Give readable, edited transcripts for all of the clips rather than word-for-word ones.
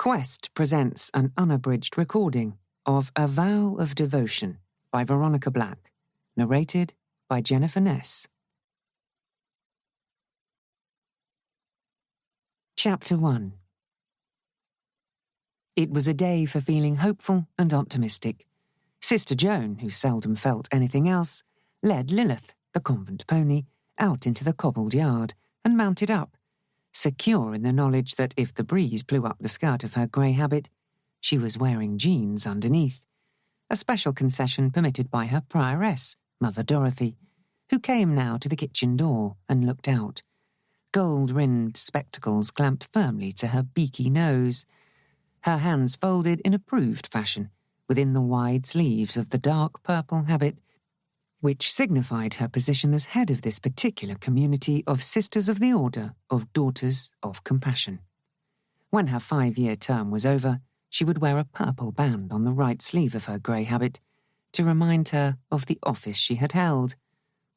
Quest presents an unabridged recording of A Vow of Devotion by Veronica Black, narrated by Jennifer Ness. Chapter 1. It was a day for feeling hopeful and optimistic. Sister Joan, who seldom felt anything else, led Lilith, the convent pony, out into the cobbled yard and mounted up, secure in the knowledge that if the breeze blew up the skirt of her grey habit, she was wearing jeans underneath, a special concession permitted by her prioress, Mother Dorothy, who came now to the kitchen door and looked out, gold-rimmed spectacles clamped firmly to her beaky nose, her hands folded in approved fashion within the wide sleeves of the dark purple habit which signified her position as head of this particular community of Sisters of the Order of Daughters of Compassion. When her 5-year term was over, she would wear a purple band on the right sleeve of her grey habit to remind her of the office she had held,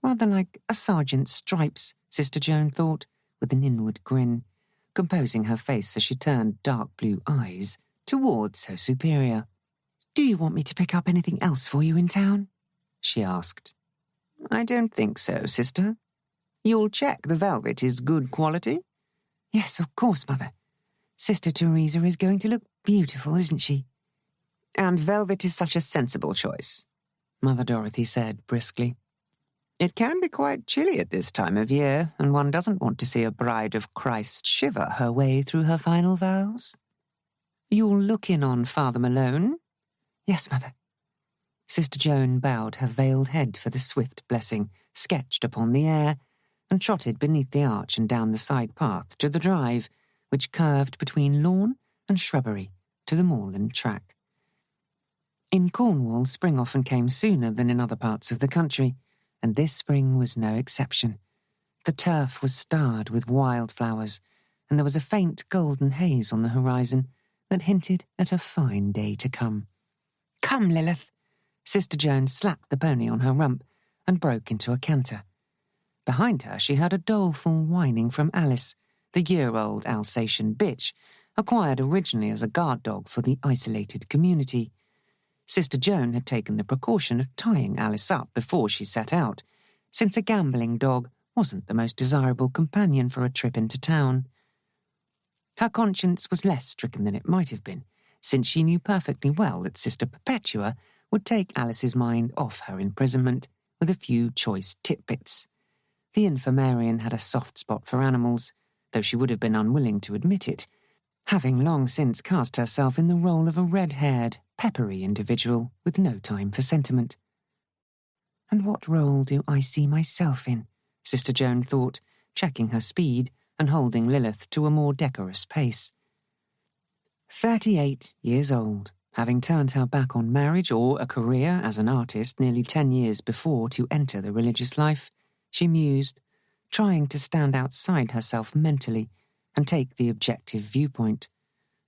rather like a sergeant's stripes, Sister Joan thought, with an inward grin, composing her face as she turned dark blue eyes towards her superior. "Do you want me to pick up anything else for you in town?" she asked. "I don't think so, sister. You'll check the velvet is good quality?" "Yes, of course, Mother. Sister Teresa is going to look beautiful, isn't she?" "And velvet is such a sensible choice," Mother Dorothy said briskly. "It can be quite chilly at this time of year, and one doesn't want to see a bride of Christ shiver her way through her final vows. You'll look in on Father Malone?" "Yes, Mother." Sister Joan bowed her veiled head for the swift blessing sketched upon the air and trotted beneath the arch and down the side path to the drive, which curved between lawn and shrubbery to the moorland track. In Cornwall, spring often came sooner than in other parts of the country, and this spring was no exception. The turf was starred with wildflowers, and there was a faint golden haze on the horizon that hinted at a fine day to come. "Come, Lilith!" Sister Joan slapped the pony on her rump and broke into a canter. Behind her she heard a doleful whining from Ellis, the year-old Alsatian bitch, acquired originally as a guard dog for the isolated community. Sister Joan had taken the precaution of tying Alice up before she set out, since a gambling dog wasn't the most desirable companion for a trip into town. Her conscience was less stricken than it might have been, since she knew perfectly well that Sister Perpetua would take Alice's mind off her imprisonment with a few choice titbits. The infirmarian had a soft spot for animals, though she would have been unwilling to admit it, having long since cast herself in the role of a red-haired, peppery individual with no time for sentiment. "And what role do I see myself in?" Sister Joan thought, checking her speed and holding Lilith to a more decorous pace. 38 years old, having turned her back on marriage or a career as an artist nearly 10 years before to enter the religious life, she mused, trying to stand outside herself mentally and take the objective viewpoint.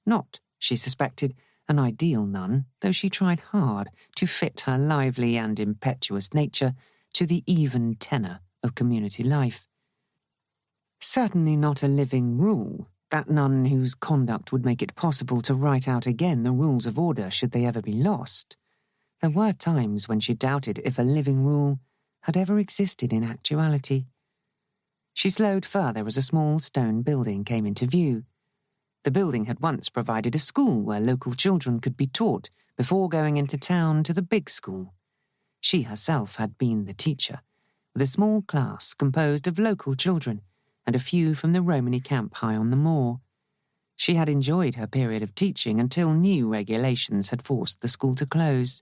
Not, she suspected, an ideal nun, though she tried hard to fit her lively and impetuous nature to the even tenor of community life. Certainly not a living rule, that nun whose conduct would make it possible to write out again the rules of order should they ever be lost. There were times when she doubted if a living rule had ever existed in actuality. She slowed further as a small stone building came into view. The building had once provided a school where local children could be taught before going into town to the big school. She herself had been the teacher, with a small class composed of local children and a few from the Romany camp high on the moor. She had enjoyed her period of teaching until new regulations had forced the school to close.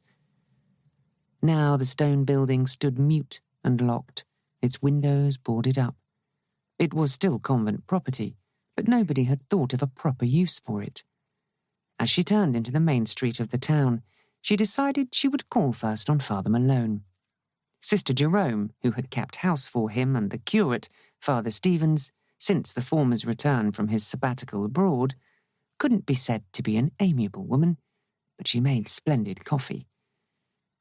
Now the stone building stood mute and locked, its windows boarded up. It was still convent property, but nobody had thought of a proper use for it. As she turned into the main street of the town, she decided she would call first on Father Malone. Sister Jerome, who had kept house for him, and the curate, Father Stevens, since the former's return from his sabbatical abroad, couldn't be said to be an amiable woman, but she made splendid coffee.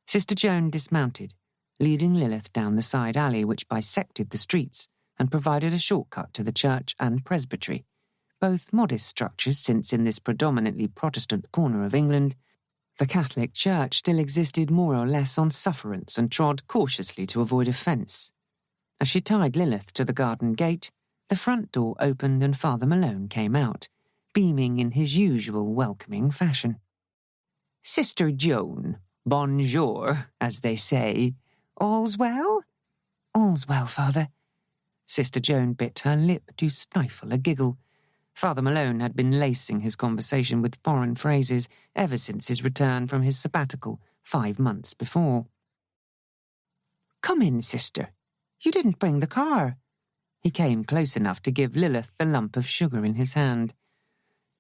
Sister Joan dismounted, leading Lilith down the side alley which bisected the streets and provided a shortcut to the church and presbytery, both modest structures since in this predominantly Protestant corner of England, the Catholic Church still existed more or less on sufferance and trod cautiously to avoid offence. As she tied Lilith to the garden gate, the front door opened and Father Malone came out, beaming in his usual welcoming fashion. "Sister Joan, bonjour, as they say. All's well?" "All's well, Father." Sister Joan bit her lip to stifle a giggle. Father Malone had been lacing his conversation with foreign phrases ever since his return from his sabbatical 5 months before. "Come in, sister. You didn't bring the car." He came close enough to give Lilith the lump of sugar in his hand.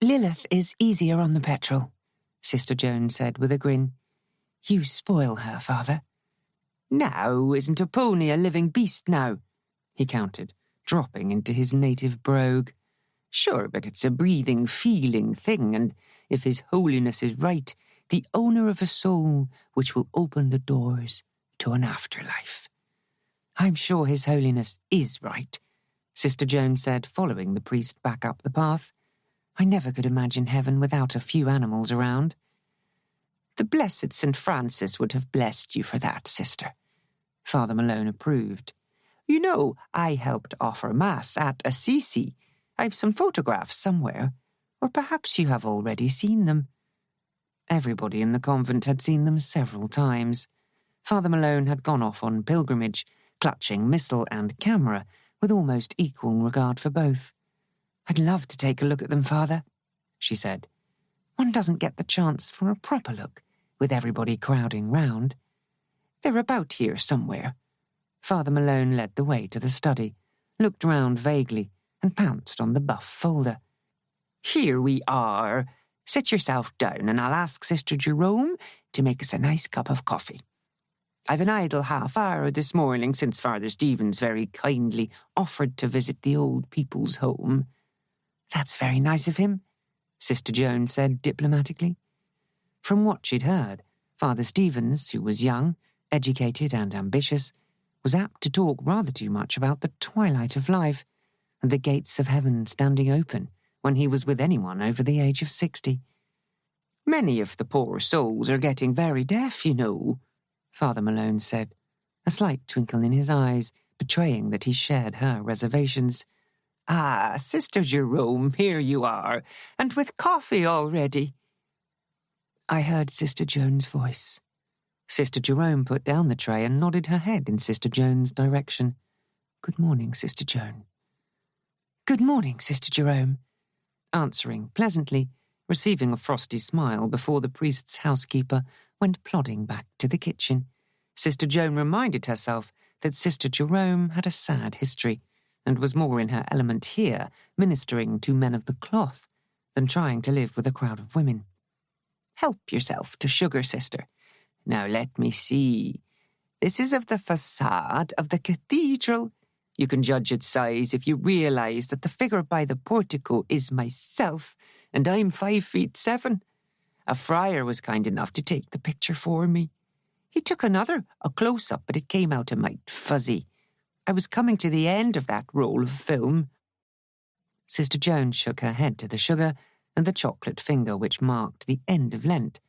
"Lilith is easier on the petrol," Sister Joan said with a grin. "You spoil her, Father." "Now, isn't a pony a living beast now?" he countered, dropping into his native brogue. "Sure, but it's a breathing, feeling thing, and if His Holiness is right, the owner of a soul which will open the doors to an afterlife." "I'm sure His Holiness is right," Sister Joan said, following the priest back up the path. "I never could imagine heaven without a few animals around." "The blessed St. Francis would have blessed you for that, sister," Father Malone approved. "You know, I helped offer Mass at Assisi. I've some photographs somewhere, or perhaps you have already seen them." Everybody in the convent had seen them several times. Father Malone had gone off on pilgrimage, clutching missal and camera with almost equal regard for both. "I'd love to take a look at them, Father," she said. "One doesn't get the chance for a proper look, with everybody crowding round." "They're about here somewhere." Father Malone led the way to the study, looked round vaguely, and pounced on the buff folder. "Here we are. Sit yourself down and I'll ask Sister Jerome to make us a nice cup of coffee. I've an idle half-hour this morning since Father Stephen's very kindly offered to visit the old people's home." "That's very nice of him," Sister Joan said diplomatically. From what she'd heard, Father Stevens, who was young, educated and ambitious, was apt to talk rather too much about the twilight of life and the gates of heaven standing open when he was with anyone over the age of 60. "Many of the poor souls are getting very deaf, you know," Father Malone said, a slight twinkle in his eyes, betraying that he shared her reservations. "Ah, Sister Jerome, here you are, and with coffee already." I heard Sister Joan's voice. Sister Jerome put down the tray and nodded her head in Sister Joan's direction. "Good morning, Sister Joan." "Good morning, Sister Jerome," answering pleasantly, receiving a frosty smile before the priest's housekeeper went plodding back to the kitchen. Sister Joan reminded herself that Sister Jerome had a sad history and was more in her element here, ministering to men of the cloth, than trying to live with a crowd of women. "Help yourself to sugar, sister. Now let me see. This is of the facade of the cathedral. You can judge its size if you realise that the figure by the portico is myself, and I'm 5'7". A friar was kind enough to take the picture for me. He took another, a close-up, but it came out a mite fuzzy. I was coming to the end of that roll of film." Sister Joan shook her head to the sugar and the chocolate finger which marked the end of Lent,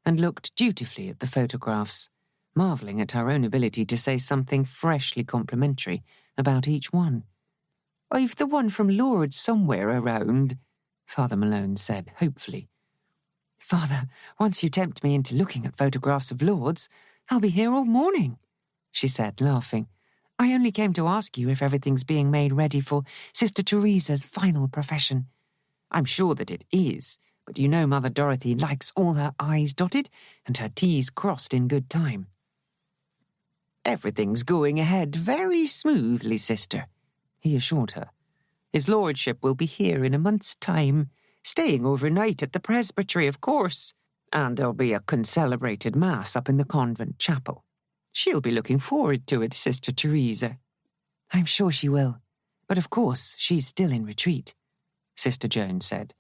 and looked dutifully at the photographs, marvelling at her own ability to say something freshly complimentary about each one. "I've the one from Lourdes somewhere around," Father Malone said hopefully. "Father, once you tempt me into looking at photographs of Lourdes, I'll be here all morning," she said, laughing. "I only came to ask you if everything's being made ready for Sister Teresa's final profession. I'm sure that it is, but you know Mother Dorothy likes all her I's dotted and her T's crossed in good time." "Everything's going ahead very smoothly, sister," he assured her. "His lordship will be here in a month's time, staying overnight at the presbytery, of course, and there'll be a concelebrated mass up in the convent chapel. She'll be looking forward to it, Sister Teresa." "I'm sure she will, but of course she's still in retreat," Sister Joan said.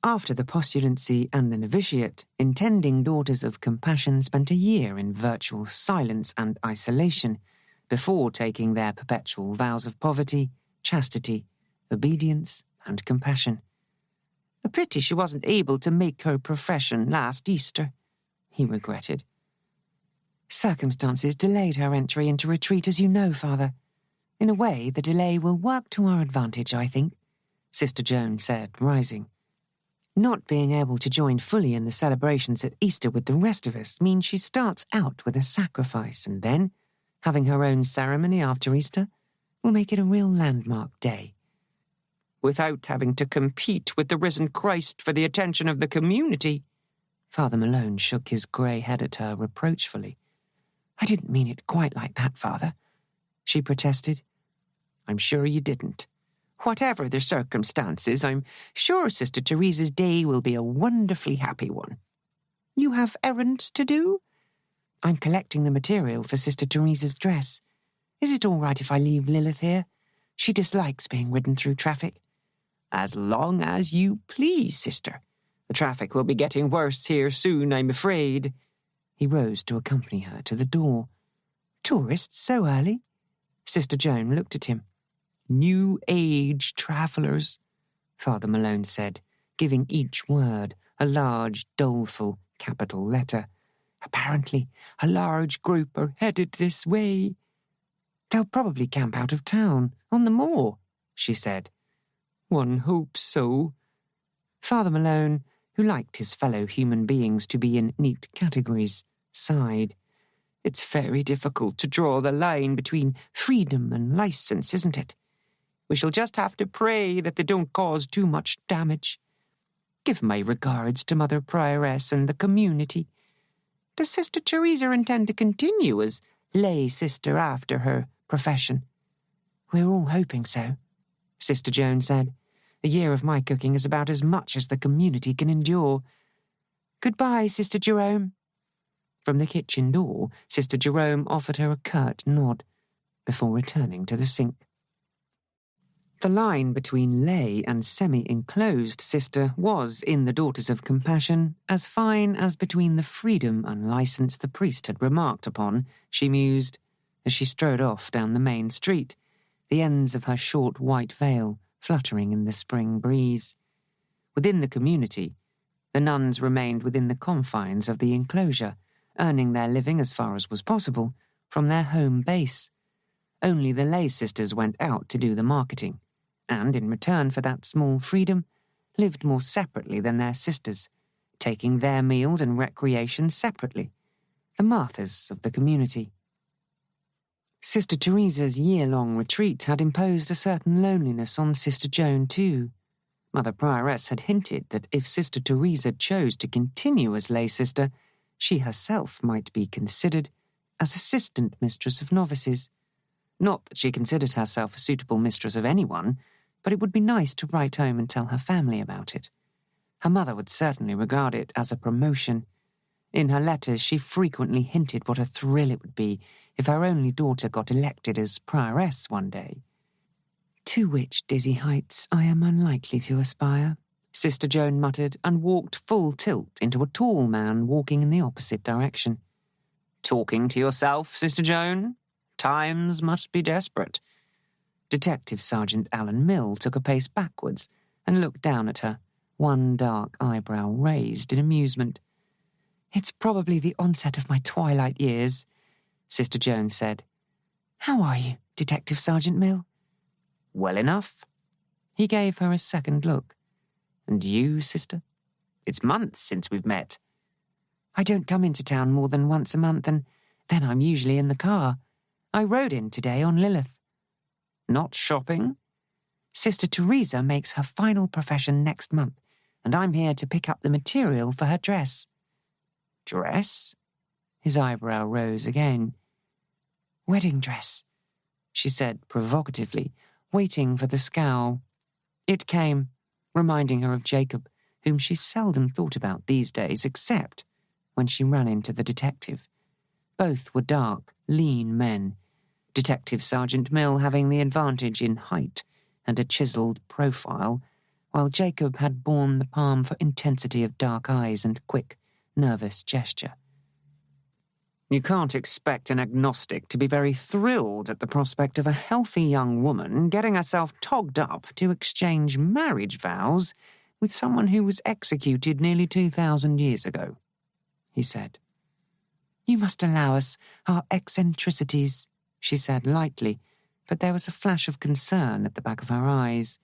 After the postulancy and the novitiate, intending daughters of compassion spent a year in virtual silence and isolation before taking their perpetual vows of poverty, chastity, obedience, and compassion. A pity she wasn't able to make her profession last Easter, he regretted. Circumstances delayed her entry into retreat, as you know, Father. In a way, the delay will work to our advantage, I think, Sister Joan said, rising. Not being able to join fully in the celebrations at Easter with the rest of us means she starts out with a sacrifice, and then, having her own ceremony after Easter, will make it a real landmark day. Without having to compete with the risen Christ for the attention of the community. Father Malone shook his grey head at her reproachfully. I didn't mean it quite like that, Father, she protested. I'm sure you didn't. Whatever the circumstances, I'm sure Sister Teresa's day will be a wonderfully happy one. You have errands to do? I'm collecting the material for Sister Teresa's dress. Is it all right if I leave Lilith here? She dislikes being ridden through traffic. As long as you please, Sister. The traffic will be getting worse here soon, I'm afraid. He rose to accompany her to the door. Tourists so early? Sister Joan looked at him. New Age travellers, Father Malone said, giving each word a large, doleful capital letter. Apparently, a large group are headed this way. They'll probably camp out of town, on the moor, she said. One hopes so. Father Malone, who liked his fellow human beings to be in neat categories, sighed. It's very difficult to draw the line between freedom and license, isn't it? We shall just have to pray that they don't cause too much damage. Give my regards to Mother Prioress and the community. Does Sister Teresa intend to continue as lay sister after her profession? We're all hoping so, Sister Joan said. A year of my cooking is about as much as the community can endure. Goodbye, Sister Jerome. From the kitchen door, Sister Jerome offered her a curt nod before returning to the sink. The line between lay and semi-enclosed sister was, in the Daughters of Compassion, as fine as between the freedom and licence the priest had remarked upon, she mused, as she strode off down the main street, the ends of her short white veil fluttering in the spring breeze. Within the community, the nuns remained within the confines of the enclosure, earning their living as far as was possible from their home base. Only the lay sisters went out to do the marketing, and in return for that small freedom, lived more separately than their sisters, taking their meals and recreation separately, the Marthas of the community. Sister Teresa's year-long retreat had imposed a certain loneliness on Sister Joan too. Mother Prioress had hinted that if Sister Teresa chose to continue as lay sister, she herself might be considered as assistant mistress of novices. Not that she considered herself a suitable mistress of anyone, but it would be nice to write home and tell her family about it. Her mother would certainly regard it as a promotion. In her letters, she frequently hinted what a thrill it would be if her only daughter got elected as prioress one day. To which dizzy heights I am unlikely to aspire, Sister Joan muttered, and walked full tilt into a tall man walking in the opposite direction. Talking to yourself, Sister Joan? Times must be desperate. Detective Sergeant Alan Mill took a pace backwards and looked down at her, one dark eyebrow raised in amusement. It's probably the onset of my twilight years, Sister Joan said. How are you, Detective Sergeant Mill? Well enough. He gave her a second look. And you, sister? It's months since we've met. I don't come into town more than once a month, and then I'm usually in the car. I rode in today on Lilith. Not shopping? Sister Teresa makes her final profession next month, and I'm here to pick up the material for her dress. Dress? His eyebrow rose again. Wedding dress, she said provocatively, waiting for the scowl. It came, reminding her of Jacob, whom she seldom thought about these days except when she ran into the detective. Both were dark, lean men, Detective Sergeant Mill having the advantage in height and a chiselled profile, while Jacob had borne the palm for intensity of dark eyes and quick, nervous gesture. You can't expect an agnostic to be very thrilled at the prospect of a healthy young woman getting herself togged up to exchange marriage vows with someone who was executed nearly 2,000 years ago, he said. You must allow us our eccentricities, she said lightly, but there was a flash of concern at the back of her eyes.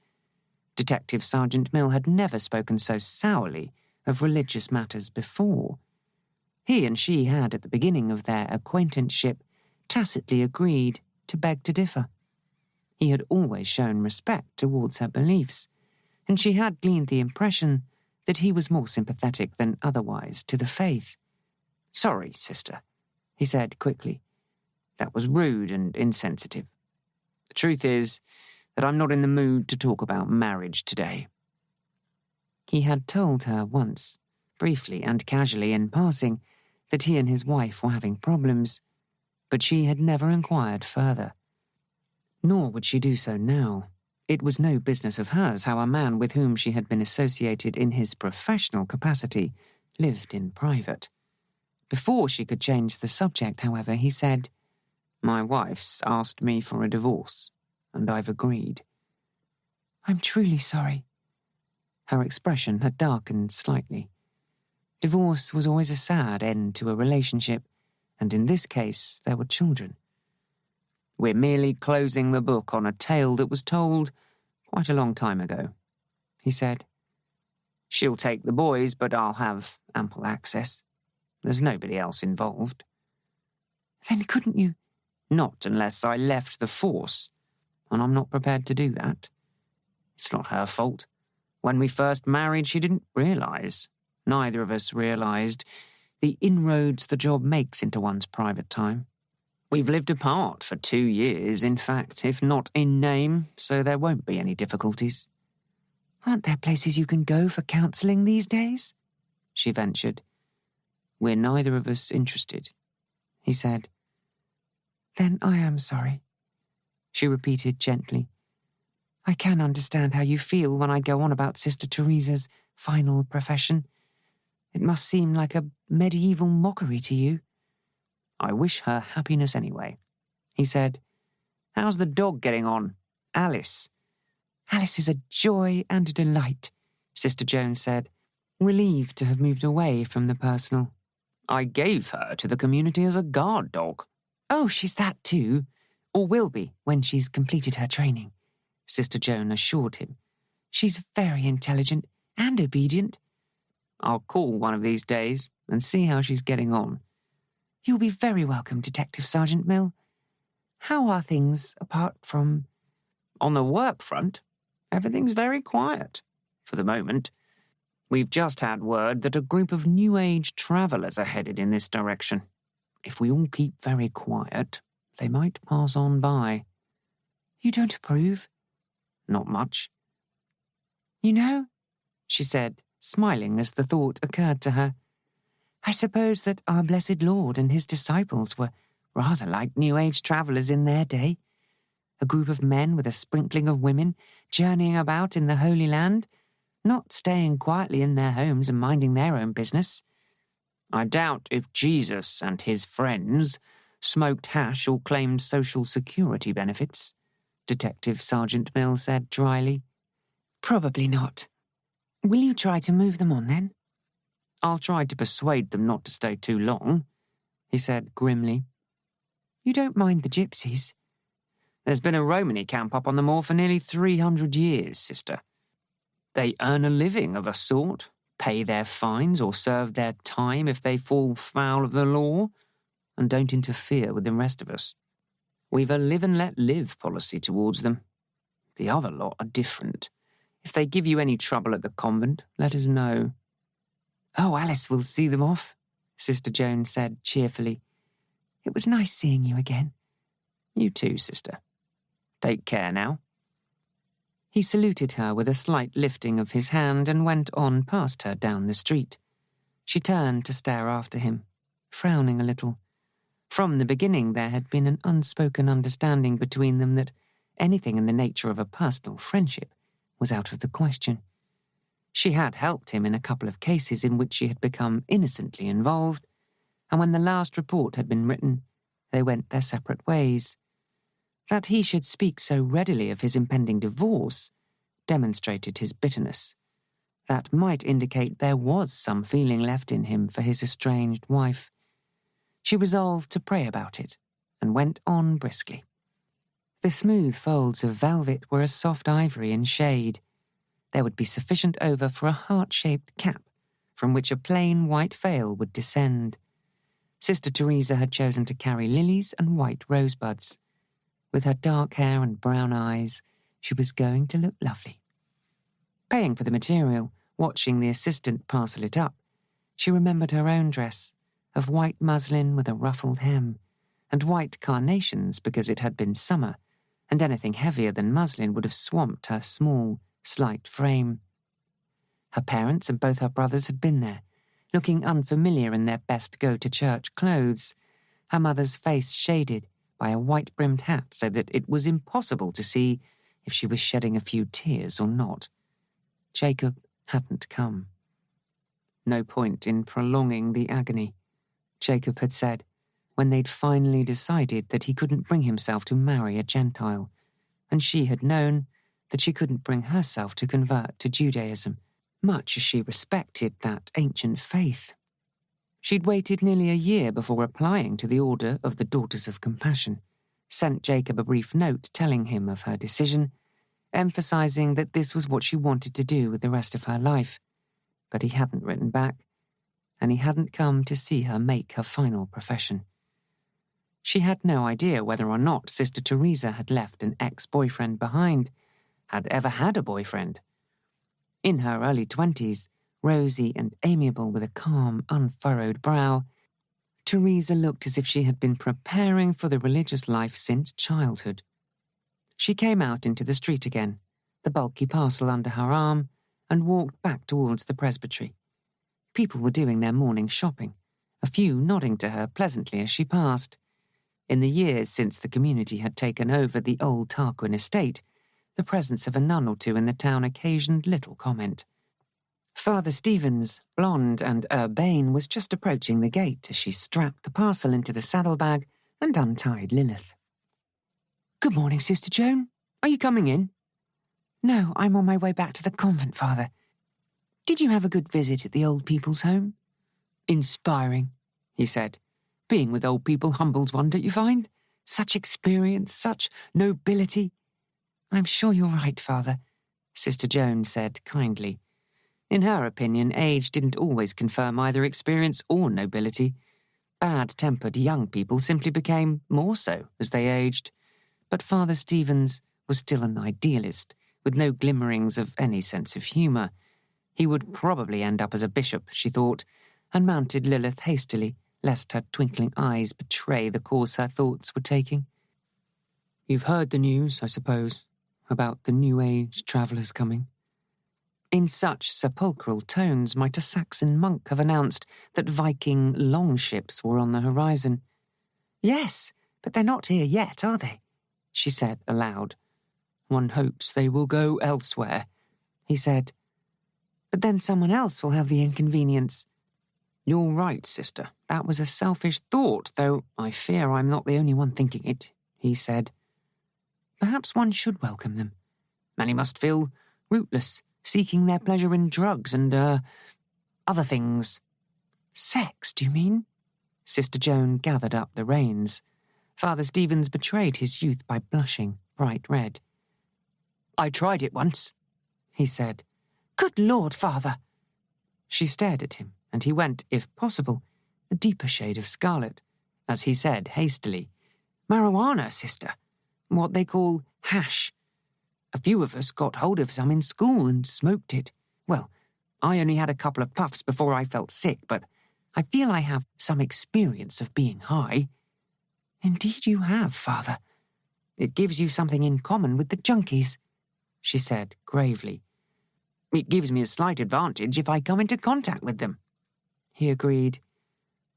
Detective Sergeant Mill had never spoken so sourly of religious matters before. He and she had, at the beginning of their acquaintanceship, tacitly agreed to beg to differ. He had always shown respect towards her beliefs, and she had gleaned the impression that he was more sympathetic than otherwise to the faith. Sorry, sister, he said quickly. That was rude and insensitive. The truth is that I'm not in the mood to talk about marriage today. He had told her once, briefly and casually in passing, that he and his wife were having problems, but she had never inquired further. Nor would she do so now. It was no business of hers how a man with whom she had been associated in his professional capacity lived in private. Before she could change the subject, however, he said, My wife's asked me for a divorce, and I've agreed. I'm truly sorry. Her expression had darkened slightly. Divorce was always a sad end to a relationship, and in this case there were children. We're merely closing the book on a tale that was told quite a long time ago, he said. She'll take the boys, but I'll have ample access. There's nobody else involved. Then couldn't you? Not unless I left the force, and I'm not prepared to do that. It's not her fault. When we first married, she didn't realise. Neither of us realised the inroads the job makes into one's private time. We've lived apart for 2 years, in fact, if not in name, so there won't be any difficulties. Aren't there places you can go for counselling these days? She ventured. We're neither of us interested, he said. Then I am sorry, she repeated gently. I can understand how you feel when I go on about Sister Teresa's final profession. It must seem like a medieval mockery to you. I wish her happiness anyway, he said. How's the dog getting on? Alice? Alice is a joy and a delight, Sister Joan said, relieved to have moved away from the personal. I gave her to the community as a guard dog. Oh, she's that too, or will be when she's completed her training, Sister Joan assured him. She's very intelligent and obedient. I'll call one of these days and see how she's getting on. You'll be very welcome, Detective Sergeant Mill. How are things apart from... On the work front, everything's very quiet, for the moment. We've just had word that a group of New Age travellers are headed in this direction. If we all keep very quiet, they might pass on by. You don't approve? Not much. You know, she said, smiling as the thought occurred to her, I suppose that our blessed Lord and his disciples were rather like New Age travellers in their day. A group of men with a sprinkling of women journeying about in the Holy Land, not staying quietly in their homes and minding their own business. I doubt if Jesus and his friends smoked hash or claimed social security benefits, Detective Sergeant Mill said dryly. Probably not. Will you try to move them on then? I'll try to persuade them not to stay too long, he said grimly. You don't mind the gypsies? There's been a Romany camp up on the moor for nearly 300 years, sister. They earn a living of a sort, pay their fines or serve their time if they fall foul of the law, and don't interfere with the rest of us. We've a live and let live policy towards them. The other lot are different. If they give you any trouble at the convent, let us know. Oh, Alice will see them off, Sister Joan said cheerfully. It was nice seeing you again. You too, sister. Take care now. He saluted her with a slight lifting of his hand and went on past her down the street. She turned to stare after him, frowning a little. From the beginning there had been an unspoken understanding between them that anything in the nature of a personal friendship was out of the question. She had helped him in a couple of cases in which she had become innocently involved, and when the last report had been written, they went their separate ways. That he should speak so readily of his impending divorce demonstrated his bitterness. That might indicate there was some feeling left in him for his estranged wife. She resolved to pray about it, and went on briskly. The smooth folds of velvet were a soft ivory in shade. There would be sufficient over for a heart-shaped cap, from which a plain white veil would descend. Sister Teresa had chosen to carry lilies and white rosebuds. With her dark hair and brown eyes, she was going to look lovely. Paying for the material, watching the assistant parcel it up, she remembered her own dress, of white muslin with a ruffled hem, and white carnations because it had been summer, and anything heavier than muslin would have swamped her small, slight frame. Her parents and both her brothers had been there, looking unfamiliar in their best go-to-church clothes, her mother's face shaded by a white-brimmed hat so that it was impossible to see if she was shedding a few tears or not. Jacob hadn't come. No point in prolonging the agony, Jacob had said, when they'd finally decided that he couldn't bring himself to marry a Gentile, and she had known that she couldn't bring herself to convert to Judaism, much as she respected that ancient faith. She'd waited nearly a year before applying to the Order of the Daughters of Compassion, sent Jacob a brief note telling him of her decision, emphasizing that this was what she wanted to do with the rest of her life. But he hadn't written back, and he hadn't come to see her make her final profession. She had no idea whether or not Sister Teresa had left an ex-boyfriend behind, had ever had a boyfriend. In her early 20s, rosy and amiable with a calm, unfurrowed brow, Teresa looked as if she had been preparing for the religious life since childhood. She came out into the street again, the bulky parcel under her arm, and walked back towards the presbytery. People were doing their morning shopping, a few nodding to her pleasantly as she passed. In the years since the community had taken over the old Tarquin estate, the presence of a nun or two in the town occasioned little comment. Father Stevens, blonde and urbane, was just approaching the gate as she strapped the parcel into the saddlebag and untied Lilith. "Good morning, Sister Joan. Are you coming in?" "No, I'm on my way back to the convent, Father. Did you have a good visit at the old people's home?" "Inspiring," he said. "Being with old people humbles one, don't you find? Such experience, such nobility." "I'm sure you're right, Father," Sister Joan said kindly. In her opinion, age didn't always confirm either experience or nobility. Bad-tempered young people simply became more so as they aged. But Father Stevens was still an idealist, with no glimmerings of any sense of humour. He would probably end up as a bishop, she thought, and mounted Lilith hastily, lest her twinkling eyes betray the course her thoughts were taking. "You've heard the news, I suppose, about the New Age travellers coming?" In such sepulchral tones might a Saxon monk have announced that Viking longships were on the horizon. "Yes, but they're not here yet, are they?" she said aloud. "One hopes they will go elsewhere," he said. "But then someone else will have the inconvenience." "You're right, sister. That was a selfish thought, though I fear I'm not the only one thinking it," he said. "Perhaps one should welcome them. Many must feel rootless, seeking their pleasure in drugs and, other things." "Sex, do you mean?" Sister Joan gathered up the reins. Father Stevens betrayed his youth by blushing bright red. "I tried it once," he said. "Good Lord, Father!" She stared at him, and he went, if possible, a deeper shade of scarlet, as he said hastily, "Marijuana, sister. What they call hash. A few of us got hold of some in school and smoked it. Well, I only had a couple of puffs before I felt sick, but I feel I have some experience of being high." "Indeed you have, Father. It gives you something in common with the junkies," she said gravely. "It gives me a slight advantage if I come into contact with them," he agreed.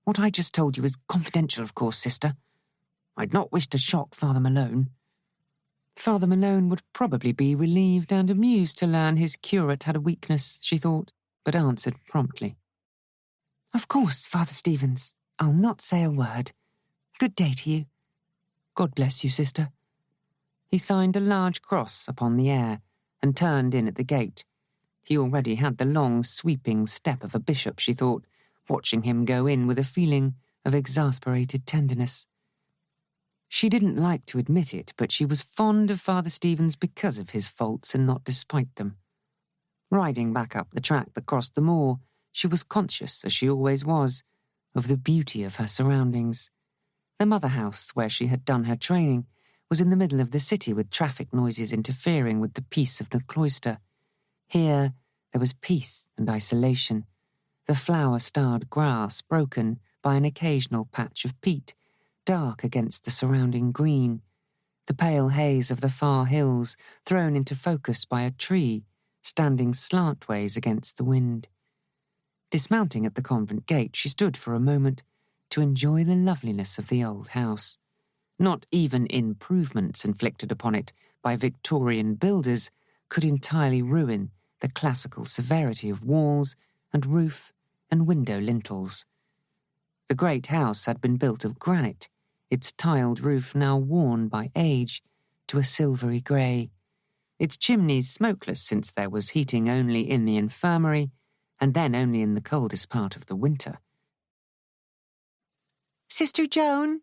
"What I just told you is confidential, of course, sister. I'd not wish to shock Father Malone." Father Malone would probably be relieved and amused to learn his curate had a weakness, she thought, but answered promptly. "Of course, Father Stevens. I'll not say a word. Good day to you. God bless you, sister. He signed a large cross upon the air and turned in at the gate. He already had the long, sweeping step of a bishop, she thought, watching him go in with a feeling of exasperated tenderness. She didn't like to admit it, but she was fond of Father Stevens because of his faults and not despite them. Riding back up the track that crossed the moor, she was conscious, as she always was, of the beauty of her surroundings. The mother house, where she had done her training, was in the middle of the city with traffic noises interfering with the peace of the cloister. Here there was peace and isolation, the flower-starred grass broken by an occasional patch of peat, dark against the surrounding green, the pale haze of the far hills thrown into focus by a tree standing slantways against the wind. Dismounting at the convent gate, she stood for a moment to enjoy the loveliness of the old house. Not even improvements inflicted upon it by Victorian builders could entirely ruin the classical severity of walls and roof and window lintels. The great house had been built of granite, its tiled roof now worn by age to a silvery grey, its chimneys smokeless since there was heating only in the infirmary, and then only in the coldest part of the winter. Sister Joan,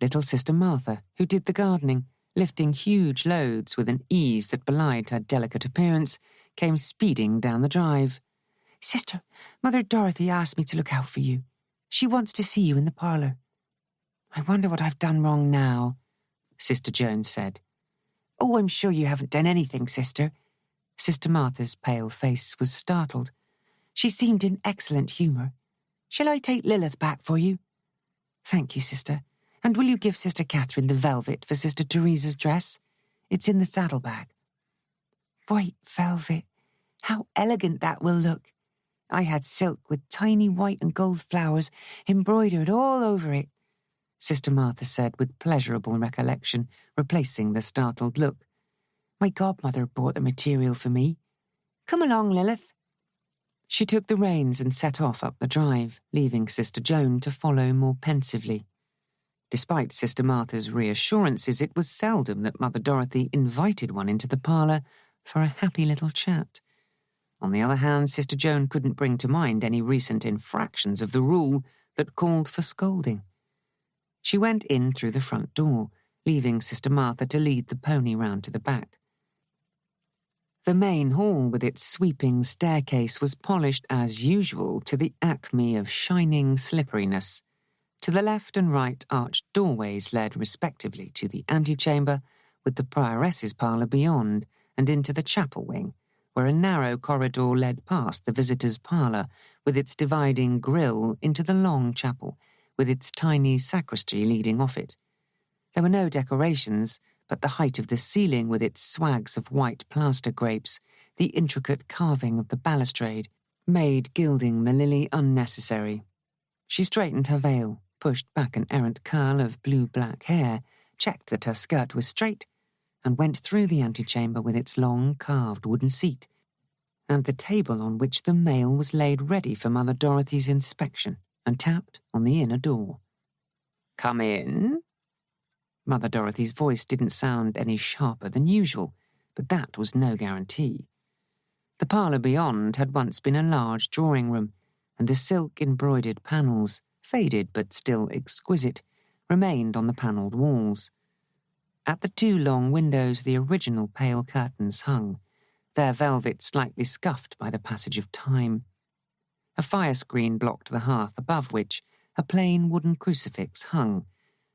little Sister Martha, who did the gardening, lifting huge loads with an ease that belied her delicate appearance, came speeding down the drive. Sister, Mother Dorothy asked me to look out for you. She wants to see you in the parlour. I wonder what I've done wrong now, Sister Joan said. Oh, I'm sure you haven't done anything, sister. Sister Martha's pale face was startled. She seemed in excellent humour. Shall I take Lilith back for you? Thank you, sister. And will you give Sister Catherine the velvet for Sister Teresa's dress? It's in the saddlebag. White velvet. How elegant that will look. I had silk with tiny white and gold flowers embroidered all over it, Sister Martha said with pleasurable recollection, replacing the startled look. My godmother bought the material for me. Come along, Lilith. She took the reins and set off up the drive, leaving Sister Joan to follow more pensively. Despite Sister Martha's reassurances, it was seldom that Mother Dorothy invited one into the parlour for a happy little chat. On the other hand, Sister Joan couldn't bring to mind any recent infractions of the rule that called for scolding. She went in through the front door, leaving Sister Martha to lead the pony round to the back. The main hall with its sweeping staircase was polished as usual to the acme of shining slipperiness. To the left and right arched doorways led respectively to the antechamber, with the prioress's parlour beyond, and into the chapel wing, where a narrow corridor led past the visitor's parlour, with its dividing grille into the long chapel, with its tiny sacristy leading off it. There were no decorations, but the height of the ceiling with its swags of white plaster grapes, the intricate carving of the balustrade, made gilding the lily unnecessary. She straightened her veil, pushed back an errant curl of blue-black hair, checked that her skirt was straight, and went through the antechamber with its long, carved wooden seat, and the table on which the mail was laid ready for Mother Dorothy's inspection, and tapped on the inner door. Come in. Mother Dorothy's voice didn't sound any sharper than usual, but that was no guarantee. The parlour beyond had once been a large drawing-room, and the silk-embroidered panels, faded but still exquisite, remained on the panelled walls. At the two long windows the original pale curtains hung, their velvet slightly scuffed by the passage of time. A fire screen blocked the hearth, above which a plain wooden crucifix hung,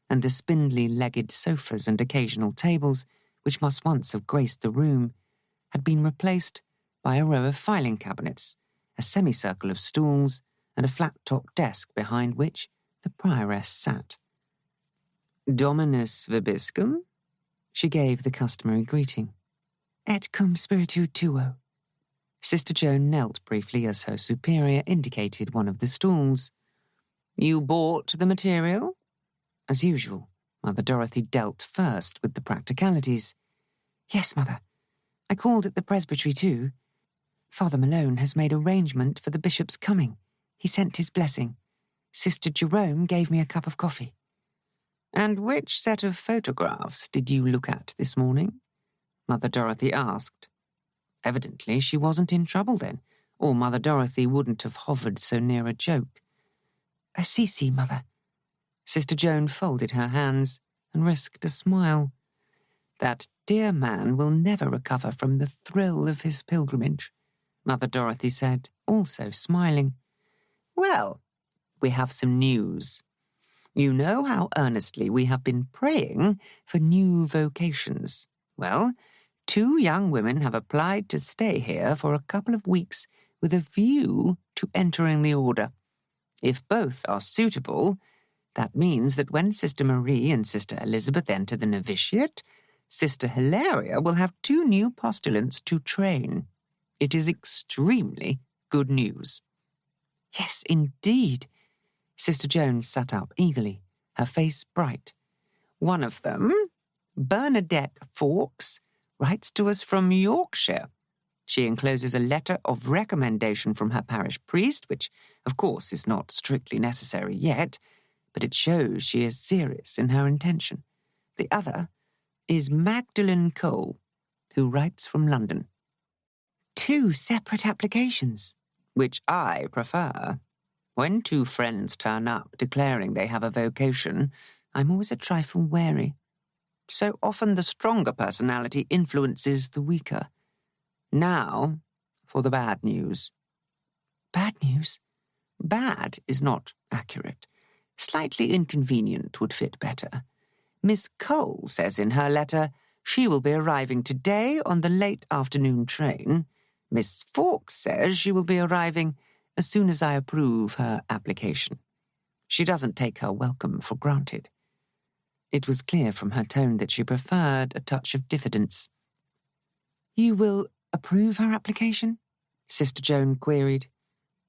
and the spindly-legged sofas and occasional tables, which must once have graced the room, had been replaced by a row of filing cabinets, a semicircle of stools, and a flat-topped desk behind which the prioress sat. Dominus vobiscum? She gave the customary greeting. Et cum spiritu tuo. Sister Joan knelt briefly as her superior indicated one of the stools. You bought the material? As usual, Mother Dorothy dealt first with the practicalities. Yes, Mother. I called at the presbytery too. Father Malone has made arrangement for the bishop's coming. He sent his blessing. Sister Jerome gave me a cup of coffee. And which set of photographs did you look at this morning? Mother Dorothy asked. Evidently she wasn't in trouble then, or Mother Dorothy wouldn't have hovered so near a joke. Assisi, Mother. Sister Joan folded her hands and risked a smile. That dear man will never recover from the thrill of his pilgrimage, Mother Dorothy said, also smiling. Well, we have some news. You know how earnestly we have been praying for new vocations. Well, 2 young women have applied to stay here for a couple of weeks with a view to entering the order. If both are suitable, that means that when Sister Marie and Sister Elizabeth enter the novitiate, Sister Hilaria will have 2 new postulants to train. It is extremely good news. Yes, indeed. Sister Joan sat up eagerly, her face bright. One of them, Bernadette Fawkes, writes to us from Yorkshire. She encloses a letter of recommendation from her parish priest, which, of course, is not strictly necessary yet, but it shows she is serious in her intention. The other is Magdalen Cole, who writes from London. 2 separate applications, which I prefer. When 2 friends turn up declaring they have a vocation, I'm always a trifle wary. So often the stronger personality influences the weaker. Now, for the bad news. Bad news? Bad is not accurate. Slightly inconvenient would fit better. Miss Cole says in her letter she will be arriving today on the late afternoon train. Miss Fawkes says she will be arriving as soon as I approve her application. She doesn't take her welcome for granted. It was clear from her tone that she preferred a touch of diffidence. You will approve her application? Sister Joan queried.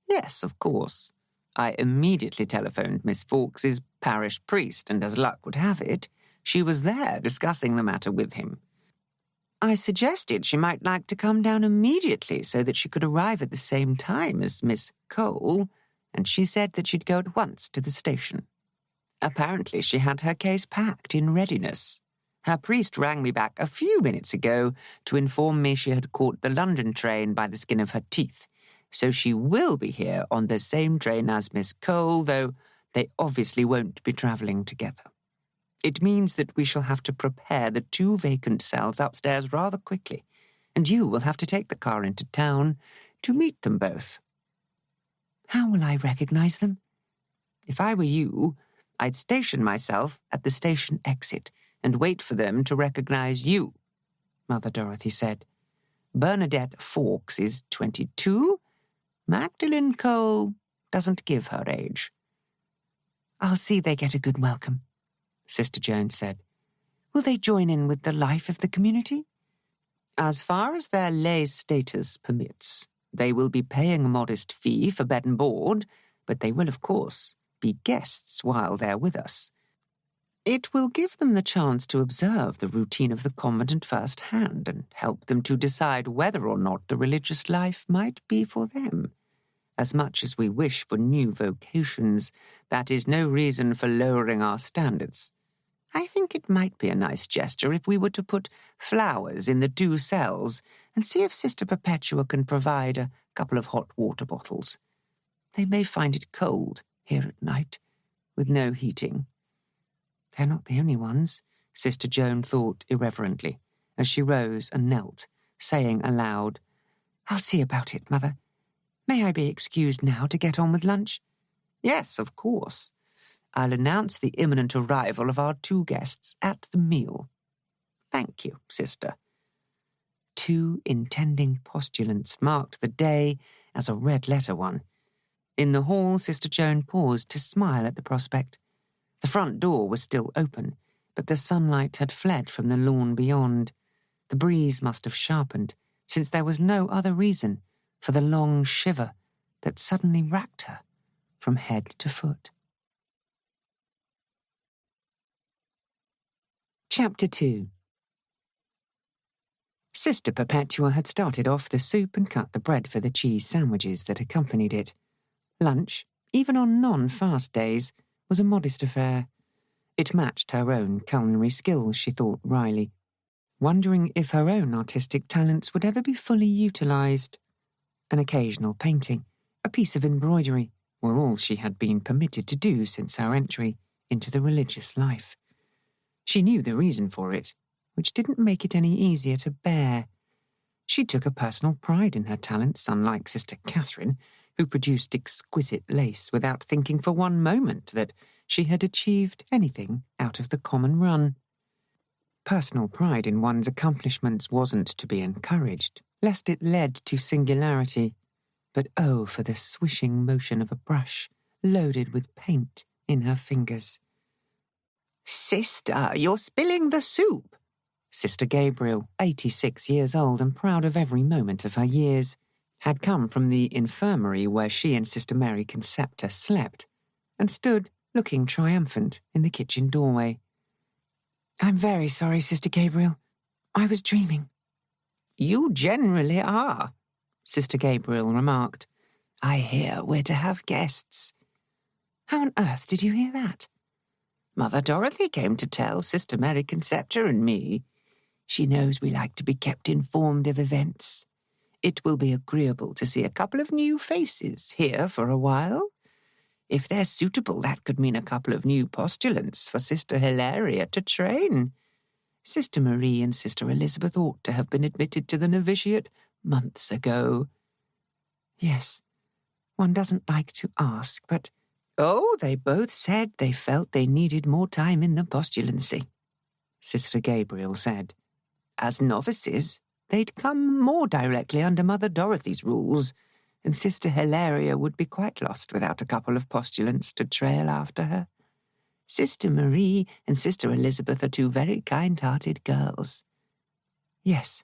Yes, of course. I immediately telephoned Miss Fawkes's parish priest, and as luck would have it, she was there discussing the matter with him. I suggested she might like to come down immediately so that she could arrive at the same time as Miss Cole, and she said that she'd go at once to the station. Apparently she had her case packed in readiness. Her priest rang me back a few minutes ago to inform me she had caught the London train by the skin of her teeth, so she will be here on the same train as Miss Cole, though they obviously won't be travelling together. It means that we shall have to prepare the 2 vacant cells upstairs rather quickly, and you will have to take the car into town to meet them both. How will I recognise them? If I were you, I'd station myself at the station exit and wait for them to recognise you, Mother Dorothy said. Bernadette Fawkes is 22. Magdalen Cole doesn't give her age. I'll see they get a good welcome, Sister Joan said. Will they join in with the life of the community? As far as their lay status permits, they will be paying a modest fee for bed and board, but they will, of course, be guests while they're with us. It will give them the chance to observe the routine of the convent at first hand and help them to decide whether or not the religious life might be for them. As much as we wish for new vocations, that is no reason for lowering our standards. I think it might be a nice gesture if we were to put flowers in the 2 cells and see if Sister Perpetua can provide a couple of hot water bottles. They may find it cold here at night, with no heating. They're not the only ones, Sister Joan thought irreverently, as she rose and knelt, saying aloud, I'll see about it, Mother. May I be excused now to get on with lunch? Yes, of course. I'll announce the imminent arrival of our 2 guests at the meal. Thank you, Sister. 2 intending postulants marked the day as a red-letter one. In the hall, Sister Joan paused to smile at the prospect. The front door was still open, but the sunlight had fled from the lawn beyond. The breeze must have sharpened, since there was no other reason for the long shiver that suddenly racked her from head to foot. Chapter 2. Sister Perpetua had started off the soup and cut the bread for the cheese sandwiches that accompanied it. Lunch, even on non-fast days, was a modest affair. It matched her own culinary skills, she thought wryly, wondering if her own artistic talents would ever be fully utilised. An occasional painting, a piece of embroidery, were all she had been permitted to do since her entry into the religious life. She knew the reason for it, which didn't make it any easier to bear. She took a personal pride in her talents, unlike Sister Catherine, who produced exquisite lace without thinking for one moment that she had achieved anything out of the common run. Personal pride in one's accomplishments wasn't to be encouraged, lest it led to singularity. But oh, for the swishing motion of a brush, loaded with paint, in her fingers. "Sister, you're spilling the soup!" Sister Gabriel, 86 years old and proud of every moment of her years, had come from the infirmary where she and Sister Mary Concepta slept, and stood, looking triumphant, in the kitchen doorway. "I'm very sorry, Sister Gabriel. I was dreaming." "You generally are," Sister Gabriel remarked. "I hear we're to have guests." "How on earth did you hear that?" "Mother Dorothy came to tell Sister Mary Concepta and me. She knows we like to be kept informed of events. It will be agreeable to see a couple of new faces here for a while. If they're suitable, that could mean a couple of new postulants for Sister Hilaria to train. Sister Marie and Sister Elizabeth ought to have been admitted to the novitiate months ago." "Yes, one doesn't like to ask, but—" "Oh, they both said they felt they needed more time in the postulancy," Sister Gabriel said. "As novices, they'd come more directly under Mother Dorothy's rules, and Sister Hilaria would be quite lost without a couple of postulants to trail after her. Sister Marie and Sister Elizabeth are two very kind-hearted girls." "Yes."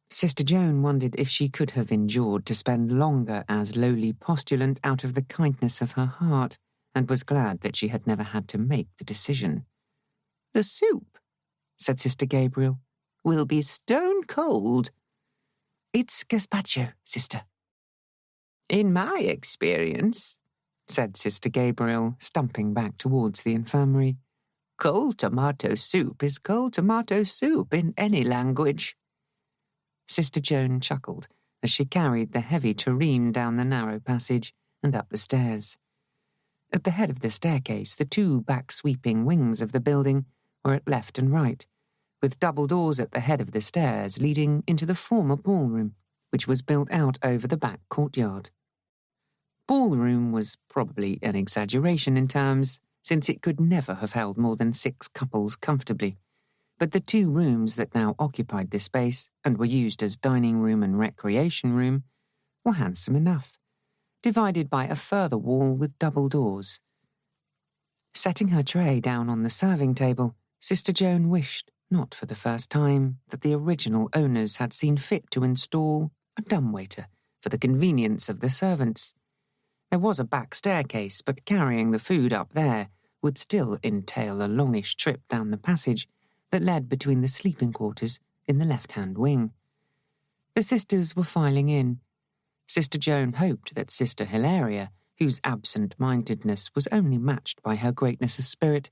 Sister Joan wondered if she could have endured to spend longer as lowly postulant out of the kindness of her heart, and was glad that she had never had to make the decision. "The soup," said Sister Gabriel, "will be stone cold." "It's gazpacho, Sister." "In my experience," said Sister Gabriel, stumping back towards the infirmary, "cold tomato soup is cold tomato soup in any language." Sister Joan chuckled as she carried the heavy tureen down the narrow passage and up the stairs. At the head of the staircase, the two back-sweeping wings of the building were at left and right, with double doors at the head of the stairs leading into the former ballroom, which was built out over the back courtyard. Ballroom was probably an exaggeration in terms, since it could never have held more than 6 couples comfortably, but the 2 rooms that now occupied this space and were used as dining room and recreation room were handsome enough, divided by a further wall with double doors. Setting her tray down on the serving table, Sister Joan wished, not for the first time, that the original owners had seen fit to install a dumbwaiter for the convenience of the servants. There was a back staircase, but carrying the food up there would still entail a longish trip down the passage that led between the sleeping quarters in the left-hand wing. The sisters were filing in. Sister Joan hoped that Sister Hilaria, whose absent-mindedness was only matched by her greatness of spirit,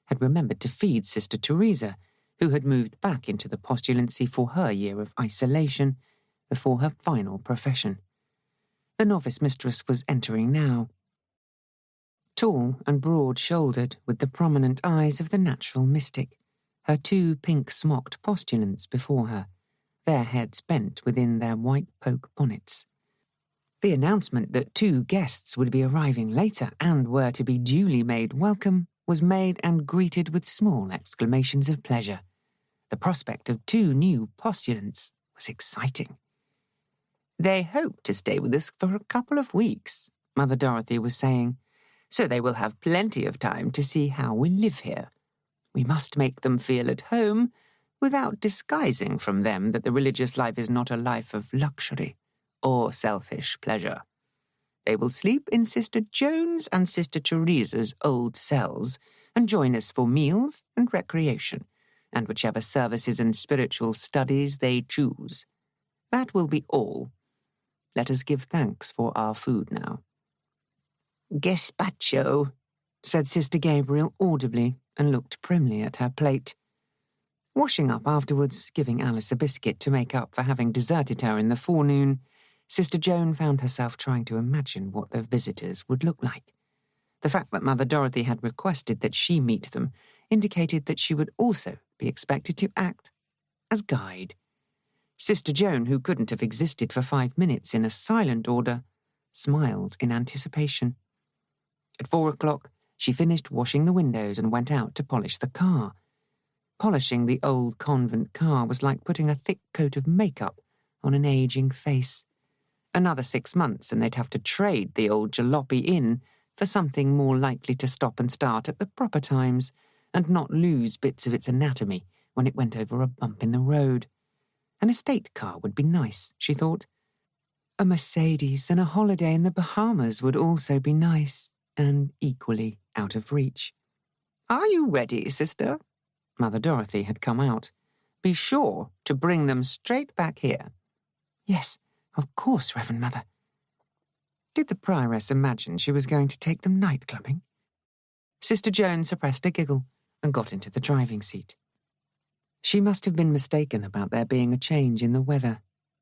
had remembered to feed Sister Teresa, who had moved back into the postulancy for her year of isolation before her final profession. The novice mistress was entering now. Tall and broad-shouldered, with the prominent eyes of the natural mystic, her 2 pink-smocked postulants before her, their heads bent within their white poke bonnets. The announcement that 2 guests would be arriving later and were to be duly made welcome was made and greeted with small exclamations of pleasure. The prospect of 2 new postulants was exciting. "They hope to stay with us for a couple of weeks," Mother Dorothy was saying, "so they will have plenty of time to see how we live here. We must make them feel at home, without disguising from them that the religious life is not a life of luxury or selfish pleasure. They will sleep in Sister Joan's and Sister Teresa's old cells and join us for meals and recreation, and whichever services and spiritual studies they choose. That will be all. Let us give thanks for our food now." "Gazpacho," said Sister Gabriel audibly and looked primly at her plate. Washing up afterwards, giving Alice a biscuit to make up for having deserted her in the forenoon, Sister Joan found herself trying to imagine what their visitors would look like. The fact that Mother Dorothy had requested that she meet them indicated that she would also be expected to act as guide. Sister Joan, who couldn't have existed for 5 minutes in a silent order, smiled in anticipation. At 4 o'clock, she finished washing the windows and went out to polish the car. Polishing the old convent car was like putting a thick coat of makeup on an aging face. Another 6 months and they'd have to trade the old jalopy in for something more likely to stop and start at the proper times and not lose bits of its anatomy when it went over a bump in the road. An estate car would be nice, she thought. A Mercedes and a holiday in the Bahamas would also be nice and equally out of reach. "Are you ready, sister?" Mother Dorothy had come out. "Be sure to bring them straight back here." "Yes, of course, Reverend Mother." Did the prioress imagine she was going to take them night-clubbing? Sister Joan suppressed a giggle and got into the driving seat. She must have been mistaken about there being a change in the weather.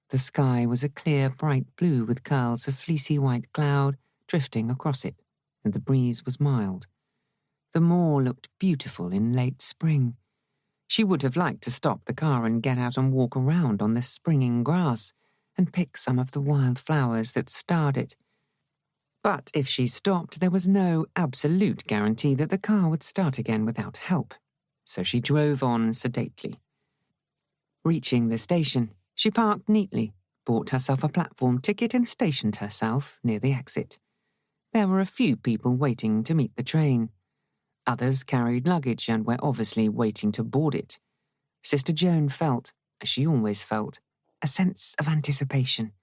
The sky was a clear, bright blue with curls of fleecy white cloud drifting across it, and the breeze was mild. The moor looked beautiful in late spring. She would have liked to stop the car and get out and walk around on the springing grass and pick some of the wild flowers that starred it. But if she stopped, there was no absolute guarantee that the car would start again without help, so she drove on sedately. Reaching the station, she parked neatly, bought herself a platform ticket and stationed herself near the exit. There were a few people waiting to meet the train. Others carried luggage and were obviously waiting to board it. Sister Joan felt, as she always felt, a sense of anticipation.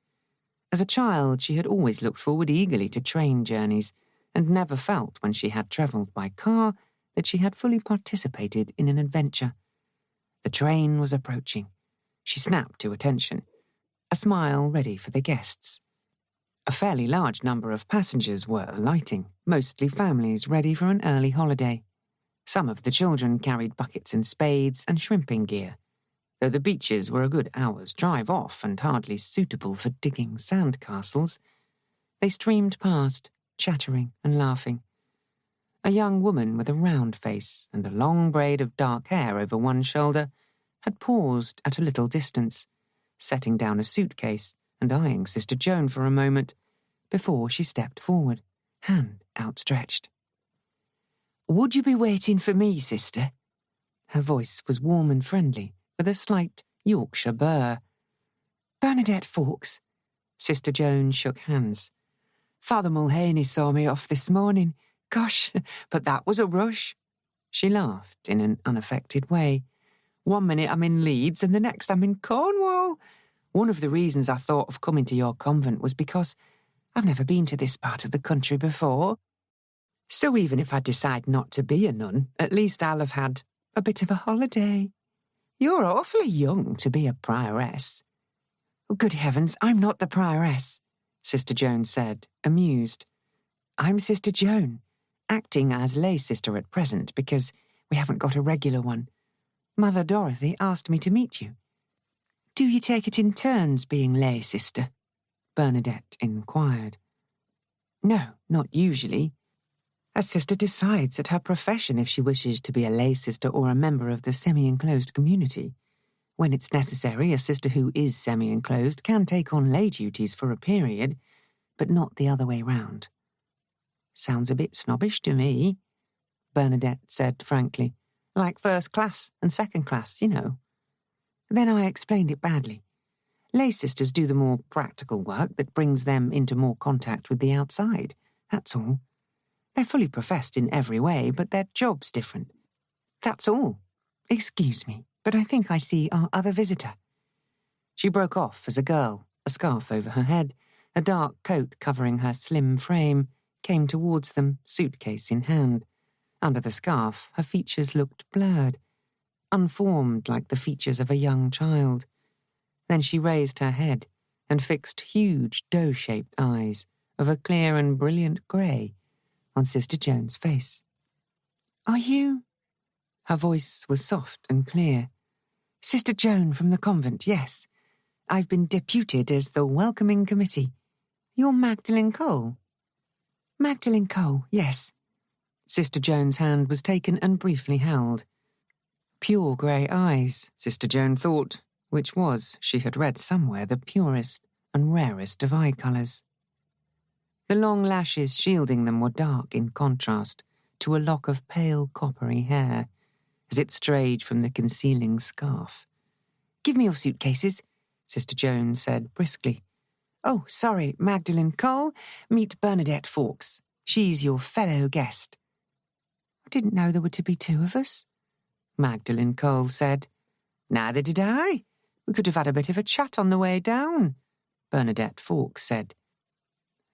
As a child, she had always looked forward eagerly to train journeys and never felt, when she had travelled by car, that she had fully participated in an adventure. The train was approaching. She snapped to attention, a smile ready for the guests. A fairly large number of passengers were alighting, mostly families ready for an early holiday. Some of the children carried buckets and spades and shrimping gear, though the beaches were a good hour's drive off and hardly suitable for digging sand castles. They streamed past, chattering and laughing. A young woman with a round face and a long braid of dark hair over one shoulder had paused at a little distance, setting down a suitcase and eyeing Sister Joan for a moment before she stepped forward, hand outstretched. "Would you be waiting for me, sister?" Her voice was warm and friendly, with a slight Yorkshire burr. "Bernadette Fawkes." Sister Joan shook hands. "Father Mulhaney saw me off this morning. Gosh, but that was a rush." She laughed in an unaffected way. "One minute I'm in Leeds and the next I'm in Cornwall. One of the reasons I thought of coming to your convent was because I've never been to this part of the country before. So even if I decide not to be a nun, at least I'll have had a bit of a holiday. You're awfully young to be a prioress." "Oh, good heavens, I'm not the prioress," Sister Joan said, amused. "I'm Sister Joan, acting as lay sister at present because we haven't got a regular one. Mother Dorothy asked me to meet you." "Do you take it in turns being lay sister?" Bernadette inquired. "No, not usually. A sister decides at her profession if she wishes to be a lay sister or a member of the semi-enclosed community. When it's necessary, a sister who is semi-enclosed can take on lay duties for a period, but not the other way round." "Sounds a bit snobbish to me," Bernadette said frankly. "Like first class and second class, you know." Then I explained it badly. Lay sisters do the more practical work that brings them into more contact with the outside, that's all. They're fully professed in every way, but their job's different. That's all. Excuse me, but I think I see our other visitor. She broke off as a girl, a scarf over her head, a dark coat covering her slim frame, came towards them, suitcase in hand. Under the scarf, her features looked blurred, unformed like the features of a young child. Then she raised her head and fixed huge dough-shaped eyes of a clear and brilliant grey on Sister Joan's face. "Are you—" Her voice was soft and clear. "Sister Joan from the convent, yes. I've been deputed as the welcoming committee. You're Magdalene Cole?" "Magdalene Cole, yes." Sister Joan's hand was taken and briefly held. Pure grey eyes, Sister Joan thought, which was, she had read somewhere, the purest and rarest of eye colours. The long lashes shielding them were dark in contrast to a lock of pale coppery hair as it strayed from the concealing scarf. "Give me your suitcases," Sister Joan said briskly. "Oh, sorry, Magdalene Cole. Meet Bernadette Fawkes. She's your fellow guest." "I didn't know there were to be two of us," Magdalene Cole said. "Neither did I. We could have had a bit of a chat on the way down," Bernadette Fawkes said.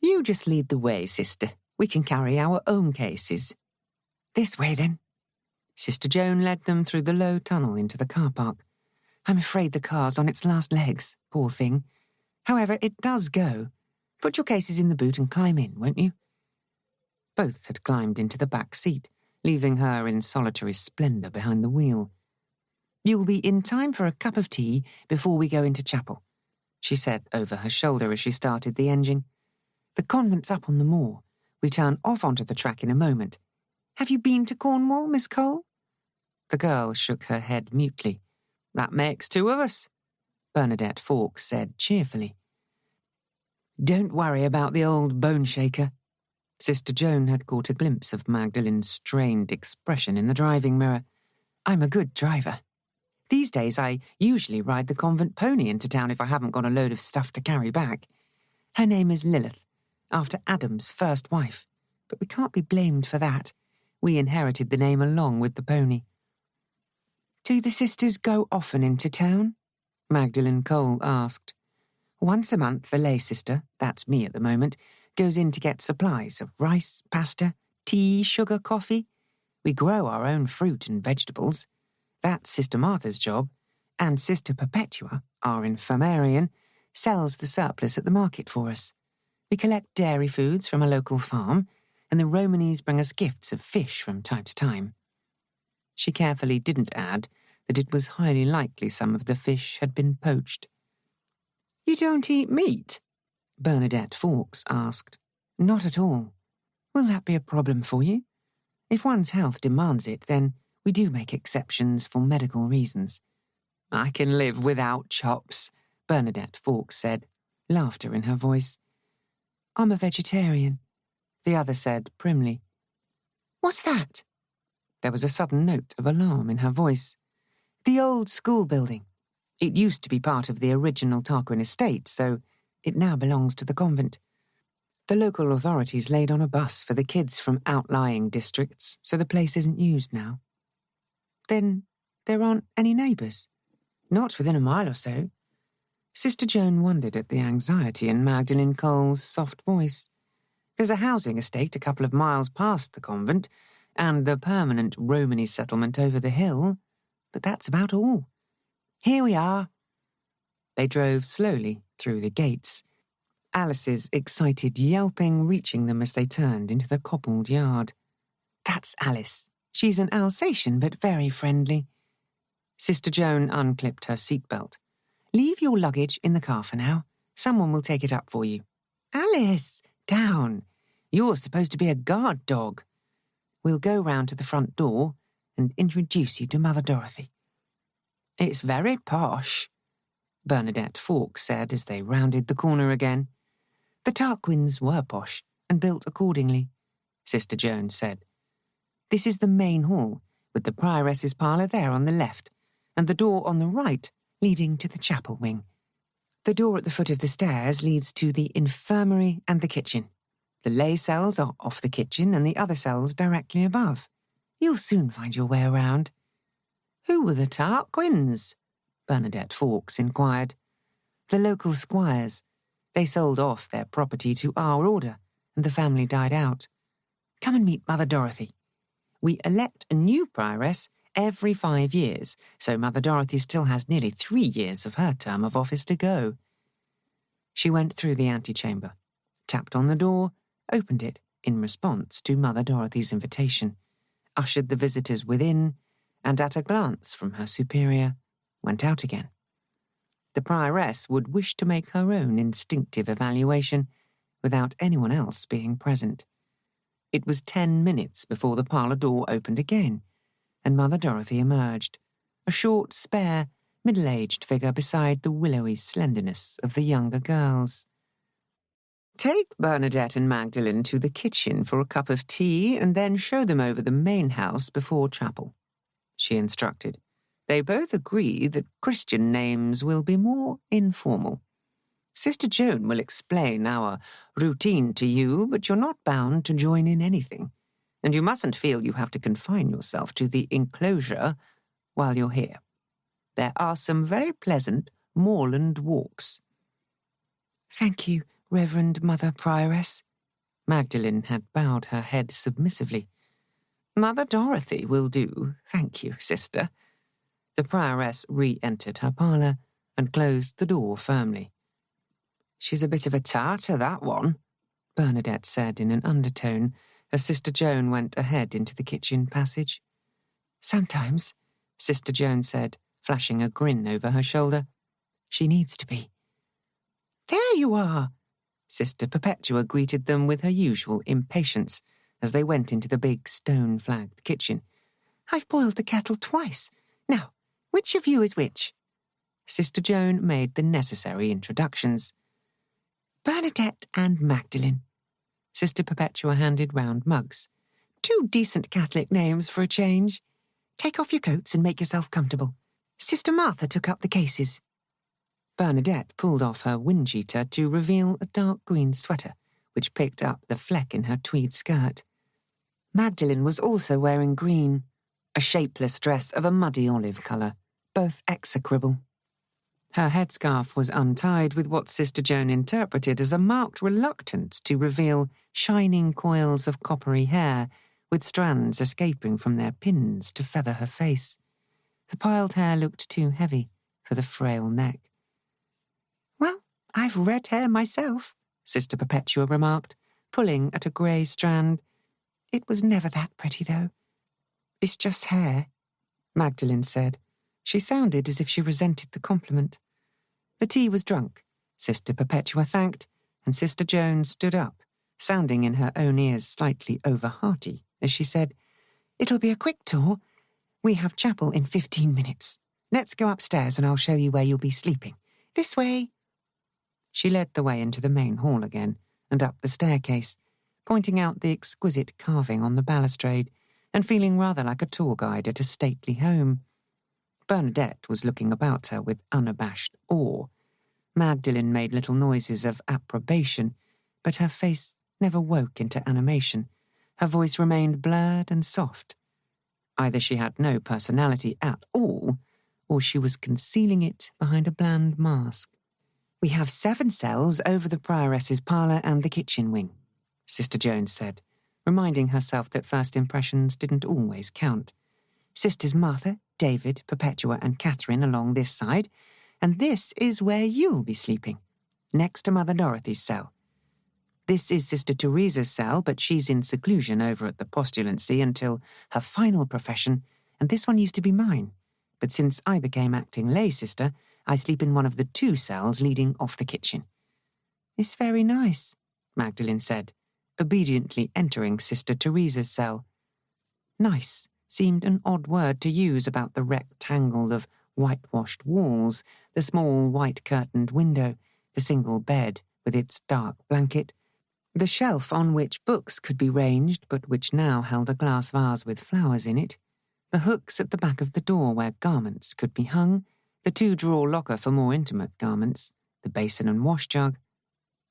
"You just lead the way, sister. We can carry our own cases." "This way, then." Sister Joan led them through the low tunnel into the car park. "I'm afraid the car's on its last legs, poor thing. However, it does go. Put your cases in the boot and climb in, won't you?" Both had climbed into the back seat, leaving her in solitary splendour behind the wheel. "You'll be in time for a cup of tea before we go into chapel," she said over her shoulder as she started the engine. "The convent's up on the moor. We turn off onto the track in a moment. Have you been to Cornwall, Miss Cole?" The girl shook her head mutely. "That makes two of us," Bernadette Fawkes said cheerfully. "Don't worry about the old bone shaker." Sister Joan had caught a glimpse of Magdalene's strained expression in the driving mirror. "I'm a good driver. These days I usually ride the convent pony into town if I haven't got a load of stuff to carry back. Her name is Lilith, after Adam's first wife, but we can't be blamed for that. We inherited the name along with the pony." "Do the sisters go often into town?" Magdalene Cole asked. "Once a month the lay sister, that's me at the moment, goes in to get supplies of rice, pasta, tea, sugar, coffee. We grow our own fruit and vegetables. That's Sister Martha's job, and Sister Perpetua, our infirmarian, sells the surplus at the market for us. We collect dairy foods from a local farm, and the Romanis bring us gifts of fish from time to time." She carefully didn't add that it was highly likely some of the fish had been poached. "You don't eat meat?" Bernadette Fawkes asked. "Not at all. Will that be a problem for you? If one's health demands it, then we do make exceptions for medical reasons." "I can live without chops," Bernadette Fawkes said, laughter in her voice. "I'm a vegetarian," the other said primly. "What's that?" There was a sudden note of alarm in her voice. "The old school building. It used to be part of the original Tarquin estate, so it now belongs to the convent. The local authorities laid on a bus for the kids from outlying districts, so the place isn't used now." "Then there aren't any neighbours?" "Not within a mile or so." Sister Joan wondered at the anxiety in Magdalene Cole's soft voice. "There's a housing estate a couple of miles past the convent, and the permanent Romany settlement over the hill, but that's about all. Here we are." They drove slowly through the gates, Alice's excited yelping reaching them as they turned into the cobbled yard. "That's Alice. She's an Alsatian, but very friendly." Sister Joan unclipped her seatbelt. "Leave your luggage in the car for now. Someone will take it up for you." "Alice, down. You're supposed to be a guard dog. We'll go round to the front door and introduce you to Mother Dorothy." "It's very posh," Bernadette Fawkes said as they rounded the corner again. "The Tarquins were posh and built accordingly," Sister Joan said. "This is the main hall, with the prioress's parlour there on the left, and the door on the right leading to the chapel wing. The door at the foot of the stairs leads to the infirmary and the kitchen. The lay cells are off the kitchen and the other cells directly above. You'll soon find your way around." "Who were the Tarquins?" Bernadette Fawkes inquired. "The local squires. They sold off their property to our order, and the family died out. Come and meet Mother Dorothy. We elect a new prioress every 5 years, so Mother Dorothy still has nearly 3 years of her term of office to go." She went through the antechamber, tapped on the door, opened it, in response to Mother Dorothy's invitation, ushered the visitors within, and at a glance from her superior, went out again. The prioress would wish to make her own instinctive evaluation without anyone else being present. It was 10 minutes before the parlour door opened again, and Mother Dorothy emerged, a short, spare, middle-aged figure beside the willowy slenderness of the younger girls. "Take Bernadette and Magdalene to the kitchen for a cup of tea and then show them over the main house before chapel," she instructed. "They both agree that Christian names will be more informal. Sister Joan will explain our routine to you, but you're not bound to join in anything, and you mustn't feel you have to confine yourself to the enclosure while you're here. There are some very pleasant moorland walks." "Thank you, Reverend Mother Prioress." Magdalene had bowed her head submissively. "Mother Dorothy will do, thank you, sister." The prioress re-entered her parlour and closed the door firmly. "She's a bit of a tartar, that one," Bernadette said in an undertone as Sister Joan went ahead into the kitchen passage. "Sometimes," Sister Joan said, flashing a grin over her shoulder. "She needs to be." "There you are!" Sister Perpetua greeted them with her usual impatience as they went into the big stone-flagged kitchen. "I've boiled the kettle twice. Now, which of you is which?" Sister Joan made the necessary introductions. "Bernadette and Magdalene." Sister Perpetua handed round mugs. "Two decent Catholic names for a change. Take off your coats and make yourself comfortable. Sister Martha took up the cases." Bernadette pulled off her wind-cheater to reveal a dark green sweater, which picked up the fleck in her tweed skirt. Magdalene was also wearing green, a shapeless dress of a muddy olive colour, both execrable. Her headscarf was untied with what Sister Joan interpreted as a marked reluctance to reveal shining coils of coppery hair with strands escaping from their pins to feather her face. The piled hair looked too heavy for the frail neck. "Well, I've red hair myself," Sister Perpetua remarked, pulling at a grey strand. "It was never that pretty, though." "It's just hair," Magdalene said. She sounded as if she resented the compliment. The tea was drunk, Sister Perpetua thanked, and Sister Joan stood up, sounding in her own ears slightly over-hearty, as she said, "It'll be a quick tour. We have chapel in 15 minutes. Let's go upstairs and I'll show you where you'll be sleeping. This way." She led the way into the main hall again and up the staircase, pointing out the exquisite carving on the balustrade and feeling rather like a tour guide at a stately home. Bernadette was looking about her with unabashed awe. Magdalene made little noises of approbation, but her face never woke into animation. Her voice remained blurred and soft. Either she had no personality at all, or she was concealing it behind a bland mask. "We have 7 cells over the prioress's parlour and the kitchen wing," Sister Joan said, reminding herself that first impressions didn't always count. "Sisters Martha, David, Perpetua and Catherine along this side, and this is where you'll be sleeping, next to Mother Dorothy's cell. This is Sister Teresa's cell, but she's in seclusion over at the postulancy until her final profession, and this one used to be mine. But since I became acting lay sister, I sleep in one of the 2 cells leading off the kitchen." "It's very nice," Magdalene said, obediently entering Sister Teresa's cell. Nice seemed an odd word to use about the rectangle of whitewashed walls, the small white-curtained window, the single bed with its dark blanket, the shelf on which books could be ranged but which now held a glass vase with flowers in it, the hooks at the back of the door where garments could be hung, the 2-drawer locker for more intimate garments, the basin and wash jug,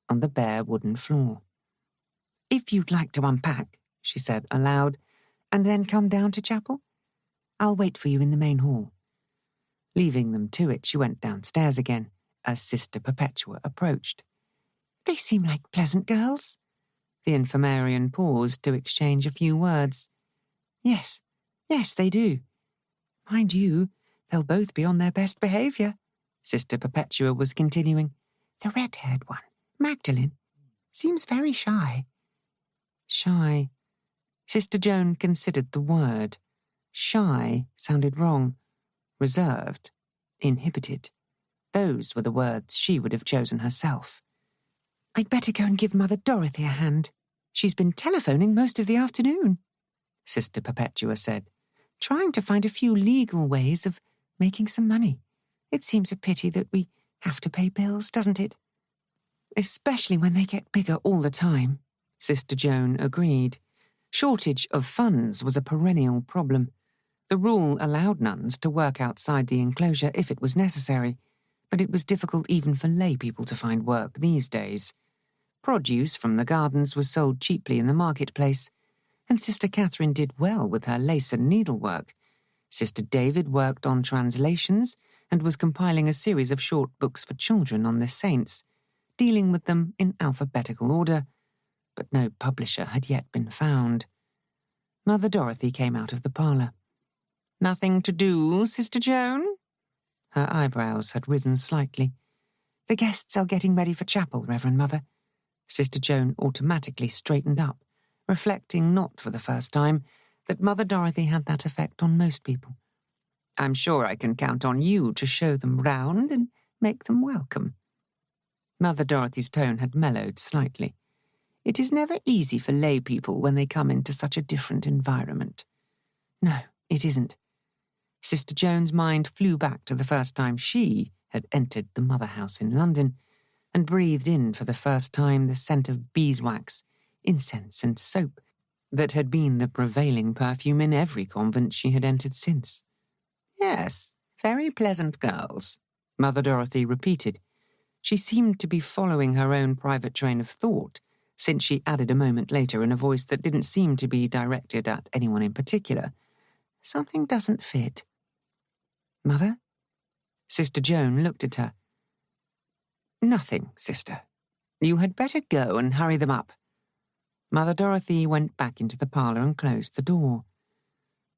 on the bare wooden floor. "If you'd like to unpack," she said aloud, "and then come down to chapel, I'll wait for you in the main hall." Leaving them to it, she went downstairs again, as Sister Perpetua approached. "They seem like pleasant girls." The infirmarian paused to exchange a few words. Yes, they do. Mind you, they'll both be on their best behaviour," Sister Perpetua was continuing. "The red-haired one, Magdalene, seems very shy." Shy. Sister Joan considered the word. Shy sounded wrong. Reserved. Inhibited. Those were the words she would have chosen herself. "I'd better go and give Mother Dorothy a hand. She's been telephoning most of the afternoon," Sister Perpetua said, "trying to find a few legal ways of making some money. It seems a pity that we have to pay bills, doesn't it?" "Especially when they get bigger all the time," Sister Joan agreed. Shortage of funds was a perennial problem. The rule allowed nuns to work outside the enclosure if it was necessary, but it was difficult even for lay people to find work these days. Produce from the gardens was sold cheaply in the marketplace, and Sister Catherine did well with her lace and needlework. Sister David worked on translations and was compiling a series of short books for children on the saints, dealing with them in alphabetical order, but no publisher had yet been found. Mother Dorothy came out of the parlour. "Nothing to do, Sister Joan?" Her eyebrows had risen slightly. "The guests are getting ready for chapel, Reverend Mother." Sister Joan automatically straightened up, reflecting not for the first time that Mother Dorothy had that effect on most people. "I'm sure I can count on you to show them round and make them welcome." Mother Dorothy's tone had mellowed slightly. "It is never easy for lay people when they come into such a different environment." "No, it isn't." Sister Joan's mind flew back to the first time she had entered the Mother House in London and breathed in for the first time the scent of beeswax, incense and soap that had been the prevailing perfume in every convent she had entered since. "Yes, very pleasant girls," Mother Dorothy repeated. She seemed to be following her own private train of thought, since she added a moment later in a voice that didn't seem to be directed at anyone in particular, "Something doesn't fit." "Mother?" Sister Joan looked at her. "Nothing, sister. You had better go and hurry them up." Mother Dorothy went back into the parlour and closed the door.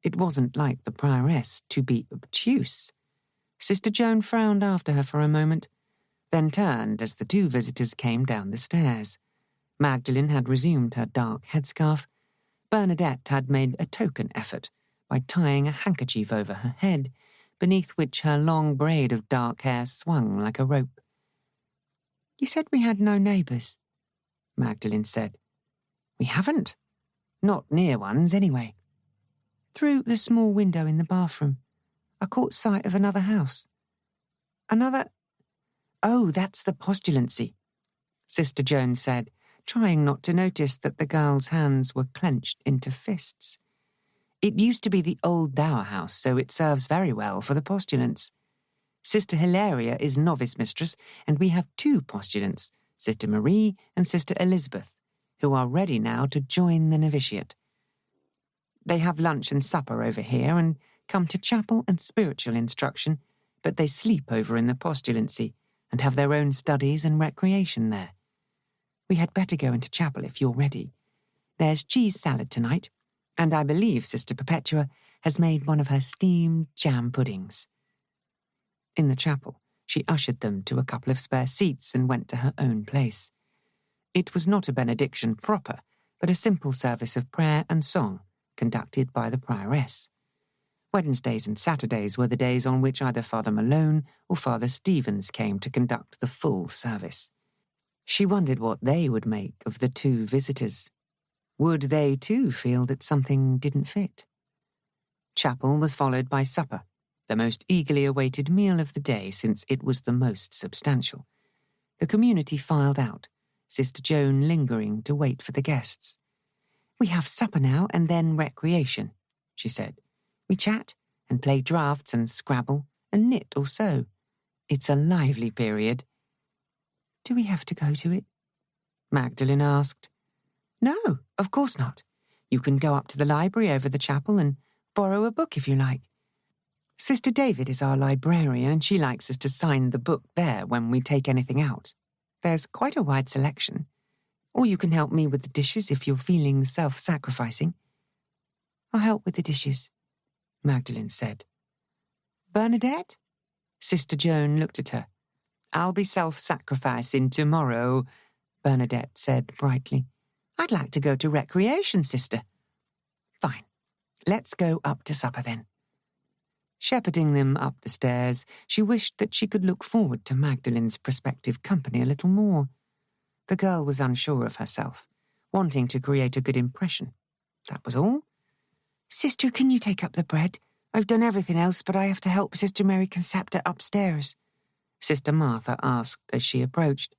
It wasn't like the prioress to be obtuse. Sister Joan frowned after her for a moment, then turned as the two visitors came down the stairs. Magdalene had resumed her dark headscarf. Bernadette had made a token effort by tying a handkerchief over her head, beneath which her long braid of dark hair swung like a rope. "You said we had no neighbours," Magdalene said. "We haven't. Not near ones, anyway." "Through the small window in the bathroom, I caught sight of another house." "Another—" "Oh, that's the postulancy," Sister Joan said, trying not to notice that the girl's hands were clenched into fists. "It used to be the old dower house, so it serves very well for the postulants. Sister Hilaria is novice mistress, and we have two postulants, Sister Marie and Sister Elizabeth, who are ready now to join the novitiate. They have lunch and supper over here and come to chapel and spiritual instruction, but they sleep over in the postulancy and have their own studies and recreation there. We had better go into chapel if you're ready. There's cheese salad tonight, and I believe Sister Perpetua has made one of her steamed jam puddings." In the chapel, she ushered them to a couple of spare seats and went to her own place. It was not a benediction proper, but a simple service of prayer and song, conducted by the prioress. Wednesdays and Saturdays were the days on which either Father Malone or Father Stevens came to conduct the full service. She wondered what they would make of the two visitors. Would they too feel that something didn't fit? Chapel was followed by supper, the most eagerly awaited meal of the day since it was the most substantial. The community filed out, Sister Joan lingering to wait for the guests. "We have supper now and then recreation," she said. "We chat and play draughts and scrabble and knit or sew. It's a lively period." "Do we have to go to it?" Magdalene asked. "No, of course not. You can go up to the library over the chapel and borrow a book if you like. Sister David is our librarian and she likes us to sign the book there when we take anything out. There's quite a wide selection. Or you can help me with the dishes if you're feeling self-sacrificing." "I'll help with the dishes," Magdalene said. "Bernadette?" Sister Joan looked at her. "I'll be self-sacrificing tomorrow," Bernadette said brightly. I'd like to go to recreation, sister. Fine. Let's go up to supper then. Shepherding them up the stairs, she wished that she could look forward to Magdalen's prospective company a little more. The girl was unsure of herself, wanting to create a good impression. That was all. Sister, can you take up the bread? I've done everything else, but I have to help Sister Mary Concepta upstairs, Sister Martha asked as she approached.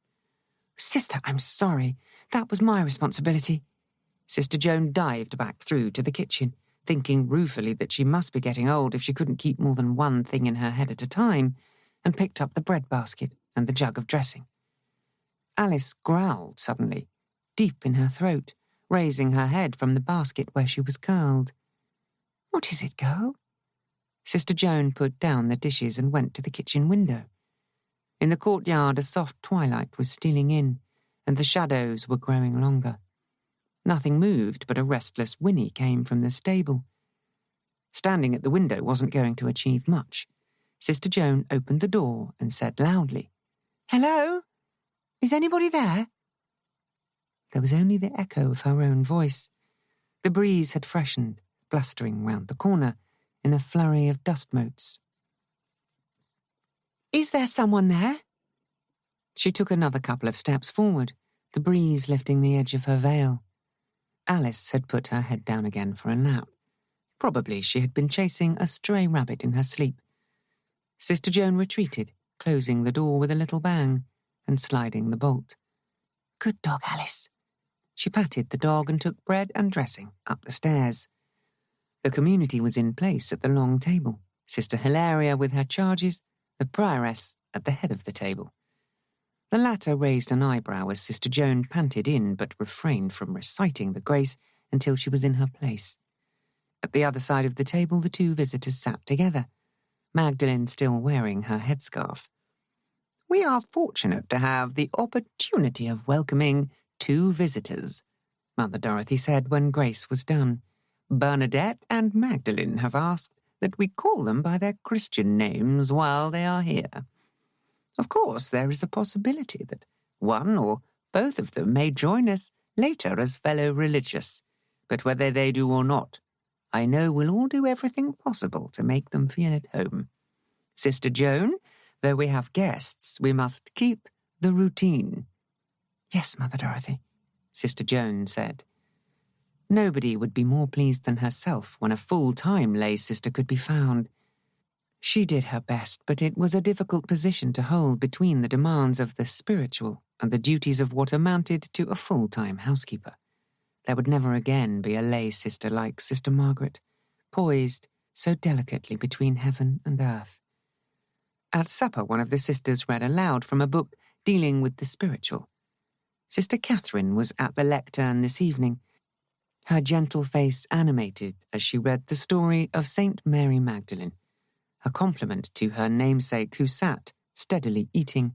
Sister, I'm sorry. That was my responsibility. Sister Joan dived back through to the kitchen, thinking ruefully that she must be getting old if she couldn't keep more than one thing in her head at a time, and picked up the bread basket and the jug of dressing. Alice growled suddenly, deep in her throat, raising her head from the basket where she was curled. What is it, girl? Sister Joan put down the dishes and went to the kitchen window. In the courtyard, a soft twilight was stealing in, and the shadows were growing longer. Nothing moved, but a restless whinny came from the stable. Standing at the window wasn't going to achieve much. Sister Joan opened the door and said loudly, Hello? Is anybody there? There was only the echo of her own voice. The breeze had freshened, blustering round the corner in a flurry of dust motes. Is there someone there? She took another couple of steps forward, the breeze lifting the edge of her veil. Alice had put her head down again for a nap. Probably she had been chasing a stray rabbit in her sleep. Sister Joan retreated, closing the door with a little bang and sliding the bolt. Good dog, Alice. She patted the dog and took bread and dressing up the stairs. The community was in place at the long table, Sister Hilaria with her charges, the prioress at the head of the table. The latter raised an eyebrow as Sister Joan panted in but refrained from reciting the grace until she was in her place. At the other side of the table, the two visitors sat together, Magdalen still wearing her headscarf. We are fortunate to have the opportunity of welcoming 2 visitors, Mother Dorothy said when grace was done. Bernadette and Magdalen have asked that we call them by their Christian names while they are here. Of course, there is a possibility that one or both of them may join us later as fellow religious, but whether they do or not, I know we'll all do everything possible to make them feel at home. Sister Joan, though we have guests, we must keep the routine. Yes, Mother Dorothy, Sister Joan said. Nobody would be more pleased than herself when a full-time lay sister could be found. She did her best, but it was a difficult position to hold between the demands of the spiritual and the duties of what amounted to a full-time housekeeper. There would never again be a lay sister like Sister Margaret, poised so delicately between heaven and earth. At supper, one of the sisters read aloud from a book dealing with the spiritual. Sister Catherine was at the lectern this evening, her gentle face animated as she read the story of Saint Mary Magdalene, a compliment to her namesake who sat, steadily eating,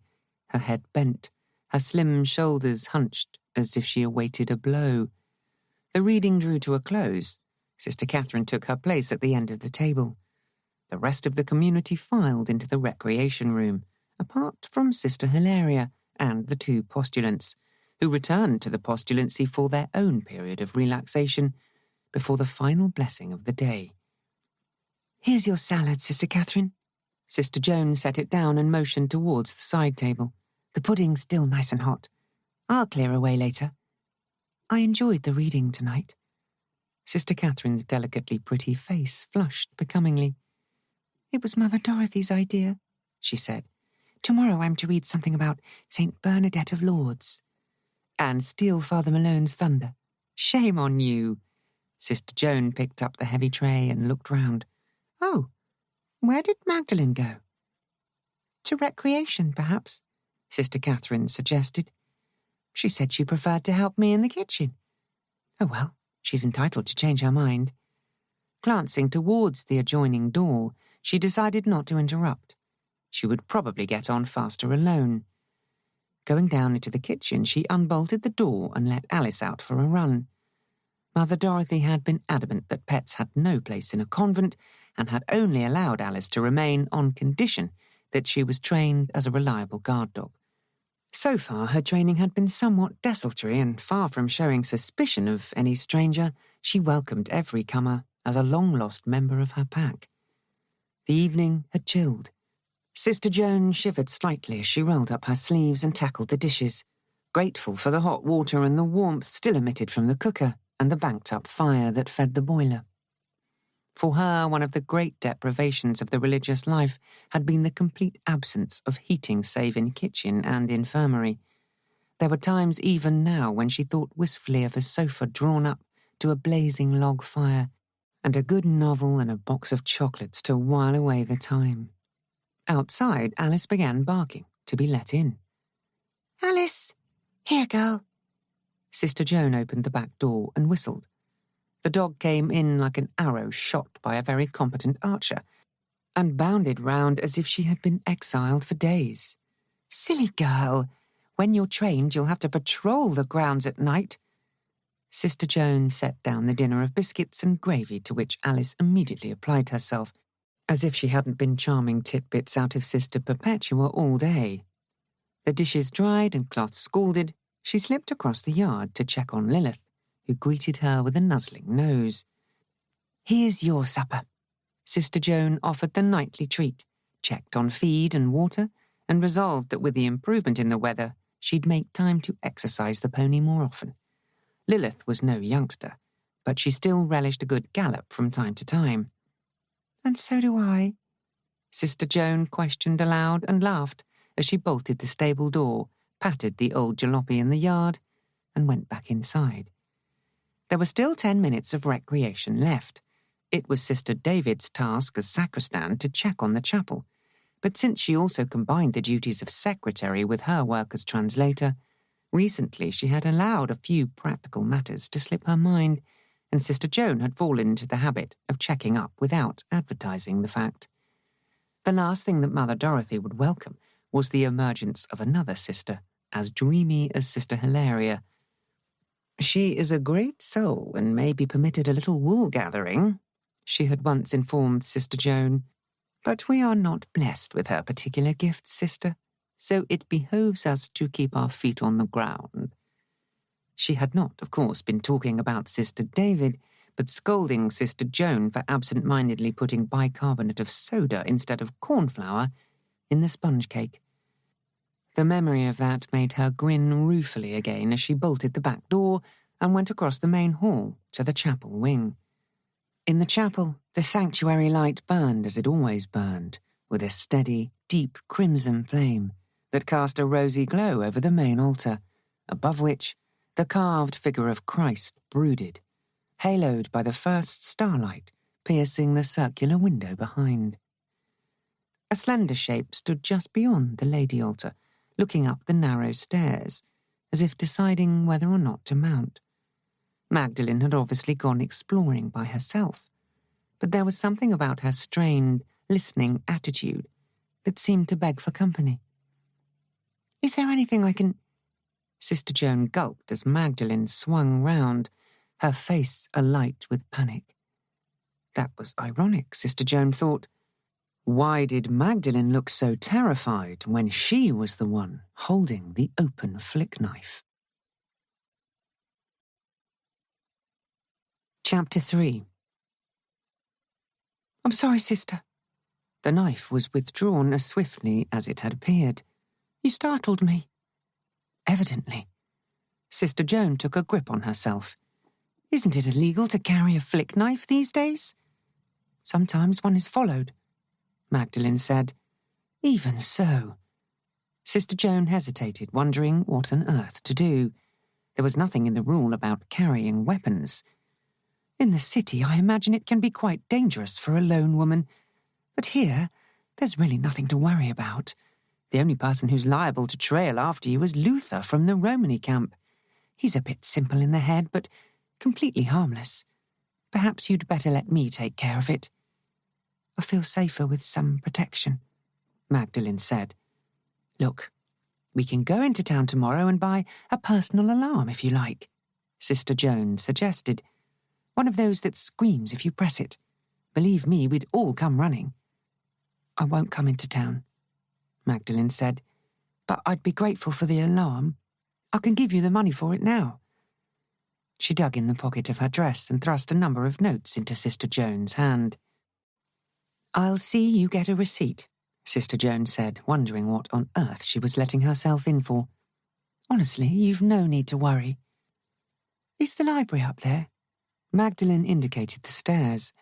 her head bent, her slim shoulders hunched as if she awaited a blow. The reading drew to a close. Sister Catherine took her place at the end of the table. The rest of the community filed into the recreation room, apart from Sister Hilaria and the 2 postulants, who returned to the postulancy for their own period of relaxation before the final blessing of the day. Here's your salad, Sister Catherine. Sister Joan set it down and motioned towards the side table. The pudding's still nice and hot. I'll clear away later. I enjoyed the reading tonight. Sister Catherine's delicately pretty face flushed becomingly. It was Mother Dorothy's idea, she said. Tomorrow I'm to read something about St. Bernadette of Lourdes. And steal Father Malone's thunder. Shame on you. Sister Joan picked up the heavy tray and looked round. Oh, where did Magdalen go? To recreation, perhaps, Sister Catherine suggested. She said she preferred to help me in the kitchen. Oh well, she's entitled to change her mind. Glancing towards the adjoining door, she decided not to interrupt. She would probably get on faster alone. Going down into the kitchen, she unbolted the door and let Alice out for a run. Mother Dorothy had been adamant that pets had no place in a convent and had only allowed Alice to remain on condition that she was trained as a reliable guard dog. So far, her training had been somewhat desultory, and far from showing suspicion of any stranger, she welcomed every comer as a long-lost member of her pack. The evening had chilled. Sister Joan shivered slightly as she rolled up her sleeves and tackled the dishes, grateful for the hot water and the warmth still emitted from the cooker and the banked-up fire that fed the boiler. For her, one of the great deprivations of the religious life had been the complete absence of heating save in kitchen and infirmary. There were times even now when she thought wistfully of a sofa drawn up to a blazing log fire and a good novel and a box of chocolates to while away the time. Outside, Alice began barking to be let in. "Alice! Here, girl." Sister Joan opened the back door and whistled. The dog came in like an arrow shot by a very competent archer, and bounded round as if she had been exiled for days. "Silly girl! When you're trained, you'll have to patrol the grounds at night." Sister Joan set down the dinner of biscuits and gravy to which Alice immediately applied herself, as if she hadn't been charming titbits out of Sister Perpetua all day. The dishes dried and cloths scalded, she slipped across the yard to check on Lilith, who greeted her with a nuzzling nose. "Here's your supper." Sister Joan offered the nightly treat, checked on feed and water, and resolved that with the improvement in the weather, she'd make time to exercise the pony more often. Lilith was no youngster, but she still relished a good gallop from time to time. "And so do I," Sister Joan questioned aloud and laughed as she bolted the stable door, patted the old jalopy in the yard, and went back inside. There were still 10 minutes of recreation left. It was Sister David's task as sacristan to check on the chapel, but since she also combined the duties of secretary with her work as translator, recently she had allowed a few practical matters to slip her mind, and Sister Joan had fallen into the habit of checking up without advertising the fact. The last thing that Mother Dorothy would welcome was the emergence of another sister, as dreamy as Sister Hilaria. "She is a great soul and may be permitted a little wool-gathering," she had once informed Sister Joan, "but we are not blessed with her particular gifts, sister, so it behoves us to keep our feet on the ground." She had not, of course, been talking about Sister David, but scolding Sister Joan for absent-mindedly putting bicarbonate of soda instead of cornflour in the sponge cake. The memory of that made her grin ruefully again as she bolted the back door and went across the main hall to the chapel wing. In the chapel, the sanctuary light burned as it always burned, with a steady, deep crimson flame that cast a rosy glow over the main altar, above which the carved figure of Christ brooded, haloed by the first starlight piercing the circular window behind. A slender shape stood just beyond the lady altar, looking up the narrow stairs, as if deciding whether or not to mount. Magdalene had obviously gone exploring by herself, but there was something about her strained, listening attitude that seemed to beg for company. "Is there anything I can—" Sister Joan gulped as Magdalene swung round, her face alight with panic. That was ironic, Sister Joan thought. Why did Magdalene look so terrified when she was the one holding the open flick knife? Chapter 3. "I'm sorry, sister." The knife was withdrawn as swiftly as it had appeared. "You startled me." Evidently. Sister Joan took a grip on herself. "Isn't it illegal to carry a flick knife these days?" "Sometimes one is followed," Magdalene said. "Even so." Sister Joan hesitated, wondering what on earth to do. There was nothing in the rule about carrying weapons. "In the city, I imagine it can be quite dangerous for a lone woman. But here, there's really nothing to worry about. The only person who's liable to trail after you is Luther from the Romany camp. He's a bit simple in the head, but completely harmless. Perhaps you'd better let me take care of it. I feel safer with some protection," Magdalene said. "Look, we can go into town tomorrow and buy a personal alarm if you like," Sister Joan suggested. "One of those that screams if you press it. Believe me, we'd all come running." "I won't come into town," Magdalene said. but I'd be grateful for the alarm. I can give you the money for it now." She dug in the pocket of her dress and thrust a number of notes into Sister Joan's hand. "I'll see you get a receipt," Sister Joan said, wondering what on earth she was letting herself in for. "Honestly, you've no need to worry. Is the library up there?" Magdalene indicated the stairs.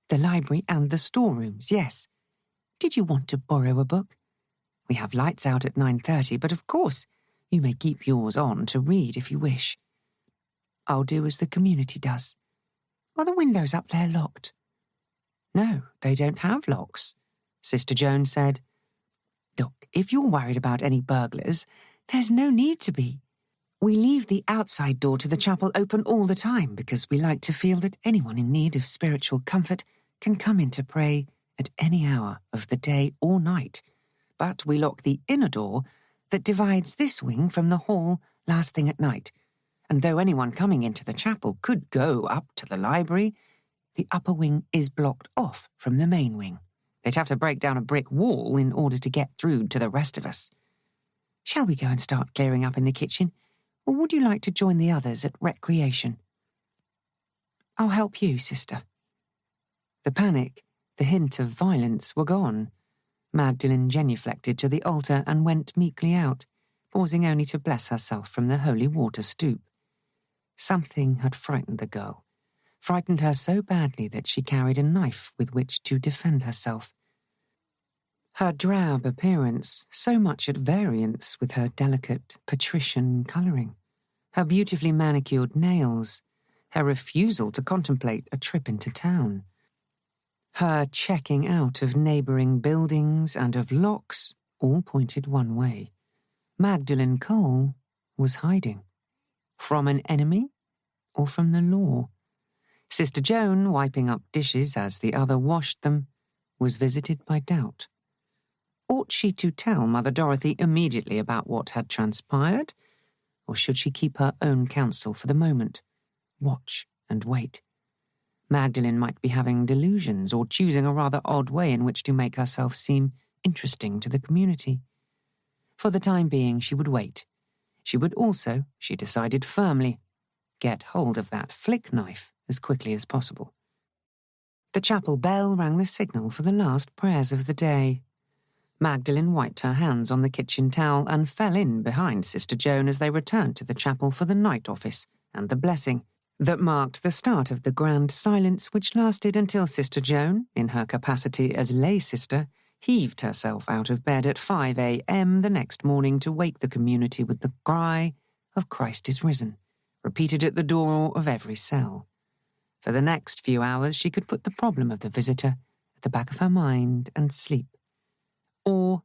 "The library and the storerooms, yes. Did you want to borrow a book? We have lights out at 9:30, but of course you may keep yours on to read if you wish. I'll do as the community does. Are the windows up there locked?" "No, they don't have locks," Sister Joan said. "Look, if you're worried about any burglars, there's no need to be. We leave the outside door to the chapel open all the time because we like to feel that anyone in need of spiritual comfort can come in to pray at any hour of the day or night. But we lock the inner door that divides this wing from the hall last thing at night. And though anyone coming into the chapel could go up to the library, the upper wing is blocked off from the main wing. They'd have to break down a brick wall in order to get through to the rest of us. Shall we go and start clearing up in the kitchen, or would you like to join the others at recreation?" "I'll help you, sister." The panic, the hint of violence were gone. Magdalene genuflected to the altar and went meekly out, pausing only to bless herself from the holy water stoop. Something had frightened the girl, frightened her so badly that she carried a knife with which to defend herself. Her drab appearance, so much at variance with her delicate patrician colouring, her beautifully manicured nails, her refusal to contemplate a trip into town, her checking out of neighbouring buildings and of locks, all pointed one way. Magdalene Cole was hiding. From an enemy or from the law? Sister Joan, wiping up dishes as the other washed them, was visited by doubt. Ought she to tell Mother Dorothy immediately about what had transpired, or should she keep her own counsel for the moment, watch and wait? Magdalene might be having delusions or choosing a rather odd way in which to make herself seem interesting to the community. For the time being, she would wait. She would also, she decided firmly, get hold of that flick knife as quickly as possible. The chapel bell rang the signal for the last prayers of the day. Magdalene wiped her hands on the kitchen towel and fell in behind Sister Joan as they returned to the chapel for the night office and the blessing that marked the start of the grand silence which lasted until Sister Joan, in her capacity as lay sister, heaved herself out of bed at 5 a.m. the next morning to wake the community with the cry of "Christ is risen," repeated at the door of every cell. For the next few hours she could put the problem of the visitor at the back of her mind and sleep. Or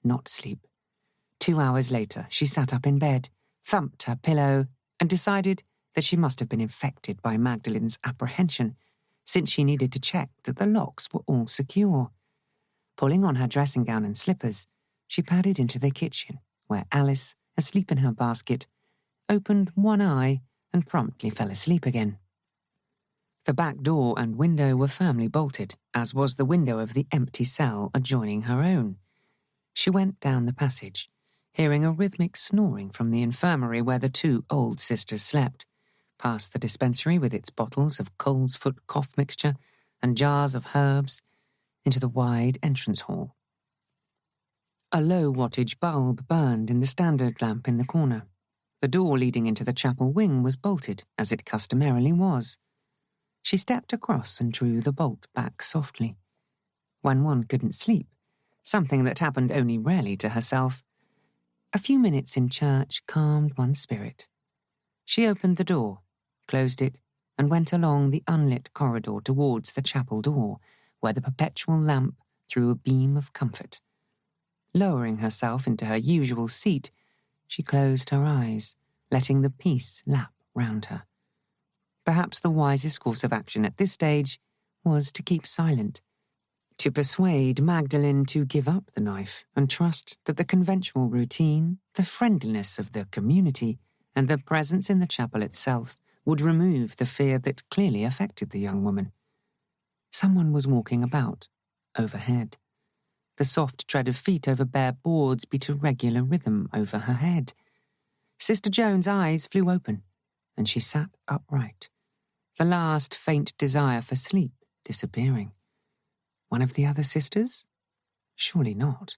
not sleep. 2 hours later she sat up in bed, thumped her pillow, and decided that she must have been infected by Magdalene's apprehension, since she needed to check that the locks were all secure. Pulling on her dressing gown and slippers, she padded into the kitchen, where Alice, asleep in her basket, opened one eye and promptly fell asleep again. The back door and window were firmly bolted, as was the window of the empty cell adjoining her own. She went down the passage, hearing a rhythmic snoring from the infirmary where the two old sisters slept, past the dispensary with its bottles of coltsfoot cough mixture and jars of herbs, into the wide entrance hall. A low-wattage bulb burned in the standard lamp in the corner. The door leading into the chapel wing was bolted, as it customarily was. She stepped across and drew the bolt back softly. When one couldn't sleep, something that happened only rarely to herself, a few minutes in church calmed one's spirit. She opened the door, closed it, and went along the unlit corridor towards the chapel door, where the perpetual lamp threw a beam of comfort. Lowering herself into her usual seat, she closed her eyes, letting the peace lap round her. Perhaps the wisest course of action at this stage was to keep silent, to persuade Magdalene to give up the knife and trust that the conventual routine, the friendliness of the community, and the presence in the chapel itself would remove the fear that clearly affected the young woman. Someone was walking about, overhead. The soft tread of feet over bare boards beat a regular rhythm over her head. Sister Joan's eyes flew open, and she sat upright, the last faint desire for sleep disappearing. One of the other sisters? Surely not.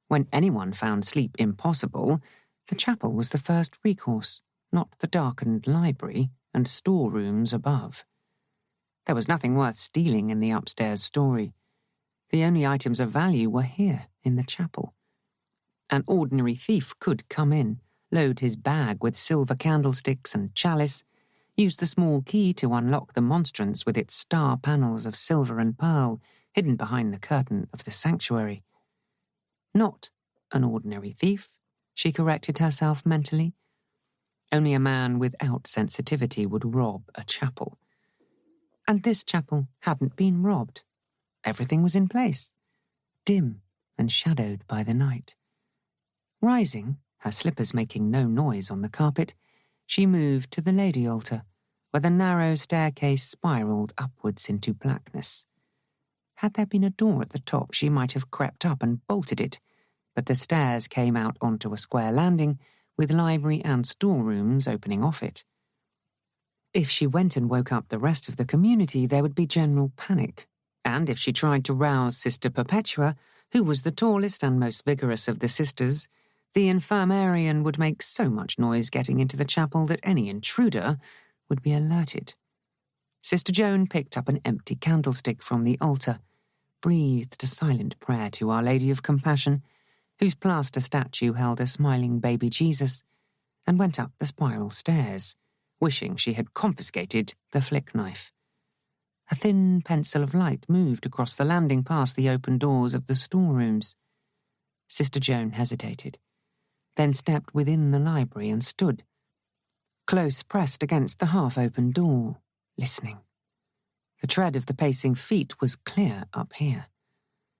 When anyone found sleep impossible, the chapel was the first recourse, not the darkened library and storerooms above. There was nothing worth stealing in the upstairs story. The only items of value were here, in the chapel. An ordinary thief could come in, load his bag with silver candlesticks and chalice, use the small key to unlock the monstrance with its star panels of silver and pearl hidden behind the curtain of the sanctuary. Not an ordinary thief, she corrected herself mentally. Only a man without sensitivity would rob a chapel. And this chapel hadn't been robbed. Everything was in place, dim and shadowed by the night. Rising, her slippers making no noise on the carpet, she moved to the lady altar, where the narrow staircase spiraled upwards into blackness. Had there been a door at the top, she might have crept up and bolted it, but the stairs came out onto a square landing, with library and storerooms opening off it. If she went and woke up the rest of the community, there would be general panic, and if she tried to rouse Sister Perpetua, who was the tallest and most vigorous of the sisters, the infirmarian would make so much noise getting into the chapel that any intruder would be alerted. Sister Joan picked up an empty candlestick from the altar, breathed a silent prayer to Our Lady of Compassion, whose plaster statue held a smiling baby Jesus, and went up the spiral stairs, wishing she had confiscated the flick knife. A thin pencil of light moved across the landing past the open doors of the storerooms. Sister Joan hesitated, then stepped within the library and stood, close pressed against the half-open door, listening. The tread of the pacing feet was clear up here.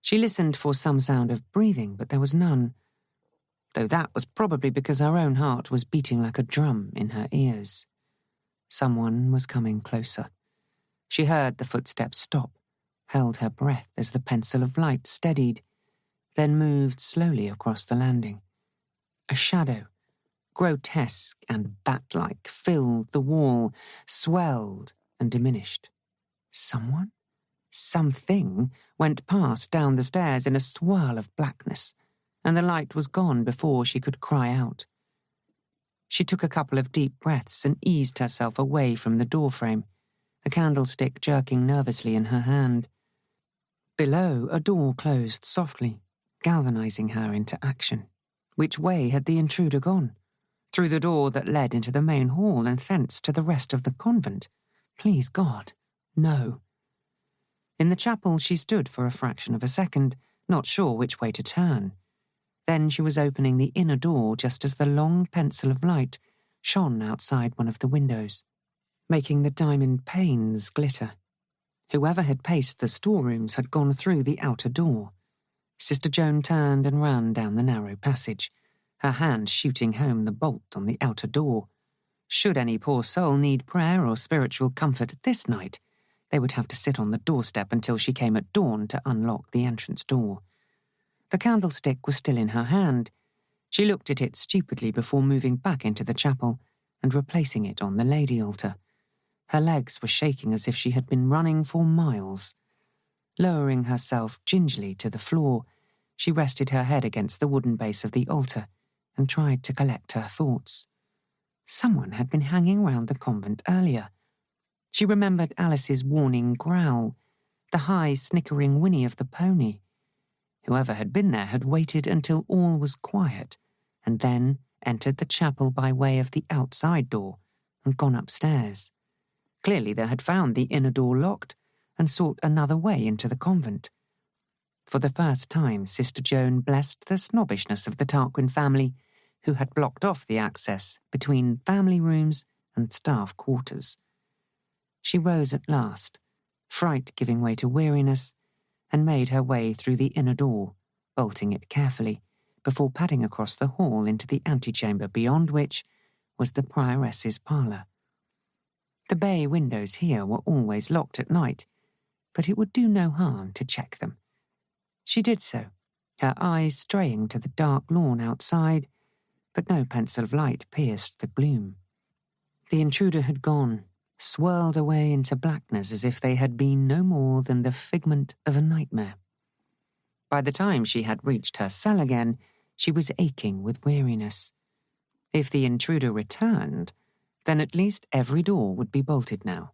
She listened for some sound of breathing, but there was none, though that was probably because her own heart was beating like a drum in her ears. Someone was coming closer. She heard the footsteps stop, held her breath as the pencil of light steadied, then moved slowly across the landing. A shadow, grotesque and bat-like, filled the wall, swelled and diminished. Someone? Something went past down the stairs in a swirl of blackness, and the light was gone before she could cry out. She took a couple of deep breaths and eased herself away from the doorframe, a candlestick jerking nervously in her hand. Below, a door closed softly, galvanizing her into action. Which way had the intruder gone? Through the door that led into the main hall and thence to the rest of the convent? Please God, no. In the chapel she stood for a fraction of a second, not sure which way to turn. Then she was opening the inner door just as the long pencil of light shone outside one of the windows, making the diamond panes glitter. Whoever had paced the storerooms had gone through the outer door. Sister Joan turned and ran down the narrow passage, her hand shooting home the bolt on the outer door. Should any poor soul need prayer or spiritual comfort this night, they would have to sit on the doorstep until she came at dawn to unlock the entrance door. The candlestick was still in her hand. She looked at it stupidly before moving back into the chapel and replacing it on the lady altar. Her legs were shaking as if she had been running for miles. Lowering herself gingerly to the floor, she rested her head against the wooden base of the altar and tried to collect her thoughts. Someone had been hanging round the convent earlier. She remembered Alice's warning growl, the high, snickering whinny of the pony. Whoever had been there had waited until all was quiet, and then entered the chapel by way of the outside door and gone upstairs. Clearly they had found the inner door locked and sought another way into the convent. For the first time, Sister Joan blessed the snobbishness of the Tarquin family, who had blocked off the access between family rooms and staff quarters. She rose at last, fright giving way to weariness, and made her way through the inner door, bolting it carefully, before padding across the hall into the antechamber beyond which was the prioress's parlour. The bay windows here were always locked at night, but it would do no harm to check them. She did so, her eyes straying to the dark lawn outside, but no pencil of light pierced the gloom. The intruder had gone, swirled away into blackness as if they had been no more than the figment of a nightmare. By the time she had reached her cell again, she was aching with weariness. If the intruder returned, then at least every door would be bolted now.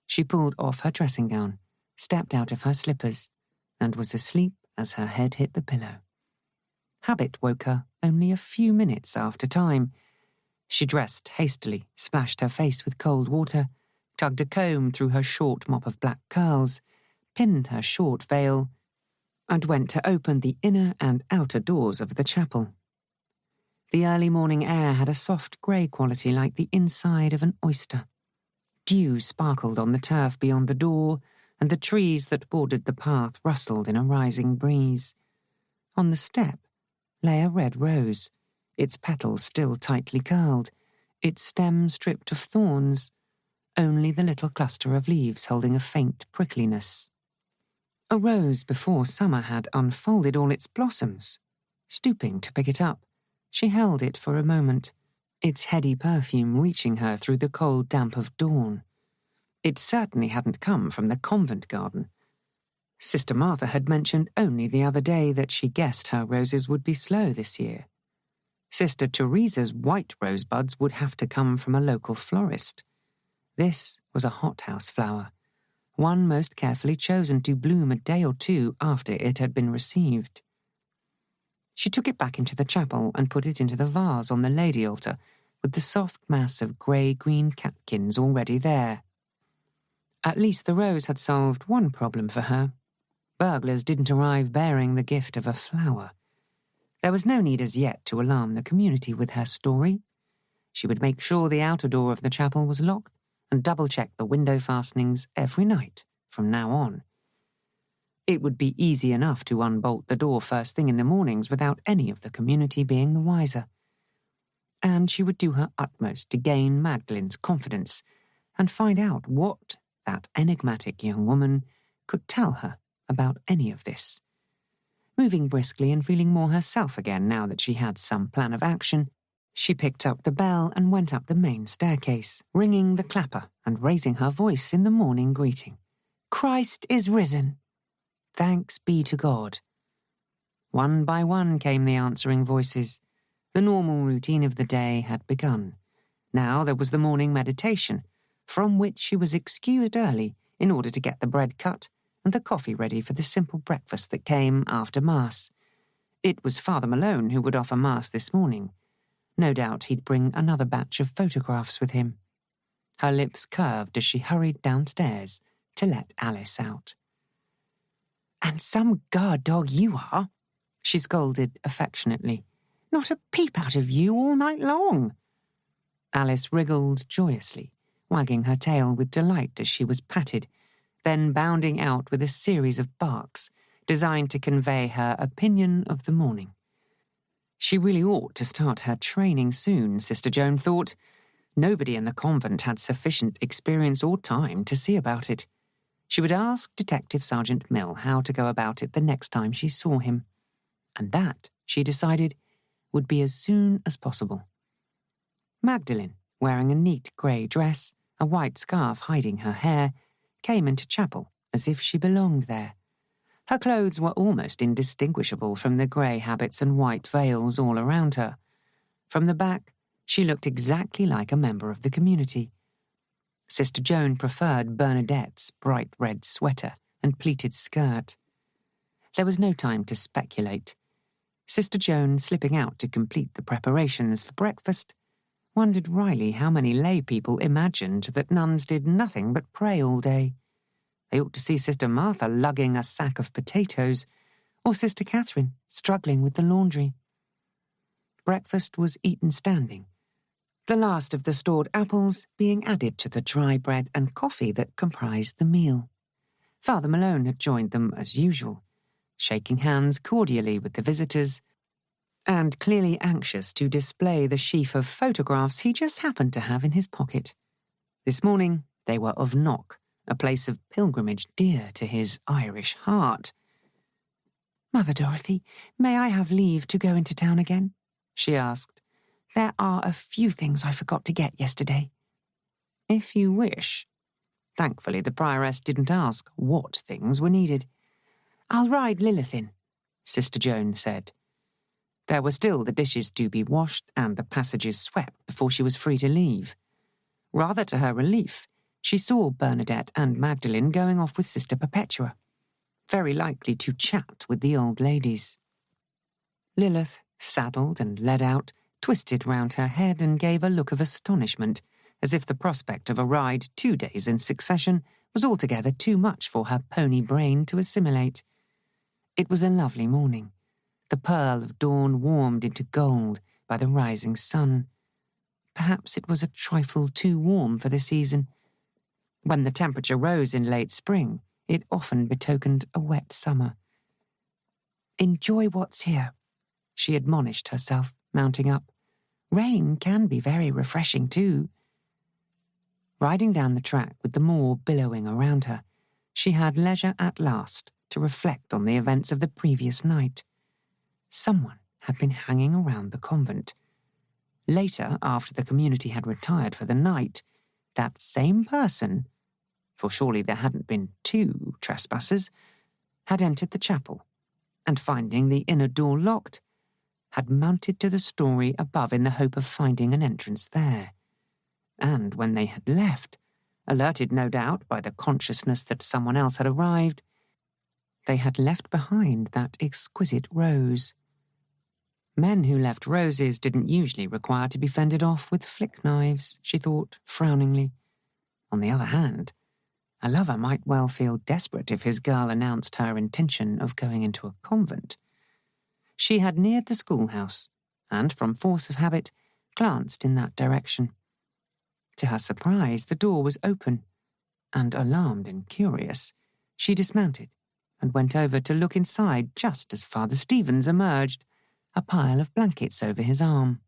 She pulled off her dressing gown, stepped out of her slippers, and was asleep as her head hit the pillow. Habit woke her only a few minutes after time. She dressed hastily, splashed her face with cold water, tugged a comb through her short mop of black curls, pinned her short veil, and went to open the inner and outer doors of the chapel. The early morning air had a soft grey quality like the inside of an oyster. Dew sparkled on the turf beyond the door, and the trees that bordered the path rustled in a rising breeze. On the step lay a red rose, its petals still tightly curled, its stem stripped of thorns, only the little cluster of leaves holding a faint prickliness. A rose before summer had unfolded all its blossoms. Stooping to pick it up, she held it for a moment, its heady perfume reaching her through the cold damp of dawn. It certainly hadn't come from the convent garden. Sister Martha had mentioned only the other day that she guessed her roses would be slow this year. Sister Teresa's white rosebuds would have to come from a local florist. This was a hothouse flower, one most carefully chosen to bloom a day or two after it had been received. She took it back into the chapel and put it into the vase on the lady altar, with the soft mass of grey-green catkins already there. At least the rose had solved one problem for her. Burglars didn't arrive bearing the gift of a flower. There was no need as yet to alarm the community with her story. She would make sure the outer door of the chapel was locked and double-check the window fastenings every night from now on. It would be easy enough to unbolt the door first thing in the mornings without any of the community being the wiser. And she would do her utmost to gain Magdalen's confidence and find out what that enigmatic young woman could tell her about any of this. Moving briskly and feeling more herself again now that she had some plan of action, she picked up the bell and went up the main staircase, ringing the clapper and raising her voice in the morning greeting. "Christ is risen! Thanks be to God." One by one came the answering voices. The normal routine of the day had begun. Now there was the morning meditation, from which she was excused early in order to get the bread cut and the coffee ready for the simple breakfast that came after Mass. It was Father Malone who would offer Mass this morning. No doubt he'd bring another batch of photographs with him. Her lips curved as she hurried downstairs to let Alice out. "And some guard dog you are," she scolded affectionately. "Not a peep out of you all night long." Alice wriggled joyously, wagging her tail with delight as she was patted, then bounding out with a series of barks designed to convey her opinion of the morning. She really ought to start her training soon, Sister Joan thought. Nobody in the convent had sufficient experience or time to see about it. She would ask Detective Sergeant Mill how to go about it the next time she saw him. And that, she decided, would be as soon as possible. Magdalen, wearing a neat grey dress, a white scarf hiding her hair, came into chapel as if she belonged there. Her clothes were almost indistinguishable from the grey habits and white veils all around her. From the back, she looked exactly like a member of the community. Sister Joan preferred Bernadette's bright red sweater and pleated skirt. There was no time to speculate. Sister Joan, slipping out to complete the preparations for breakfast, wondered wryly how many lay people imagined that nuns did nothing but pray all day. They ought to see Sister Martha lugging a sack of potatoes, or Sister Catherine struggling with the laundry. Breakfast was eaten standing, the last of the stored apples being added to the dry bread and coffee that comprised the meal. Father Malone had joined them as usual, shaking hands cordially with the visitors, and clearly anxious to display the sheaf of photographs he just happened to have in his pocket. This morning they were of Knock, a place of pilgrimage dear to his Irish heart. "Mother Dorothy, may I have leave to go into town again?" she asked. "There are a few things I forgot to get yesterday." "If you wish." Thankfully, the prioress didn't ask what things were needed. "I'll ride Lilith in," Sister Joan said. There were still the dishes to be washed and the passages swept before she was free to leave. Rather to her relief, she saw Bernadette and Magdalene going off with Sister Perpetua, very likely to chat with the old ladies. Lilith, saddled and led out, twisted round her head and gave a look of astonishment, as if the prospect of a ride 2 days in succession was altogether too much for her pony brain to assimilate. It was a lovely morning. The pearl of dawn warmed into gold by the rising sun. Perhaps it was a trifle too warm for the season. When the temperature rose in late spring, it often betokened a wet summer. "Enjoy what's here," she admonished herself, mounting up. "Rain can be very refreshing too." Riding down the track with the moor billowing around her, she had leisure at last to reflect on the events of the previous night. Someone had been hanging around the convent. Later, after the community had retired for the night, that same person, for surely there hadn't been 2 trespassers, had entered the chapel, and finding the inner door locked, had mounted to the story above in the hope of finding an entrance there. And when they had left, alerted no doubt by the consciousness that someone else had arrived, they had left behind that exquisite rose. Men who left roses didn't usually require to be fended off with flick knives, she thought, frowningly. On the other hand, a lover might well feel desperate if his girl announced her intention of going into a convent. She had neared the schoolhouse, and from force of habit, glanced in that direction. To her surprise, the door was open, and alarmed and curious, she dismounted and went over to look inside just as Father Stevens emerged, a pile of blankets over his arm.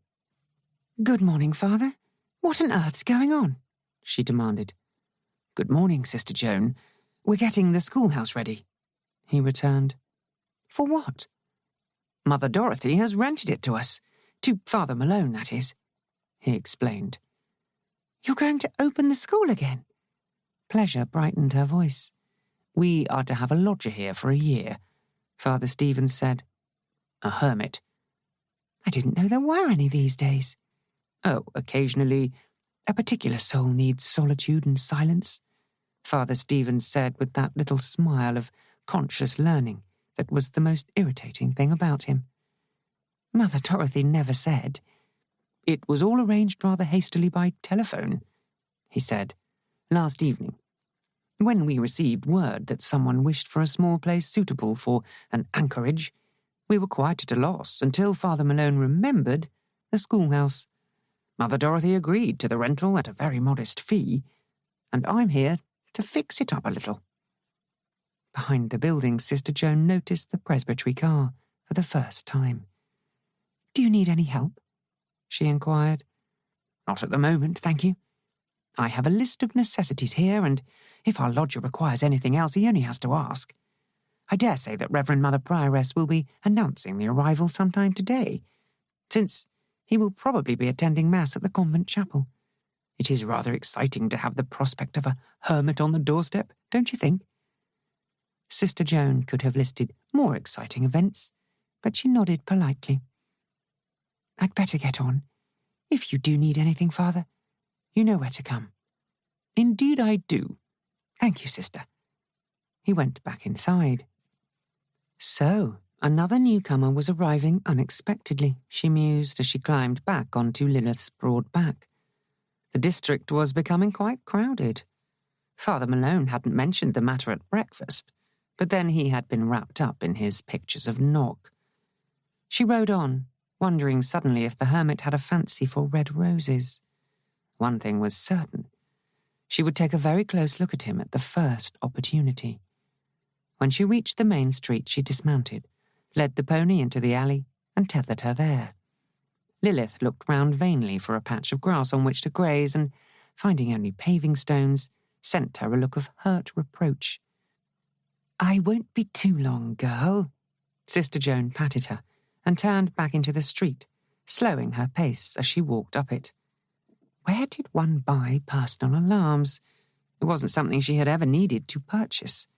"Good morning, Father. What on earth's going on?" she demanded. "Good morning, Sister Joan. We're getting the schoolhouse ready," he returned. "For what?" "Mother Dorothy has rented it to us. To Father Malone, that is," he explained. "You're going to open the school again?" Pleasure brightened her voice. "We are to have a lodger here for a year," Father Stevens said. "A hermit." "I didn't know there were any these days." "Oh, occasionally a particular soul needs solitude and silence," Father Stevens said with that little smile of conscious learning that was the most irritating thing about him. "Mother Dorothy never said." "It was all arranged rather hastily by telephone," he said, "last evening. When we received word that someone wished for a small place suitable for an anchorage, we were quite at a loss until Father Malone remembered the schoolhouse. Mother Dorothy agreed to the rental at a very modest fee, and I'm here to fix it up a little." Behind the building, Sister Joan noticed the presbytery car for the first time. "Do you need any help?" she inquired. "Not at the moment, thank you. I have a list of necessities here, and if our lodger requires anything else, he only has to ask. I dare say that Reverend Mother Prioress will be announcing the arrival sometime today, since he will probably be attending Mass at the convent chapel. It is rather exciting to have the prospect of a hermit on the doorstep, don't you think?" Sister Joan could have listed more exciting events, but she nodded politely. "I'd better get on. If you do need anything, Father, you know where to come." "Indeed I do. Thank you, Sister." He went back inside. So, another newcomer was arriving unexpectedly, she mused as she climbed back onto Lilith's broad back. The district was becoming quite crowded. Father Malone hadn't mentioned the matter at breakfast, but then he had been wrapped up in his pictures of Knock. She rode on, wondering suddenly if the hermit had a fancy for red roses. One thing was certain. She would take a very close look at him at the first opportunity. When she reached the main street, she dismounted, led the pony into the alley, and tethered her there. Lilith looked round vainly for a patch of grass on which to graze, and, finding only paving stones, sent her a look of hurt reproach. "I won't be too long, girl," Sister Joan patted her and turned back into the street, slowing her pace as she walked up it. Where did one buy personal alarms? It wasn't something she had ever needed to purchase.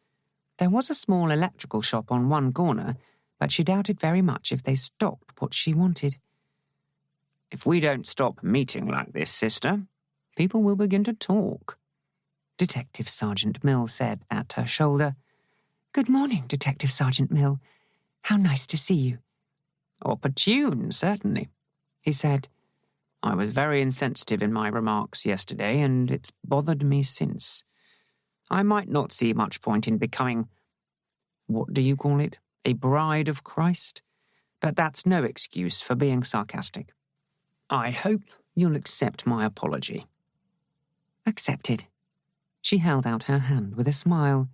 There was a small electrical shop on one corner, but she doubted very much if they stocked what she wanted. If we don't stop meeting like this, sister, people will begin to talk, Detective Sergeant Mill said at her shoulder. Good morning, Detective Sergeant Mill. How nice to see you. Opportune, certainly, he said. I was very insensitive in my remarks yesterday, and it's bothered me since. I might not see much point in becoming, what do you call it, a bride of Christ? But that's no excuse for being sarcastic. I hope you'll accept my apology. Accepted. She held out her hand with a smile.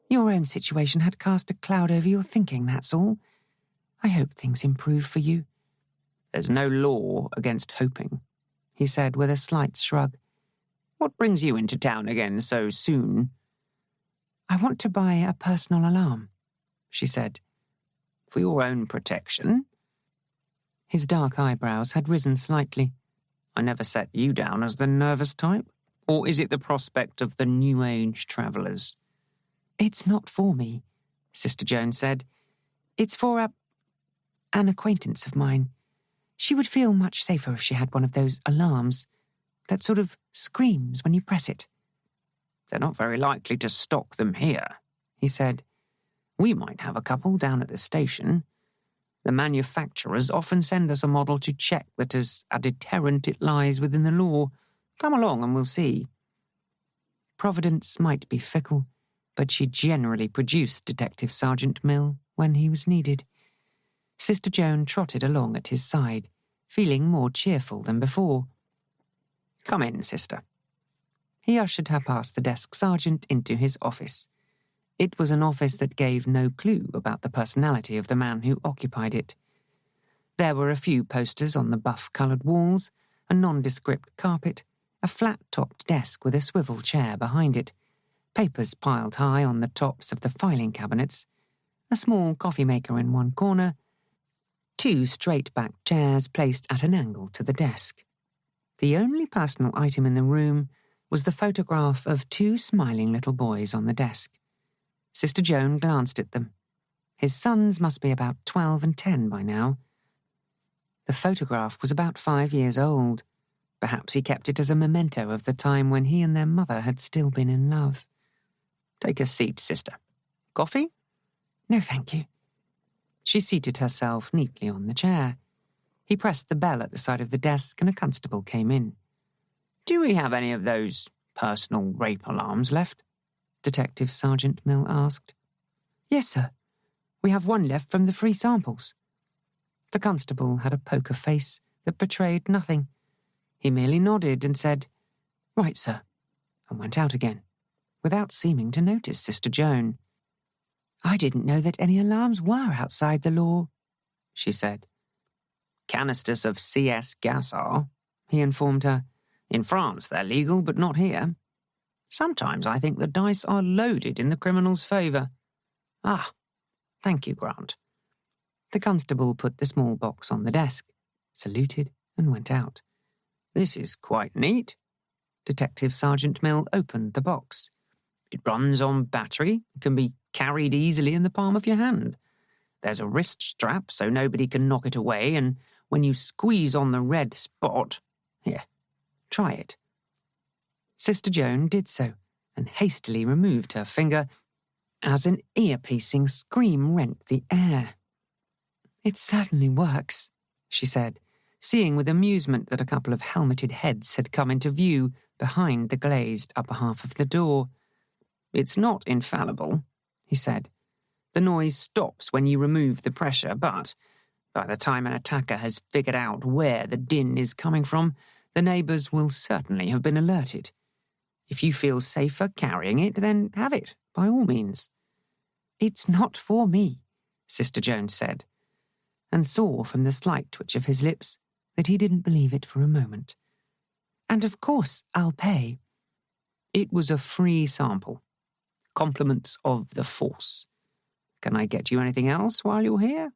Your own situation had cast a cloud over your thinking, that's all. I hope things improve for you. There's no law against hoping, he said with a slight shrug. What brings you into town again so soon? I want to buy a personal alarm, she said. For your own protection? His dark eyebrows had risen slightly. I never set you down as the nervous type. Or is it the prospect of the New Age travellers? It's not for me, Sister Joan said. It's for an acquaintance of mine. She would feel much safer if she had one of those alarms that sort of screams when you press it. They're not very likely to stock them here, he said. We might have a couple down at the station. The manufacturers often send us a model to check that as a deterrent it lies within the law. Come along and we'll see. Providence might be fickle, but she generally produced Detective Sergeant Mill when he was needed. Sister Joan trotted along at his side, feeling more cheerful than before. Come in, sister. He ushered her past the desk sergeant into his office. It was an office that gave no clue about the personality of the man who occupied it. There were a few posters on the buff-coloured walls, a nondescript carpet, a flat-topped desk with a swivel chair behind it, papers piled high on the tops of the filing cabinets, a small coffee maker in one corner, 2 straight-backed chairs placed at an angle to the desk. The only personal item in the room was the photograph of 2 smiling little boys on the desk. Sister Joan glanced at them. His sons must be about 12 and 10 by now. The photograph was about 5 years old. Perhaps he kept it as a memento of the time when he and their mother had still been in love. Take a seat, sister. Coffee? No, thank you. She seated herself neatly on the chair. He pressed the bell at the side of the desk and a constable came in. Do we have any of those personal rape alarms left? Detective Sergeant Mill asked. Yes, sir. We have one left from the free samples. The constable had a poker face that betrayed nothing. He merely nodded and said, Right, sir, and went out again, without seeming to notice Sister Joan. I didn't know that any alarms were outside the law, she said. Canisters of CS gas are, he informed her. In France they're legal, but not here. Sometimes I think the dice are loaded in the criminal's favour. Ah, thank you, Grant. The constable put the small box on the desk, saluted, and went out. This is quite neat. Detective Sergeant Mill opened the box. It runs on battery, can be carried easily in the palm of your hand. There's a wrist strap so nobody can knock it away, and when you squeeze on the red spot... Here, try it. Sister Joan did so, and hastily removed her finger as an ear-piercing scream rent the air. It certainly works, she said, seeing with amusement that a couple of helmeted heads had come into view behind the glazed upper half of the door. It's not infallible, he said. The noise stops when you remove the pressure, but by the time an attacker has figured out where the din is coming from, the neighbours will certainly have been alerted. If you feel safer carrying it, then have it, by all means. It's not for me, Sister Joan said, and saw from the slight twitch of his lips that he didn't believe it for a moment. And of course I'll pay. It was a free sample. Compliments of the force. Can I get you anything else while you're here?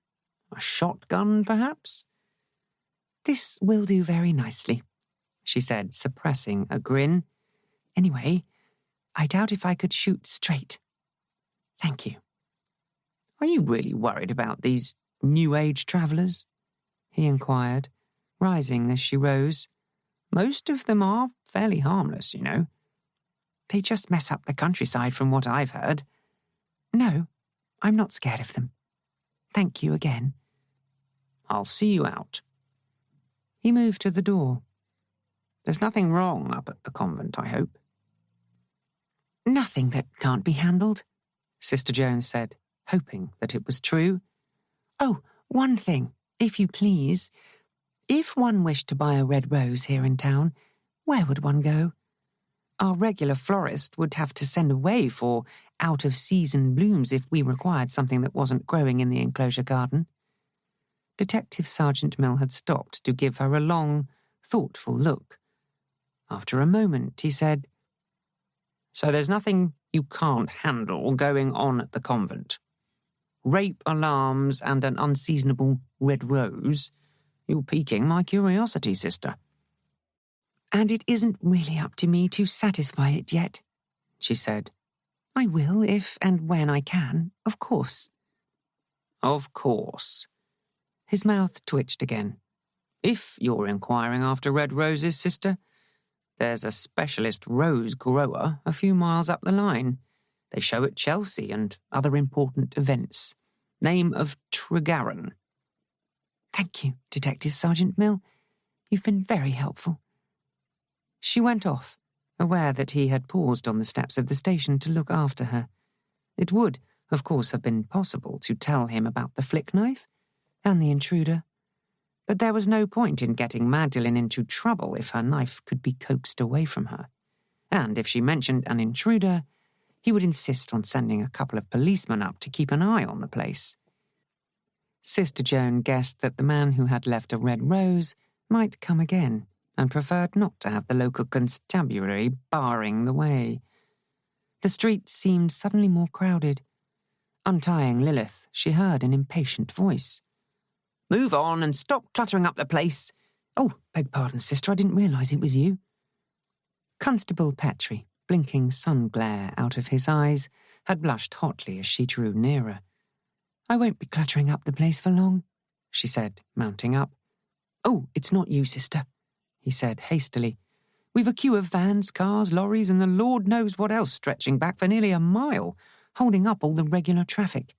A shotgun, perhaps?" "This will do very nicely," she said, suppressing a grin. "Anyway, I doubt if I could shoot straight. Thank you." "Are you really worried about these New Age travellers?" he inquired, rising as she rose. "Most of them are fairly harmless, you know." "They just mess up the countryside from what I've heard. No, I'm not scared of them. Thank you again." "I'll see you out." He moved to the door. "There's nothing wrong up at the convent, I hope?" "Nothing that can't be handled," Sister Joan said, hoping that it was true. "Oh, one thing, if you please. If one wished to buy a red rose here in town, where would one go? Our regular florist would have to send away for out-of-season blooms if we required something that wasn't growing in the enclosure garden." Detective Sergeant Mill had stopped to give her a long, thoughtful look. After a moment, he said, "So there's nothing you can't handle going on at the convent? Rape alarms and an unseasonable red rose? You're piquing my curiosity, sister." "And it isn't really up to me to satisfy it yet," she said. "I will if and when I can, of course." "Of course." His mouth twitched again. "If you're inquiring after red roses, sister, there's a specialist rose grower a few miles up the line. They show at Chelsea and other important events. Name of Tregarron." "Thank you, Detective Sergeant Mill. You've been very helpful." She went off, aware that he had paused on the steps of the station to look after her. It would, of course, have been possible to tell him about the flick knife and the intruder, but there was no point in getting Magdalene into trouble if her knife could be coaxed away from her. And if she mentioned an intruder, he would insist on sending a couple of policemen up to keep an eye on the place. Sister Joan guessed that the man who had left a red rose might come again, and preferred not to have the local constabulary barring the way. The street seemed suddenly more crowded. Untying Lilith, she heard an impatient voice. "Move on and stop cluttering up the place." "Oh, beg pardon, sister, I didn't realise it was you." Constable Petrie, blinking sun glare out of his eyes, had blushed hotly as she drew nearer. "I won't be cluttering up the place for long," she said, mounting up. "Oh, it's not you, sister," he said hastily. "We've a queue of vans, cars, lorries, and the Lord knows what else stretching back for nearly a mile, holding up all the regular traffic.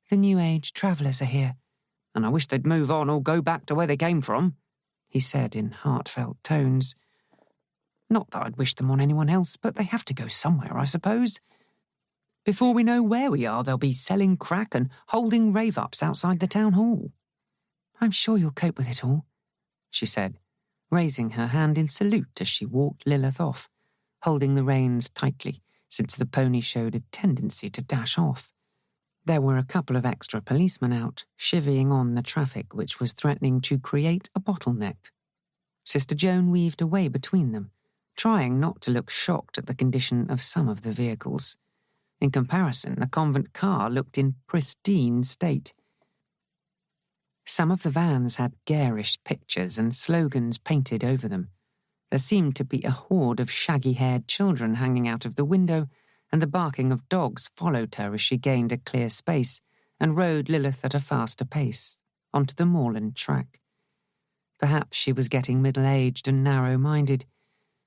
The New Age travellers are here, and I wish they'd move on or go back to where they came from," he said in heartfelt tones. "Not that I'd wish them on anyone else, but they have to go somewhere, I suppose. Before we know where we are, they'll be selling crack and holding rave-ups outside the town hall. I'm sure you'll cope with it all," she said, raising her hand in salute as she walked Lilith off, holding the reins tightly, since the pony showed a tendency to dash off. There were a couple of extra policemen out, chivying on the traffic which was threatening to create a bottleneck. Sister Joan weaved a way between them, trying not to look shocked at the condition of some of the vehicles. In comparison, the convent car looked in pristine state. Some of the vans had garish pictures and slogans painted over them. There seemed to be a horde of shaggy-haired children hanging out of the window, and the barking of dogs followed her as she gained a clear space and rode Lilith at a faster pace onto the moorland track. Perhaps she was getting middle-aged and narrow-minded.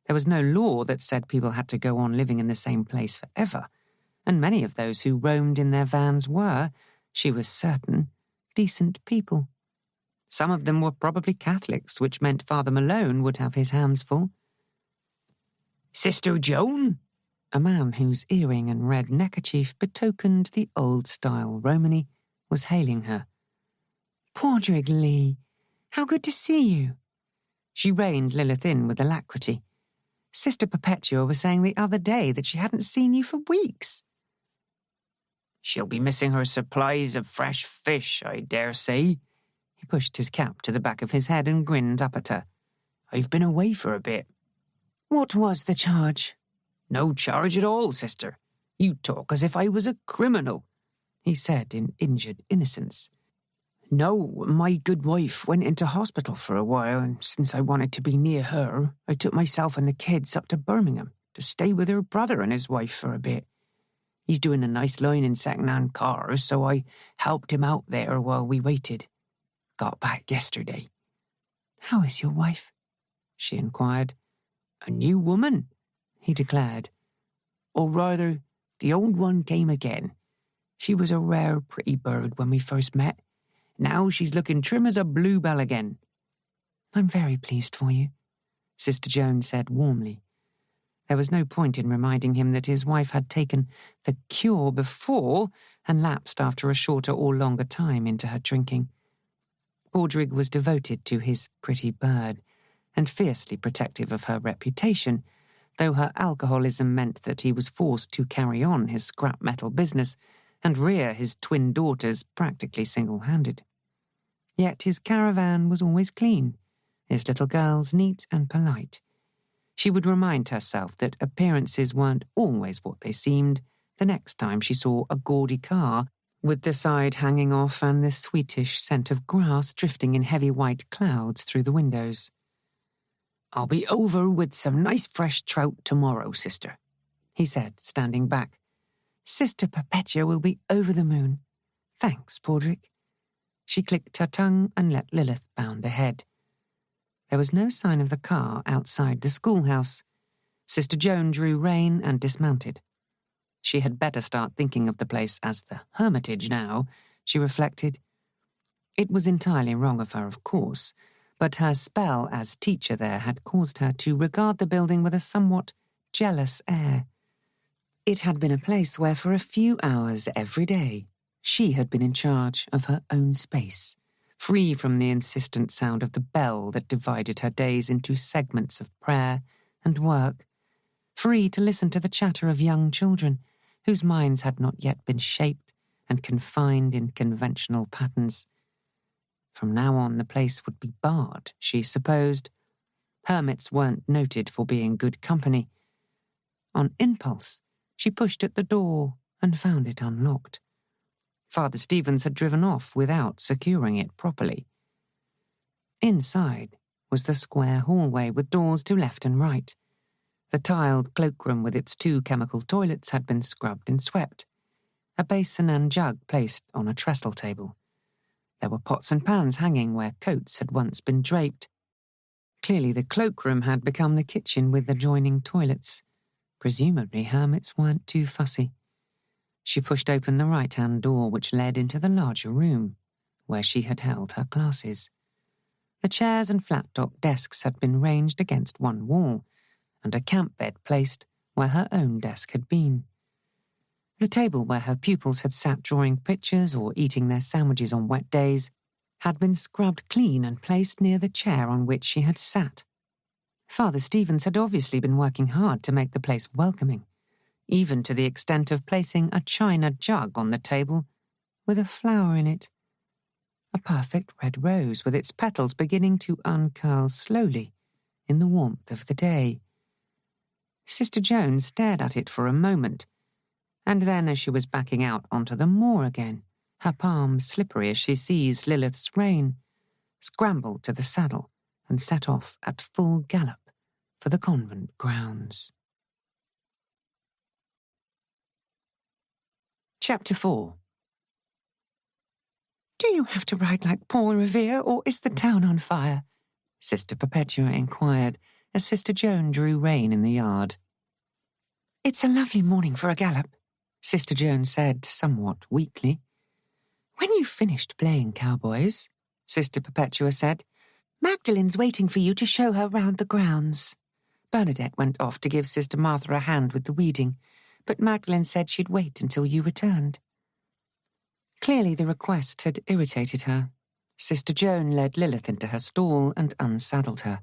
There was no law that said people had to go on living in the same place forever, and many of those who roamed in their vans were, she was certain, decent people. Some of them were probably Catholics, which meant Father Malone would have his hands full. "Sister Joan?" A man whose earring and red neckerchief betokened the old-style Romany was hailing her. "Padraig Lee, how good to see you." She reined Lilith in with alacrity. "Sister Perpetua was saying the other day that she hadn't seen you for weeks." "She'll be missing her supplies of fresh fish, I dare say." He pushed his cap to the back of his head and grinned up at her. "I've been away for a bit." "What was the charge?" "No charge at all, sister. You talk as if I was a criminal." he said in injured innocence. No, my good wife went into hospital for a while, and since I wanted to be near her, I took myself and the kids up to Birmingham to stay with her brother and his wife for a bit. He's doing a nice line in second-hand cars, so I helped him out there while we waited. Got back yesterday. How is your wife? She inquired. A new woman, he declared. Or rather, the old one came again. She was a rare, pretty bird when we first met. Now she's looking trim as a bluebell again. I'm very pleased for you, Sister Joan said warmly. There was no point in reminding him that his wife had taken the cure before and lapsed after a shorter or longer time into her drinking. Padraig was devoted to his pretty bird and fiercely protective of her reputation, though her alcoholism meant that he was forced to carry on his scrap metal business and rear his twin daughters practically single-handed. Yet his caravan was always clean, his little girls neat and polite. She would remind herself that appearances weren't always what they seemed the next time she saw a gaudy car with the side hanging off and the sweetish scent of grass drifting in heavy white clouds through the windows. I'll be over with some nice fresh trout tomorrow, sister, he said, standing back. Sister Perpetua will be over the moon. Thanks, Padraig. She clicked her tongue and let Lilith bound ahead. There was no sign of the car outside the schoolhouse. Sister Joan drew rein and dismounted. She had better start thinking of the place as the Hermitage now, she reflected. It was entirely wrong of her, of course, but her spell as teacher there had caused her to regard the building with a somewhat jealous air. It had been a place where for a few hours every day she had been in charge of her own space, free from the insistent sound of the bell that divided her days into segments of prayer and work, free to listen to the chatter of young children whose minds had not yet been shaped and confined in conventional patterns. From now on the place would be barred, she supposed. Hermits weren't noted for being good company. On impulse, she pushed at the door and found it unlocked. Father Stevens had driven off without securing it properly. Inside was the square hallway with doors to left and right. The tiled cloakroom with its 2 chemical toilets had been scrubbed and swept. A basin and jug placed on a trestle table. There were pots and pans hanging where coats had once been draped. Clearly the cloakroom had become the kitchen with adjoining toilets. Presumably hermits weren't too fussy. She pushed open the right-hand door which led into the larger room, where she had held her classes. The chairs and flat-top desks had been ranged against one wall, and a camp bed placed where her own desk had been. The table where her pupils had sat drawing pictures or eating their sandwiches on wet days had been scrubbed clean and placed near the chair on which she had sat. Father Stevens had obviously been working hard to make the place welcoming, even to the extent of placing a china jug on the table with a flower in it. A perfect red rose with its petals beginning to uncurl slowly in the warmth of the day. Sister Joan stared at it for a moment, and then as she was backing out onto the moor again, her palms slippery as she seized Lilith's rein, scrambled to the saddle and set off at full gallop for the convent grounds. Chapter 4. Do you have to ride like Paul Revere, or is the town on fire? Sister Perpetua inquired as Sister Joan drew rein in the yard. It's a lovely morning for a gallop, Sister Joan said somewhat weakly. When you've finished playing cowboys, Sister Perpetua said, Magdalen's waiting for you to show her round the grounds. Bernadette went off to give Sister Martha a hand with the weeding, but Magdalen said she'd wait until you returned. Clearly the request had irritated her. Sister Joan led Lilith into her stall and unsaddled her.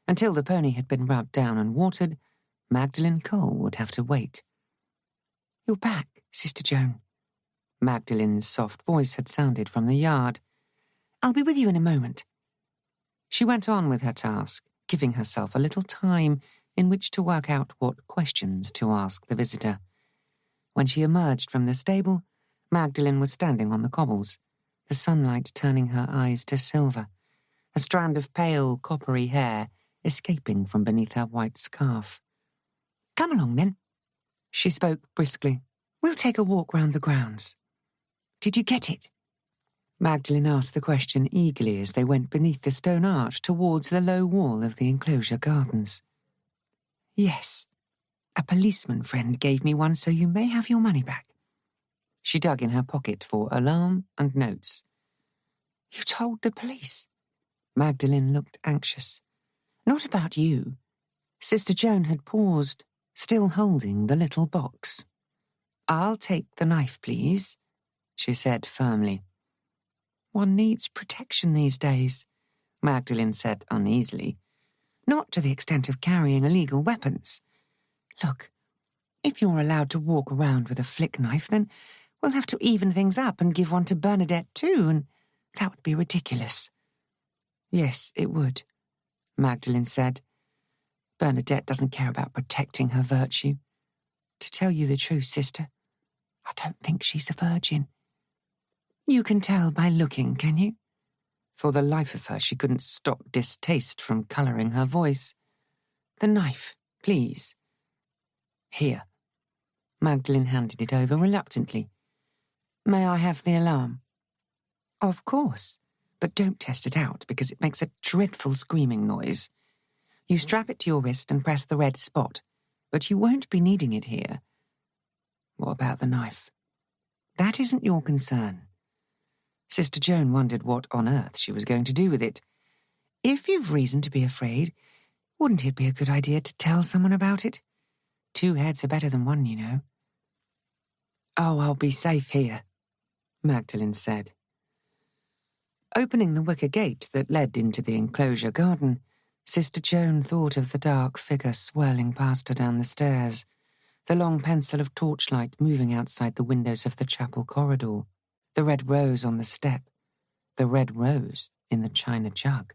Until the pony had been rubbed down and watered, Magdalen Cole would have to wait. You're back, Sister Joan. Magdalen's soft voice had sounded from the yard. I'll be with you in a moment. She went on with her task, giving herself a little time in which to work out what questions to ask the visitor. When she emerged from the stable, Magdalene was standing on the cobbles, the sunlight turning her eyes to silver, a strand of pale, coppery hair escaping from beneath her white scarf. "Come along, then." She spoke briskly. "We'll take a walk round the grounds." "Did you get it?" Magdalene asked the question eagerly as they went beneath the stone arch towards the low wall of the enclosure gardens. "Yes. A policeman friend gave me one, so you may have your money back." She dug in her pocket for alarm and notes. "You told the police?" Magdalene looked anxious. "Not about you." Sister Joan had paused, still holding the little box. "I'll take the knife, please," she said firmly. "One needs protection these days," Magdalene said uneasily. "Not to the extent of carrying illegal weapons. Look, if you're allowed to walk around with a flick knife, then we'll have to even things up and give one to Bernadette too, and that would be ridiculous." "Yes, it would," Magdalene said. "Bernadette doesn't care about protecting her virtue. To tell you the truth, sister, I don't think she's a virgin." "You can tell by looking, can you?" For the life of her, she couldn't stop distaste from colouring her voice. "The knife, please." "Here." Magdalene handed it over reluctantly. "May I have the alarm?" "Of course, but don't test it out because it makes a dreadful screaming noise. You strap it to your wrist and press the red spot, but you won't be needing it here." "What about the knife?" "That isn't your concern." Sister Joan wondered what on earth she was going to do with it. "If you've reason to be afraid, wouldn't it be a good idea to tell someone about it? 2 heads are better than 1, you know." "Oh, I'll be safe here," Magdalene said. Opening the wicker gate that led into the enclosure garden, Sister Joan thought of the dark figure swirling past her down the stairs, the long pencil of torchlight moving outside the windows of the chapel corridor, the red rose on the step, the red rose in the china jug.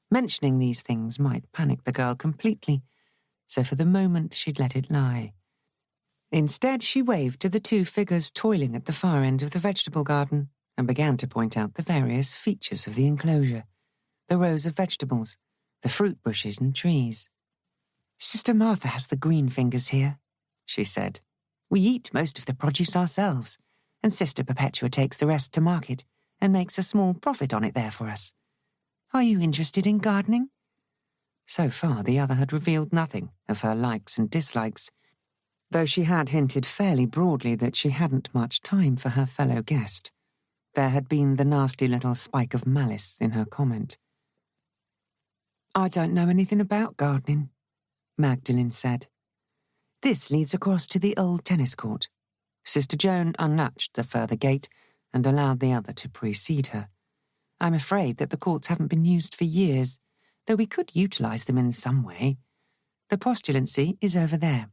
Mentioning these things might panic the girl completely, so for the moment she'd let it lie. Instead, she waved to the 2 figures toiling at the far end of the vegetable garden and began to point out the various features of the enclosure, the rows of vegetables, the fruit bushes and trees. "Sister Martha has the green fingers here," she said. "We eat most of the produce ourselves, and Sister Perpetua takes the rest to market and makes a small profit on it there for us. Are you interested in gardening?" So far, the other had revealed nothing of her likes and dislikes, though she had hinted fairly broadly that she hadn't much time for her fellow guest. There had been the nasty little spike of malice in her comment. "I don't know anything about gardening," Magdalene said. "This leads across to the old tennis court." Sister Joan unlatched the further gate and allowed the other to precede her. "I'm afraid that the courts haven't been used for years, though we could utilise them in some way. The postulancy is over there.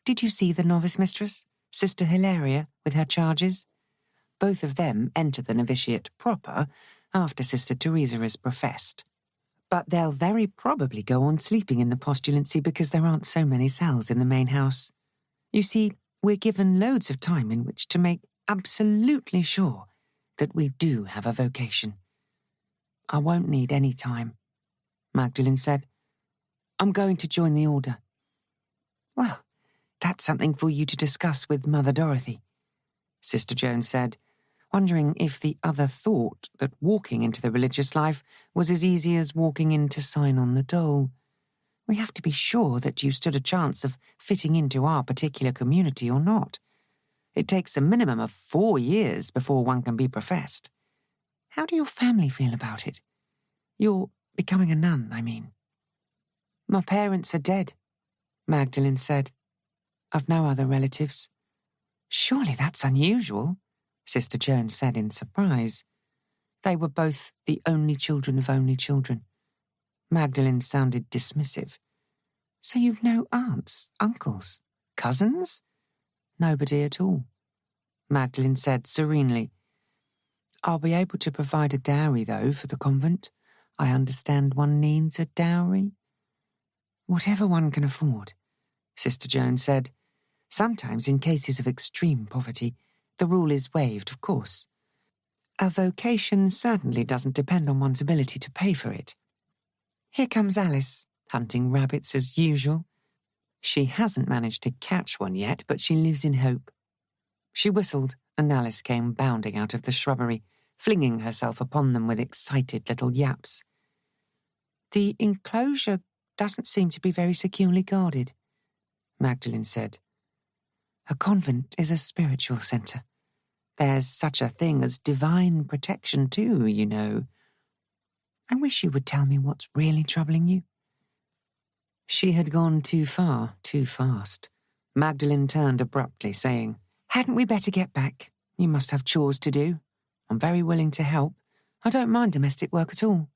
Did you see the novice mistress, Sister Hilaria, with her charges? Both of them enter the novitiate proper after Sister Teresa is professed. But they'll very probably go on sleeping in the postulancy because there aren't so many cells in the main house. You see, we're given loads of time in which to make absolutely sure that we do have a vocation." "I won't need any time," Magdalene said. "I'm going to join the order." "Well, that's something for you to discuss with Mother Dorothy," Sister Joan said, wondering if the other thought that walking into the religious life was as easy as walking in to sign on the dole. "We have to be sure that you stood a chance of fitting into our particular community or not. It takes a minimum of 4 years before one can be professed. How do your family feel about it? You're becoming a nun, I mean." "My parents are dead," Magdalene said. "I've no other relatives." "Surely that's unusual," Sister Joan said in surprise. "They were both the only children of only children." Magdalene sounded dismissive. "So you've no aunts, uncles, cousins?" "Nobody at all," Magdalene said serenely. "I'll be able to provide a dowry, though, for the convent. I understand one needs a dowry." "Whatever one can afford," Sister Joan said. "Sometimes, in cases of extreme poverty, the rule is waived, of course. A vocation certainly doesn't depend on one's ability to pay for it. Here comes Alice, hunting rabbits as usual. She hasn't managed to catch one yet, but she lives in hope. She whistled, and Alice came bounding out of the shrubbery, flinging herself upon them with excited little yaps. The enclosure doesn't seem to be very securely guarded, Magdalene said. A convent is a spiritual centre. There's such a thing as divine protection too, you know. I wish you would tell me what's really troubling you. She had gone too far, too fast. Magdalene turned abruptly, saying, Hadn't we better get back? You must have chores to do. I'm very willing to help. I don't mind domestic work at all.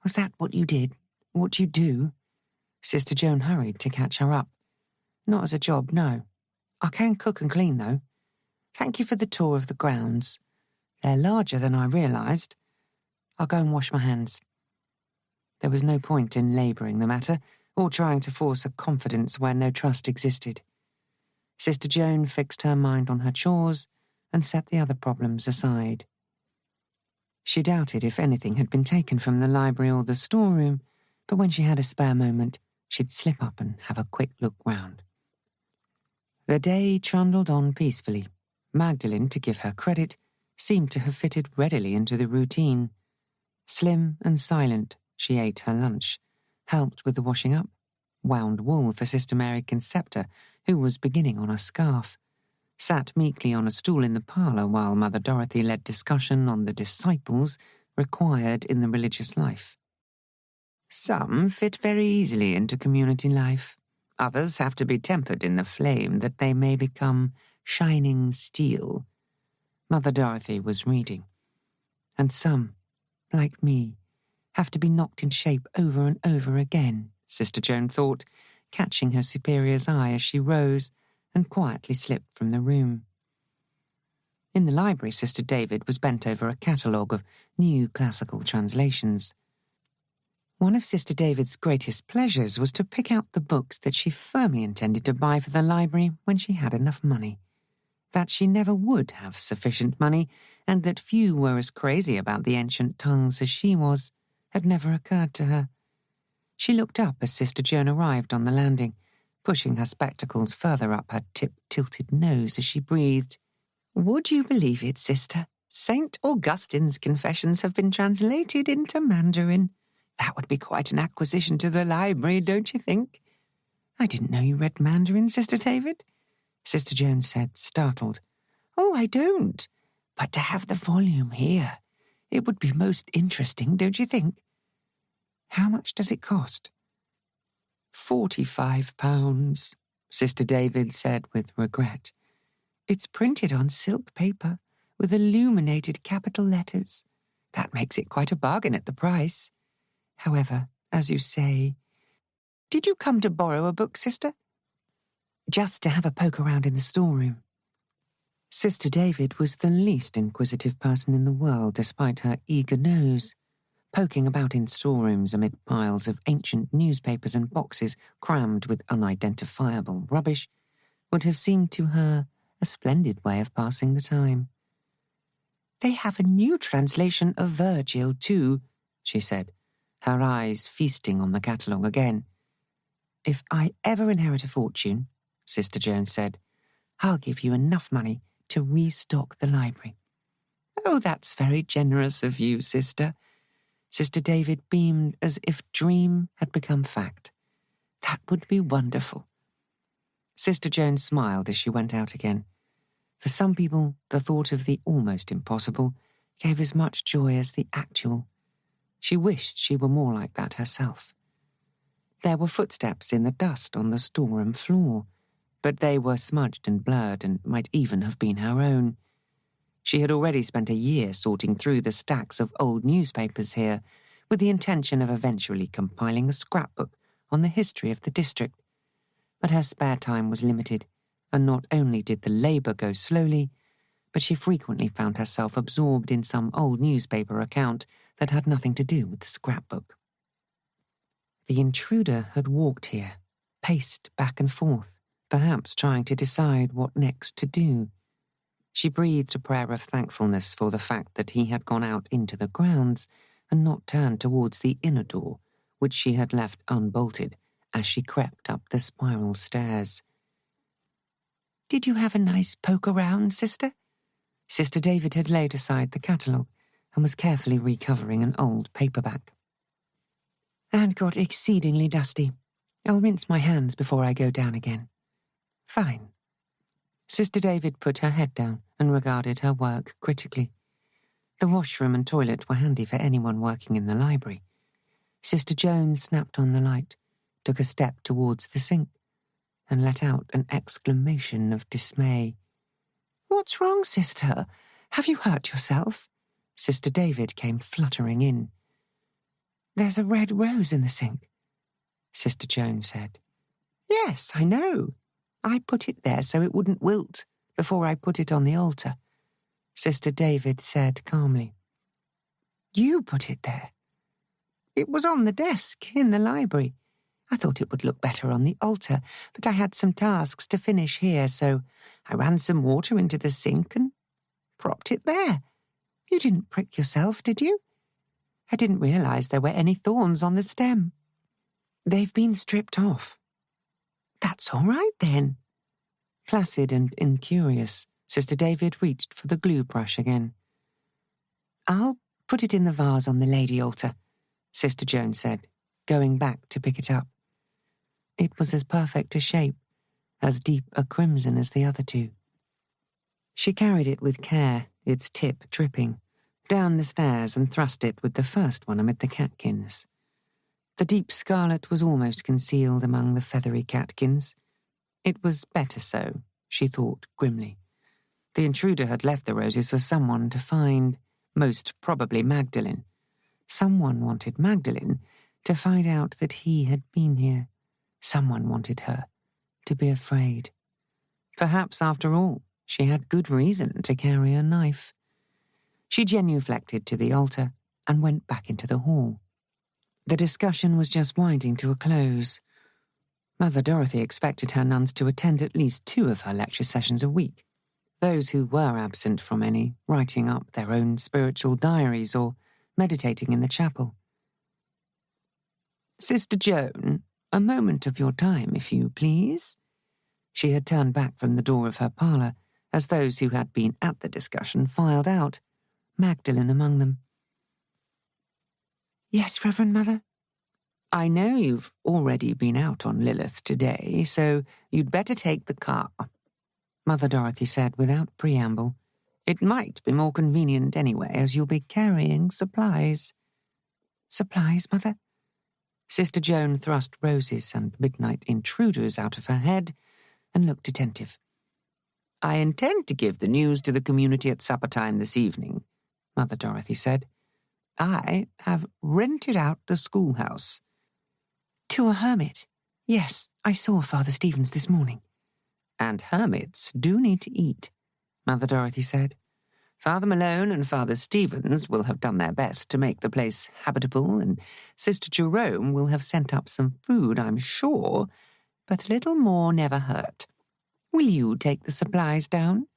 Was that what you did? What you do? Sister Joan hurried to catch her up. Not as a job, no. I can cook and clean, though. Thank you for the tour of the grounds. They're larger than I realised. I'll go and wash my hands. There was no point in labouring the matter, or trying to force a confidence where no trust existed. Sister Joan fixed her mind on her chores and set the other problems aside. She doubted if anything had been taken from the library or the storeroom, but when she had a spare moment, she'd slip up and have a quick look round. The day trundled on peacefully. Magdalene, to give her credit, seemed to have fitted readily into the routine. Slim and silent, she ate her lunch, helped with the washing up, wound wool for Sister Mary Concepta, who was beginning on a scarf, sat meekly on a stool in the parlour while Mother Dorothy led discussion on the disciples required in the religious life. Some fit very easily into community life. Others have to be tempered in the flame that they may become shining steel. Mother Dorothy was reading. And some, like me, have to be knocked in shape over and over again, Sister Joan thought, catching her superior's eye as she rose and quietly slipped from the room. In the library, Sister David was bent over a catalogue of new classical translations. One of Sister David's greatest pleasures was to pick out the books that she firmly intended to buy for the library when she had enough money. That she never would have sufficient money, and that few were as crazy about the ancient tongues as she was, had never occurred to her. She looked up as Sister Joan arrived on the landing, pushing her spectacles further up her tip-tilted nose as she breathed. Would you believe it, Sister? St. Augustine's Confessions have been translated into Mandarin. That would be quite an acquisition to the library, don't you think? I didn't know you read Mandarin, Sister David, Sister Joan said, startled. Oh, I don't. But to have the volume here, it would be most interesting, don't you think? How much does it cost? £45, Sister David said with regret. It's printed on silk paper with illuminated capital letters. That makes it quite a bargain at the price. However, as you say, did you come to borrow a book, Sister? Just to have a poke around in the storeroom. Sister David was the least inquisitive person in the world, despite her eager nose. Poking about in storerooms amid piles of ancient newspapers and boxes crammed with unidentifiable rubbish would have seemed to her a splendid way of passing the time. They have a new translation of Virgil, too, she said, her eyes feasting on the catalogue again. If I ever inherit a fortune, Sister Joan said, I'll give you enough money to restock the library. Oh, that's very generous of you, Sister. Sister David beamed as if dream had become fact. That would be wonderful. Sister Joan smiled as she went out again. For some people, the thought of the almost impossible gave as much joy as the actual. She wished she were more like that herself. There were footsteps in the dust on the storeroom floor, but they were smudged and blurred and might even have been her own. She had already spent a year sorting through the stacks of old newspapers here, with the intention of eventually compiling a scrapbook on the history of the district. But her spare time was limited, and not only did the labour go slowly, but she frequently found herself absorbed in some old newspaper account that had nothing to do with the scrapbook. The intruder had walked here, paced back and forth, perhaps trying to decide what next to do. She breathed a prayer of thankfulness for the fact that he had gone out into the grounds and not turned towards the inner door, which she had left unbolted as she crept up the spiral stairs. "Did you have a nice poke around, sister?" Sister David had laid aside the catalogue and was carefully recovering an old paperback. "And got exceedingly dusty. I'll rinse my hands before I go down again." "Fine." Sister David put her head down and regarded her work critically. The washroom and toilet were handy for anyone working in the library. Sister Joan snapped on the light, took a step towards the sink, and let out an exclamation of dismay. "What's wrong, sister? Have you hurt yourself?" Sister David came fluttering in. "There's a red rose in the sink," Sister Joan said. "Yes, I know. I put it there so it wouldn't wilt before I put it on the altar," Sister David said calmly. "You put it there?" "It was on the desk in the library. I thought it would look better on the altar, but I had some tasks to finish here, so I ran some water into the sink and propped it there. You didn't prick yourself, did you? I didn't realize there were any thorns on the stem." "They've been stripped off." "That's all right, then." Placid and incurious, Sister David reached for the glue brush again. "I'll put it in the vase on the lady altar," Sister Joan said, going back to pick it up. It was as perfect a shape, as deep a crimson as the other two. She carried it with care, its tip dripping, down the stairs and thrust it with the first one amid the catkins. The deep scarlet was almost concealed among the feathery catkins. It was better so, she thought grimly. The intruder had left the roses for someone to find, most probably Magdalene. Someone wanted Magdalene to find out that he had been here. Someone wanted her to be afraid. Perhaps, after all, she had good reason to carry a knife. She genuflected to the altar and went back into the hall. The discussion was just winding to a close. Mother Dorothy expected her nuns to attend at least 2 of her lecture sessions a week. Those who were absent from any, writing up their own spiritual diaries or meditating in the chapel. "Sister Joan, a moment of your time, if you please." She had turned back from the door of her parlour as those who had been at the discussion filed out, Magdalene among them. "Yes, Reverend Mother?" "I know you've already been out on Lilith today, so you'd better take the car," Mother Dorothy said without preamble. "It might be more convenient anyway, as you'll be carrying supplies." "Supplies, Mother?" Sister Joan thrust roses and midnight intruders out of her head and looked attentive. "I intend to give the news to the community at supper time this evening," Mother Dorothy said. "I have rented out the schoolhouse." "To a hermit? Yes, I saw Father Stevens this morning." "And hermits do need to eat," Mother Dorothy said. "Father Malone and Father Stevens will have done their best to make the place habitable, and Sister Jerome will have sent up some food, I'm sure, but a little more never hurt. Will you take the supplies down?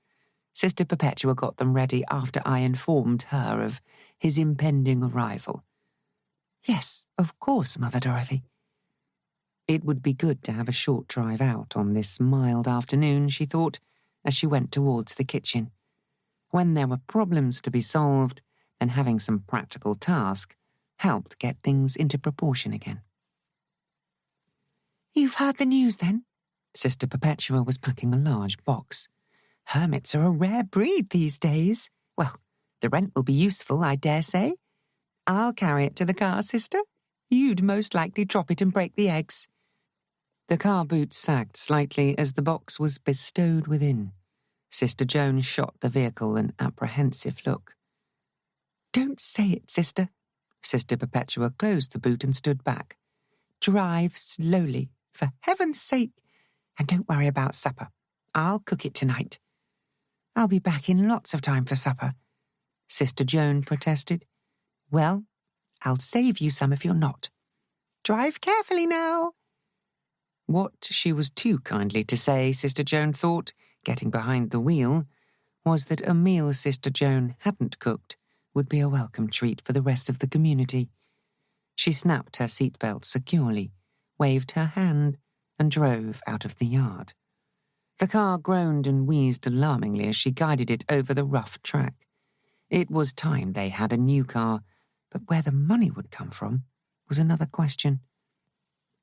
Sister Perpetua got them ready after I informed her of his impending arrival." "Yes, of course, Mother Dorothy." It would be good to have a short drive out on this mild afternoon, she thought, as she went towards the kitchen. When there were problems to be solved, then having some practical task helped get things into proportion again. "You've heard the news, then?" Sister Perpetua was packing a large box. "Hermits are a rare breed these days. Well, the rent will be useful, I dare say. I'll carry it to the car, sister. You'd most likely drop it and break the eggs." The car boot sagged slightly as the box was bestowed within. Sister Joan shot the vehicle an apprehensive look. "Don't say it, sister." Sister Perpetua closed the boot and stood back. "Drive slowly, for heaven's sake, and don't worry about supper. I'll cook it tonight." "I'll be back in lots of time for supper," Sister Joan protested. "Well, I'll save you some if you're not. Drive carefully now." What she was too kindly to say, Sister Joan thought, getting behind the wheel, was that a meal Sister Joan hadn't cooked would be a welcome treat for the rest of the community. She snapped her seatbelt securely, waved her hand, and drove out of the yard. The car groaned and wheezed alarmingly as she guided it over the rough track. It was time they had a new car, but where the money would come from was another question.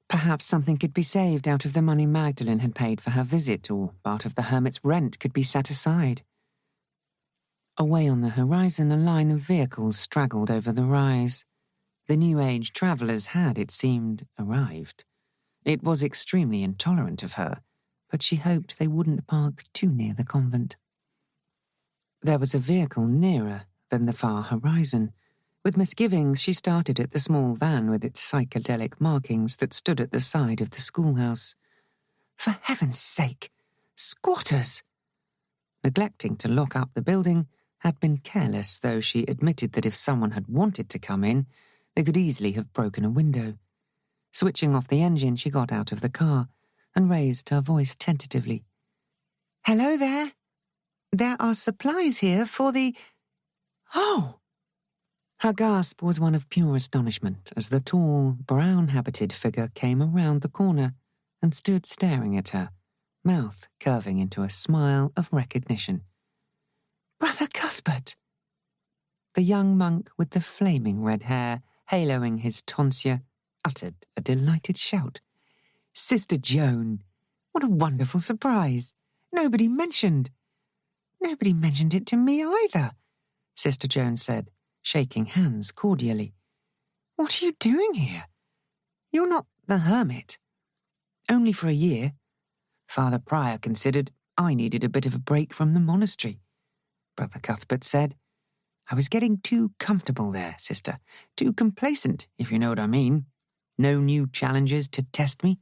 Perhaps something could be saved out of the money Magdalene had paid for her visit, or part of the hermit's rent could be set aside. Away on the horizon, a line of vehicles straggled over the rise. The New Age travellers had, it seemed, arrived. It was extremely intolerant of her, but she hoped they wouldn't park too near the convent. There was a vehicle nearer than the far horizon. With misgivings, she started at the small van with its psychedelic markings that stood at the side of the schoolhouse. For heaven's sake! Squatters! Neglecting to lock up the building had been careless, though she admitted that if someone had wanted to come in, they could easily have broken a window. Switching off the engine, she got out of the car and raised her voice tentatively. "Hello there. There are supplies here for the—" "Oh!" Her gasp was one of pure astonishment as the tall, brown-habited figure came around the corner and stood staring at her, mouth curving into a smile of recognition. "Brother Cuthbert!" The young monk with the flaming red hair, haloing his tonsure, uttered a delighted shout. "Sister Joan! What a wonderful surprise! Nobody mentioned it to me either," Sister Joan said, shaking hands cordially. "What are you doing here? You're not the hermit." "Only for a year. Father Prior considered I needed a bit of a break from the monastery," Brother Cuthbert said. "I was getting too comfortable there, sister. Too complacent, if you know what I mean. No new challenges to test me.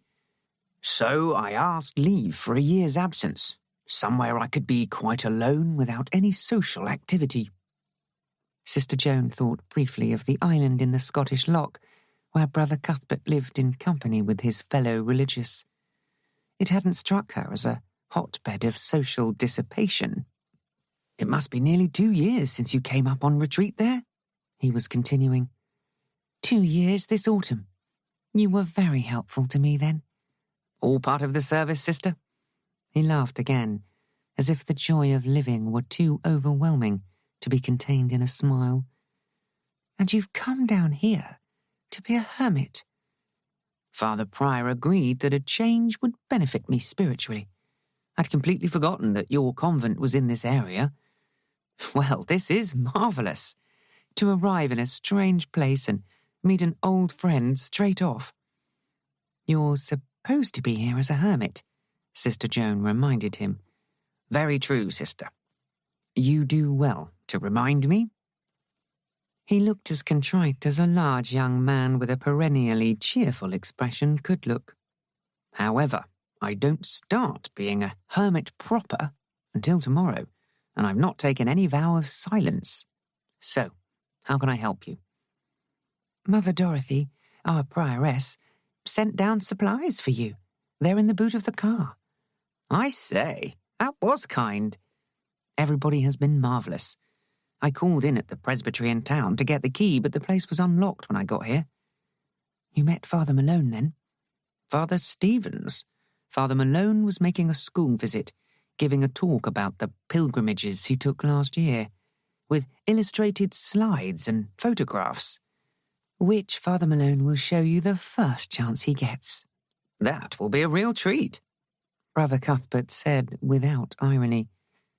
So I asked leave for a year's absence, somewhere I could be quite alone without any social activity." Sister Joan thought briefly of the island in the Scottish Loch, where Brother Cuthbert lived in company with his fellow religious. It hadn't struck her as a hotbed of social dissipation. "It must be nearly 2 years since you came up on retreat there," he was continuing. 2 years this autumn. You were very helpful to me then." "All part of the service, sister?" He laughed again, as if the joy of living were too overwhelming to be contained in a smile. "And you've come down here to be a hermit?" "Father Prior agreed that a change would benefit me spiritually. I'd completely forgotten that your convent was in this area. Well, this is marvellous. To arrive in a strange place and meet an old friend straight off." "You're supposed to be here as a hermit," Sister Joan reminded him. "Very true, sister. You do well to remind me." He looked as contrite as a large young man with a perennially cheerful expression could look. "However, I don't start being a hermit proper until tomorrow, and I've not taken any vow of silence. So, how can I help you?" "Mother Dorothy, our prioress, sent down supplies for you. They're in the boot of the car." "I say, that was kind." "Everybody has been marvellous. I called in at the presbytery in town to get the key, but the place was unlocked when I got here." "You met Father Malone, then?" "Father Stevens. Father Malone was making a school visit, giving a talk about the pilgrimages he took last year, with illustrated slides and photographs." "Which Father Malone will show you the first chance he gets." "That will be a real treat," Brother Cuthbert said without irony.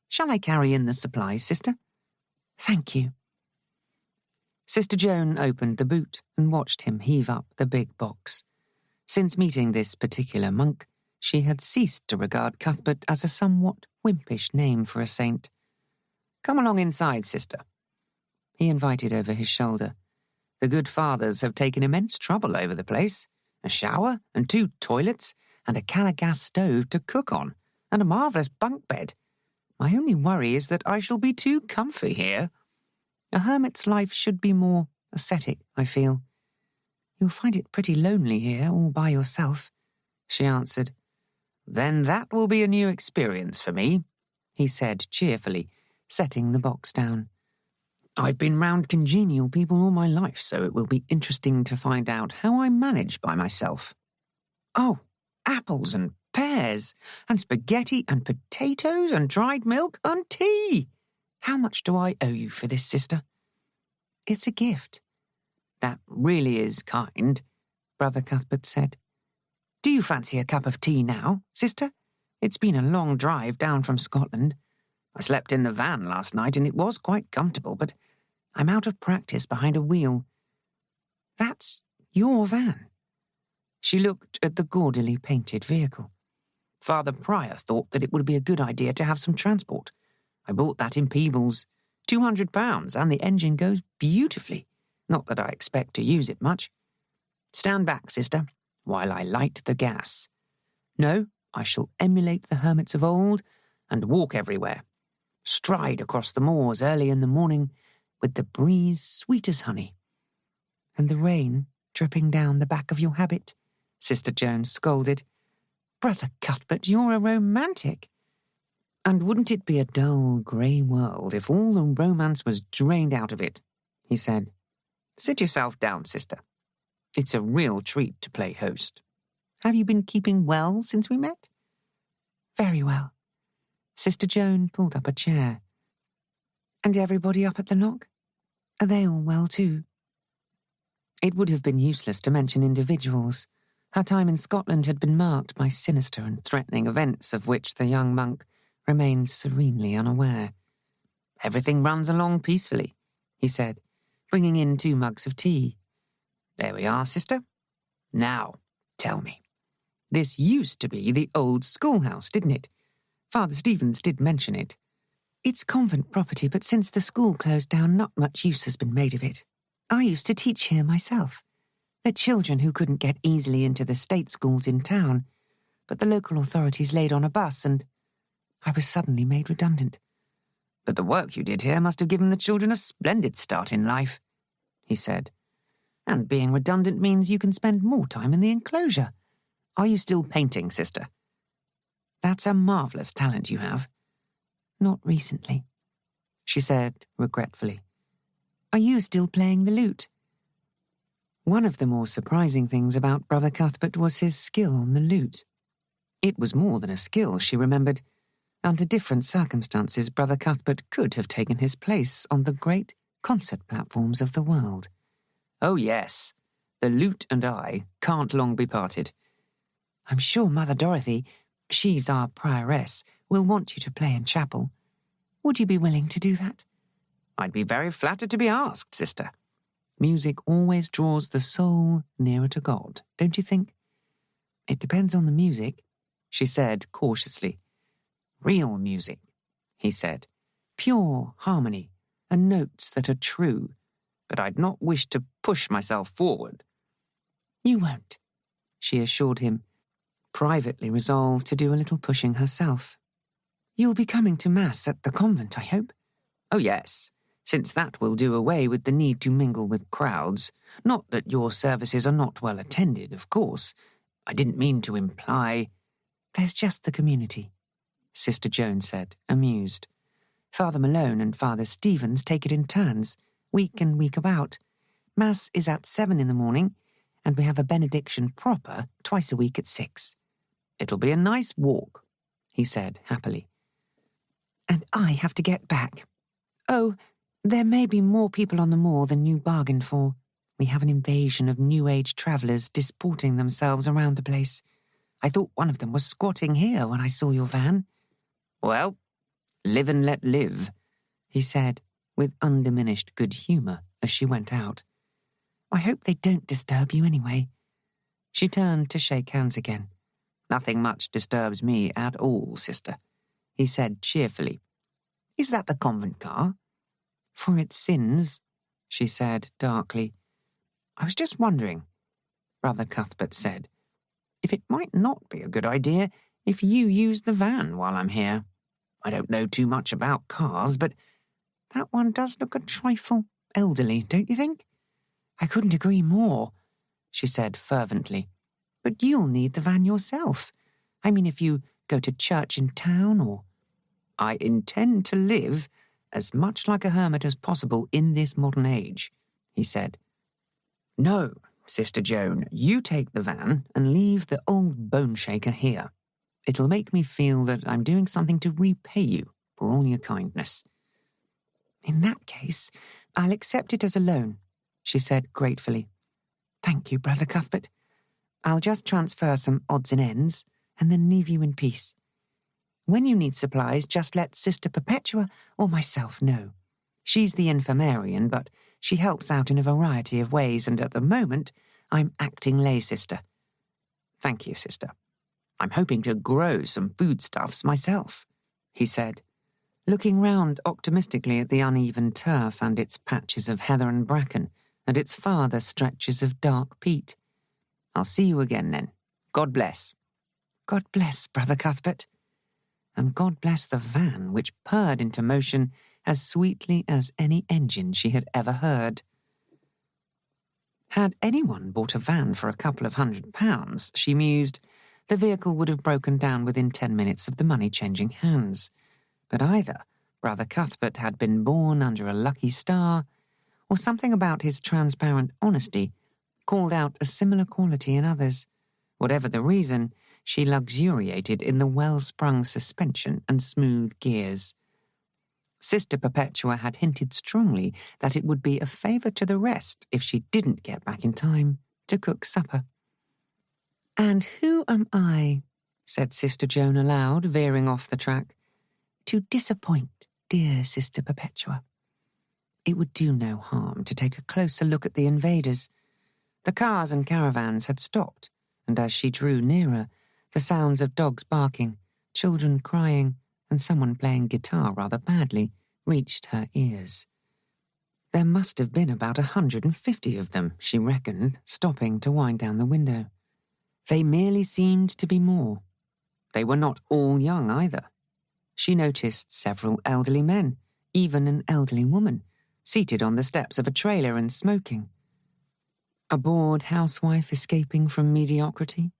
"Shall I carry in the supplies, sister?" "Thank you." Sister Joan opened the boot and watched him heave up the big box. Since meeting this particular monk, she had ceased to regard Cuthbert as a somewhat wimpish name for a saint. "Come along inside, sister," he invited over his shoulder. "The good fathers have taken immense trouble over the place. A shower and 2 toilets and a Calagas stove to cook on, and a marvellous bunk bed. My only worry is that I shall be too comfy here. A hermit's life should be more ascetic, I feel." "You'll find it pretty lonely here, all by yourself," she answered. "Then that will be a new experience for me," he said cheerfully, setting the box down. I've been round congenial people all my life, so it will be interesting to find out how I manage by myself. Oh, apples and pears, and spaghetti and potatoes and dried milk and tea. How much do I owe you for this, sister? It's a gift. That really is kind, Brother Cuthbert said. Do you fancy a cup of tea now, sister? It's been a long drive down from Scotland. I slept in the van last night and it was quite comfortable, but I'm out of practice behind a wheel. That's your van. She looked at the gaudily painted vehicle. Father Prior thought that it would be a good idea to have some transport. I bought that in Peebles. £200, and the engine goes beautifully. Not that I expect to use it much. Stand back, sister, while I light the gas. No, I shall emulate the hermits of old and walk everywhere. Stride across the moors early in the morning with the breeze sweet as honey. And the rain dripping down the back of your habit, Sister Joan scolded. Brother Cuthbert, you're a romantic. And wouldn't it be a dull, grey world if all the romance was drained out of it? He said. Sit yourself down, sister. It's a real treat to play host. Have you been keeping well since we met? Very well. Sister Joan pulled up a chair. And everybody up at the lock? Are they all well too? It would have been useless to mention individuals. Her time in Scotland had been marked by sinister and threatening events of which the young monk remained serenely unaware. Everything runs along peacefully, he said, bringing in 2 mugs of tea. There we are, sister. Now, tell me. This used to be the old schoolhouse, didn't it? Father Stevens did mention it. It's convent property, but since the school closed down, not much use has been made of it. I used to teach here myself. The children who couldn't get easily into the state schools in town, but the local authorities laid on a bus and I was suddenly made redundant. But the work you did here must have given the children a splendid start in life, he said. And being redundant means you can spend more time in the enclosure. Are you still painting, sister? That's a marvellous talent you have. Not recently, she said regretfully. Are you still playing the lute? One of the more surprising things about Brother Cuthbert was his skill on the lute. It was more than a skill, she remembered. Under different circumstances, Brother Cuthbert could have taken his place on the great concert platforms of the world. Oh, yes, the lute and I can't long be parted. I'm sure Mother Dorothy, she's our prioress, will want you to play in chapel. Would you be willing to do that? I'd be very flattered to be asked, sister. Music always draws the soul nearer to God, don't you think? It depends on the music, she said cautiously. Real music, he said. Pure harmony and notes that are true, but I'd not wish to push myself forward. You won't, she assured him, privately resolved to do a little pushing herself. You'll be coming to Mass at the convent, I hope? Oh, yes, since that will do away with the need to mingle with crowds. Not that your services are not well attended, of course. I didn't mean to imply. There's just the community, Sister Joan said, amused. Father Malone and Father Stevens take it in turns, week in, week about. Mass is at 7 in the morning, and we have a benediction proper twice a week at 6. It'll be a nice walk, he said happily. And I have to get back. Oh, there may be more people on the moor than you bargained for. We have an invasion of New Age travellers disporting themselves around the place. I thought one of them was squatting here when I saw your van. Well, live and let live, he said, with undiminished good humour as she went out. I hope they don't disturb you anyway. She turned to shake hands again. Nothing much disturbs me at all, sister, he said cheerfully. Is that the convent car? For its sins, she said darkly. I was just wondering, Brother Cuthbert said, if it might not be a good idea if you use the van while I'm here. I don't know too much about cars, but that one does look a trifle elderly, don't you think? I couldn't agree more, she said fervently. But you'll need the van yourself. I mean, if you go to church in town or... I intend to live as much like a hermit as possible in this modern age, he said. No, Sister Joan, you take the van and leave the old bone shaker here. It'll make me feel that I'm doing something to repay you for all your kindness. In that case, I'll accept it as a loan, she said gratefully. Thank you, Brother Cuthbert. I'll just transfer some odds and ends and then leave you in peace. When you need supplies, just let Sister Perpetua or myself know. She's the infirmarian, but she helps out in a variety of ways, and at the moment, I'm acting lay sister. Thank you, sister. I'm hoping to grow some foodstuffs myself, he said, looking round optimistically at the uneven turf and its patches of heather and bracken, and its farther stretches of dark peat. I'll see you again then. God bless. God bless, Brother Cuthbert. And God bless the van which purred into motion as sweetly as any engine she had ever heard. Had anyone bought a van for a couple of £100, she mused, the vehicle would have broken down within 10 minutes of the money changing hands. But either Brother Cuthbert had been born under a lucky star, or something about his transparent honesty called out a similar quality in others. Whatever the reason, she luxuriated in the well-sprung suspension and smooth gears. Sister Perpetua had hinted strongly that it would be a favour to the rest if she didn't get back in time to cook supper. And who am I, said Sister Joan aloud, veering off the track, to disappoint dear Sister Perpetua? It would do no harm to take a closer look at the invaders. The cars and caravans had stopped, and as she drew nearer, the sounds of dogs barking, children crying, and someone playing guitar rather badly reached her ears. There must have been about 150 of them, she reckoned, stopping to wind down the window. They merely seemed to be more. They were not all young either. She noticed several elderly men, even an elderly woman, seated on the steps of a trailer and smoking. A bored housewife escaping from mediocrity?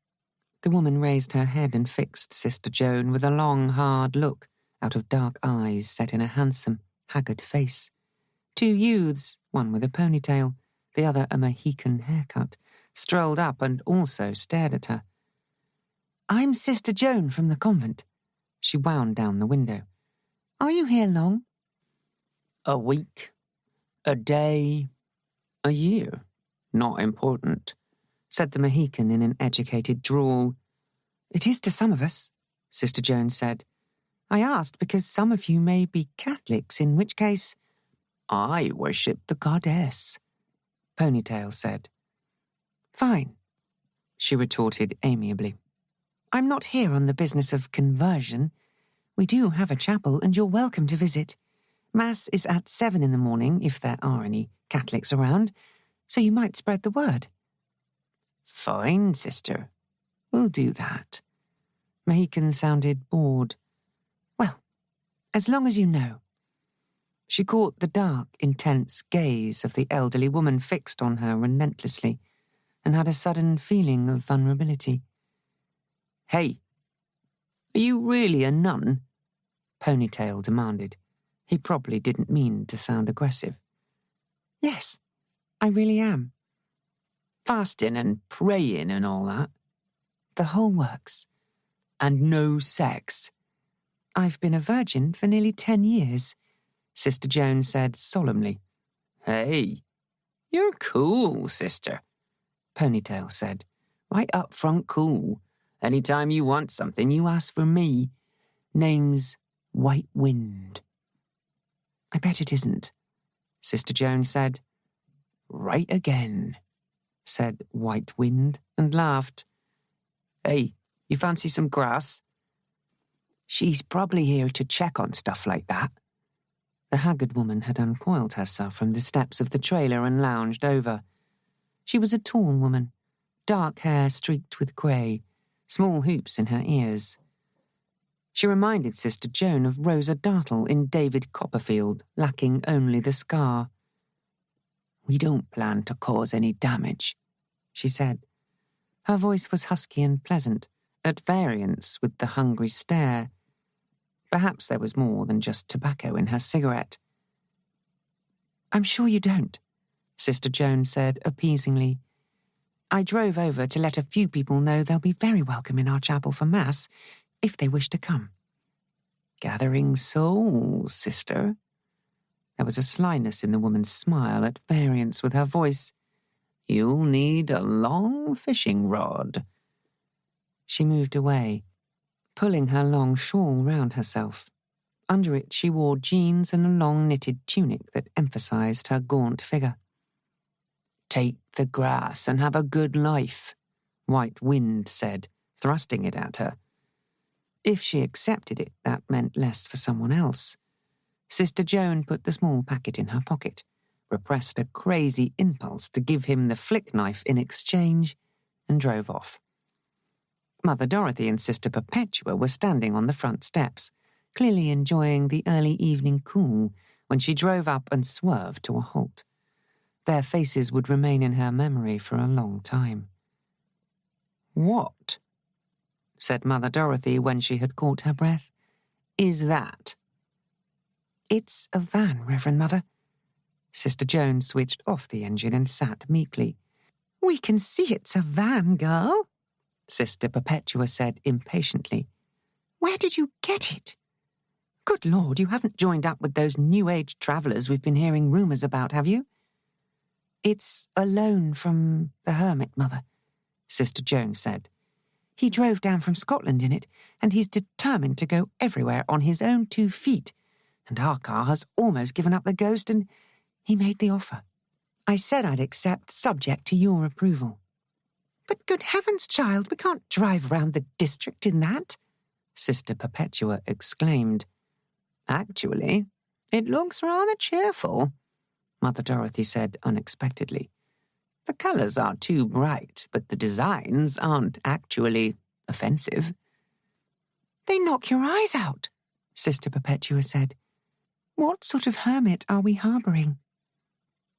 The woman raised her head and fixed Sister Joan with a long, hard look out of dark eyes set in a handsome, haggard face. Two youths, one with a ponytail, the other a Mohican haircut, strolled up and also stared at her. I'm Sister Joan from the convent. She wound down the window. Are you here long? A week, a day, a year. Not important, said the Mohican in an educated drawl. It is to some of us, Sister Joan said. I asked because some of you may be Catholics, in which case... I worship the goddess, Ponytail said. Fine, she retorted amiably. I'm not here on the business of conversion. We do have a chapel, and you're welcome to visit. Mass is at 7 in the morning, if there are any Catholics around, so you might spread the word. Fine, sister. We'll do that. Mohican sounded bored. Well, as long as you know. She caught the dark, intense gaze of the elderly woman fixed on her relentlessly, and had a sudden feeling of vulnerability. Hey, are you really a nun? Ponytail demanded. He probably didn't mean to sound aggressive. Yes, I really am. Fasting and praying and all that? The whole works. And no sex? I've been a virgin for nearly 10 years, Sister Joan said solemnly. Hey, you're cool, sister, Ponytail said. Right up front cool. Anytime you want something, you ask for me. Name's White Wind. I bet it isn't, Sister Joan said. Right again, said White Wind, and laughed. Hey, you fancy some grass? She's probably here to check on stuff like that. The haggard woman had uncoiled herself from the steps of the trailer and lounged over. She was a tall woman, dark hair streaked with grey, small hoops in her ears. She reminded Sister Joan of Rosa Dartle in David Copperfield, lacking only the scar. We don't plan to cause any damage, she said. Her voice was husky and pleasant, at variance with the hungry stare. Perhaps there was more than just tobacco in her cigarette. "I'm sure you don't," Sister Joan said appeasingly. "I drove over to let a few people know they'll be very welcome in our chapel for Mass, if they wish to come." "Gathering souls, sister." There was a slyness in the woman's smile at variance with her voice. "You'll need a long fishing rod." She moved away, pulling her long shawl round herself. Under it she wore jeans and a long knitted tunic that emphasized her gaunt figure. "Take the grass and have a good life," White Wind said, thrusting it at her. If she accepted it, that meant less for someone else. Sister Joan put the small packet in her pocket, repressed a crazy impulse to give him the flick knife in exchange, and drove off. Mother Dorothy and Sister Perpetua were standing on the front steps, clearly enjoying the early evening cool when she drove up and swerved to a halt. Their faces would remain in her memory for a long time. "What," said Mother Dorothy when she had caught her breath, "is that?" "It's a van, Reverend Mother." Sister Joan switched off the engine and sat meekly. "We can see it's a van, girl," Sister Perpetua said impatiently. "Where did you get it? Good Lord, you haven't joined up with those New Age travellers we've been hearing rumours about, have you?" "It's a loan from the hermit, Mother," Sister Joan said. "He drove down from Scotland in it, and he's determined to go everywhere on his own 2 feet, and our car has almost given up the ghost, and he made the offer. I said I'd accept subject to your approval." "But good heavens, child, we can't drive round the district in that," Sister Perpetua exclaimed. "Actually, it looks rather cheerful," Mother Dorothy said unexpectedly. "The colours are too bright, but the designs aren't actually offensive." "They knock your eyes out," Sister Perpetua said. "What sort of hermit are we harbouring?"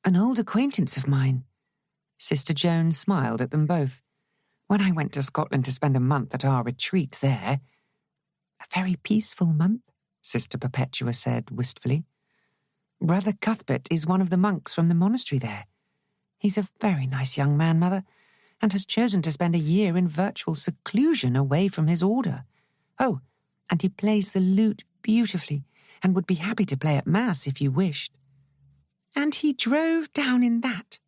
"An old acquaintance of mine." Sister Joan smiled at them both. "When I went to Scotland to spend a month at our retreat there—" "A very peaceful month," Sister Perpetua said wistfully. "Brother Cuthbert is one of the monks from the monastery there. He's a very nice young man, Mother, and has chosen to spend a year in virtual seclusion away from his order. Oh, and he plays the lute beautifully, and would be happy to play at Mass if you wished." "And he drove down in that.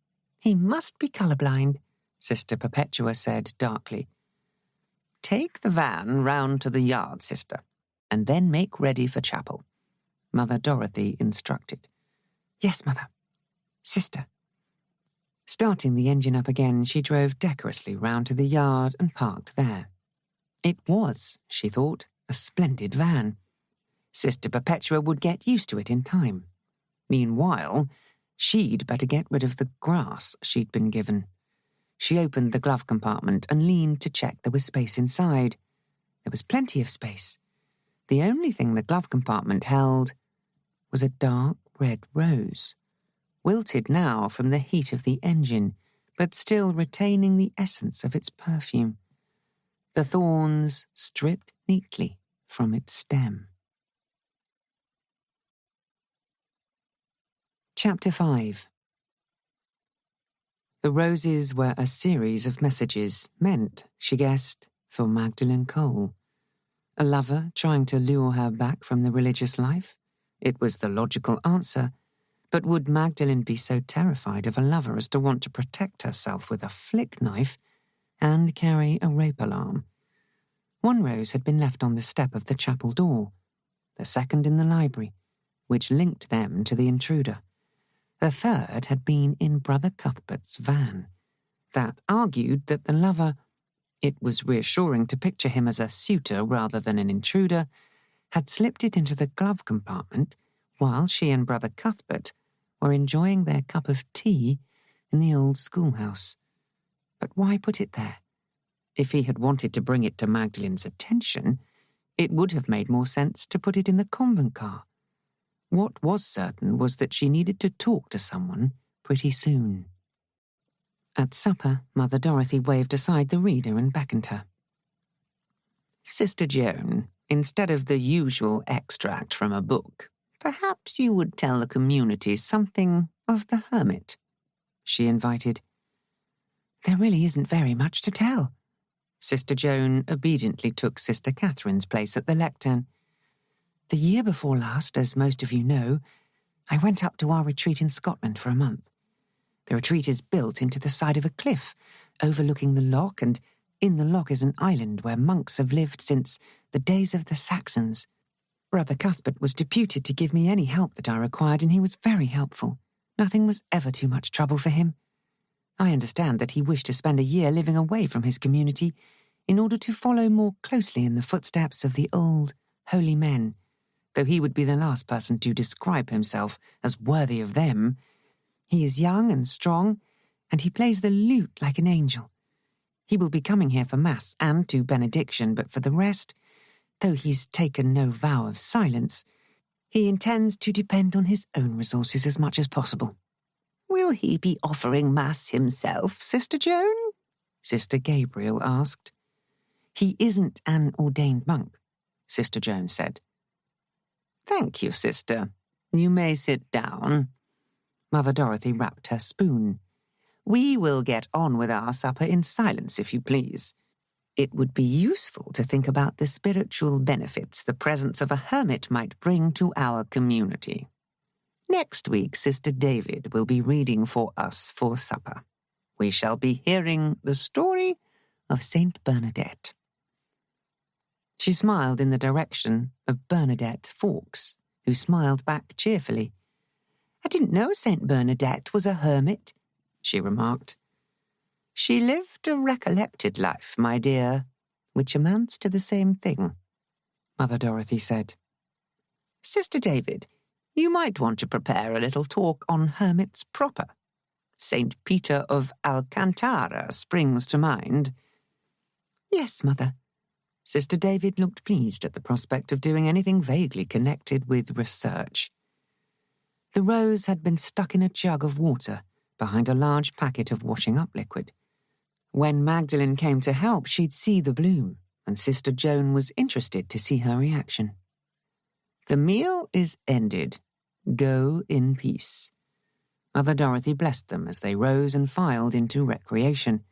He must be colourblind," Sister Perpetua said darkly. "Take the van round to the yard, sister, and then make ready for chapel," Mother Dorothy instructed. "Yes, Mother. Sister." Starting the engine up again, she drove decorously round to the yard and parked there. It was, she thought, a splendid van. Sister Perpetua would get used to it in time. Meanwhile, she'd better get rid of the grass she'd been given. She opened the glove compartment and leaned to check there was space inside. There was plenty of space. The only thing the glove compartment held was a dark red rose, wilted now from the heat of the engine, but still retaining the essence of its perfume. The thorns stripped neatly from its stem. Chapter 5. The roses were a series of messages meant, she guessed, for Magdalen Cole. A lover trying to lure her back from the religious life? It was the logical answer, but would Magdalen be so terrified of a lover as to want to protect herself with a flick knife and carry a rape alarm? One rose had been left on the step of the chapel door, the second in the library, which linked them to the intruder. The third had been in Brother Cuthbert's van. That argued that the lover— it was reassuring to picture him as a suitor rather than an intruder— had slipped it into the glove compartment while she and Brother Cuthbert were enjoying their cup of tea in the old schoolhouse. But why put it there? If he had wanted to bring it to Magdalen's attention, it would have made more sense to put it in the convent car. What was certain was that she needed to talk to someone pretty soon. At supper, Mother Dorothy waved aside the reader and beckoned her. "Sister Joan, Instead of the usual extract from a book, perhaps you would tell the community something of the hermit, she invited. There really isn't very much to tell. Sister Joan obediently took Sister Catherine's place at the lectern. The year before last, as most of you know, I went up to our retreat in Scotland for a month. The retreat is built into the side of a cliff, overlooking the loch, and in the loch is an island where monks have lived since the days of the Saxons. Brother Cuthbert was deputed to give me any help that I required, and he was very helpful. Nothing was ever too much trouble for him. I understand that he wished to spend a year living away from his community in order to follow more closely in the footsteps of the old, holy men, though he would be the last person to describe himself as worthy of them. He is young and strong, and he plays the lute like an angel. He will be coming here for Mass and to benediction, but for the rest, though he's taken no vow of silence, he intends to depend on his own resources as much as possible. Will he be offering Mass himself, Sister Joan? Sister Gabriel asked. He isn't an ordained monk, Sister Joan said. Thank you, Sister. You may sit down. Mother Dorothy rapped her spoon. We will get on with our supper in silence, if you please. It would be useful to think about the spiritual benefits the presence of a hermit might bring to our community. Next week, Sister David will be reading for us for supper. We shall be hearing the story of Saint Bernadette. She smiled in the direction of Bernadette Fawkes, who smiled back cheerfully. I didn't know Saint Bernadette was a hermit, she remarked. She lived a recollected life, my dear, which amounts to the same thing, Mother Dorothy said. Sister David, you might want to prepare a little talk on hermits proper. St. Peter of Alcantara springs to mind. Yes, Mother. Sister David looked pleased at the prospect of doing anything vaguely connected with research. The rose had been stuck in a jug of water behind a large packet of washing-up liquid. When Magdalene came to help, she'd see the bloom, and Sister Joan was interested to see her reaction. The meal is ended. Go in peace. Mother Dorothy blessed them as they rose and filed into recreation,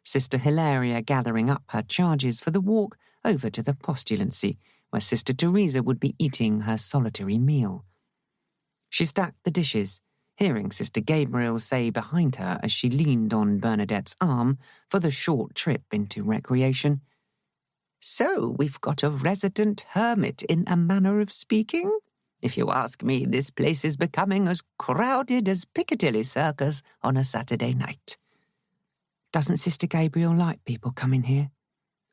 Sister Hilaria gathering up her charges for the walk over to the postulancy, where Sister Teresa would be eating her solitary meal. She stacked the dishes, hearing Sister Gabriel say behind her as she leaned on Bernadette's arm for the short trip into recreation, "So we've got a resident hermit in a manner of speaking? If you ask me, this place is becoming as crowded as Piccadilly Circus on a Saturday night." Doesn't Sister Gabriel like people coming here?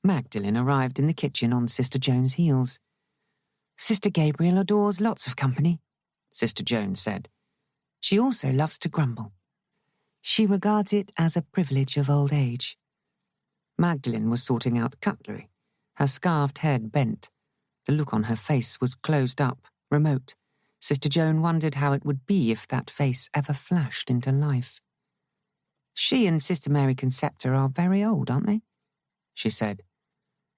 Magdalene arrived in the kitchen on Sister Joan's heels. Sister Gabriel adores lots of company, Sister Joan said. She also loves to grumble. She regards it as a privilege of old age. Magdalene was sorting out cutlery, her scarfed head bent. The look on her face was closed up, remote. Sister Joan wondered how it would be if that face ever flashed into life. She and Sister Mary Concepta are very old, aren't they? She said.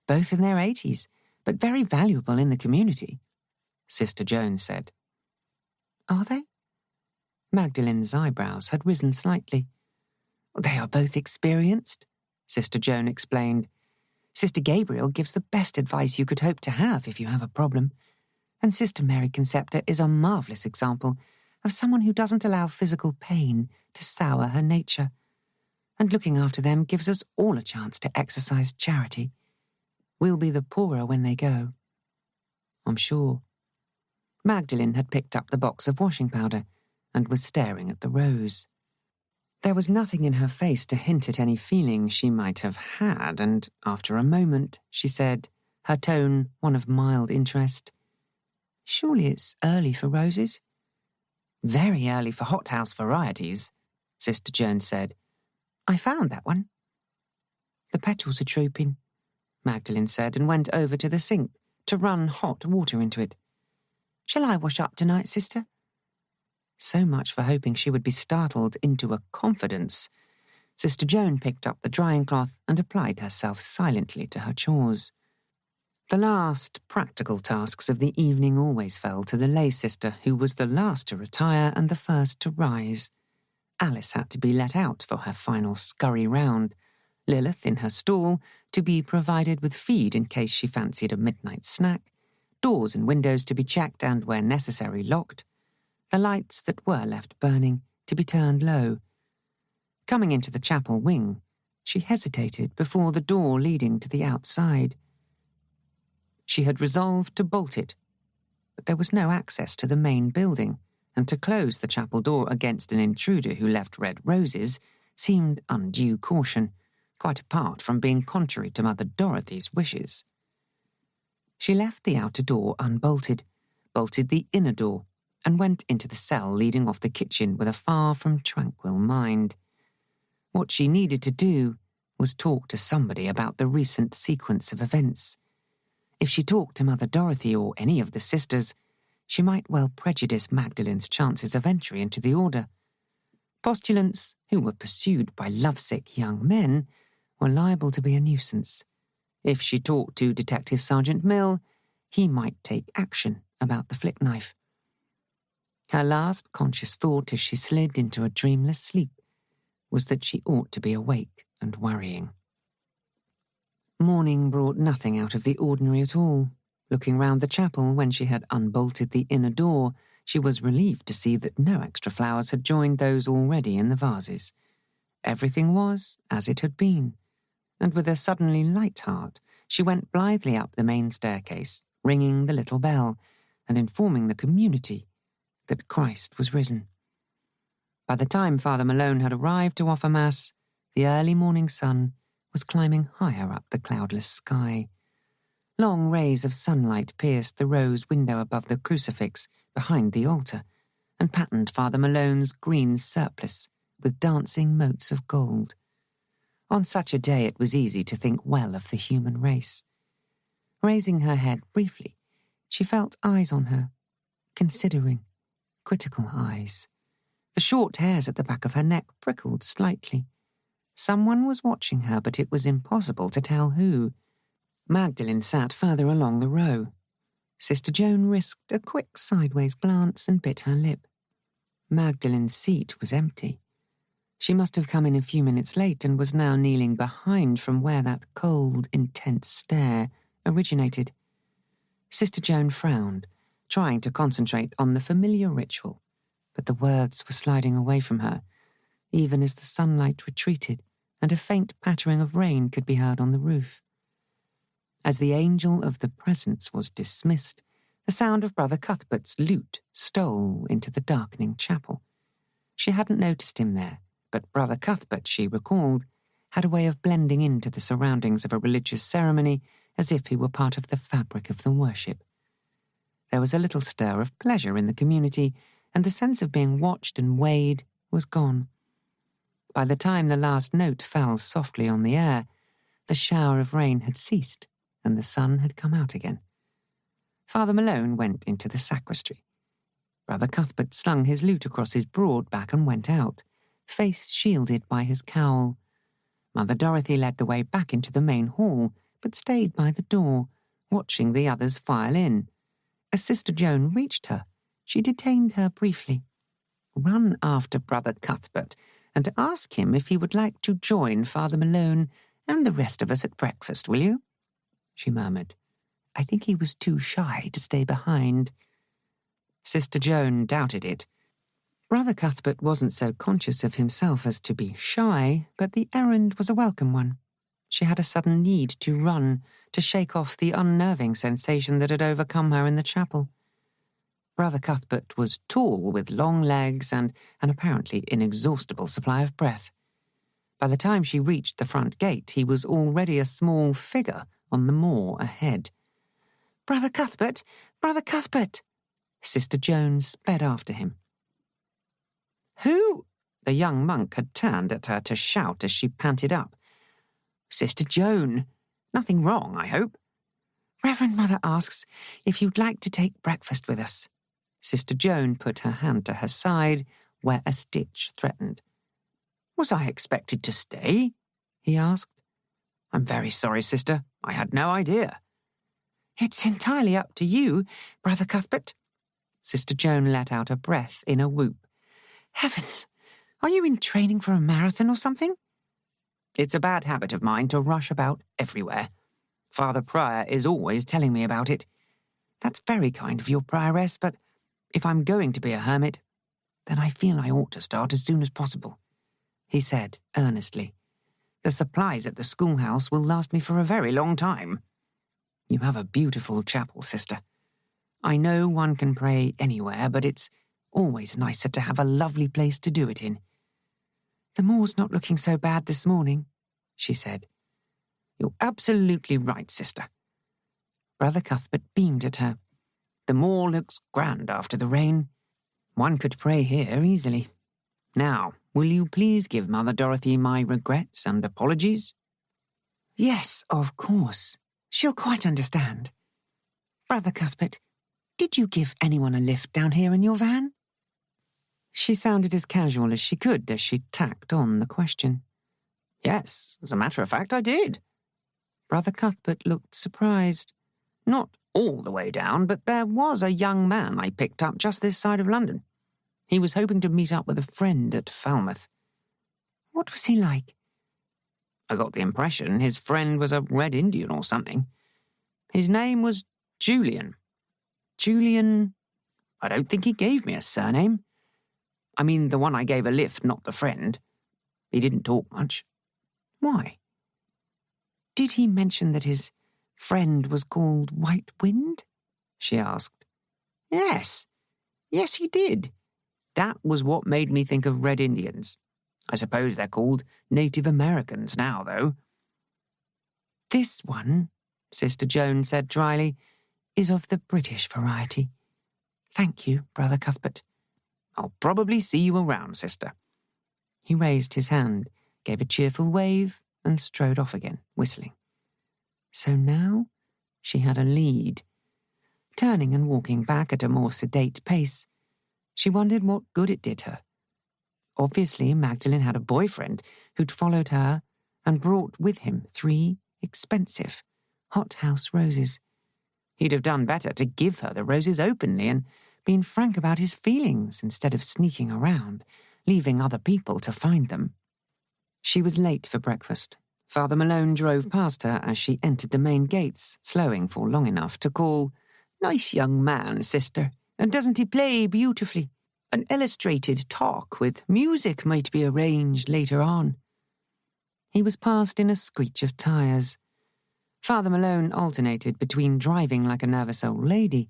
Both in their 80s, but very valuable in the community, Sister Joan said. Are they? Magdalene's eyebrows had risen slightly. They are both experienced, Sister Joan explained. Sister Gabriel gives the best advice you could hope to have if you have a problem, and Sister Mary Concepta is a marvellous example of someone who doesn't allow physical pain to sour her nature, and looking after them gives us all a chance to exercise charity. We'll be the poorer when they go. I'm sure. Magdalene had picked up the box of washing powder and was staring at the rose. There was nothing in her face to hint at any feeling she might have had, and after a moment she said, her tone one of mild interest, "Surely it's early for roses?" "Very early for hothouse varieties," Sister Joan said. "I found that one." "The petals are drooping," Magdalene said, and went over to the sink to run hot water into it. "Shall I wash up tonight, Sister?" So much for hoping she would be startled into a confidence. Sister Joan picked up the drying cloth and applied herself silently to her chores. The last practical tasks of the evening always fell to the lay sister, who was the last to retire and the first to rise. Alice had to be let out for her final scurry round, Lilith in her stall to be provided with feed in case she fancied a midnight snack, doors and windows to be checked and, where necessary, locked, the lights that were left burning to be turned low. Coming into the chapel wing, she hesitated before the door leading to the outside. She had resolved to bolt it, but there was no access to the main building, and to close the chapel door against an intruder who left red roses seemed undue caution, quite apart from being contrary to Mother Dorothy's wishes. She left the outer door unbolted, bolted the inner door, and went into the cell leading off the kitchen with a far from tranquil mind. What she needed to do was talk to somebody about the recent sequence of events. If she talked to Mother Dorothy or any of the sisters, she might well prejudice Magdalen's chances of entry into the order. Postulants who were pursued by lovesick young men were liable to be a nuisance. If she talked to Detective Sergeant Mill, he might take action about the flick knife. Her last conscious thought as she slid into a dreamless sleep was that she ought to be awake and worrying. Morning brought nothing out of the ordinary at all. Looking round the chapel when she had unbolted the inner door, she was relieved to see that no extra flowers had joined those already in the vases. Everything was as it had been, and with a suddenly light heart, she went blithely up the main staircase, ringing the little bell and informing the community that Christ was risen. By the time Father Malone had arrived to offer Mass, the early morning sun was climbing higher up the cloudless sky. Long rays of sunlight pierced the rose window above the crucifix behind the altar and patterned Father Malone's green surplice with dancing motes of gold. On such a day it was easy to think well of the human race. Raising her head briefly, she felt eyes on her, considering, critical eyes. The short hairs at the back of her neck prickled slightly. Someone was watching her, but it was impossible to tell who. Magdalen sat further along the row. Sister Joan risked a quick sideways glance and bit her lip. Magdalen's seat was empty. She must have come in a few minutes late and was now kneeling behind from where that cold, intense stare originated. Sister Joan frowned, trying to concentrate on the familiar ritual, but the words were sliding away from her, even as the sunlight retreated and a faint pattering of rain could be heard on the roof. As the angel of the presence was dismissed, the sound of Brother Cuthbert's lute stole into the darkening chapel. She hadn't noticed him there, but Brother Cuthbert, she recalled, had a way of blending into the surroundings of a religious ceremony as if he were part of the fabric of the worship. There was a little stir of pleasure in the community, and the sense of being watched and weighed was gone. By the time the last note fell softly on the air, the shower of rain had ceased and the sun had come out again. Father Malone went into the sacristy. Brother Cuthbert slung his lute across his broad back and went out, face shielded by his cowl. Mother Dorothy led the way back into the main hall, but stayed by the door, watching the others file in. As Sister Joan reached her, she detained her briefly. "Run after Brother Cuthbert and ask him if he would like to join Father Malone and the rest of us at breakfast, will you?" she murmured. "I think he was too shy to stay behind." Sister Joan doubted it. Brother Cuthbert wasn't so conscious of himself as to be shy, but the errand was a welcome one. She had a sudden need to run, to shake off the unnerving sensation that had overcome her in the chapel. Brother Cuthbert was tall, with long legs and an apparently inexhaustible supply of breath. By the time she reached the front gate, he was already a small figure on the moor ahead. "Brother Cuthbert! Brother Cuthbert!" Sister Joan sped after him. "Who?" The young monk had turned at her to shout as she panted up. "Sister Joan. Nothing wrong, I hope?" "Reverend Mother asks if you'd like to take breakfast with us." Sister Joan put her hand to her side, where a stitch threatened. "Was I expected to stay?" he asked. "I'm very sorry, sister. I had no idea." It's entirely up to you, Brother Cuthbert. Sister Joan let out a breath in a whoop. Heavens! Are you in training for a marathon or something? It's a bad habit of mine to rush about everywhere. Father Prior is always telling me about it. That's very kind of your prioress, but if I'm going to be a hermit, then I feel I ought to start as soon as possible, he said earnestly. The supplies at the schoolhouse will last me for a very long time. You have a beautiful chapel, sister. I know one can pray anywhere, but it's always nicer to have a lovely place to do it in. The moor's not looking so bad this morning, she said. You're absolutely right, sister. Brother Cuthbert beamed at her. The moor looks grand after the rain. One could pray here easily. Now, will you please give Mother Dorothy my regrets and apologies? Yes, of course. She'll quite understand. Brother Cuthbert, did you give anyone a lift down here in your van? She sounded as casual as she could as she tacked on the question. Yes, as a matter of fact, I did. Brother Cuthbert looked surprised. Not all the way down, but there was a young man I picked up just this side of London. He was hoping to meet up with a friend at Falmouth. What was he like? I got the impression his friend was a Red Indian or something. His name was Julian. Julian... I don't think he gave me a surname. I mean, the one I gave a lift, not the friend. He didn't talk much. Why? Did he mention that his friend was called White Wind? She asked. Yes, he did. That was what made me think of Red Indians. I suppose they're called Native Americans now, though. This one, Sister Joan said dryly, is of the British variety. Thank you, Brother Cuthbert. I'll probably see you around, sister. He raised his hand, gave a cheerful wave, and strode off again, whistling. So now she had a lead. Turning and walking back at a more sedate pace, she wondered what good it did her. Obviously, Magdalene had a boyfriend who'd followed her and brought with him 3 expensive hothouse roses. He'd have done better to give her the roses openly and been frank about his feelings instead of sneaking around, leaving other people to find them. She was late for breakfast. Father Malone drove past her as she entered the main gates, slowing for long enough to call, "Nice young man, sister, and doesn't he play beautifully? An illustrated talk with music might be arranged later on." He was passed in a screech of tyres. Father Malone alternated between driving like a nervous old lady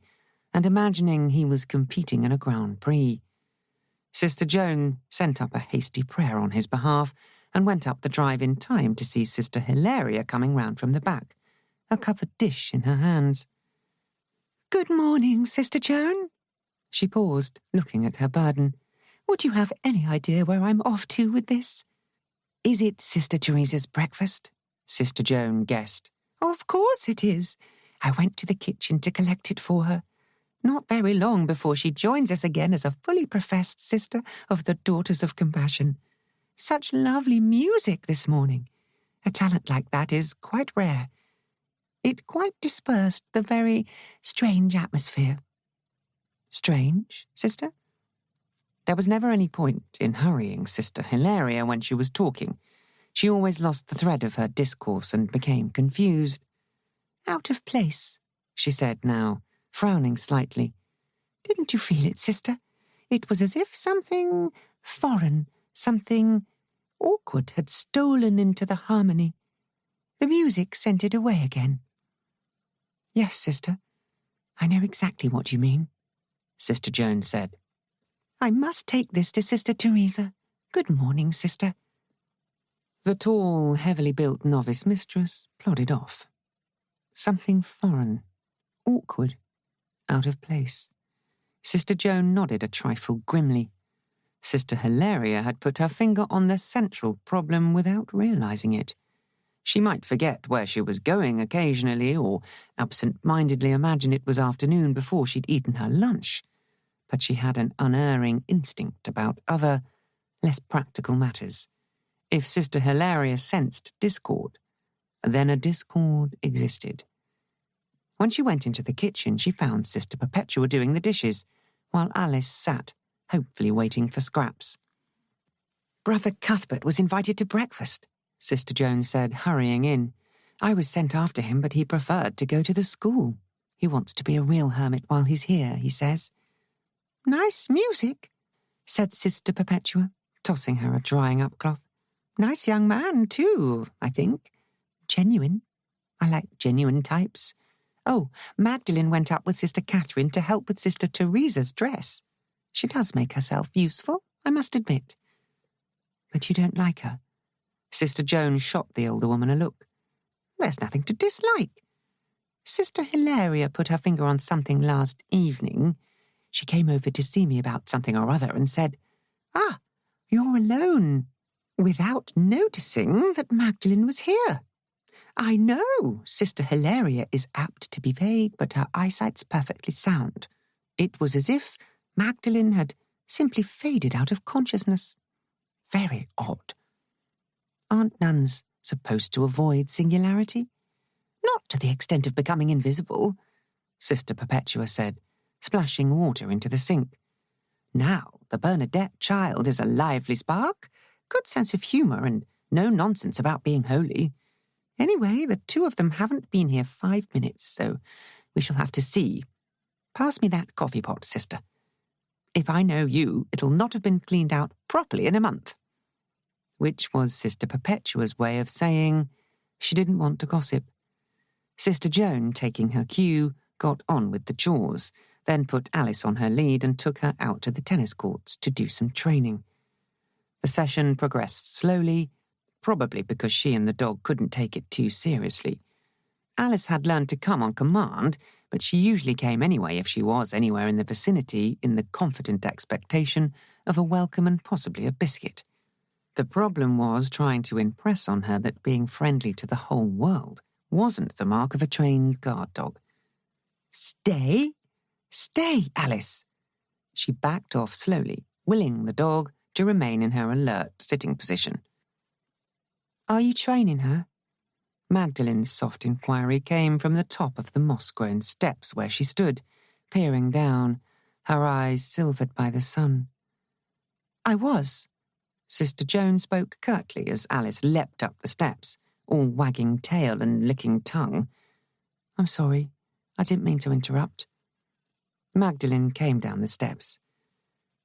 and imagining he was competing in a Grand Prix. Sister Joan sent up a hasty prayer on his behalf and went up the drive in time to see Sister Hilaria coming round from the back, a covered dish in her hands. "Good morning, Sister Joan." She paused, looking at her burden. "Would you have any idea where I'm off to with this?" "Is it Sister Teresa's breakfast?" Sister Joan guessed. "Of course it is. I went to the kitchen to collect it for her. Not very long before she joins us again as a fully professed sister of the Daughters of Compassion. Such lovely music this morning. A talent like that is quite rare. It quite dispersed the very strange atmosphere." "Strange, sister?" There was never any point in hurrying Sister Hilaria when she was talking. She always lost the thread of her discourse and became confused. "Out of place," she said now, frowning slightly. "Didn't you feel it, sister? It was as if something foreign, something awkward had stolen into the harmony. The music sent it away again." "Yes, sister. I know exactly what you mean," Sister Joan said. "I must take this to Sister Teresa. Good morning, sister." The tall, heavily built novice mistress plodded off. Something foreign, awkward, out of place. Sister Joan nodded a trifle grimly. Sister Hilaria had put her finger on the central problem without realizing it. She might forget where she was going occasionally or absent-mindedly imagine it was afternoon before she'd eaten her lunch, but she had an unerring instinct about other, less practical matters. If Sister Hilaria sensed discord, then a discord existed. When she went into the kitchen, she found Sister Perpetua doing the dishes, while Alice sat, hopefully waiting for scraps. "Brother Cuthbert was invited to breakfast," Sister Joan said, hurrying in. "I was sent after him, but he preferred to go to the school. He wants to be a real hermit while he's here, he says." "Nice music," said Sister Perpetua, tossing her a drying-up cloth. "Nice young man, too, I think. Genuine. I like genuine types. Oh, Magdalene went up with Sister Catherine to help with Sister Teresa's dress. She does make herself useful, I must admit." "But you don't like her?" Sister Joan shot the older woman a look. "There's nothing to dislike. Sister Hilaria put her finger on something last evening. She came over to see me about something or other and said, 'Ah, you're alone,' without noticing that Magdalene was here. I know Sister Hilaria is apt to be vague, but her eyesight's perfectly sound. It was as if Magdalene had simply faded out of consciousness. Very odd. Aren't nuns supposed to avoid singularity? Not to the extent of becoming invisible," Sister Perpetua said, splashing water into the sink. "Now, the Bernadette child is a lively spark, good sense of humour, and no nonsense about being holy. Anyway, the two of them haven't been here 5 minutes, so we shall have to see. Pass me that coffee pot, sister. If I know you, it'll not have been cleaned out properly in a month." Which was Sister Perpetua's way of saying she didn't want to gossip. Sister Joan, taking her cue, got on with the chores, then put Alice on her lead and took her out to the tennis courts to do some training. The session progressed slowly, probably because she and the dog couldn't take it too seriously. Alice had learned to come on command, but she usually came anyway if she was anywhere in the vicinity in the confident expectation of a welcome and possibly a biscuit. The problem was trying to impress on her that being friendly to the whole world wasn't the mark of a trained guard dog. "Stay! Stay, Alice!" She backed off slowly, willing the dog to remain in her alert sitting position. "Are you training her?" Magdalene's soft inquiry came from the top of the moss-grown steps where she stood, peering down, her eyes silvered by the sun. "I was." Sister Joan spoke curtly as Alice leapt up the steps, all wagging tail and licking tongue. "I'm sorry. I didn't mean to interrupt." Magdalene came down the steps.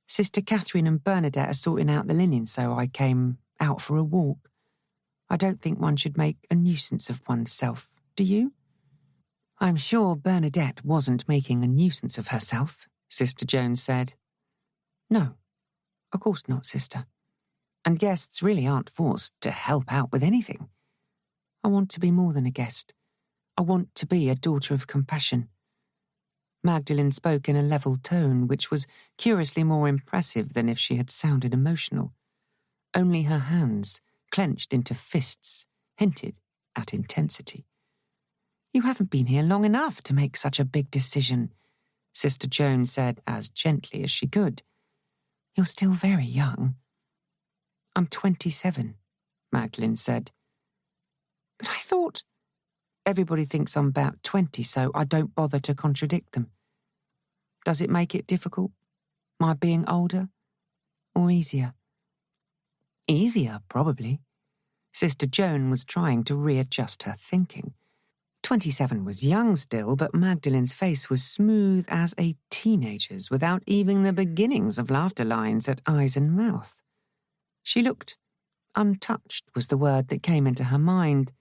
"Sister Catherine and Bernadette are sorting out the linen, so I came out for a walk. I don't think one should make a nuisance of oneself, do you?" "I'm sure Bernadette wasn't making a nuisance of herself," Sister Joan said. "No, of course not, sister. And guests really aren't forced to help out with anything. I want to be more than a guest. I want to be a daughter of compassion." Magdalene spoke in a level tone, which was curiously more impressive than if she had sounded emotional. Only her hands, clenched into fists, hinted at intensity. "You haven't been here long enough to make such a big decision," Sister Joan said as gently as she could. "You're still very young." "I'm 27, Magdalene said. "But I thought—" "Everybody thinks I'm about 20, so I don't bother to contradict them. Does it make it difficult, my being older, or easier?" "Easier, probably." Sister Joan was trying to readjust her thinking. 27 was young still, but Magdalene's face was smooth as a teenager's without even the beginnings of laughter lines at eyes and mouth. She looked untouched was the word that came into her mind.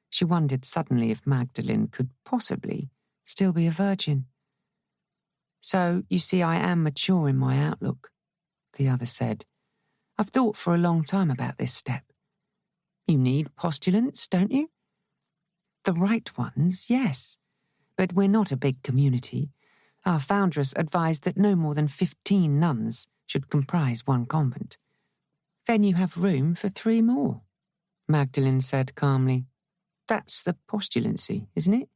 She wondered suddenly if Magdalene could possibly still be a virgin. "So, you see, I am mature in my outlook," the other said. "I've thought for a long time about this step. You need postulants, don't you?" "The right ones, yes. But we're not a big community. Our foundress advised that no more than 15 nuns should comprise one convent." "Then you have room for 3 more," Magdalene said calmly. "That's the postulancy, isn't it?"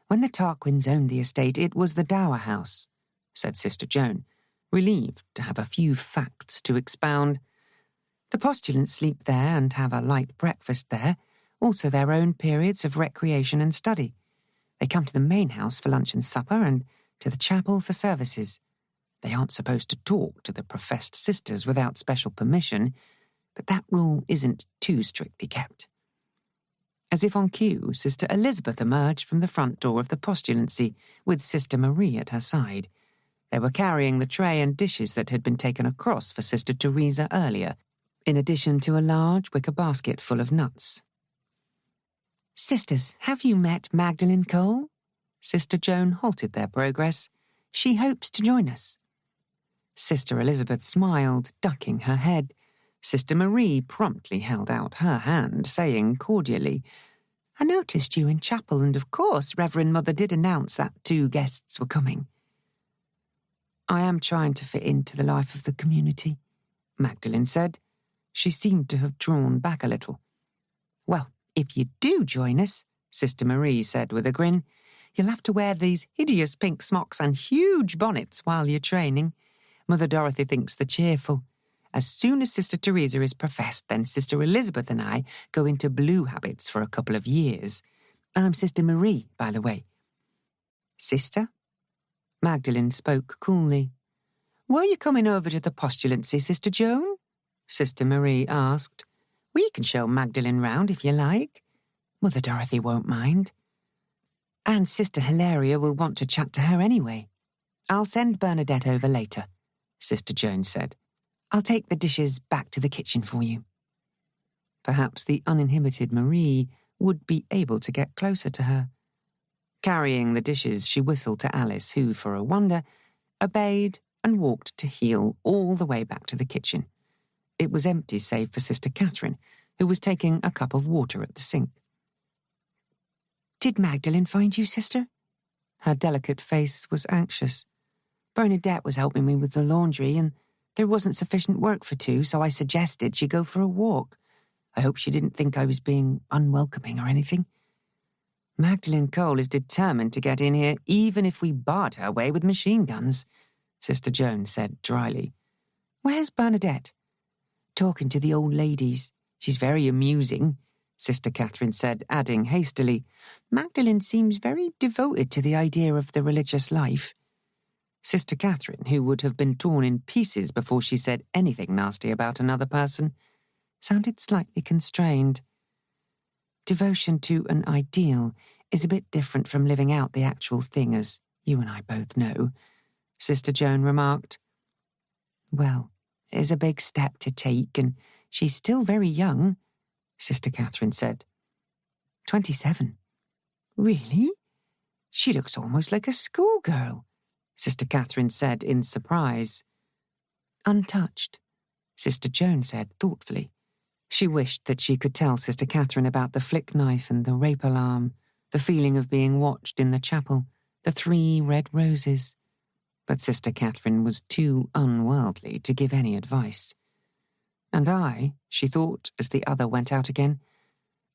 "When the Tarquins owned the estate, it was the dower house," said Sister Joan, relieved to have a few facts to expound. "The postulants sleep there and have a light breakfast there, also their own periods of recreation and study. They come to the main house for lunch and supper and to the chapel for services. They aren't supposed to talk to the professed sisters without special permission, but that rule isn't too strictly kept. As if on cue, Sister Elizabeth emerged from the front door of the postulancy with Sister Marie at her side. They were carrying the tray and dishes that had been taken across for Sister Teresa earlier, in addition to a large wicker basket full of nuts. "Sisters, have you met Magdalene Cole?" Sister Joan halted their progress. "She hopes to join us." Sister Elizabeth smiled, ducking her head. Sister Marie promptly held out her hand, saying cordially, "I noticed you in chapel, and of course Reverend Mother did announce that 2 guests were coming." "I am trying to fit into the life of the community," Magdalene said. She seemed to have drawn back a little. "Well, if you do join us," Sister Marie said with a grin, "you'll have to wear these hideous pink smocks and huge bonnets while you're training. Mother Dorothy thinks they're cheerful. As soon as Sister Teresa is professed, then Sister Elizabeth and I go into blue habits for a couple of years. I'm Sister Marie, by the way." "Sister?" Magdalene spoke coolly. "Were you coming over to the postulancy, Sister Joan?" Sister Marie asked. "We can show Magdalene round if you like. Mother Dorothy won't mind. And Sister Hilaria will want to chat to her anyway. I'll send Bernadette over later," Sister Joan said. "I'll take the dishes back to the kitchen for you." Perhaps the uninhibited Marie would be able to get closer to her. Carrying the dishes, she whistled to Alice, who, for a wonder, obeyed and walked to heel all the way back to the kitchen. It was empty save for Sister Catherine, who was taking a cup of water at the sink. "Did Magdalene find you, sister?" Her delicate face was anxious. "Bernadette was helping me with the laundry, and there wasn't sufficient work for 2, so I suggested she go for a walk. I hope she didn't think I was being unwelcoming or anything." "Magdalene Cole is determined to get in here even if we barred her way with machine guns," Sister Joan said dryly. "Where's Bernadette?" "Talking to the old ladies. She's very amusing," Sister Catherine said, adding hastily, "Magdalene seems very devoted to the idea of the religious life." Sister Catherine, who would have been torn in pieces before she said anything nasty about another person, sounded slightly constrained. "Devotion to an ideal is a bit different from living out the actual thing, as you and I both know," Sister Joan remarked. "Well, it's a big step to take, and she's still very young," Sister Catherine said. 27. "Really? She looks almost like a schoolgirl," Sister Catherine said in surprise. "Untouched," Sister Joan said thoughtfully. She wished that she could tell Sister Catherine about the flick knife and the rape alarm, the feeling of being watched in the chapel, the 3 red roses. But Sister Catherine was too unworldly to give any advice. "And I," she thought as the other went out again,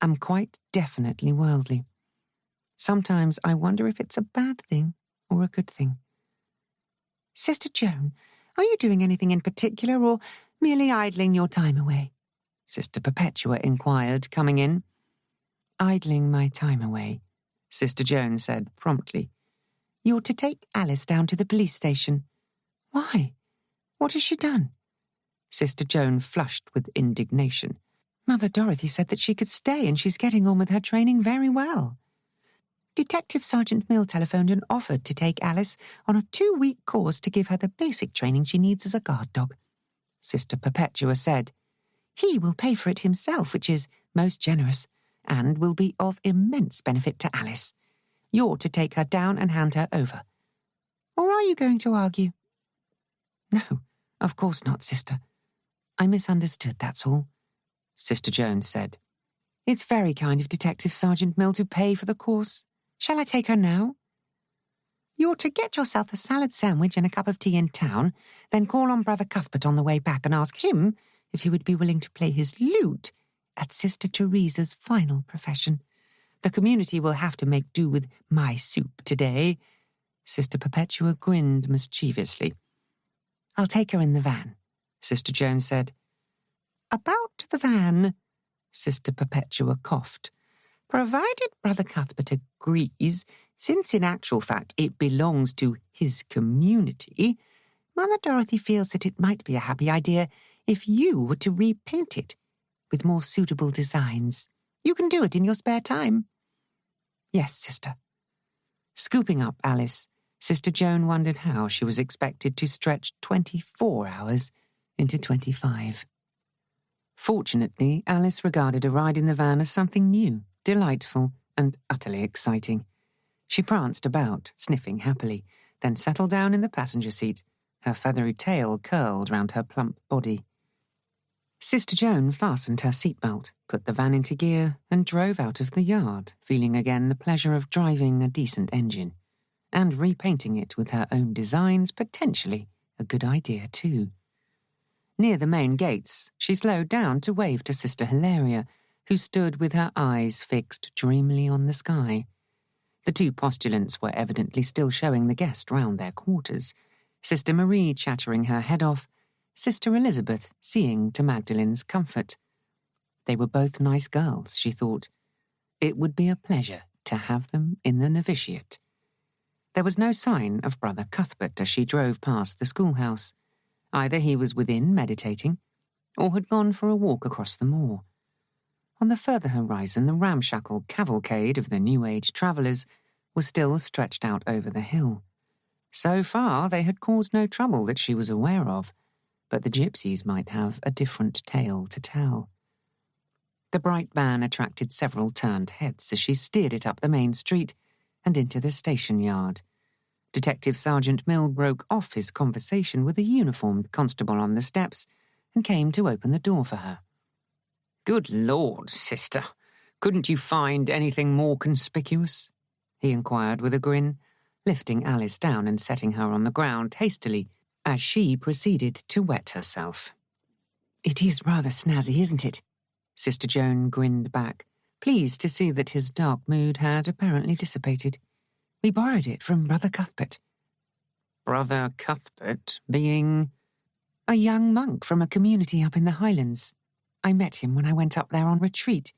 "am quite definitely worldly. Sometimes I wonder if it's a bad thing or a good thing." "Sister Joan, are you doing anything in particular or merely idling your time away?" Sister Perpetua inquired, coming in. "Idling my time away," Sister Joan said promptly. "You're to take Alice down to the police station." "Why? What has she done?" Sister Joan flushed with indignation. "Mother Dorothy said that she could stay, and she's getting on with her training very well." "Detective Sergeant Mill telephoned and offered to take Alice on a 2-week course to give her the basic training she needs as a guard dog," Sister Perpetua said. "He will pay for it himself, which is most generous, and will be of immense benefit to Alice. You're to take her down and hand her over. Or are you going to argue?" "No, of course not, sister. I misunderstood, that's all," Sister Joan said. "It's very kind of Detective Sergeant Mill to pay for the course. Shall I take her now?" "You're to get yourself a salad sandwich and a cup of tea in town, then call on Brother Cuthbert on the way back and ask him if he would be willing to play his lute at Sister Teresa's final profession. The community will have to make do with my soup today." Sister Perpetua grinned mischievously. "I'll take her in the van," Sister Joan said. "About the van," Sister Perpetua coughed. Provided Brother Cuthbert agrees, since in actual fact it belongs to his community, Mother Dorothy feels that it might be a happy idea if you were to repaint it with more suitable designs. You can do it in your spare time. Yes, sister. Scooping up Alice, Sister Joan wondered how she was expected to stretch 24 hours into 25. Fortunately, Alice regarded a ride in the van as something new, delightful, and utterly exciting. She pranced about, sniffing happily, then settled down in the passenger seat, her feathery tail curled round her plump body. Sister Joan fastened her seatbelt, put the van into gear, and drove out of the yard, feeling again the pleasure of driving a decent engine. And repainting it with her own designs, potentially a good idea too. Near the main gates, she slowed down to wave to Sister Hilaria, who stood with her eyes fixed dreamily on the sky. The two postulants were evidently still showing the guest round their quarters, Sister Marie chattering her head off, Sister Elizabeth seeing to Magdalen's comfort. They were both nice girls, she thought. It would be a pleasure to have them in the novitiate. There was no sign of Brother Cuthbert as she drove past the schoolhouse. Either he was within meditating, or had gone for a walk across the moor. On the further horizon, the ramshackle cavalcade of the New Age travellers was still stretched out over the hill. So far, they had caused no trouble that she was aware of, but the gypsies might have a different tale to tell. The bright van attracted several turned heads as she steered it up the main street and into the station yard. Detective Sergeant Mill broke off his conversation with a uniformed constable on the steps and came to open the door for her. "Good Lord, sister, couldn't you find anything more conspicuous?" he inquired with a grin, lifting Alice down and setting her on the ground hastily as she proceeded to wet herself. It is rather snazzy, isn't it? Sister Joan grinned back, pleased to see that his dark mood had apparently dissipated. We borrowed it from Brother Cuthbert. Brother Cuthbert being? A young monk from a community up in the Highlands. I met him when I went up there on retreat.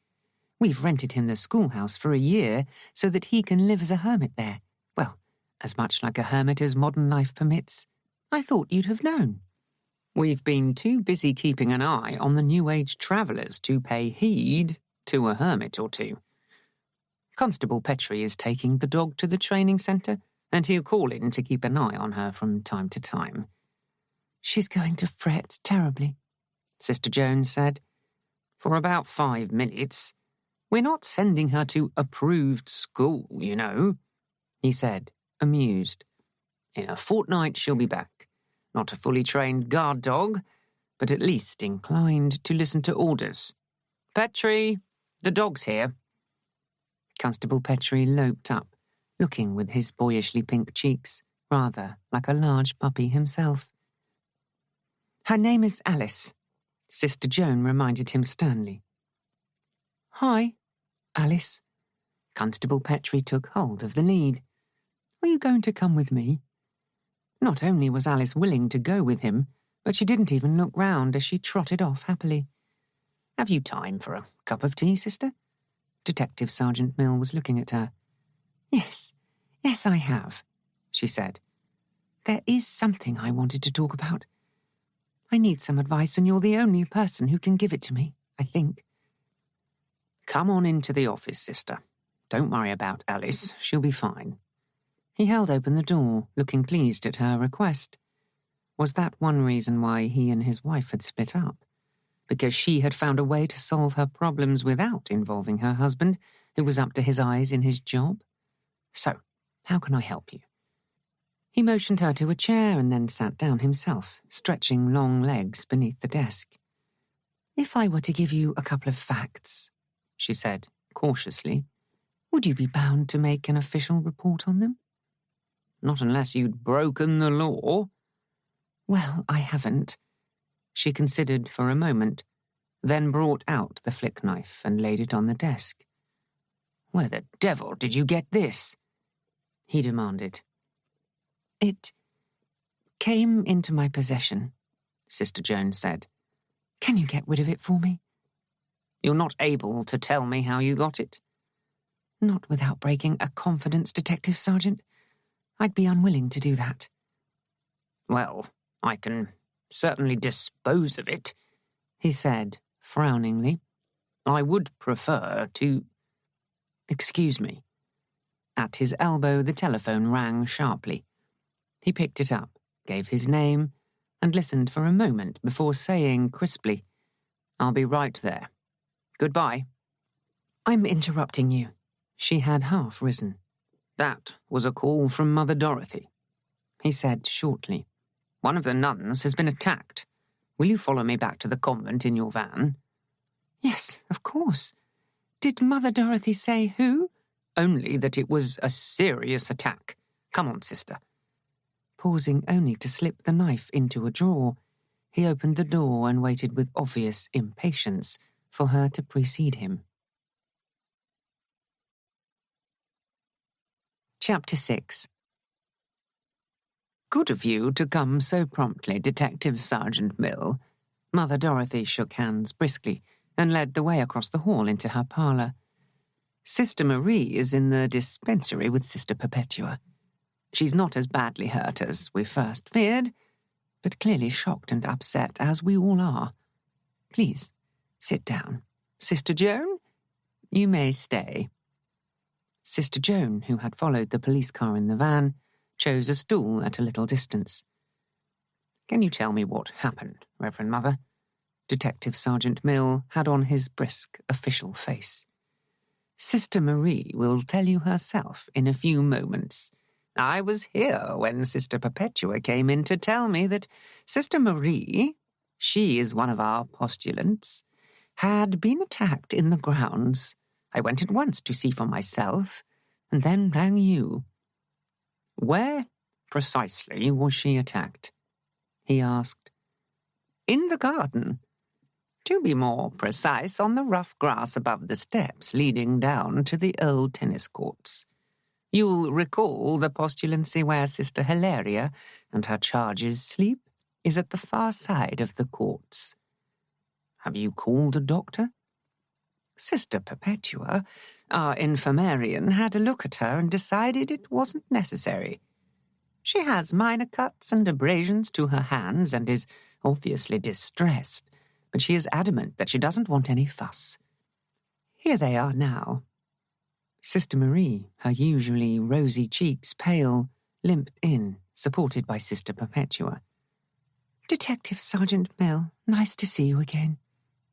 We've rented him the schoolhouse for a year so that he can live as a hermit there. Well, as much like a hermit as modern life permits. I thought you'd have known. We've been too busy keeping an eye on the New Age travellers to pay heed to a hermit or two. Constable Petrie is taking the dog to the training centre, and he'll call in to keep an eye on her from time to time. She's going to fret terribly, Sister Joan said. For about 5 minutes. We're not sending her to approved school, you know, he said, amused. In a fortnight she'll be back. Not a fully trained guard dog, but at least inclined to listen to orders. Petrie, the dog's here. Constable Petrie loped up, looking with his boyishly pink cheeks, rather like a large puppy himself. Her name is Alice, Sister Joan reminded him sternly. Hi, Alice. Constable Petrie took hold of the lead. Are you going to come with me? Not only was Alice willing to go with him, but she didn't even look round as she trotted off happily. Have you time for a cup of tea, sister? Detective Sergeant Mill was looking at her. Yes, I have, she said. There is something I wanted to talk about. I need some advice, and you're the only person who can give it to me, I think. Come on into the office, sister. Don't worry about Alice. She'll be fine. He held open the door, looking pleased at her request. Was that one reason why he and his wife had split up? Because she had found a way to solve her problems without involving her husband, who was up to his eyes in his job? So, how can I help you? He motioned her to a chair and then sat down himself, stretching long legs beneath the desk. If I were to give you a couple of facts, she said, cautiously, would you be bound to make an official report on them? Not unless you'd broken the law. Well, I haven't. She considered for a moment, then brought out the flick knife and laid it on the desk. Where the devil did you get this? He demanded. It came into my possession, Sister Joan said. Can you get rid of it for me? You're not able to tell me how you got it? Not without breaking a confidence, Detective Sergeant. I'd be unwilling to do that. Well, I can certainly dispose of it, he said, frowningly. I would prefer to... Excuse me. At his elbow, the telephone rang sharply. He picked it up, gave his name, and listened for a moment before saying crisply, I'll be right there. Goodbye. I'm interrupting you. She had half risen. That was a call from Mother Dorothy, he said shortly. One of the nuns has been attacked. Will you follow me back to the convent in your van? Yes, of course. Did Mother Dorothy say who? Only that it was a serious attack. Come on, sister. Pausing only to slip the knife into a drawer, he opened the door and waited with obvious impatience for her to precede him. Chapter 6. Good of you to come so promptly, Detective Sergeant Mill. Mother Dorothy shook hands briskly and led the way across the hall into her parlour. Sister Marie is in the dispensary with Sister Perpetua. She's not as badly hurt as we first feared, but clearly shocked and upset, as we all are. Please, sit down. Sister Joan, you may stay. Sister Joan, who had followed the police car in the van, chose a stool at a little distance. Can you tell me what happened, Reverend Mother? Detective Sergeant Mill had on his brisk, official face. Sister Marie will tell you herself in a few moments. I was here when Sister Perpetua came in to tell me that Sister Marie, she is one of our postulants, had been attacked in the grounds. I went at once to see for myself, and then rang you. Where precisely was she attacked? He asked. In the garden. To be more precise, on the rough grass above the steps leading down to the old tennis courts. You'll recall the postulancy where Sister Hilaria and her charges sleep is at the far side of the courts. Have you called a doctor? Sister Perpetua, our infirmarian, had a look at her and decided it wasn't necessary. She has minor cuts and abrasions to her hands and is obviously distressed, but she is adamant that she doesn't want any fuss. Here they are now. Sister Marie, her usually rosy cheeks pale, limped in, supported by Sister Perpetua. Detective Sergeant Mill, nice to see you again,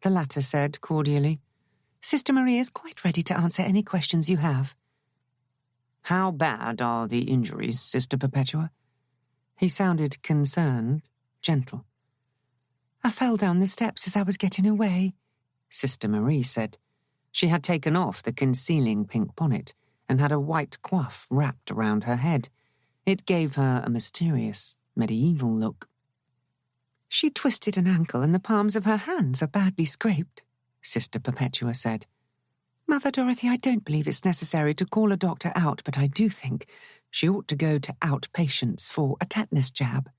the latter said cordially. Sister Marie is quite ready to answer any questions you have. How bad are the injuries, Sister Perpetua? He sounded concerned, gentle. I fell down the steps as I was getting away, Sister Marie said. She had taken off the concealing pink bonnet and had a white coif wrapped around her head. It gave her a mysterious, medieval look. She twisted an ankle and the palms of her hands are badly scraped, Sister Perpetua said. Mother Dorothy, I don't believe it's necessary to call a doctor out, but I do think she ought to go to outpatients for a tetanus jab.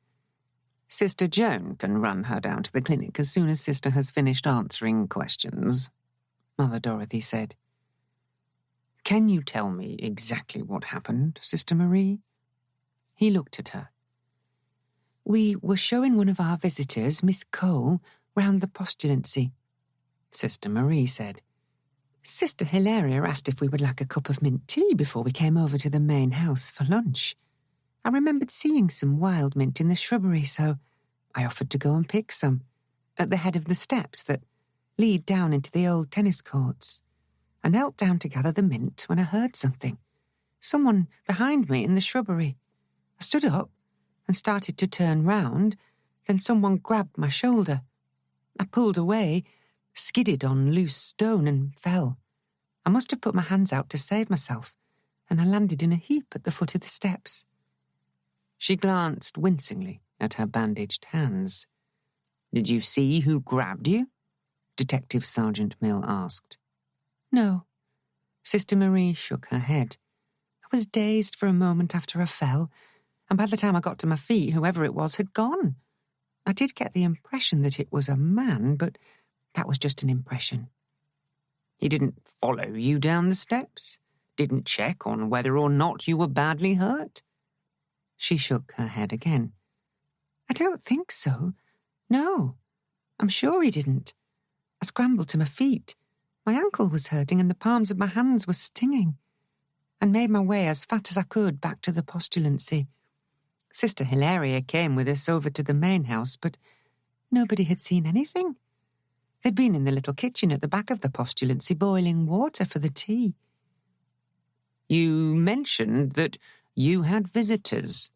Sister Joan can run her down to the clinic as soon as Sister has finished answering questions, Mother Dorothy said. Can you tell me exactly what happened, Sister Marie? He looked at her. We were showing one of our visitors, Miss Cole, round the postulancy, Sister Marie said. Sister Hilaria asked if we would like a cup of mint tea before we came over to the main house for lunch. I remembered seeing some wild mint in the shrubbery, so I offered to go and pick some at the head of the steps that lead down into the old tennis courts. I knelt down to gather the mint when I heard something. Someone behind me in the shrubbery. I stood up and started to turn round, then someone grabbed my shoulder. I pulled away, skidded on loose stone and fell. I must have put my hands out to save myself, and I landed in a heap at the foot of the steps. She glanced wincingly at her bandaged hands. Did you see who grabbed you? Detective Sergeant Mill asked. No. Sister Marie shook her head. I was dazed for a moment after I fell, and by the time I got to my feet, whoever it was had gone. I did get the impression that it was a man, but that was just an impression. He didn't follow you down the steps? Didn't check on whether or not you were badly hurt?" She shook her head again. "I don't think so. No, I'm sure he didn't. I scrambled to my feet. My ankle was hurting and the palms of my hands were stinging, and made my way as fat as I could back to the postulancy. Sister Hilaria came with us over to the main house, but nobody had seen anything. They'd been in the little kitchen at the back of the postulancy boiling water for the tea." "You mentioned that you had visitors."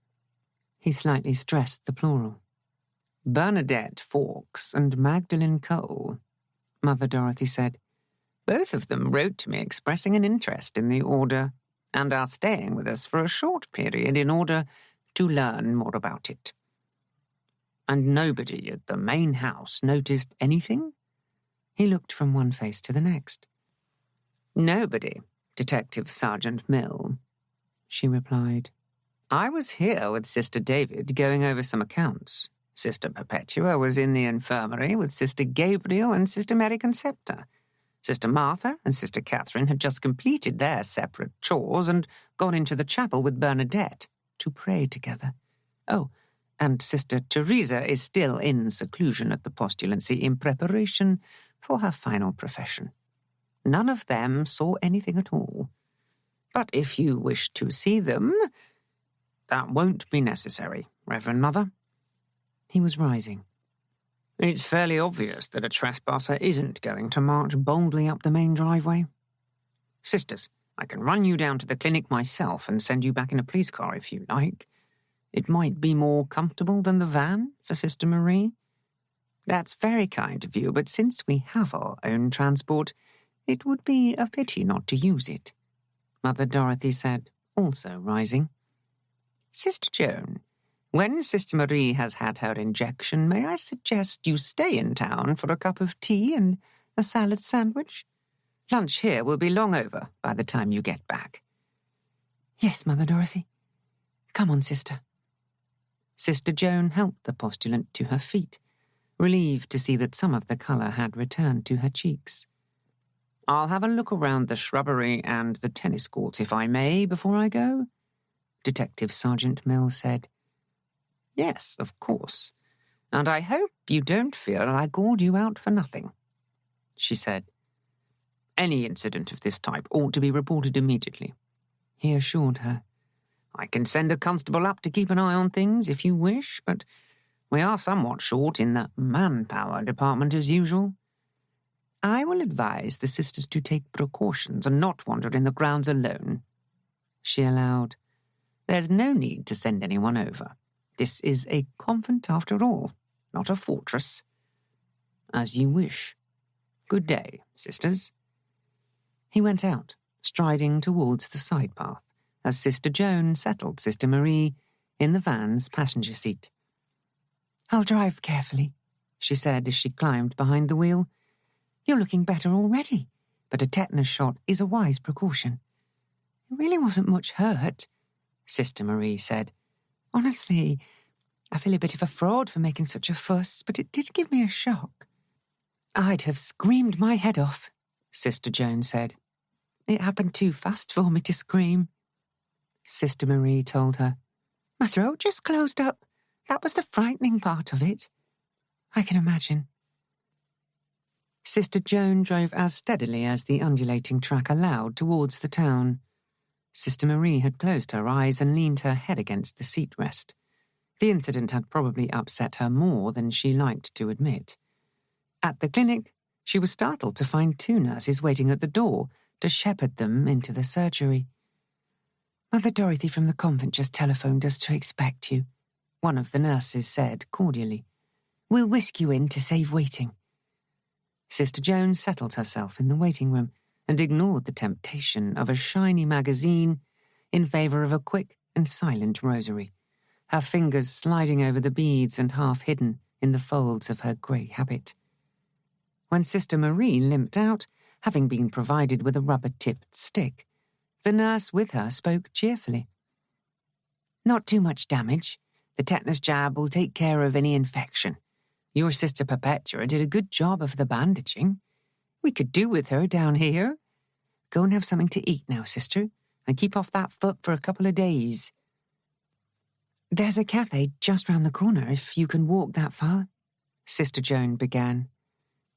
He slightly stressed the plural. "Bernadette Fawkes and Magdalene Cole," Mother Dorothy said. "Both of them wrote to me expressing an interest in the order and are staying with us for a short period in order to learn more about it." "And nobody at the main house noticed anything?" He looked from one face to the next. "Nobody, Detective Sergeant Mill," she replied. "I was here with Sister David going over some accounts. Sister Perpetua was in the infirmary with Sister Gabriel and Sister Mary Concepta. Sister Martha and Sister Catherine had just completed their separate chores and gone into the chapel with Bernadette to pray together. Oh, and Sister Teresa is still in seclusion at the postulancy in preparation for her final profession. None of them saw anything at all. But if you wish to see them, that won't be necessary, Reverend Mother." He was rising. "It's fairly obvious that a trespasser isn't going to march boldly up the main driveway. Sisters, I can run you down to the clinic myself and send you back in a police car if you like. It might be more comfortable than the van for Sister Marie." "That's very kind of you, but since we have our own transport, it would be a pity not to use it," Mother Dorothy said, also rising. "Sister Joan, when Sister Marie has had her injection, may I suggest you stay in town for a cup of tea and a salad sandwich? Lunch here will be long over by the time you get back." "Yes, Mother Dorothy. Come on, Sister." Sister Joan helped the postulant to her feet, relieved to see that some of the colour had returned to her cheeks. "I'll have a look around the shrubbery and the tennis courts, if I may, before I go?" Detective Sergeant Mill said. "Yes, of course. And I hope you don't feel I called you out for nothing," she said. "Any incident of this type ought to be reported immediately," he assured her. "I can send a constable up to keep an eye on things if you wish, but we are somewhat short in the manpower department as usual. I will advise the sisters to take precautions and not wander in the grounds alone," she allowed. "There's no need to send anyone over. This is a convent after all, not a fortress. As you wish. Good day, sisters." He went out, striding towards the side path, as Sister Joan settled Sister Marie in the van's passenger seat. "I'll drive carefully," she said as she climbed behind the wheel. "You're looking better already, but a tetanus shot is a wise precaution." "It really wasn't much hurt," Sister Marie said. "Honestly, I feel a bit of a fraud for making such a fuss, but it did give me a shock." "I'd have screamed my head off," Sister Joan said. "It happened too fast for me to scream." Sister Marie told her. "My throat just closed up. That was the frightening part of it." "I can imagine." Sister Joan drove as steadily as the undulating track allowed towards the town. Sister Marie had closed her eyes and leaned her head against the seat rest. The incident had probably upset her more than she liked to admit. At the clinic, she was startled to find 2 nurses waiting at the door to shepherd them into the surgery. "Mother Dorothy from the convent just telephoned us to expect you," one of the nurses said cordially. "We'll whisk you in to save waiting." Sister Joan settled herself in the waiting room and ignored the temptation of a shiny magazine in favour of a quick and silent rosary, her fingers sliding over the beads and half hidden in the folds of her grey habit. When Sister Marie limped out, having been provided with a rubber-tipped stick, the nurse with her spoke cheerfully. "Not too much damage. The tetanus jab will take care of any infection. Your Sister Perpetua did a good job of the bandaging. We could do with her down here. Go and have something to eat now, sister, and keep off that foot for a couple of days. There's a cafe just round the corner if you can walk that far, Sister Joan began.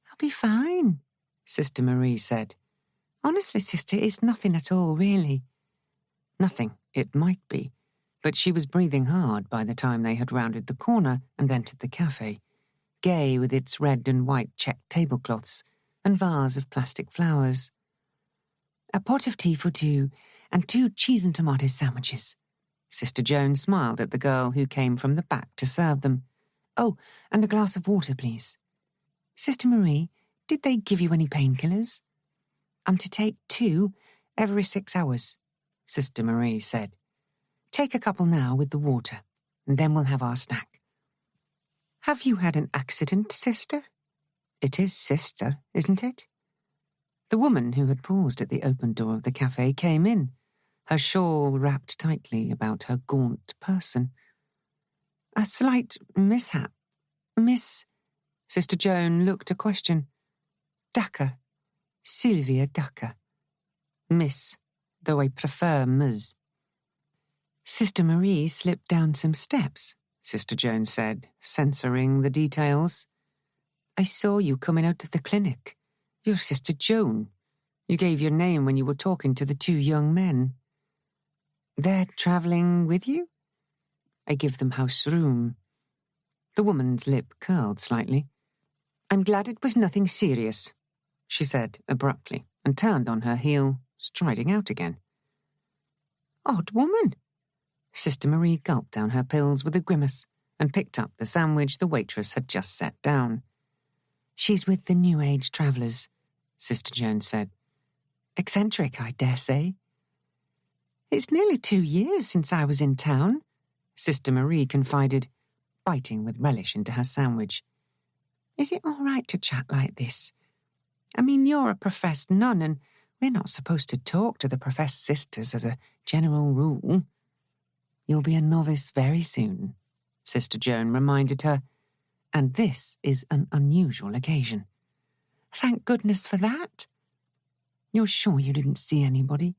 I'll be fine, Sister Marie said. Honestly, sister, it's nothing at all, really. Nothing, it might be, but she was breathing hard by the time they had rounded the corner and entered the cafe, gay with its red and white checked tablecloths and vase of plastic flowers. A pot of tea for two, and 2 cheese and tomato sandwiches. Sister Joan smiled at the girl who came from the back to serve them. Oh, and a glass of water, please. Sister Marie, did they give you any painkillers? I'm to take 2 every 6 hours, Sister Marie said. Take a couple now with the water, and then we'll have our snack. Have you had an accident, sister? It is sister, isn't it? The woman who had paused at the open door of the cafe came in, her shawl wrapped tightly about her gaunt person. A slight mishap. Miss... Sister Joan looked a question. Ducker. Sylvia Ducker. Miss, though I prefer Ms. Sister Marie slipped down some steps, Sister Joan said, censoring the details. I saw you coming out of the clinic. You're Sister Joan. You gave your name when you were talking to the 2 young men. They're travelling with you? I give them house room. The woman's lip curled slightly. I'm glad it was nothing serious, she said abruptly, and turned on her heel, striding out again. Odd woman. Sister Marie gulped down her pills with a grimace and picked up the sandwich the waitress had just set down. She's with the New Age travellers, Sister Joan said. Eccentric, I dare say. It's nearly 2 years since I was in town, Sister Marie confided, biting with relish into her sandwich. Is it all right to chat like this? I mean, you're a professed nun, and we're not supposed to talk to the professed sisters as a general rule. You'll be a novice very soon, Sister Joan reminded her, and this is an unusual occasion. Thank goodness for that. You're sure you didn't see anybody?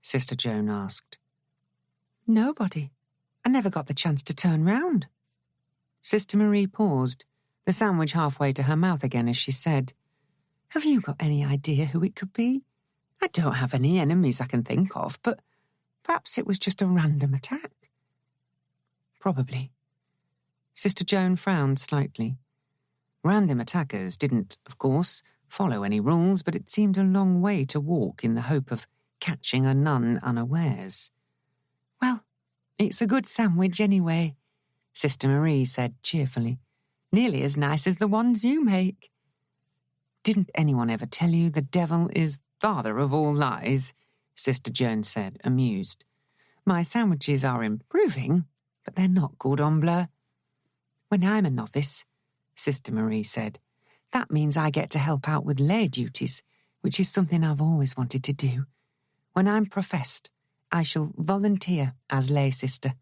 Sister Joan asked. Nobody. I never got the chance to turn round. Sister Marie paused, the sandwich halfway to her mouth again as she said, Have you got any idea who it could be? I don't have any enemies I can think of, but perhaps it was just a random attack. Probably. Sister Joan frowned slightly. Random attackers didn't, of course, follow any rules, but it seemed a long way to walk in the hope of catching a nun unawares. Well, it's a good sandwich anyway, Sister Marie said cheerfully. Nearly as nice as the ones you make. Didn't anyone ever tell you the devil is father of all lies? Sister Joan said, amused. My sandwiches are improving, but they're not cordon bleu. When I'm a novice, Sister Marie said, that means I get to help out with lay duties, which is something I've always wanted to do. When I'm professed, I shall volunteer as lay sister.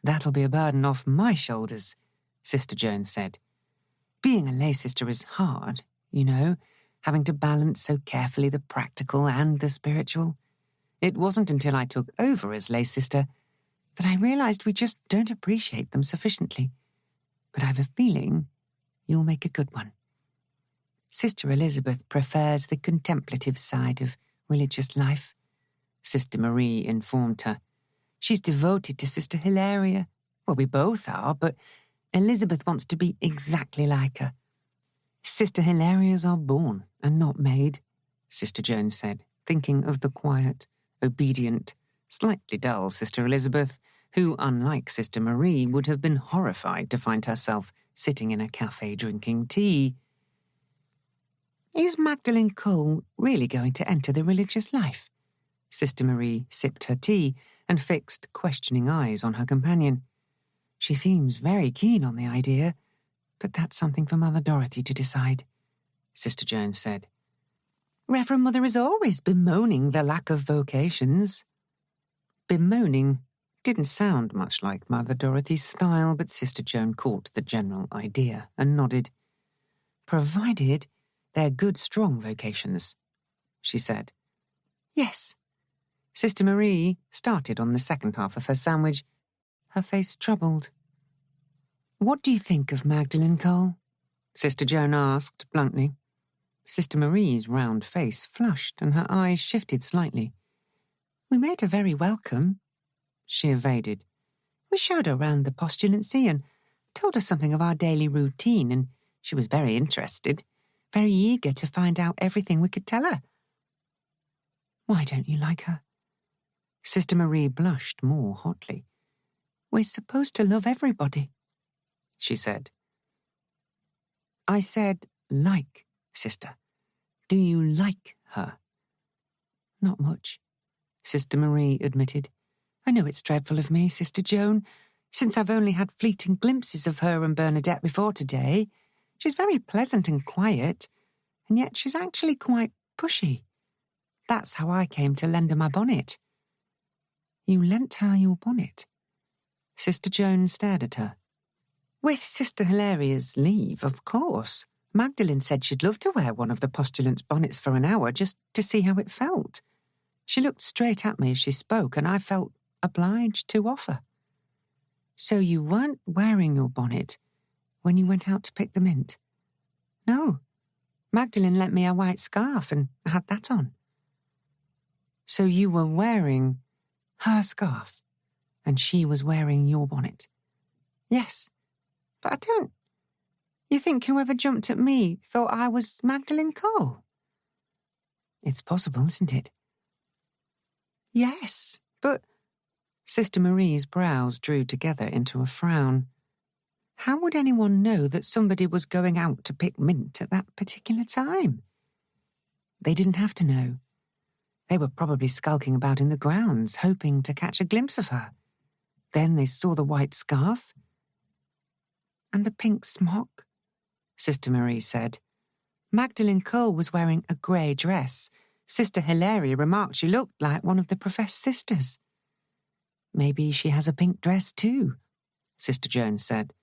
That'll be a burden off my shoulders, Sister Joan said. Being a lay sister is hard, you know, having to balance so carefully the practical and the spiritual. It wasn't until I took over as lay sister that I realised we just don't appreciate them sufficiently. But I've a feeling you'll make a good one. Sister Elizabeth prefers the contemplative side of religious life, Sister Marie informed her. She's devoted to Sister Hilaria. Well, we both are, but Elizabeth wants to be exactly like her. Sister Hilarias are born and not made, Sister Joan said, thinking of the quiet, obedient, slightly dull Sister Elizabeth, who, unlike Sister Marie, would have been horrified to find herself sitting in a cafe drinking tea. Is Magdalene Cole really going to enter the religious life? Sister Marie sipped her tea and fixed questioning eyes on her companion. She seems very keen on the idea, but that's something for Mother Dorothy to decide, Sister Joan said. Reverend Mother has always bemoaning the lack of vocations. Bemoaning didn't sound much like Mother Dorothy's style, but Sister Joan caught the general idea and nodded. Provided they're good, strong vocations, she said, Yes. Sister Marie started on the second half of her sandwich, her face troubled. What do you think of Magdalene Cole? Sister Joan asked bluntly. Sister Marie's round face flushed and her eyes shifted slightly. We made her very welcome, she evaded. We showed her round the postulancy and told her something of our daily routine, and she was very interested, very eager to find out everything we could tell her. Why don't you like her? Sister Marie blushed more hotly. We're supposed to love everybody, she said. I said like, sister. Do you like her? Not much, Sister Marie admitted. I know it's dreadful of me, Sister Joan. Since I've only had fleeting glimpses of her and Bernadette before today, she's very pleasant and quiet, and yet she's actually quite pushy. That's how I came to lend her my bonnet. You lent her your bonnet? Sister Joan stared at her. With Sister Hilaria's leave, of course. Magdalene said she'd love to wear one of the postulants' bonnets for an hour just to see how it felt. She looked straight at me as she spoke, and I felt obliged to offer. So you weren't wearing your bonnet when you went out to pick the mint? No. Magdalene lent me a white scarf, and I had that on. So you were wearing her scarf, and she was wearing your bonnet? Yes, but I don't. You think whoever jumped at me thought I was Magdalene Cole? It's possible, isn't it? Yes, but... Sister Marie's brows drew together into a frown. How would anyone know that somebody was going out to pick mint at that particular time? They didn't have to know. They were probably skulking about in the grounds, hoping to catch a glimpse of her. Then they saw the white scarf. And the pink smock, Sister Marie said. Magdalene Cole was wearing a grey dress. Sister Hilaria remarked she looked like one of the professed sisters. Maybe she has a pink dress too, Sister Joan said,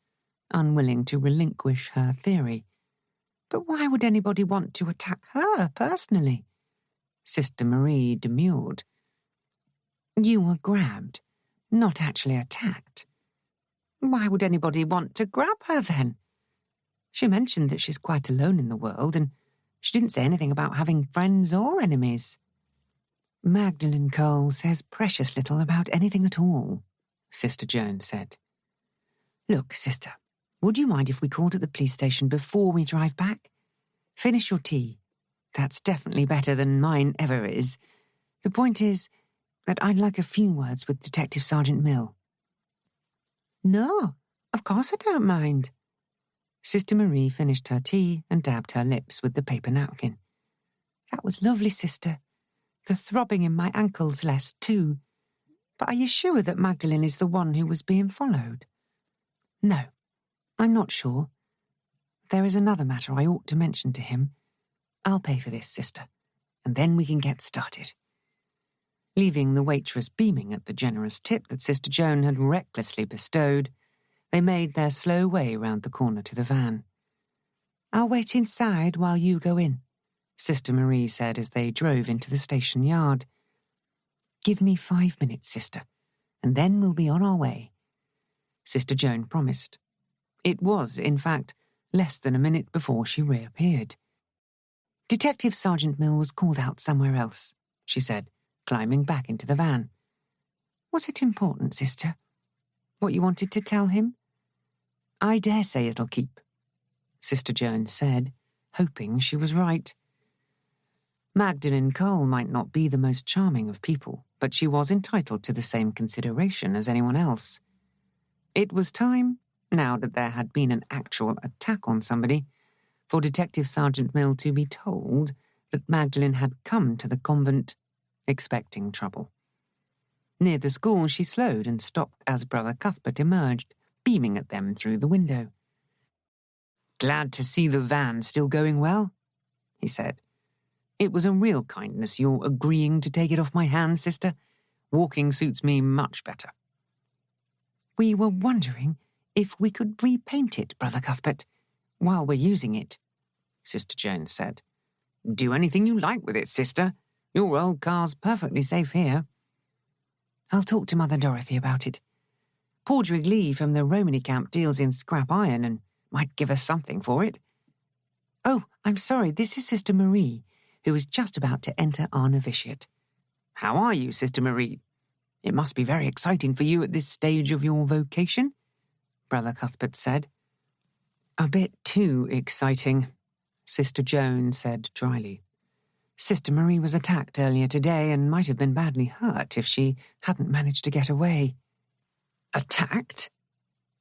unwilling to relinquish her theory. But why would anybody want to attack her personally? Sister Marie demurred. You were grabbed, not actually attacked. Why would anybody want to grab her then? She mentioned that she's quite alone in the world, and she didn't say anything about having friends or enemies. Magdalene Cole says precious little about anything at all, Sister Joan said. Look, sister, would you mind if we called at the police station before we drive back? Finish your tea. That's definitely better than mine ever is. The point is that I'd like a few words with Detective Sergeant Mill. No, of course I don't mind. Sister Marie finished her tea and dabbed her lips with the paper napkin. That was lovely, sister. The throbbing in my ankles less, too. But are you sure that Magdalene is the one who was being followed? No, I'm not sure. There is another matter I ought to mention to him. I'll pay for this, sister, and then we can get started. Leaving the waitress beaming at the generous tip that Sister Joan had recklessly bestowed, they made their slow way round the corner to the van. I'll wait inside while you go in, Sister Marie said as they drove into the station yard. Give me 5 minutes, sister, and then we'll be on our way, Sister Joan promised. It was, in fact, less than a minute before she reappeared. Detective Sergeant Mill was called out somewhere else, she said, climbing back into the van. Was it important, sister? What you wanted to tell him? I dare say it'll keep, Sister Joan said, hoping she was right. Magdalene Cole might not be the most charming of people, but she was entitled to the same consideration as anyone else. It was time, now that there had been an actual attack on somebody, for Detective Sergeant Mill to be told that Magdalene had come to the convent expecting trouble. Near the school, she slowed and stopped as Brother Cuthbert emerged, beaming at them through the window. "Glad to see the van still going well," he said. "It was a real kindness your agreeing to take it off my hands, sister. Walking suits me much better." "We were wondering if we could repaint it, Brother Cuthbert, while we're using it," Sister Joan said. "Do anything you like with it, sister. Your old car's perfectly safe here. I'll talk to Mother Dorothy about it. Padraig Lee from the Romany camp deals in scrap iron and might give us something for it. Oh, I'm sorry, this is Sister Marie, who is just about to enter our novitiate. How are you, Sister Marie? It must be very exciting for you at this stage of your vocation, Brother Cuthbert said. A bit too exciting, Sister Joan said dryly. Sister Marie was attacked earlier today and might have been badly hurt if she hadn't managed to get away. Attacked?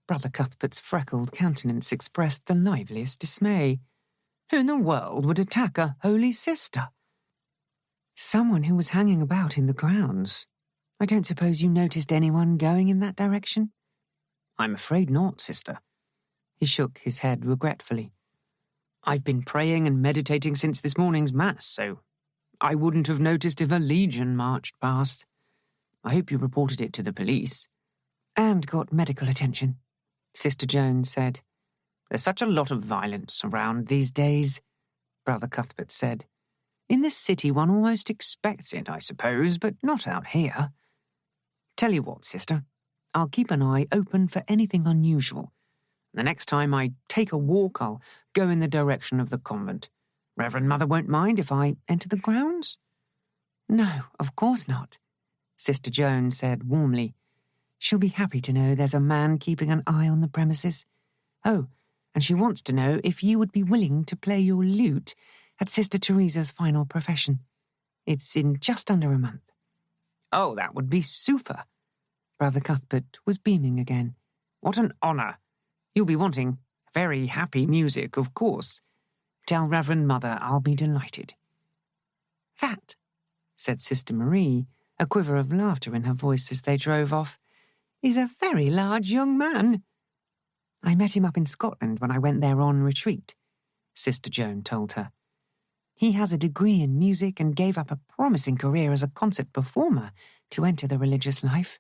Brother Cuthbert's freckled countenance expressed the liveliest dismay. Who in the world would attack a holy sister? Someone who was hanging about in the grounds. I don't suppose you noticed anyone going in that direction? I'm afraid not, sister. He shook his head regretfully. I've been praying and meditating since this morning's mass, so I wouldn't have noticed if a legion marched past. I hope you reported it to the police. And got medical attention, Sister Joan said. There's such a lot of violence around these days, Brother Cuthbert said. In this city one almost expects it, I suppose, but not out here. Tell you what, sister, I'll keep an eye open for anything unusual. The next time I take a walk, I'll go in the direction of the convent. Reverend Mother won't mind if I enter the grounds? No, of course not, Sister Joan said warmly. She'll be happy to know there's a man keeping an eye on the premises. Oh, and she wants to know if you would be willing to play your lute at Sister Teresa's final profession. It's in just under a month. Oh, that would be super. Brother Cuthbert was beaming again. What an honour. You'll be wanting very happy music, of course. Tell Reverend Mother I'll be delighted. That, said Sister Marie, a quiver of laughter in her voice as they drove off, is a very large young man. I met him up in Scotland when I went there on retreat, Sister Joan told her. He has a degree in music and gave up a promising career as a concert performer to enter the religious life.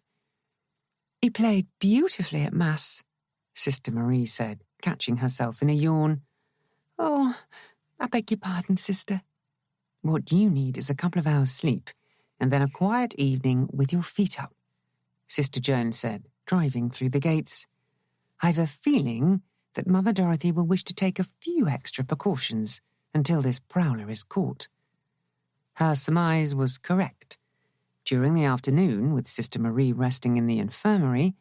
He played beautifully at Mass, Sister Marie said, catching herself in a yawn. Oh, I beg your pardon, sister. What you need is a couple of hours' sleep, and then a quiet evening with your feet up, Sister Joan said, driving through the gates. I've a feeling that Mother Dorothy will wish to take a few extra precautions until this prowler is caught. Her surmise was correct. During the afternoon, with Sister Marie resting in the infirmary,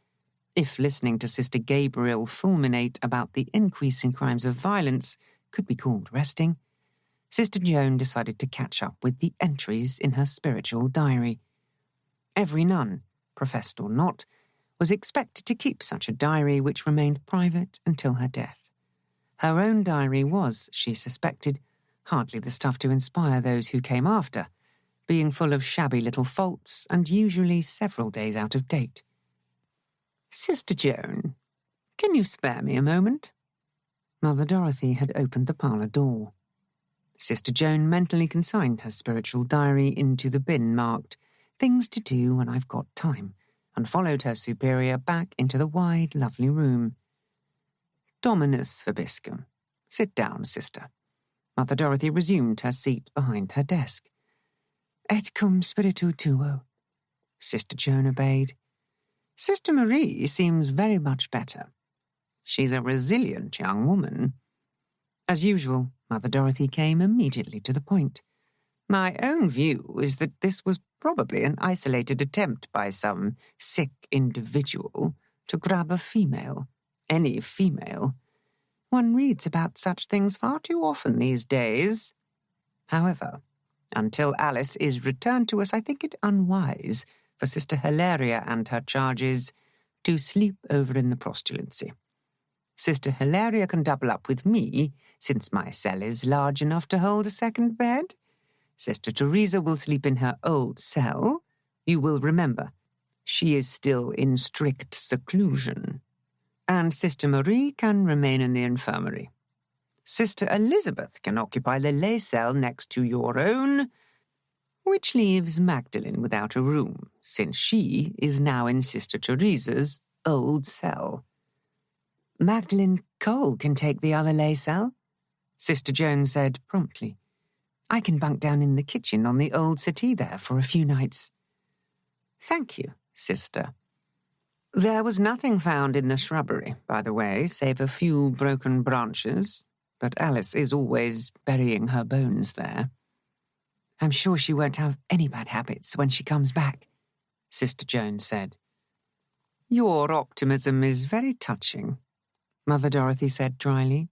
if listening to Sister Gabriel fulminate about the increase in crimes of violence could be called resting, Sister Joan decided to catch up with the entries in her spiritual diary. Every nun, professed or not, was expected to keep such a diary which remained private until her death. Her own diary was, she suspected, hardly the stuff to inspire those who came after, being full of shabby little faults and usually several days out of date. Sister Joan, can you spare me a moment? Mother Dorothy had opened the parlour door. Sister Joan mentally consigned her spiritual diary into the bin marked "Things to do when I've got time," and followed her superior back into the wide, lovely room. Dominus vobiscum. Sit down, sister. Mother Dorothy resumed her seat behind her desk. Et cum spiritu tuo. Sister Joan obeyed. Sister Marie seems very much better. She's a resilient young woman. As usual, Mother Dorothy came immediately to the point. My own view is that this was probably an isolated attempt by some sick individual to grab a female, any female. One reads about such things far too often these days. However, until Alice is returned to us, I think it unwise for Sister Hilaria and her charges to sleep over in the postulancy. Sister Hilaria can double up with me, since my cell is large enough to hold a second bed. Sister Teresa will sleep in her old cell. You will remember, she is still in strict seclusion. And Sister Marie can remain in the infirmary. Sister Elizabeth can occupy the lay cell next to your own, which leaves Magdalene without a room, since she is now in Sister Teresa's old cell. Magdalene Cole can take the other lay cell, Sister Joan said promptly. I can bunk down in the kitchen on the old settee there for a few nights." "Thank you, sister. There was nothing found in the shrubbery, by the way, save a few broken branches, but Alice is always burying her bones there." "I'm sure she won't have any bad habits when she comes back," Sister Joan said. "Your optimism is very touching," Mother Dorothy said dryly.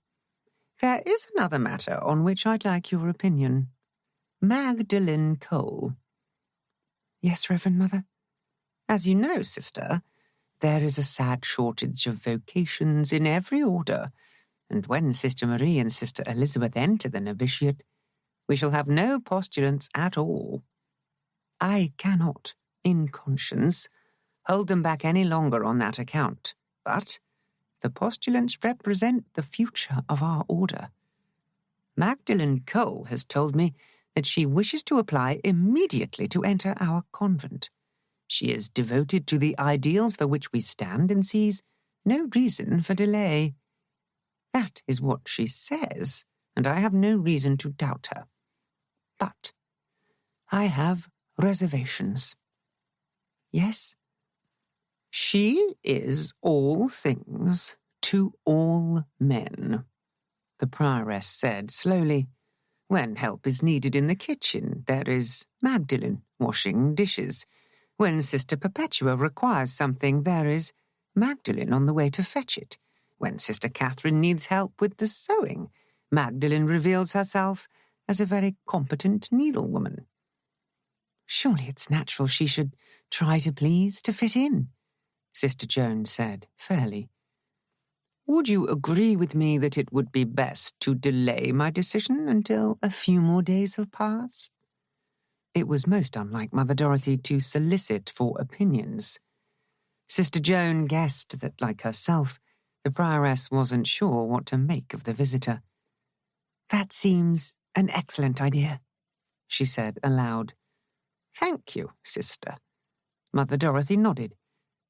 "There is another matter on which I'd like your opinion. Magdalen Cole." "Yes, Reverend Mother?" "As you know, sister, there is a sad shortage of vocations in every order, and when Sister Marie and Sister Elizabeth enter the novitiate, we shall have no postulants at all. I cannot, in conscience, hold them back any longer on that account, but the postulants represent the future of our order. Magdalen Cole has told me that she wishes to apply immediately to enter our convent. She is devoted to the ideals for which we stand and sees no reason for delay. That is what she says, and I have no reason to doubt her. But I have reservations." "Yes?" "She is all things to all men," the prioress said slowly. "When help is needed in the kitchen, there is Magdalen washing dishes. When Sister Perpetua requires something, there is Magdalen on the way to fetch it. When Sister Catherine needs help with the sewing, Magdalen reveals herself as a very competent needlewoman." "Surely it's natural she should try to please, to fit in," Sister Joan said fairly. "Would you agree with me that it would be best to delay my decision until a few more days have passed?" It was most unlike Mother Dorothy to solicit for opinions. Sister Joan guessed that, like herself, the prioress wasn't sure what to make of the visitor. "That seems an excellent idea," she said aloud. "Thank you, sister." Mother Dorothy nodded,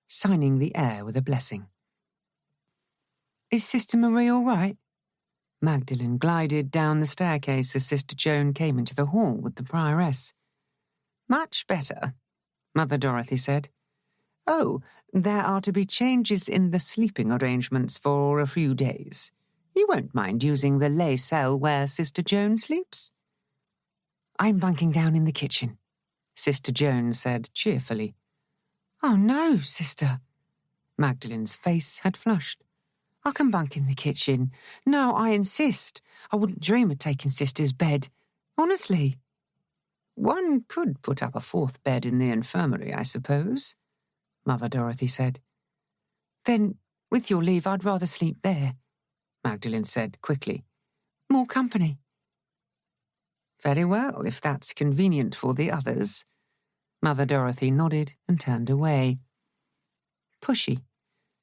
signing the air with a blessing. "Is Sister Marie all right?" Magdalen glided down the staircase as Sister Joan came into the hall with the prioress. "Much better," Mother Dorothy said. "Oh, there are to be changes in the sleeping arrangements for a few days. You won't mind using the lay cell where Sister Joan sleeps?" "I'm bunking down in the kitchen," Sister Joan said cheerfully. "Oh, no, Sister." Magdalen's face had flushed. "I can bunk in the kitchen. No, I insist. I wouldn't dream of taking Sister's bed. Honestly." "One could put up a fourth bed in the infirmary, I suppose," Mother Dorothy said. "Then, with your leave, I'd rather sleep there," Magdalen said quickly. "More company." "Very well, if that's convenient for the others." Mother Dorothy nodded and turned away. Pushy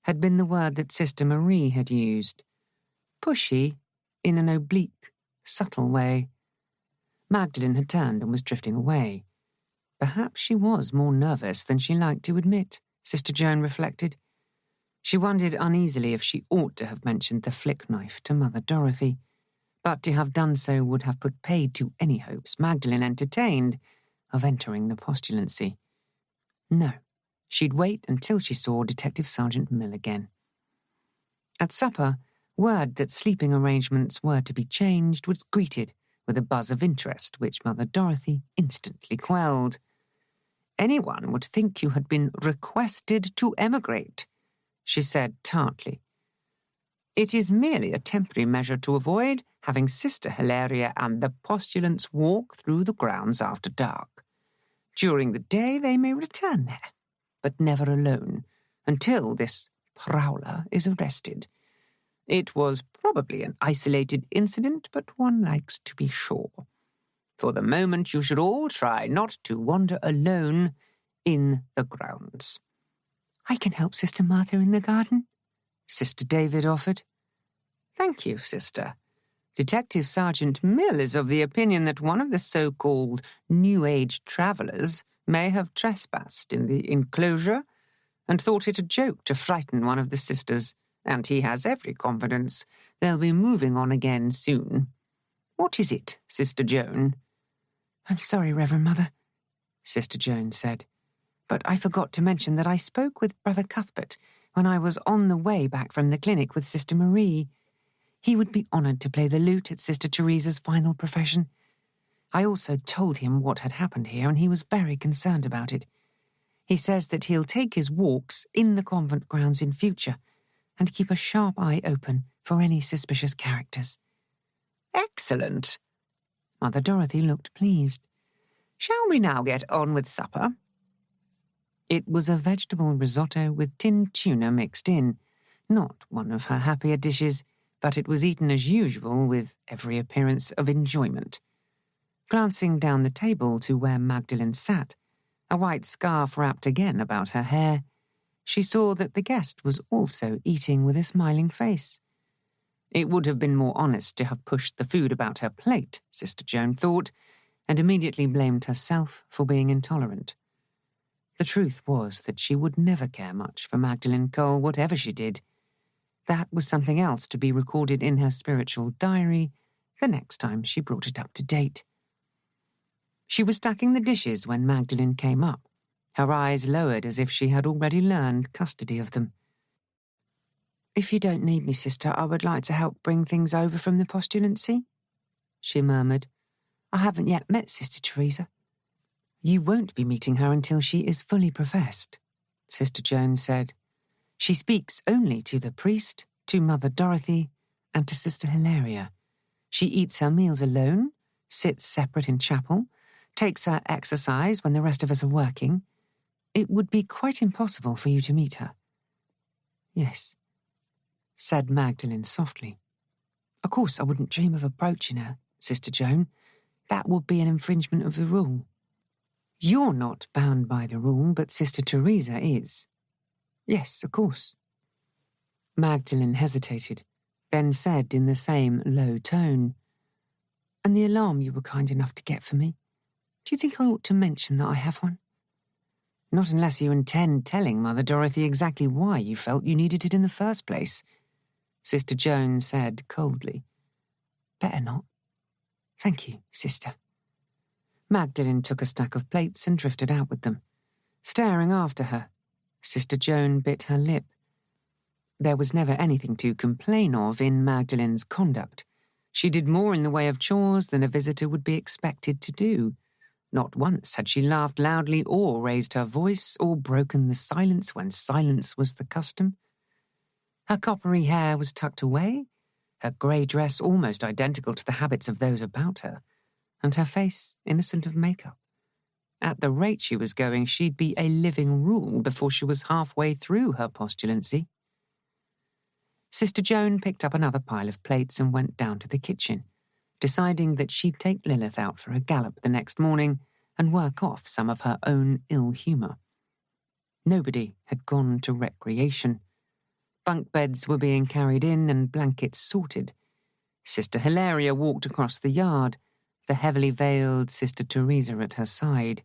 had been the word that Sister Marie had used. Pushy in an oblique, subtle way. Magdalen had turned and was drifting away. Perhaps she was more nervous than she liked to admit, Sister Joan reflected. She wondered uneasily if she ought to have mentioned the flick knife to Mother Dorothy, but to have done so would have put paid to any hopes Magdalen entertained of entering the postulancy. No, she'd wait until she saw Detective Sergeant Mill again. At supper, word that sleeping arrangements were to be changed was greeted with a buzz of interest which Mother Dorothy instantly quelled. "Anyone would think you had been requested to emigrate," she said tartly. "It is merely a temporary measure to avoid having Sister Hilaria and the postulants walk through the grounds after dark. During the day they may return there, but never alone, until this prowler is arrested. It was probably an isolated incident, but one likes to be sure. For the moment, you should all try not to wander alone in the grounds." "I can help Sister Martha in the garden," Sister David offered. "Thank you, sister. Detective Sergeant Mill is of the opinion that one of the so-called New Age travellers may have trespassed in the enclosure and thought it a joke to frighten one of the sisters, and he has every confidence they'll be moving on again soon. What is it, Sister Joan? I'm sorry, Reverend Mother, Sister Joan said, but I forgot to mention that I spoke with Brother Cuthbert when I was on the way back from the clinic with Sister Marie. He would be honoured to play the lute at Sister Teresa's final profession. I also told him what had happened here, and he was very concerned about it. He says that he'll take his walks in the convent grounds in future and keep a sharp eye open for any suspicious characters. Excellent. Mother Dorothy looked pleased. Shall we now get on with supper? It was a vegetable risotto with tinned tuna mixed in, not one of her happier dishes, but it was eaten as usual with every appearance of enjoyment. Glancing down the table to where Magdalene sat, a white scarf wrapped again about her hair, she saw that the guest was also eating with a smiling face. It would have been more honest to have pushed the food about her plate, Sister Joan thought, and immediately blamed herself for being intolerant. The truth was that she would never care much for Magdalene Cole, whatever she did. That was something else to be recorded in her spiritual diary the next time she brought it up to date. She was stacking the dishes when Magdalene came up, her eyes lowered as if she had already learned custody of them. If you don't need me, sister, I would like to help bring things over from the postulancy, she murmured. I haven't yet met Sister Teresa. You won't be meeting her until she is fully professed, Sister Joan said. She speaks only to the priest, to Mother Dorothy, and to Sister Hilaria. She eats her meals alone, sits separate in chapel, takes her exercise when the rest of us are working. It would be quite impossible for you to meet her. Yes, said Magdalene softly. Of course I wouldn't dream of approaching her, Sister Joan. That would be an infringement of the rule. You're not bound by the rule, but Sister Teresa is. Yes, of course. Magdalene hesitated, then said in the same low tone, And the alarm you were kind enough to get for me, do you think I ought to mention that I have one? Not unless you intend telling Mother Dorothy exactly why you felt you needed it in the first place, Sister Joan said coldly. Better not. Thank you, sister. Magdalene took a stack of plates and drifted out with them. Staring after her, Sister Joan bit her lip. There was never anything to complain of in Magdalene's conduct. She did more in the way of chores than a visitor would be expected to do. Not once had she laughed loudly or raised her voice or broken the silence when silence was the custom. Her coppery hair was tucked away, her grey dress almost identical to the habits of those about her, and her face innocent of makeup. At the rate she was going, she'd be a living rule before she was halfway through her postulancy. Sister Joan picked up another pile of plates and went down to the kitchen, deciding that she'd take Lilith out for a gallop the next morning and work off some of her own ill humour. Nobody had gone to recreation. Bunk beds were being carried in and blankets sorted. Sister Hilaria walked across the yard, the heavily veiled Sister Teresa at her side.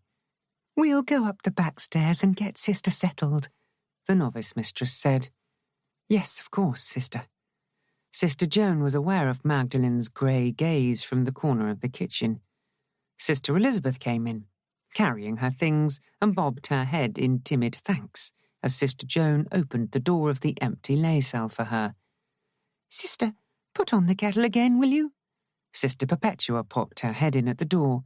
We'll go up the back stairs and get Sister settled, the novice mistress said. Yes, of course, sister. Sister Joan was aware of Magdalene's grey gaze from the corner of the kitchen. Sister Elizabeth came in, carrying her things, and bobbed her head in timid thanks as Sister Joan opened the door of the empty lay cell for her. Sister, put on the kettle again, will you? Sister Perpetua popped her head in at the door.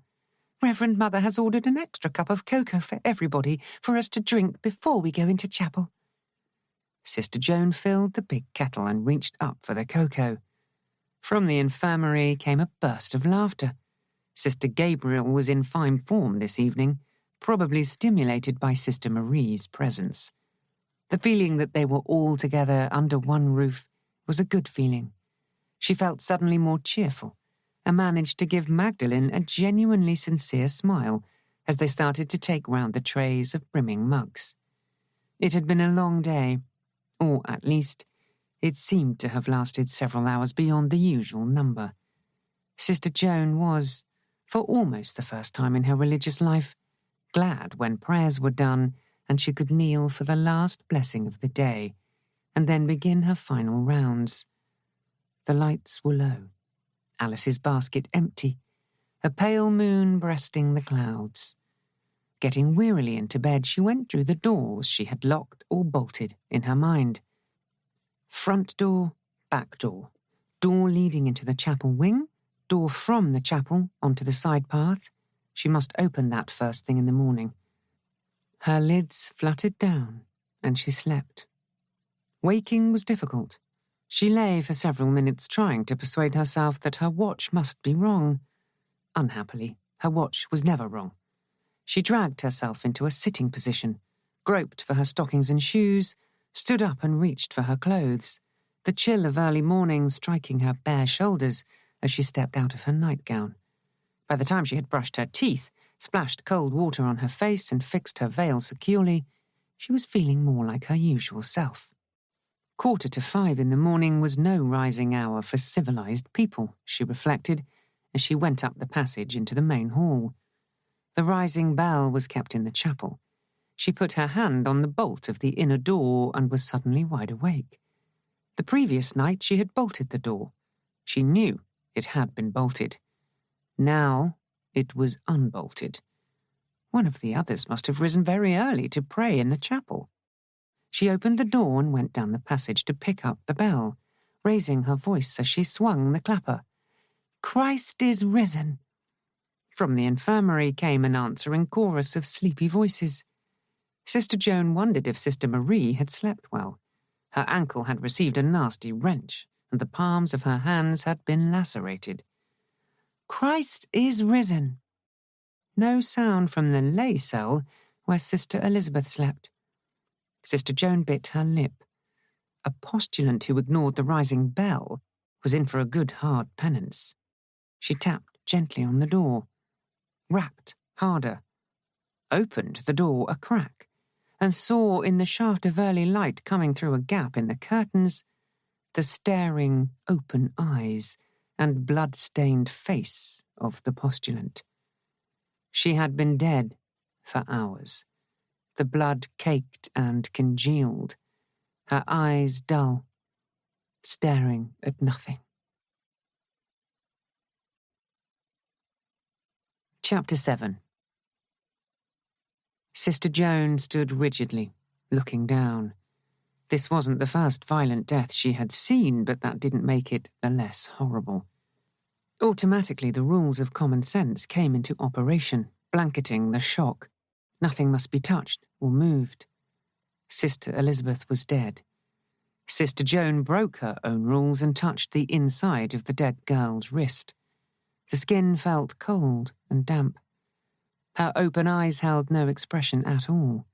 Reverend Mother has ordered an extra cup of cocoa for everybody for us to drink before we go into chapel. Sister Joan filled the big kettle and reached up for the cocoa. From the infirmary came a burst of laughter. Sister Gabriel was in fine form this evening, probably stimulated by Sister Marie's presence. The feeling that they were all together under one roof was a good feeling. She felt suddenly more cheerful and managed to give Magdalene a genuinely sincere smile as they started to take round the trays of brimming mugs. It had been a long day, or at least it seemed to have lasted several hours beyond the usual number. Sister Joan was, for almost the first time in her religious life, glad when prayers were done and she could kneel for the last blessing of the day, and then begin her final rounds. The lights were low, Alice's basket empty, a pale moon breasting the clouds. Getting wearily into bed, she went through the doors she had locked or bolted in her mind. Front door, back door, door leading into the chapel wing, door from the chapel onto the side path. She must open that first thing in the morning. Her lids fluttered down, and she slept. Waking was difficult. She lay for several minutes trying to persuade herself that her watch must be wrong. Unhappily, her watch was never wrong. She dragged herself into a sitting position, groped for her stockings and shoes, stood up and reached for her clothes, the chill of early morning striking her bare shoulders as she stepped out of her nightgown. By the time she had brushed her teeth, splashed cold water on her face and fixed her veil securely, she was feeling more like her usual self. 4:45 in the morning was no rising hour for civilized people, she reflected, as she went up the passage into the main hall. The rising bell was kept in the chapel. She put her hand on the bolt of the inner door and was suddenly wide awake. The previous night she had bolted the door. She knew it had been bolted. Now it was unbolted. One of the others must have risen very early to pray in the chapel. She opened the door and went down the passage to pick up the bell, raising her voice as she swung the clapper. "Christ is risen!" From the infirmary came an answering chorus of sleepy voices. Sister Joan wondered if Sister Marie had slept well. Her ankle had received a nasty wrench, and the palms of her hands had been lacerated. "Christ is risen!" No sound from the lay cell where Sister Elizabeth slept. Sister Joan bit her lip. A postulant who ignored the rising bell was in for a good hard penance. She tapped gently on the door, rapped harder, opened the door a crack, and saw in the shaft of early light coming through a gap in the curtains the staring, open eyes and blood-stained face of the postulant. She had been dead for hours. The blood caked and congealed, her eyes dull, staring at nothing. Chapter 7. Sister Joan stood rigidly, looking down. This wasn't the first violent death she had seen, but that didn't make it the less horrible. Automatically, the rules of common sense came into operation, blanketing the shock. Nothing must be touched or moved. Sister Elizabeth was dead. Sister Joan broke her own rules and touched the inside of the dead girl's wrist. The skin felt cold and damp. Her open eyes held no expression at all.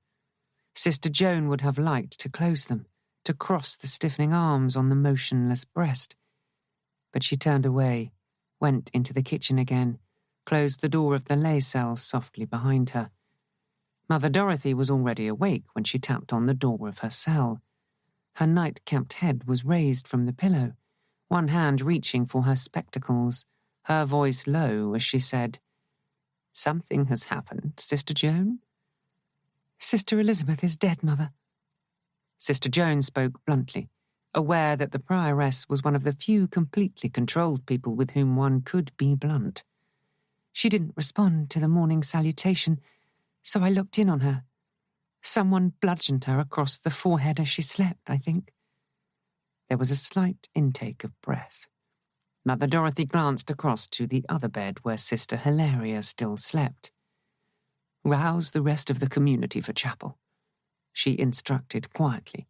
Sister Joan would have liked to close them, to cross the stiffening arms on the motionless breast. But she turned away, went into the kitchen again, closed the door of the lay cell softly behind her. Mother Dorothy was already awake when she tapped on the door of her cell. Her night-capped head was raised from the pillow, one hand reaching for her spectacles, her voice low as she said, "Something has happened, Sister Joan?" "Sister Elizabeth is dead, Mother." Sister Joan spoke bluntly, aware that the prioress was one of the few completely controlled people with whom one could be blunt. "She didn't respond to the morning salutation, so I looked in on her. Someone bludgeoned her across the forehead as she slept, I think." There was a slight intake of breath. Mother Dorothy glanced across to the other bed where Sister Hilaria still slept. "Rouse the rest of the community for chapel," she instructed quietly.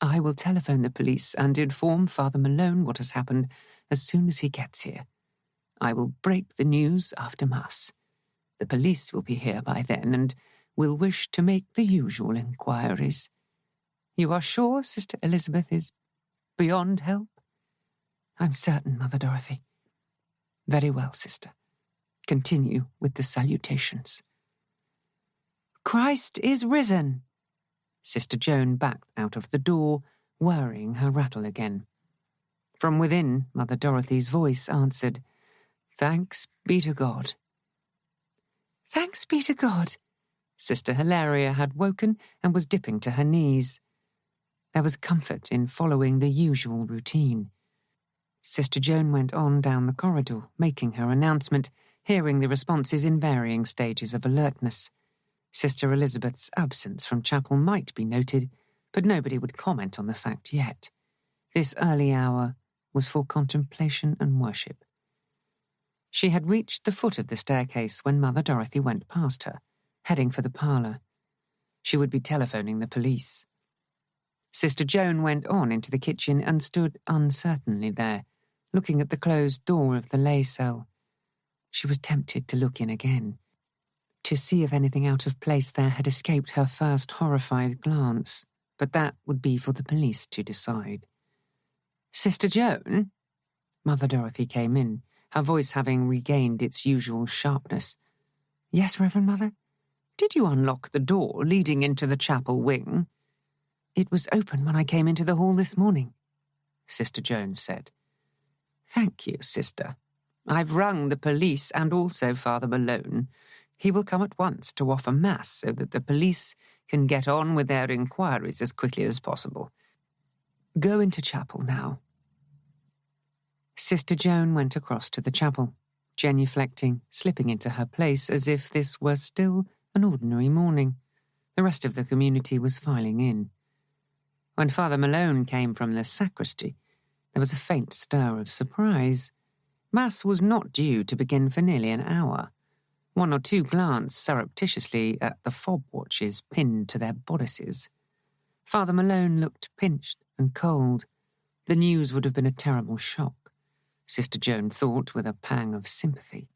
"I will telephone the police and inform Father Malone what has happened as soon as he gets here. I will break the news after Mass. The police will be here by then and will wish to make the usual inquiries. You are sure Sister Elizabeth is beyond help?" "I'm certain, Mother Dorothy." "Very well, sister. Continue with the salutations." "Christ is risen!" Sister Joan backed out of the door, whirring her rattle again. From within, Mother Dorothy's voice answered, "Thanks be to God." "Thanks be to God." Sister Hilaria had woken and was dipping to her knees. There was comfort in following the usual routine. Sister Joan went on down the corridor, making her announcement, hearing the responses in varying stages of alertness. Sister Elizabeth's absence from chapel might be noted, but nobody would comment on the fact yet. This early hour was for contemplation and worship. She had reached the foot of the staircase when Mother Dorothy went past her, heading for the parlour. She would be telephoning the police. Sister Joan went on into the kitchen and stood uncertainly there, looking at the closed door of the lay cell. She was tempted to look in again, to see if anything out of place there had escaped her first horrified glance, but that would be for the police to decide. "Sister Joan?" Mother Dorothy came in, her voice having regained its usual sharpness. "Yes, Reverend Mother?" "Did you unlock the door leading into the chapel wing?" "It was open when I came into the hall this morning," Sister Joan said. "Thank you, Sister. I've rung the police and also Father Malone. He will come at once to offer Mass so that the police can get on with their inquiries as quickly as possible. Go into chapel now." Sister Joan went across to the chapel, genuflecting, slipping into her place as if this were still an ordinary morning. The rest of the community was filing in. When Father Malone came from the sacristy, there was a faint stir of surprise. Mass was not due to begin for nearly an hour. One or two glanced surreptitiously at the fob watches pinned to their bodices. Father Malone looked pinched and cold. The news would have been a terrible shock, Sister Joan thought with a pang of sympathy.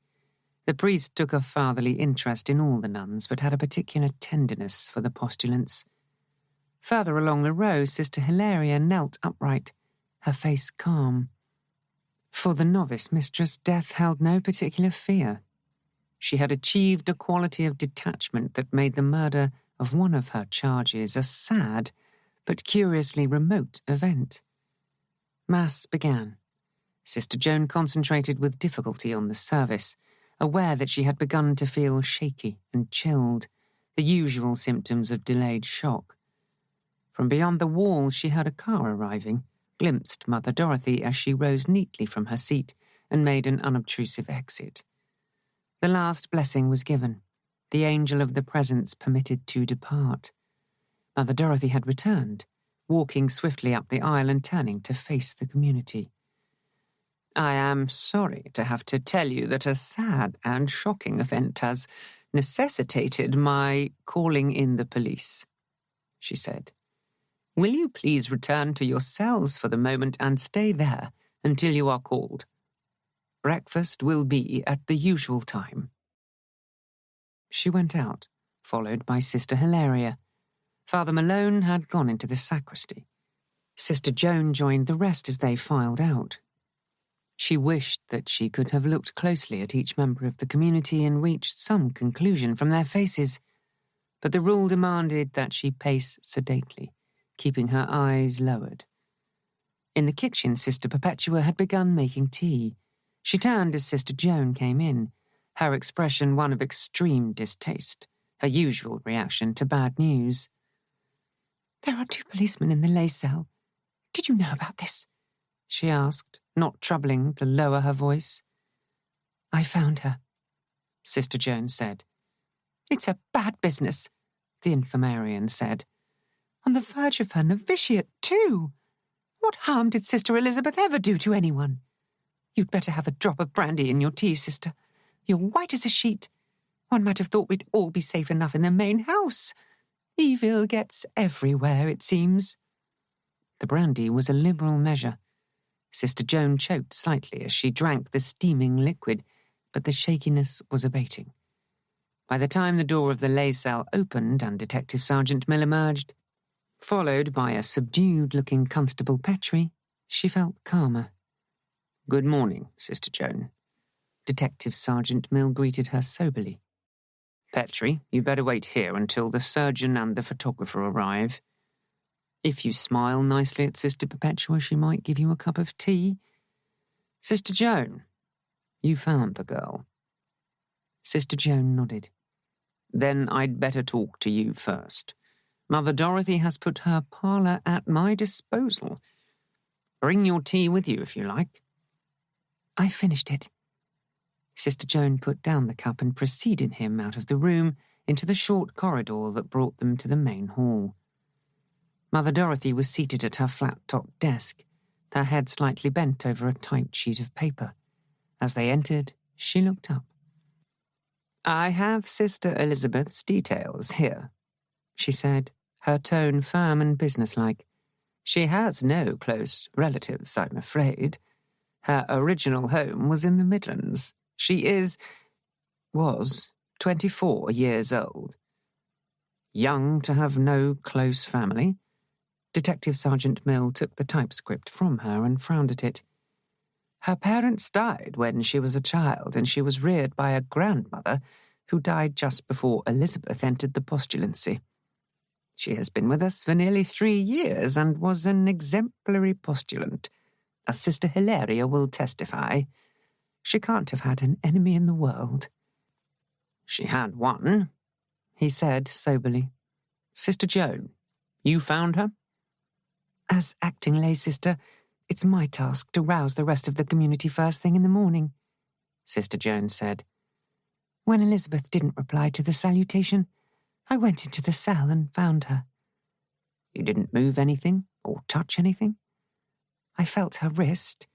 The priest took a fatherly interest in all the nuns, but had a particular tenderness for the postulants. Further along the row, Sister Hilaria knelt upright, her face calm. For the novice mistress, death held no particular fear. She had achieved a quality of detachment that made the murder of one of her charges a sad, but curiously remote event. Mass began. Sister Joan concentrated with difficulty on the service, aware that she had begun to feel shaky and chilled, the usual symptoms of delayed shock. From beyond the wall she heard a car arriving, glimpsed Mother Dorothy as she rose neatly from her seat and made an unobtrusive exit. The last blessing was given, the angel of the presence permitted to depart. Mother Dorothy had returned, walking swiftly up the aisle and turning to face the community. "I am sorry to have to tell you that a sad and shocking event has necessitated my calling in the police," she said. "Will you please return to your cells for the moment and stay there until you are called? Breakfast will be at the usual time." She went out, followed by Sister Hilaria. Father Malone had gone into the sacristy. Sister Joan joined the rest as they filed out. She wished that she could have looked closely at each member of the community and reached some conclusion from their faces, but the rule demanded that she pace sedately, keeping her eyes lowered. In the kitchen, Sister Perpetua had begun making tea. She turned as Sister Joan came in, her expression one of extreme distaste, her usual reaction to bad news. "There are 2 policemen in the lay cell. Did you know about this?" she asked, not troubling to lower her voice. "I found her," Sister Joan said. "It's a bad business," the infirmarian said. "On the verge of her novitiate, too. What harm did Sister Elizabeth ever do to anyone? You'd better have a drop of brandy in your tea, sister. You're white as a sheet. One might have thought we'd all be safe enough in the main house. Evil gets everywhere, it seems." The brandy was a liberal measure. Sister Joan choked slightly as she drank the steaming liquid, but the shakiness was abating. By the time the door of the lay cell opened and Detective Sergeant Mill emerged, followed by a subdued-looking Constable Petrie, she felt calmer. "Good morning, Sister Joan." Detective Sergeant Mill greeted her soberly. "Petrie, you better wait here until the surgeon and the photographer arrive. If you smile nicely at Sister Perpetua, she might give you a cup of tea. Sister Joan, you found the girl." Sister Joan nodded. "Then I'd better talk to you first. Mother Dorothy has put her parlour at my disposal. Bring your tea with you if you like." "I finished it." Sister Joan put down the cup and preceded him out of the room into the short corridor that brought them to the main hall. Mother Dorothy was seated at her flat-topped desk, her head slightly bent over a typed sheet of paper. As they entered, she looked up. "I have Sister Elizabeth's details here," she said, her tone firm and businesslike. "She has no close relatives, I'm afraid. Her original home was in the Midlands. She was 24 years old." "Young to have no close family?" Detective Sergeant Mill took the typescript from her and frowned at it. "Her parents died when she was a child, and she was reared by a grandmother who died just before Elizabeth entered the postulancy. She has been with us for nearly 3 years and was an exemplary postulant, as Sister Hilaria will testify. She can't have had an enemy in the world." "She had one," he said soberly. "Sister Joan, you found her?" "As acting lay sister, it's my task to rouse the rest of the community first thing in the morning," Sister Joan said. "When Elizabeth didn't reply to the salutation, I went into the cell and found her." "You didn't move anything or touch anything?" "I felt her wrist.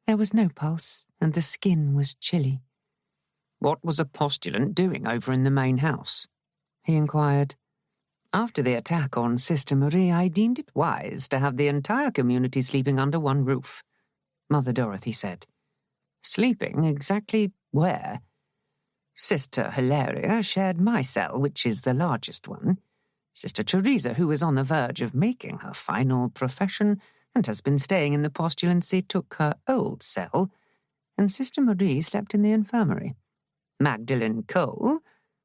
There was no pulse, and the skin was chilly." "What was a postulant doing over in the main house?" he inquired. "After the attack on Sister Marie, I deemed it wise to have the entire community sleeping under one roof," Mother Dorothy said. "Sleeping exactly where?" "Sister Hilaria shared my cell, which is the largest one. Sister Teresa, who is on the verge of making her final profession and has been staying in the postulancy, took her old cell, and Sister Marie slept in the infirmary. Magdalene Cole,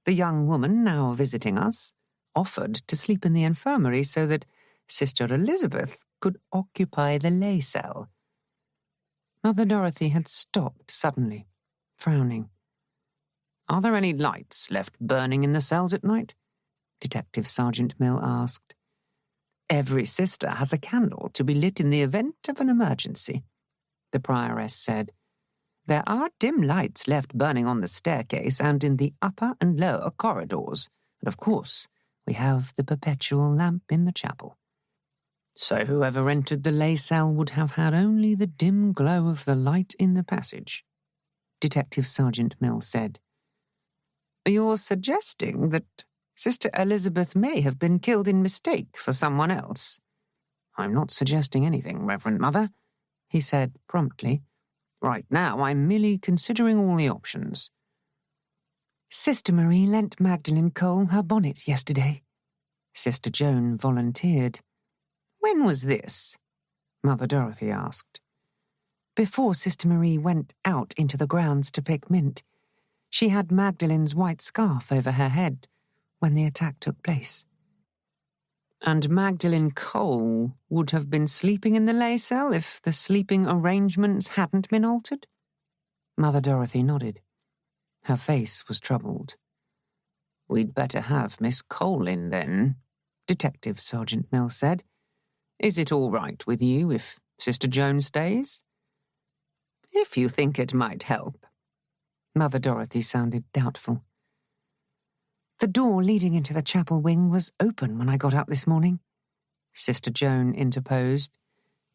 the young woman now visiting us, offered to sleep in the infirmary so that Sister Elizabeth could occupy the lay cell." Mother Dorothy had stopped suddenly, frowning. "Are there any lights left burning in the cells at night?" Detective Sergeant Mill asked. "Every sister has a candle to be lit in the event of an emergency," the prioress said. "There are dim lights left burning on the staircase and in the upper and lower corridors, and of course we have the perpetual lamp in the chapel." "So whoever entered the lay cell would have had only the dim glow of the light in the passage," Detective Sergeant Mill said. "You're suggesting that Sister Elizabeth may have been killed in mistake for someone else?" "I'm not suggesting anything, Reverend Mother," he said promptly. "Right now I'm merely considering all the options." "Sister Marie lent Magdalene Cole her bonnet yesterday," Sister Joan volunteered. "When was this?" Mother Dorothy asked. "Before Sister Marie went out into the grounds to pick mint. She had Magdalene's white scarf over her head when the attack took place." "And Magdalene Cole would have been sleeping in the lay cell if the sleeping arrangements hadn't been altered?" Mother Dorothy nodded. Her face was troubled. "We'd better have Miss Cole in, then," Detective Sergeant Mill said. "Is it all right with you if Sister Joan stays?" "If you think it might help." Mother Dorothy sounded doubtful. "The door leading into the chapel wing was open when I got up this morning," Sister Joan interposed.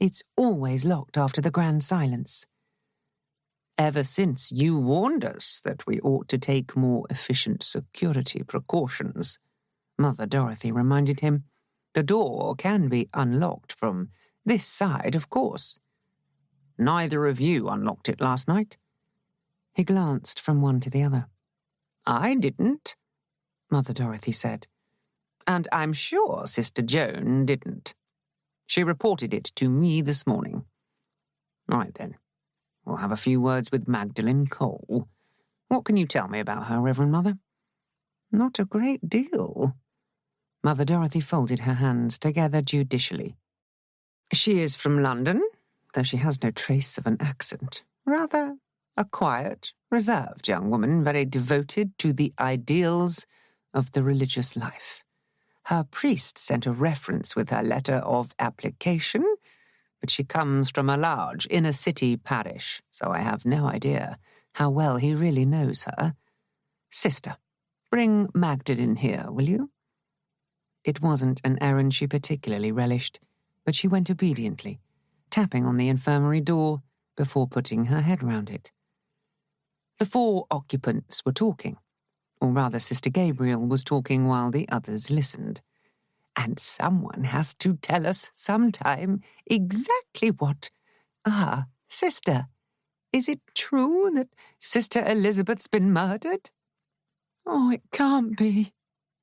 "It's always locked after the grand silence." "Ever since you warned us that we ought to take more efficient security precautions," Mother Dorothy reminded him. "The door can be unlocked from this side, of course." "Neither of you unlocked it last night?" He glanced from one to the other. "I didn't," Mother Dorothy said. "And I'm sure Sister Joan didn't. She reported it to me this morning." "Right then. We'll have a few words with Magdalene Cole. What can you tell me about her, Reverend Mother?" "Not a great deal." Mother Dorothy folded her hands together judicially. "She is from London, though she has no trace of an accent. Rather a quiet, reserved young woman, very devoted to the ideals of the religious life. Her priest sent a reference with her letter of application, but she comes from a large inner-city parish, so I have no idea how well he really knows her. Sister, bring Magdalene here, will you? It wasn't an errand she particularly relished, but she went obediently, tapping on the infirmary door before putting her head round it. The 4 occupants were talking, or rather Sister Gabriel was talking while the others listened. And someone has to tell us sometime exactly what. Sister, is it true that Sister Elizabeth's been murdered? Oh, it can't be.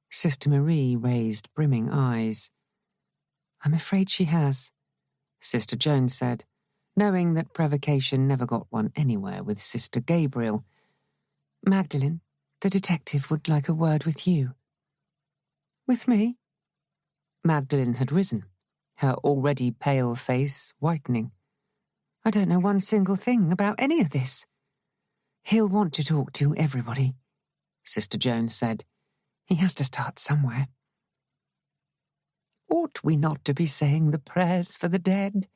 Sister Marie raised brimming eyes. I'm afraid she has, Sister Joan said, knowing that provocation never got one anywhere with Sister Gabriel. Magdalene, the detective would like a word with you. With me? Magdalene had risen, her already pale face whitening. I don't know one single thing about any of this. He'll want to talk to everybody, Sister Joan said. He has to start somewhere. Ought we not to be saying the prayers for the dead?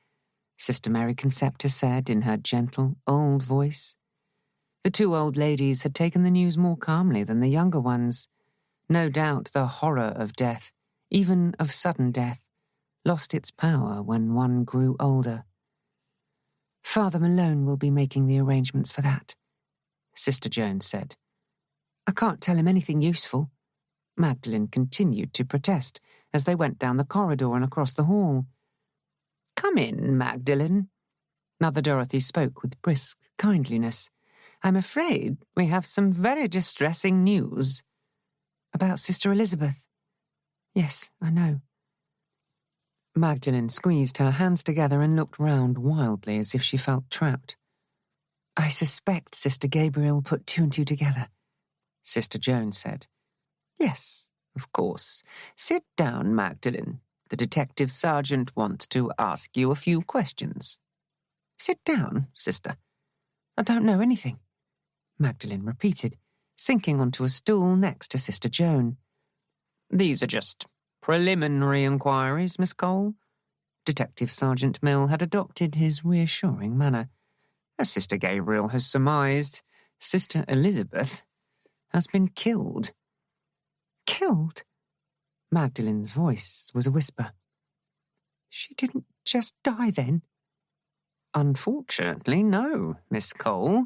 Sister Mary Conceptor said in her gentle, old voice. The 2 old ladies had taken the news more calmly than the younger ones. No doubt the horror of death, even of sudden death, lost its power when one grew older. Father Malone will be making the arrangements for that, Sister Joan said. I can't tell him anything useful. Magdalene continued to protest as they went down the corridor and across the hall. Come in, Magdalene. Mother Dorothy spoke with brisk kindliness. I'm afraid we have some very distressing news. About Sister Elizabeth? Yes, I know. Magdalene squeezed her hands together and looked round wildly as if she felt trapped. I suspect Sister Gabriel put 2 and 2 together, Sister Joan said. Yes, of course. Sit down, Magdalene. The detective sergeant wants to ask you a few questions. Sit down, sister. I don't know anything, Magdalene repeated, sinking onto a stool next to Sister Joan. These are just preliminary inquiries, Miss Cole. Detective Sergeant Mill had adopted his reassuring manner. As Sister Gabriel has surmised, Sister Elizabeth has been killed. Killed? Magdalene's voice was a whisper. She didn't just die then? Unfortunately, no, Miss Cole.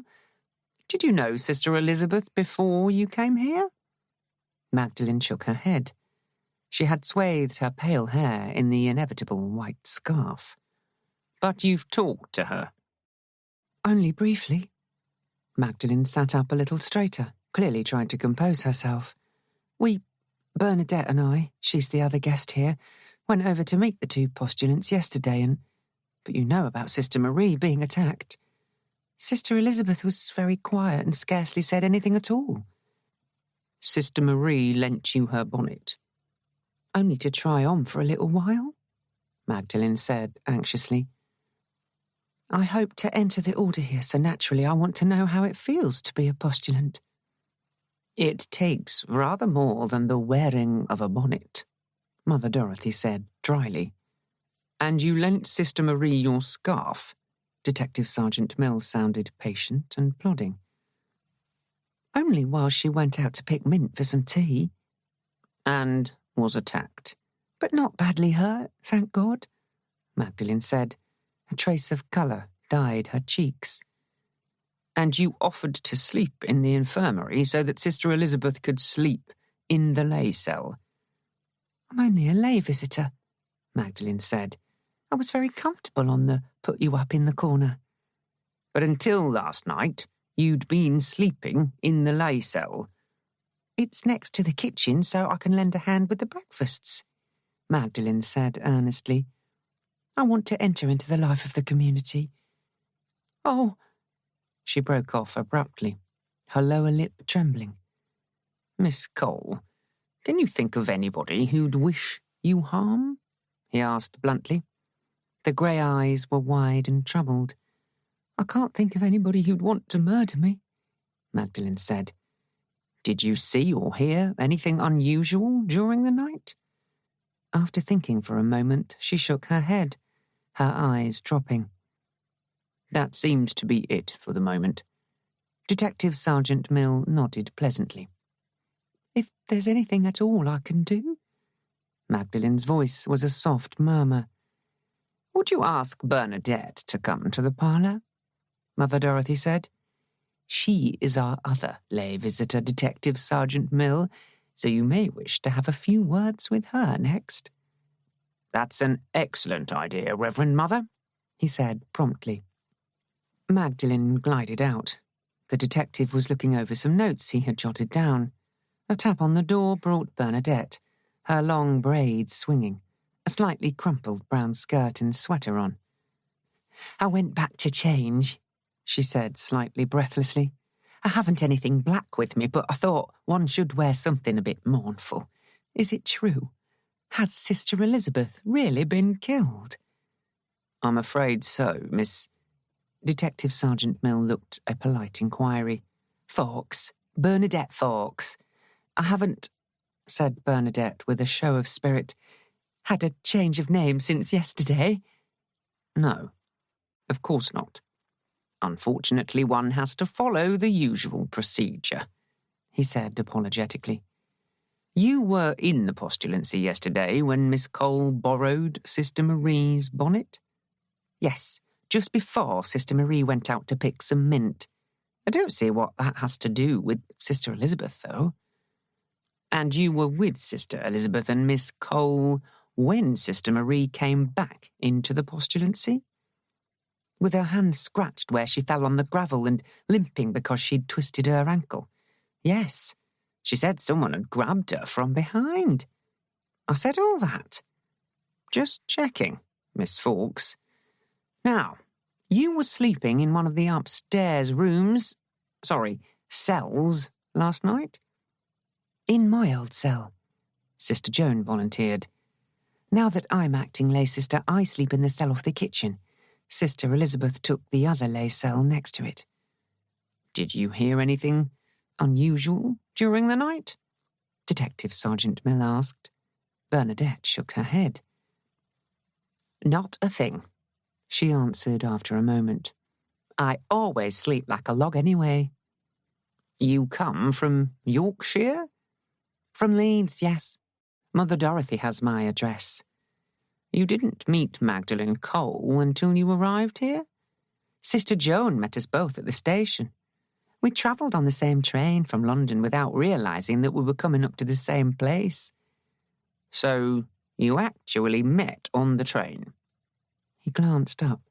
Did you know Sister Elizabeth before you came here? Magdalene shook her head. She had swathed her pale hair in the inevitable white scarf. But you've talked to her? Only briefly. Magdalene sat up a little straighter, clearly trying to compose herself. Bernadette and I, she's the other guest here, went over to meet the 2 postulants yesterday but you know about Sister Marie being attacked. Sister Elizabeth was very quiet and scarcely said anything at all. Sister Marie lent you her bonnet. Only to try on for a little while, Magdalene said anxiously. I hope to enter the order here, so naturally I want to know how it feels to be a postulant. It takes rather more than the wearing of a bonnet, Mother Dorothy said dryly. And you lent Sister Marie your scarf? Detective Sergeant Mills sounded patient and plodding. Only while she went out to pick mint for some tea. And was attacked. But not badly hurt, thank God, Magdalene said. A trace of colour dyed her cheeks. And you offered to sleep in the infirmary so that Sister Elizabeth could sleep in the lay cell. I'm only a lay visitor, Magdalene said. I was very comfortable on the put-you-up-in-the-corner. But until last night, you'd been sleeping in the lay cell. It's next to the kitchen, so I can lend a hand with the breakfasts, Magdalene said earnestly. I want to enter into the life of the community. Oh, she broke off abruptly, her lower lip trembling. Miss Cole, can you think of anybody who'd wish you harm? He asked bluntly. The grey eyes were wide and troubled. I can't think of anybody who'd want to murder me, Magdalene said. Did you see or hear anything unusual during the night? After thinking for a moment, she shook her head, her eyes dropping. That seemed to be it for the moment. Detective Sergeant Mill nodded pleasantly. If there's anything at all I can do? Magdalen's voice was a soft murmur. Would you ask Bernadette to come to the parlour? Mother Dorothy said. She is our other lay visitor, Detective Sergeant Mill, so you may wish to have a few words with her next. That's an excellent idea, Reverend Mother, he said promptly. Magdalen glided out. The detective was looking over some notes he had jotted down. A tap on the door brought Bernadette, her long braids swinging, a slightly crumpled brown skirt and sweater on. I went back to change, she said slightly breathlessly. I haven't anything black with me, but I thought one should wear something a bit mournful. Is it true? Has Sister Elizabeth really been killed? I'm afraid so, Miss... Detective Sergeant Mill looked a polite inquiry. Fawkes. Bernadette Fawkes. I haven't, said Bernadette with a show of spirit, had a change of name since yesterday. No, of course not. Unfortunately, one has to follow the usual procedure, he said apologetically. You were in the postulancy yesterday when Miss Cole borrowed Sister Marie's bonnet? Yes, just before Sister Marie went out to pick some mint. I don't see what that has to do with Sister Elizabeth, though. And you were with Sister Elizabeth and Miss Cole when Sister Marie came back into the postulancy? With her hand scratched where she fell on the gravel and limping because she'd twisted her ankle. Yes, she said someone had grabbed her from behind. I said all that. Just checking, Miss Fawkes. Now, you were sleeping in one of the upstairs cells last night? In my old cell, Sister Joan volunteered. Now that I'm acting lay sister, I sleep in the cell off the kitchen. Sister Elizabeth took the other lay cell next to it. Did you hear anything unusual during the night? Detective Sergeant Mill asked. Bernadette shook her head. Not a thing, she answered after a moment. I always sleep like a log anyway. You come from Yorkshire? From Leeds, yes. Mother Dorothy has my address. You didn't meet Magdalen Cole until you arrived here? Sister Joan met us both at the station. We travelled on the same train from London without realising that we were coming up to the same place. So you actually met on the train? He glanced up.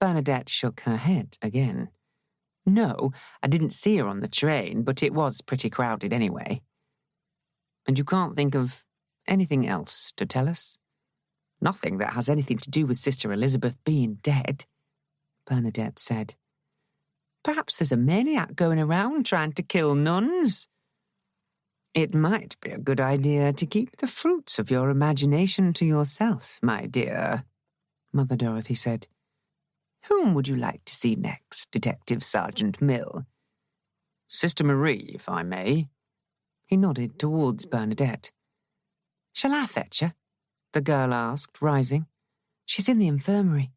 Bernadette shook her head again. No, I didn't see her on the train, but it was pretty crowded anyway. And you can't think of anything else to tell us? Nothing that has anything to do with Sister Elizabeth being dead, Bernadette said. Perhaps there's a maniac going around trying to kill nuns. It might be a good idea to keep the fruits of your imagination to yourself, my dear, Mother Dorothy said. Whom would you like to see next, Detective Sergeant Mill? Sister Marie, if I may. He nodded towards Bernadette. Shall I fetch her? The girl asked, rising. She's in the infirmary.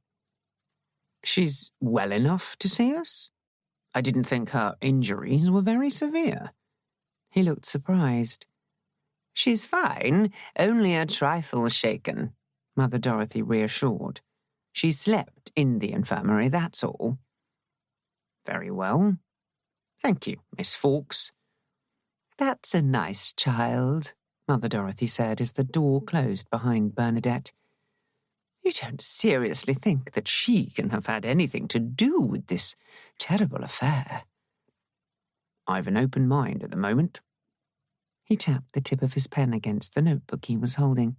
She's well enough to see us? I didn't think her injuries were very severe. He looked surprised. She's fine, only a trifle shaken, Mother Dorothy reassured. She slept in the infirmary, that's all. Very well. Thank you, Miss Fawkes. That's a nice child, Mother Dorothy said as the door closed behind Bernadette. You don't seriously think that she can have had anything to do with this terrible affair? I've an open mind at the moment. He tapped the tip of his pen against the notebook he was holding.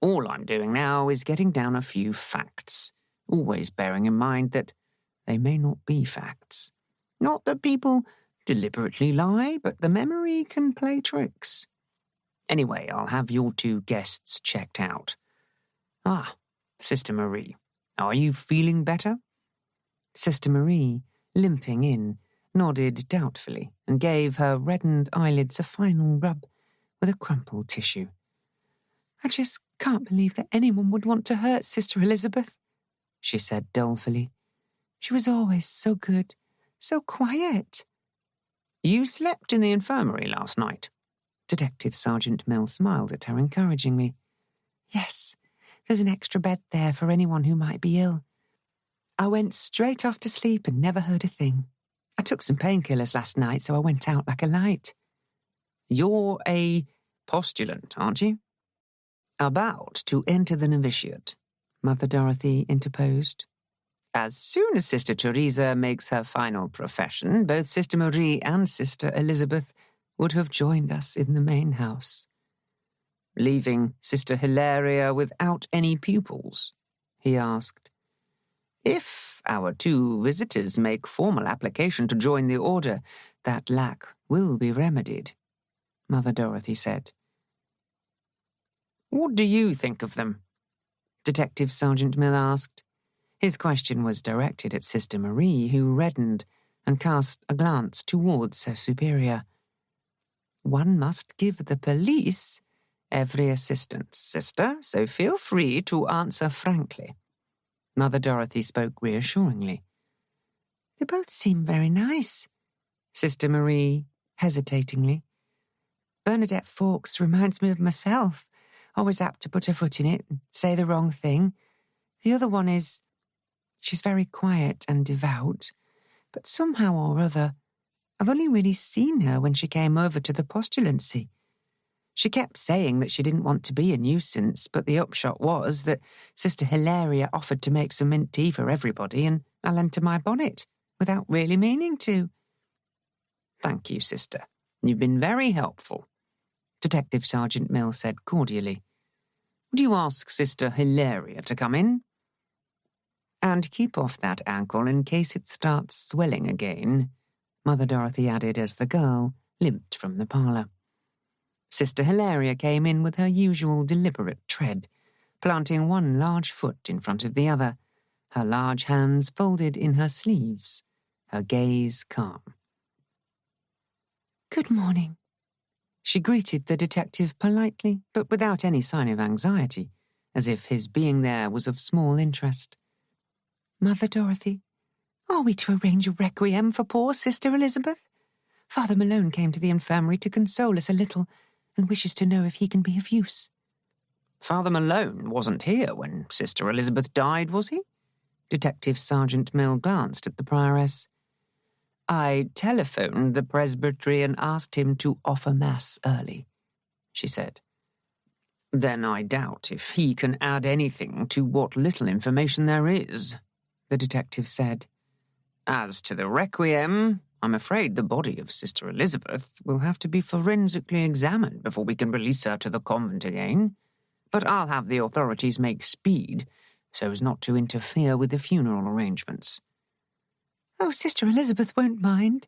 All I'm doing now is getting down a few facts, always bearing in mind that they may not be facts. Not that people deliberately lie, but the memory can play tricks. Anyway, I'll have your two guests checked out. Ah, Sister Marie, are you feeling better? Sister Marie, limping in, nodded doubtfully and gave her reddened eyelids a final rub with a crumpled tissue. I just can't believe that anyone would want to hurt Sister Elizabeth, she said dolefully. She was always so good, so quiet." "You slept in the infirmary last night?" Detective Sergeant Mill smiled at her encouragingly. "Yes, there's an extra bed there for anyone who might be ill. I went straight off to sleep and never heard a thing. I took some painkillers last night, so I went out like a light." "You're a postulant, aren't you?" "About to enter the novitiate," Mother Dorothy interposed. "As soon as Sister Teresa makes her final profession, both Sister Marie and Sister Elizabeth would have joined us in the main house." "Leaving Sister Hilaria without any pupils?" he asked. "If our two visitors make formal application to join the order, that lack will be remedied," Mother Dorothy said. "What do you think of them?" Detective Sergeant Mill asked. His question was directed at Sister Marie, who reddened and cast a glance towards her superior. "One must give the police every assistance, sister, so feel free to answer frankly." Mother Dorothy spoke reassuringly. "They both seem very nice," Sister Marie, hesitatingly. "Bernadette Fawkes reminds me of myself, always apt to put her foot in it and say the wrong thing. The other one she's very quiet and devout, but somehow or other, I've only really seen her when she came over to the postulancy. She kept saying that she didn't want to be a nuisance, but the upshot was that Sister Hilaria offered to make some mint tea for everybody, and I lent her my bonnet, without really meaning to." "Thank you, sister. You've been very helpful," Detective Sergeant Mill said cordially. "Would you ask Sister Hilaria to come in?" "And keep off that ankle in case it starts swelling again," Mother Dorothy added as the girl limped from the parlour. Sister Hilaria came in with her usual deliberate tread, planting one large foot in front of the other, her large hands folded in her sleeves, her gaze calm. "Good morning." She greeted the detective politely, but without any sign of anxiety, as if his being there was of small interest. "Mother Dorothy, are we to arrange a requiem for poor Sister Elizabeth? Father Malone came to the infirmary to console us a little and wishes to know if he can be of use." "Father Malone wasn't here when Sister Elizabeth died, was he?" Detective Sergeant Mill glanced at the prioress. "I telephoned the presbytery and asked him to offer mass early," she said. "Then I doubt if he can add anything to what little information there is," the detective said. "As to the requiem, I'm afraid the body of Sister Elizabeth will have to be forensically examined before we can release her to the convent again. But I'll have the authorities make speed so as not to interfere with the funeral arrangements." "Oh, Sister Elizabeth won't mind,"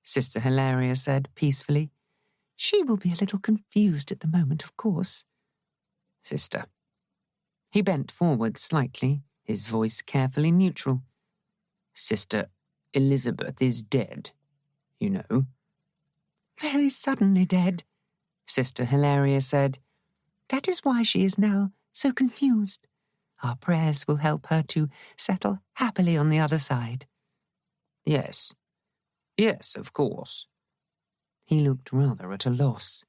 Sister Hilaria said peacefully. "She will be a little confused at the moment, of course." "Sister." He bent forward slightly, his voice carefully neutral. "Sister Elizabeth is dead, you know." "Very suddenly dead," Sister Hilaria said. "That is why she is now so confused. Our prayers will help her to settle happily on the other side." Yes. Yes, of course." He looked rather at a loss.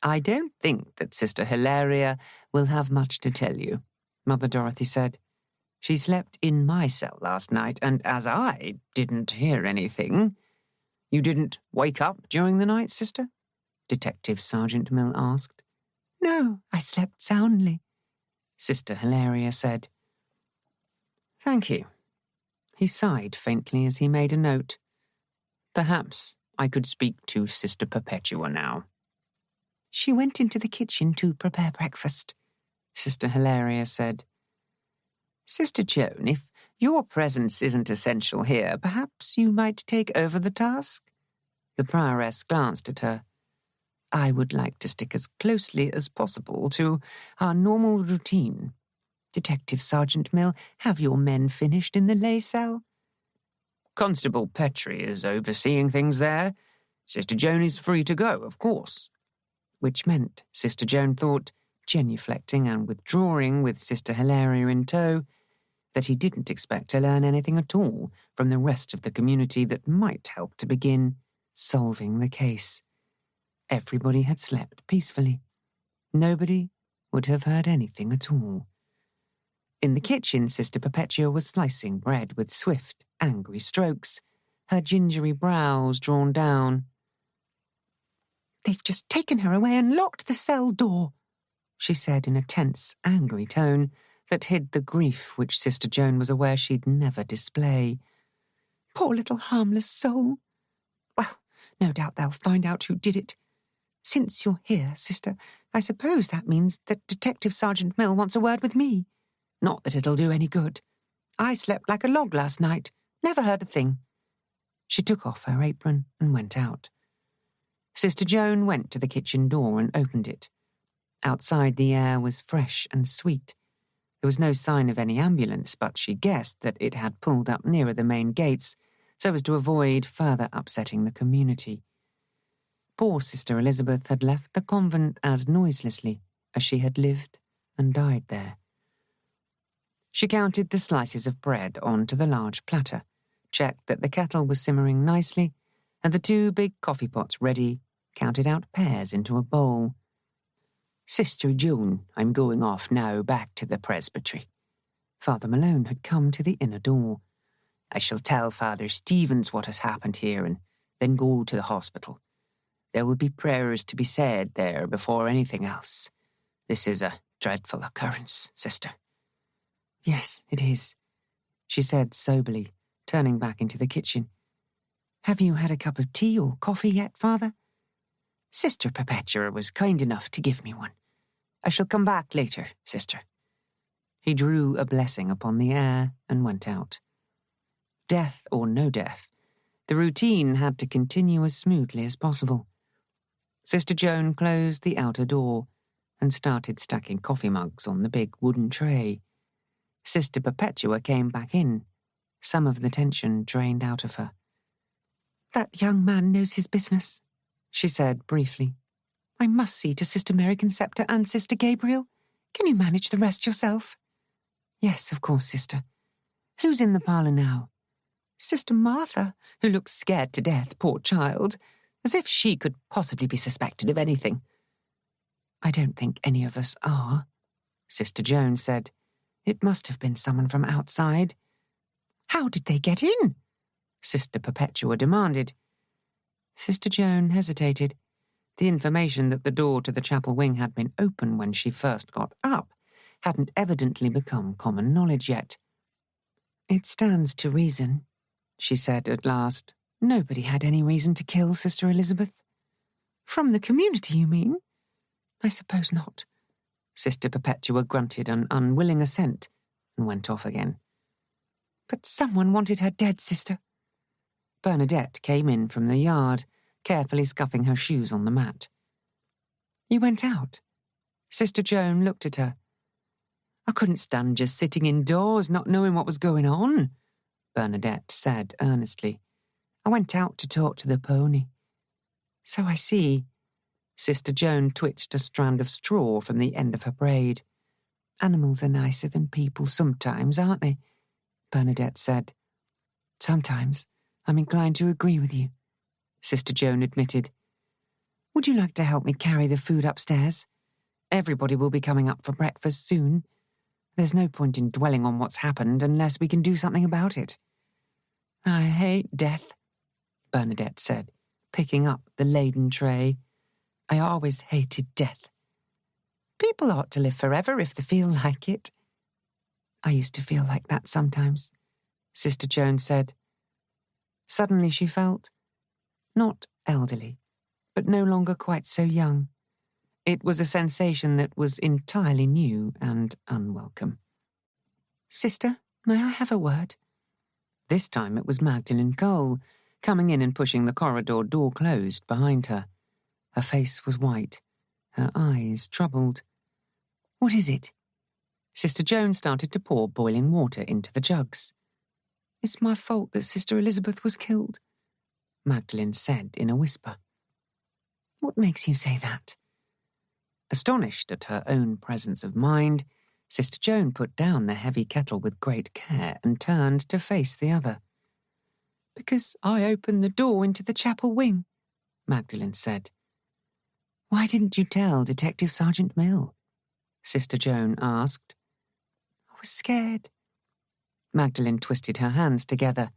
"I don't think that Sister Hilaria will have much to tell you," Mother Dorothy said. "She slept in my cell last night, and as I didn't hear anything—" "You didn't wake up during the night, sister?" Detective Sergeant Mill asked. "No, I slept soundly," Sister Hilaria said. "Thank you." He sighed faintly as he made a note. "Perhaps I could speak to Sister Perpetua now." "She went into the kitchen to prepare breakfast," Sister Hilaria said. "Sister Joan, if your presence isn't essential here, perhaps you might take over the task?" The prioress glanced at her. "I would like to stick as closely as possible to our normal routine. Detective Sergeant Mill, have your men finished in the lay cell?" "Constable Petrie is overseeing things there. Sister Joan is free to go, of course." Which meant, Sister Joan thought, genuflecting and withdrawing with Sister Hilaria in tow, that he didn't expect to learn anything at all from the rest of the community that might help to begin solving the case. Everybody had slept peacefully. Nobody would have heard anything at all. In the kitchen, Sister Perpetua was slicing bread with swift, angry strokes, her gingery brows drawn down. "They've just taken her away and locked the cell door," she said in a tense, angry tone that hid the grief which Sister Joan was aware she'd never display. "Poor little harmless soul. Well, no doubt they'll find out who did it. Since you're here, sister, I suppose that means that Detective Sergeant Mill wants a word with me. Not that it'll do any good. I slept like a log last night. Never heard a thing." She took off her apron and went out. Sister Joan went to the kitchen door and opened it. Outside, the air was fresh and sweet. There was no sign of any ambulance, but she guessed that it had pulled up nearer the main gates so as to avoid further upsetting the community. Poor Sister Elizabeth had left the convent as noiselessly as she had lived and died there. She counted the slices of bread onto the large platter, checked that the kettle was simmering nicely, and the 2 big coffee pots ready, counted out pears into a bowl. "Sister Joan, I'm going off now back to the presbytery." Father Malone had come to the inner door. "I shall tell Father Stevens what has happened here and then go to the hospital. There will be prayers to be said there before anything else. This is a dreadful occurrence, sister." "Yes, it is," she said soberly, turning back into the kitchen. "Have you had a cup of tea or coffee yet, Father?" "Sister Perpetua was kind enough to give me one. I shall come back later, sister." He drew a blessing upon the air and went out. Death or no death, the routine had to continue as smoothly as possible. Sister Joan closed the outer door and started stacking coffee mugs on the big wooden tray. Sister Perpetua came back in, some of the tension drained out of her. "That young man knows his business," she said briefly. "I must see to Sister Mary Concepta and Sister Gabriel. Can you manage the rest yourself?" "Yes, of course, sister. Who's in the parlour now?" "Sister Martha, who looks scared to death, poor child, as if she could possibly be suspected of anything." "I don't think any of us are," Sister Joan said. "It must have been someone from outside." "How did they get in?" Sister Perpetua demanded. Sister Joan hesitated. The information that the door to the chapel wing had been open when she first got up hadn't evidently become common knowledge yet. "It stands to reason," she said at last. "Nobody had any reason to kill Sister Elizabeth." "From the community, you mean?" "I suppose not." Sister Perpetua grunted an unwilling assent and went off again. "But someone wanted her dead, sister." Bernadette came in from the yard, carefully scuffing her shoes on the mat. "You went out?" Sister Joan looked at her. "I couldn't stand just sitting indoors, not knowing what was going on," Bernadette said earnestly. "I went out to talk to the pony." "So I see." Sister Joan twitched a strand of straw from the end of her braid. "Animals are nicer than people sometimes, aren't they?" Bernadette said. "Sometimes I'm inclined to agree with you," Sister Joan admitted. "Would you like to help me carry the food upstairs? Everybody will be coming up for breakfast soon. There's no point in dwelling on what's happened unless we can do something about it." "I hate death," Bernadette said, picking up the laden tray. "I always hated death." "People ought to live forever if they feel like it." "I used to feel like that sometimes," Sister Joan said. Suddenly she felt, not elderly, but no longer quite so young. It was a sensation that was entirely new and unwelcome. "Sister, may I have a word?" This time it was Magdalene Cole, coming in and pushing the corridor door closed behind her. Her face was white, her eyes troubled. "What is it?" Sister Joan started to pour boiling water into the jugs. "It's my fault that Sister Elizabeth was killed," Magdalene said in a whisper. "What makes you say that?" Astonished at her own presence of mind, Sister Joan put down the heavy kettle with great care and turned to face the other. "Because I opened the door into the chapel wing," Magdalene said. "Why didn't you tell Detective Sergeant Mill?" Sister Joan asked. "I was scared." Magdalene twisted her hands together.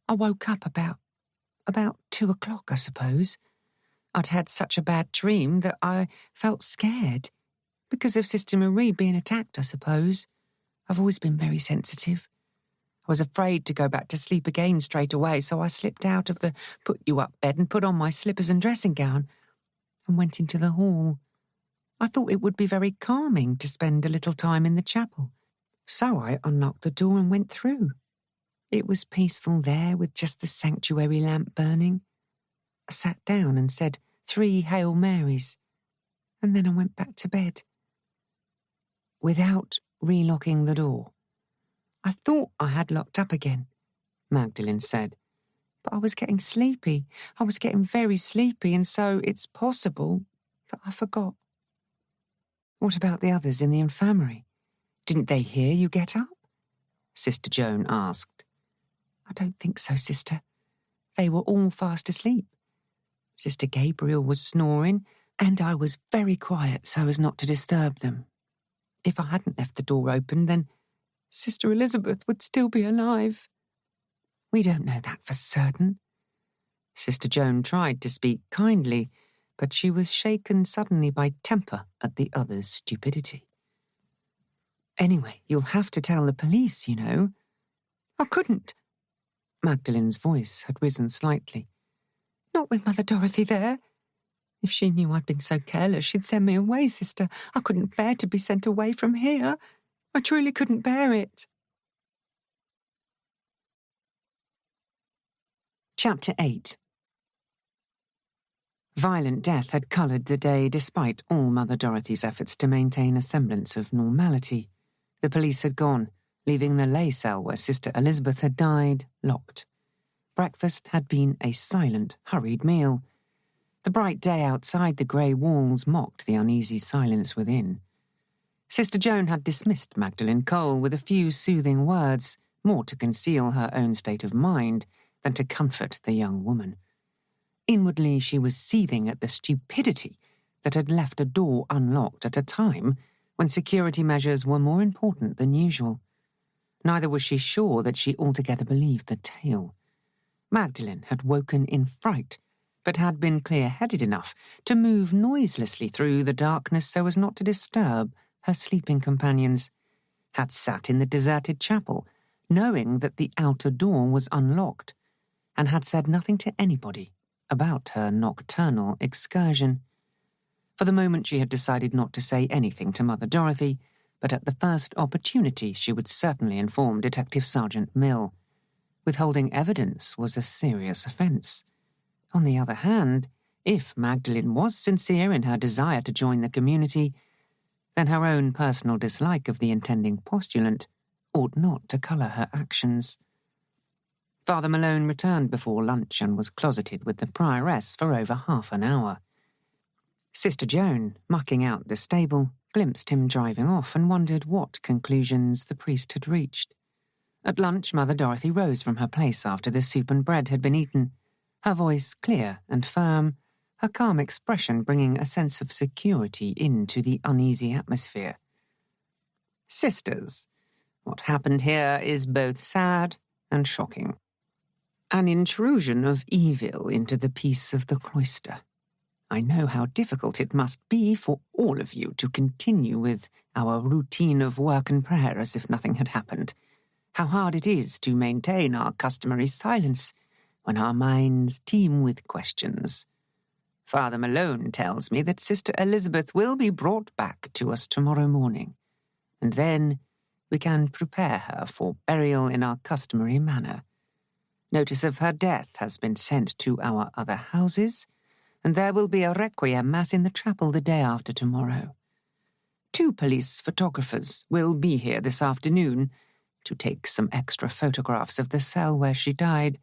"I woke up about 2:00, I suppose. I'd had such a bad dream that I felt scared. Because of Sister Marie being attacked, I suppose. I've always been very sensitive. I was afraid to go back to sleep again straight away, so I slipped out of the put-you-up bed and put on my slippers and dressing gown and went into the hall. I thought it would be very calming to spend a little time in the chapel, so I unlocked the door and went through. It was peaceful there with just the sanctuary lamp burning. I sat down and said 3 Hail Marys, and then I went back to bed." "Without relocking the door?" "I thought I had locked up again," Magdalene said. "But I was getting sleepy. I was getting very sleepy, and so it's possible that I forgot." "What about the others in the infirmary? Didn't they hear you get up?" Sister Joan asked. "I don't think so, sister. They were all fast asleep. Sister Gabriel was snoring, and I was very quiet so as not to disturb them. If I hadn't left the door open, then Sister Elizabeth would still be alive." "We don't know that for certain." Sister Joan tried to speak kindly, but she was shaken suddenly by temper at the other's stupidity. "Anyway, you'll have to tell the police, you know." "I couldn't." Magdalene's voice had risen slightly. "Not with Mother Dorothy there. If she knew I'd been so careless, she'd send me away, sister. I couldn't bear to be sent away from here. I truly couldn't bear it." Chapter 8. Violent death had coloured the day despite all Mother Dorothy's efforts to maintain a semblance of normality. The police had gone, leaving the lay cell where Sister Elizabeth had died locked. Breakfast had been a silent, hurried meal. The bright day outside the grey walls mocked the uneasy silence within. Sister Joan had dismissed Magdalene Cole with a few soothing words, more to conceal her own state of mind than to comfort the young woman. Inwardly she was seething at the stupidity that had left a door unlocked at a time when security measures were more important than usual. Neither was she sure that she altogether believed the tale. Magdalene had woken in fright, but had been clear-headed enough to move noiselessly through the darkness so as not to disturb her sleeping companions, had sat in the deserted chapel, knowing that the outer door was unlocked, and had said nothing to anybody about her nocturnal excursion. For the moment she had decided not to say anything to Mother Dorothy, but at the first opportunity she would certainly inform Detective Sergeant Mill. Withholding evidence was a serious offence. On the other hand, if Magdalene was sincere in her desire to join the community, then her own personal dislike of the intending postulant ought not to colour her actions. Father Malone returned before lunch and was closeted with the prioress for over half an hour. Sister Joan, mucking out the stable, glimpsed him driving off and wondered what conclusions the priest had reached. At lunch, Mother Dorothy rose from her place after the soup and bread had been eaten, her voice clear and firm, her calm expression bringing a sense of security into the uneasy atmosphere. "Sisters, what happened here is both sad and shocking. An intrusion of evil into the peace of the cloister. I know how difficult it must be for all of you to continue with our routine of work and prayer as if nothing had happened. How hard it is to maintain our customary silence when our minds teem with questions. Father Malone tells me that Sister Elizabeth will be brought back to us tomorrow morning, and then we can prepare her for burial in our customary manner. Notice of her death has been sent to our other houses, and there will be a requiem mass in the chapel the day after tomorrow. 2 police photographers will be here this afternoon to take some extra photographs of the cell where she died,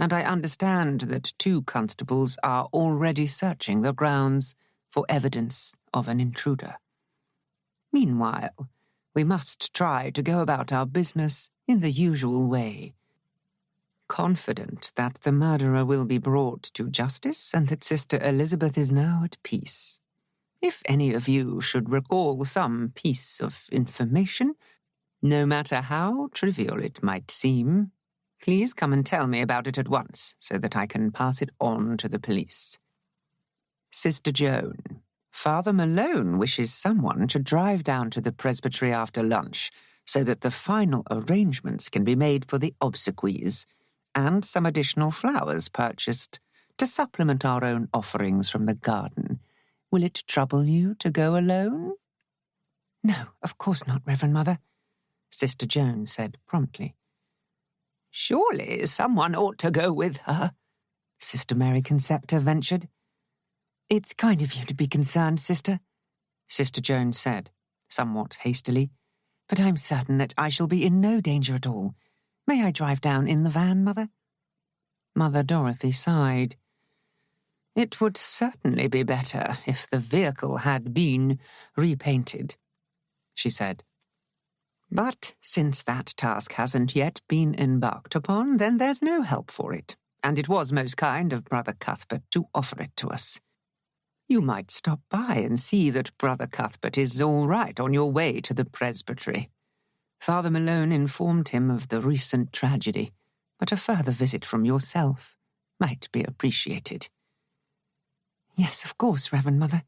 and I understand that 2 constables are already searching the grounds for evidence of an intruder. Meanwhile, We must try to go about our business in the usual way. Confident that the murderer will be brought to justice and that Sister Elizabeth is now at peace. If any of you should recall some piece of information, no matter how trivial it might seem, please come and tell me about it at once so that I can pass it on to the police. Sister Joan, Father Malone wishes someone to drive down to the presbytery after lunch so that the final arrangements can be made for the obsequies, and some additional flowers purchased to supplement our own offerings from the garden. Will it trouble you to go alone? No, of course not, Reverend Mother, Sister Joan said promptly. Surely someone ought to go with her, Sister Mary Concepta ventured. It's kind of you to be concerned, Sister, Sister Joan said, somewhat hastily, but I'm certain that I shall be in no danger at all. May I drive down in the van, Mother? Mother Dorothy sighed. It would certainly be better if the vehicle had been repainted, she said. But since that task hasn't yet been embarked upon, then there's no help for it, and it was most kind of Brother Cuthbert to offer it to us. You might stop by and see that Brother Cuthbert is all right on your way to the presbytery. Father Malone informed him of the recent tragedy, but a further visit from yourself might be appreciated. Yes, of course, Reverend Mother.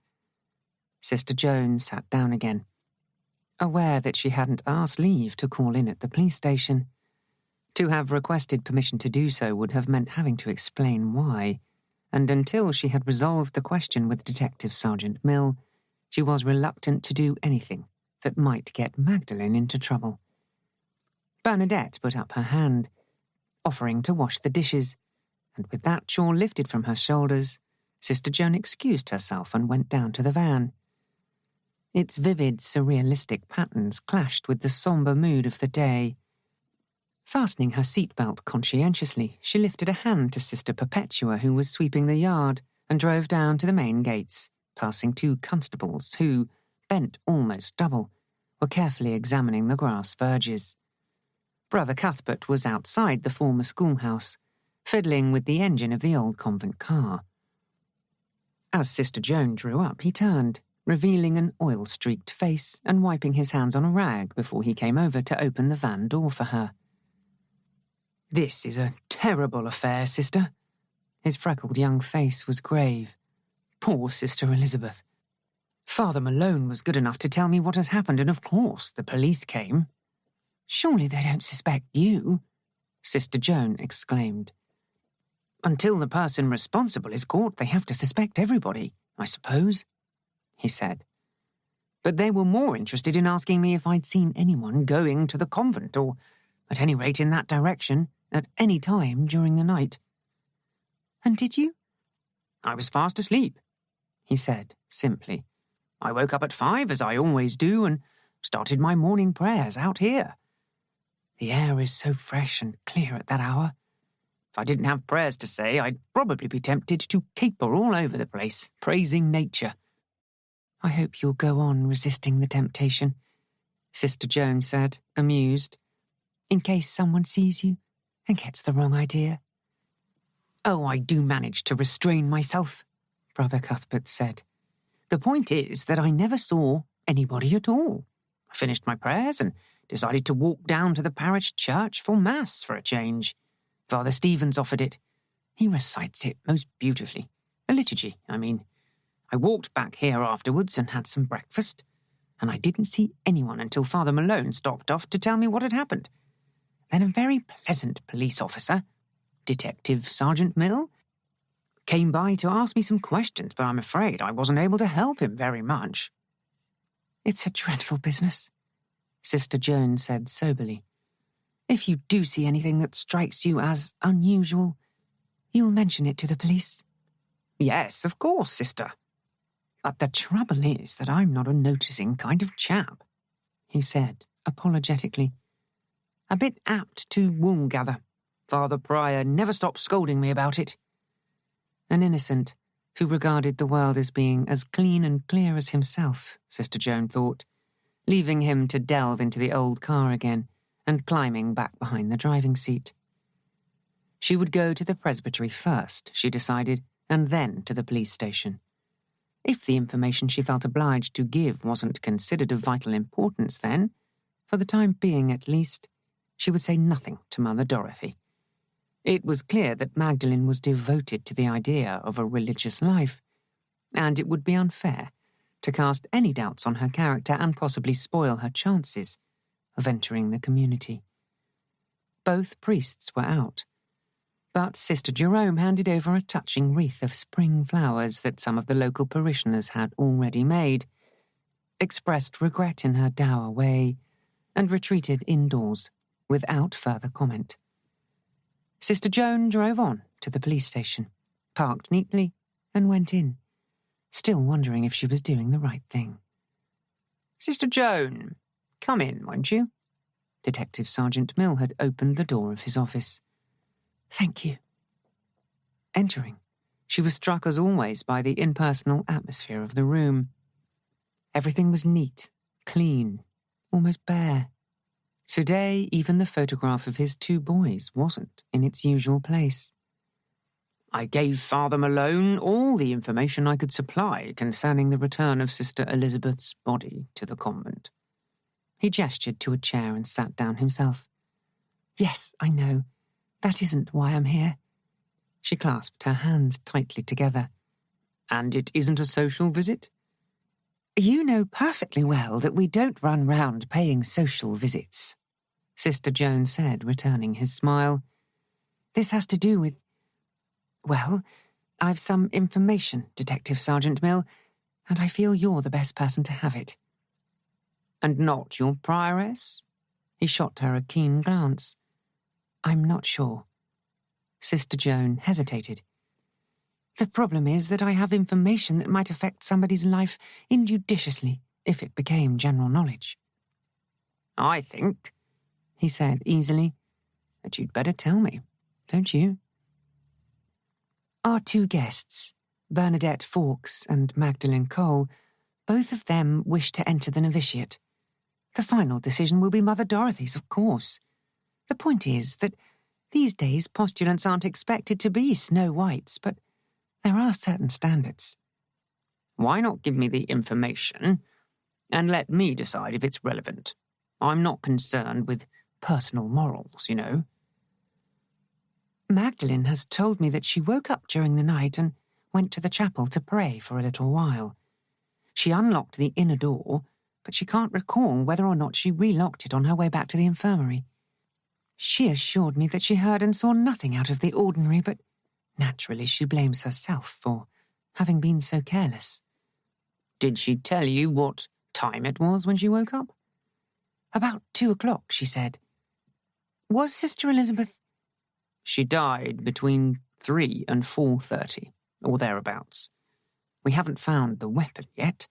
Sister Joan sat down again, aware that she hadn't asked leave to call in at the police station. To have requested permission to do so would have meant having to explain why, and until she had resolved the question with Detective Sergeant Mill, she was reluctant to do anything that might get Magdalene into trouble. Bernadette put up her hand, offering to wash the dishes, and with that chore lifted from her shoulders, Sister Joan excused herself and went down to the van. Its vivid, surrealistic patterns clashed with the sombre mood of the day. Fastening her seatbelt conscientiously, she lifted a hand to Sister Perpetua, who was sweeping the yard, and drove down to the main gates, passing 2 constables who, bent almost double, were carefully examining the grass verges. Brother Cuthbert was outside the former schoolhouse, fiddling with the engine of the old convent car. As Sister Joan drew up, he turned, revealing an oil-streaked face and wiping his hands on a rag before he came over to open the van door for her. "This is a terrible affair, Sister." His freckled young face was grave. "Poor Sister Elizabeth. Father Malone was good enough to tell me what had happened, and of course the police came." "Surely they don't suspect you," Sister Joan exclaimed. "Until the person responsible is caught, they have to suspect everybody, I suppose," he said. "But they were more interested in asking me if I'd seen anyone going to the convent, or, at any rate, in that direction, at any time during the night." "And did you?" "I was fast asleep," he said, simply. "I woke up at 5, as I always do, and started my morning prayers out here. The air is so fresh and clear at that hour. If I didn't have prayers to say, I'd probably be tempted to caper all over the place, praising nature." "I hope you'll go on resisting the temptation," Sister Joan said, amused, "in case someone sees you and gets the wrong idea." "Oh, I do manage to restrain myself," Brother Cuthbert said. "The point is that I never saw anybody at all. I finished my prayers and decided to walk down to the parish church for Mass for a change. Father Stevens offered it. He recites it most beautifully. The liturgy, I mean. I walked back here afterwards and had some breakfast, and I didn't see anyone until Father Malone stopped off to tell me what had happened. Then a very pleasant police officer, Detective Sergeant Mill, came by to ask me some questions, but I'm afraid I wasn't able to help him very much." "It's a dreadful business," Sister Joan said soberly. "If you do see anything that strikes you as unusual, you'll mention it to the police." "Yes, of course, Sister. But the trouble is that I'm not a noticing kind of chap," he said, apologetically. "A bit apt to wool-gather. Father Prior never stopped scolding me about it." An innocent who regarded the world as being as clean and clear as himself, Sister Joan thought, leaving him to delve into the old car again and climbing back behind the driving seat. She would go to the presbytery first, she decided, and then to the police station. If the information she felt obliged to give wasn't considered of vital importance, then, for the time being at least, she would say nothing to Mother Dorothy. It was clear that Magdalene was devoted to the idea of a religious life, and it would be unfair to cast any doubts on her character and possibly spoil her chances of entering the community. Both priests were out, but Sister Jerome handed over a touching wreath of spring flowers that some of the local parishioners had already made, expressed regret in her dour way, and retreated indoors without further comment. Sister Joan drove on to the police station, parked neatly, and went in, still wondering if she was doing the right thing. "Sister Joan, come in, won't you?" Detective Sergeant Mill had opened the door of his office. Thank you. Entering, she was struck as always by the impersonal atmosphere of the room. Everything was neat, clean, almost bare. Today, even the photograph of his 2 boys wasn't in its usual place. "I gave Father Malone all the information I could supply concerning the return of Sister Elizabeth's body to the convent." He gestured to a chair and sat down himself. Yes, I know. That isn't why I'm here. She clasped her hands tightly together. "And it isn't a social visit?" You know perfectly well that we don't run round paying social visits, Sister Joan said, returning his smile. This has to do with... Well, I've some information, Detective Sergeant Mill, and I feel you're the best person to have it. "And not your prioress?" He shot her a keen glance. I'm not sure. Sister Joan hesitated. The problem is that I have information that might affect somebody's life injudiciously if it became general knowledge. "I think," he said easily, "that you'd better tell me, don't you?" Our 2 guests, Bernadette Fawkes and Magdalene Cole, both of them wish to enter the novitiate. The final decision will be Mother Dorothy's, of course. The point is that these days postulants aren't expected to be Snow Whites, but there are certain standards. "Why not give me the information and let me decide if it's relevant? I'm not concerned with personal morals, you know." Magdalene has told me that she woke up during the night and went to the chapel to pray for a little while. She unlocked the inner door, but she can't recall whether or not she relocked it on her way back to the infirmary. She assured me that she heard and saw nothing out of the ordinary, but naturally she blames herself for having been so careless. "Did she tell you what time it was when she woke up?" About 2:00, she said. Was Sister Elizabeth... "She died between 3 and 4:30, or thereabouts. We haven't found the weapon yet.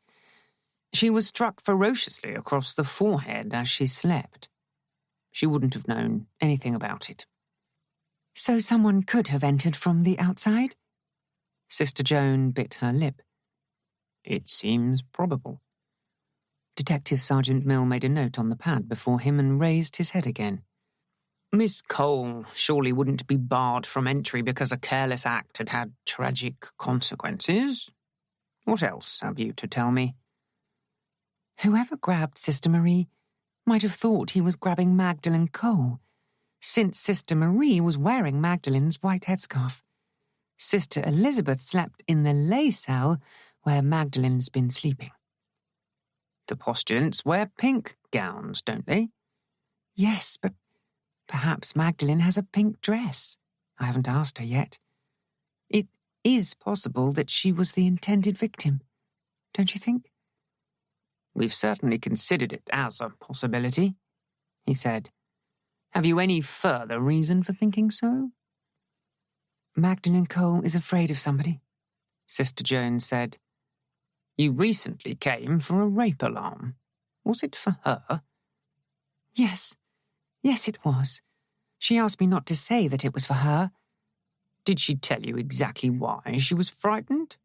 She was struck ferociously across the forehead as she slept. She wouldn't have known anything about it." So someone could have entered from the outside? Sister Joan bit her lip. "It seems probable." Detective Sergeant Mill made a note on the pad before him and raised his head again. "Miss Cole surely wouldn't be barred from entry because a careless act had had tragic consequences. What else have you to tell me?" Whoever grabbed Sister Marie might have thought he was grabbing Magdalene Cole, since Sister Marie was wearing Magdalene's white headscarf. Sister Elizabeth slept in the lay cell where Magdalene's been sleeping. "The postulants wear pink gowns, don't they?" Yes, but perhaps Magdalene has a pink dress. I haven't asked her yet. It is possible that she was the intended victim, don't you think? "We've certainly considered it as a possibility," he said. "Have you any further reason for thinking so?" Magdalene Cole is afraid of somebody, Sister Joan said. "You recently came for a rape alarm. Was it for her?" Yes, it was. She asked me not to say that it was for her. "Did she tell you exactly why she was frightened?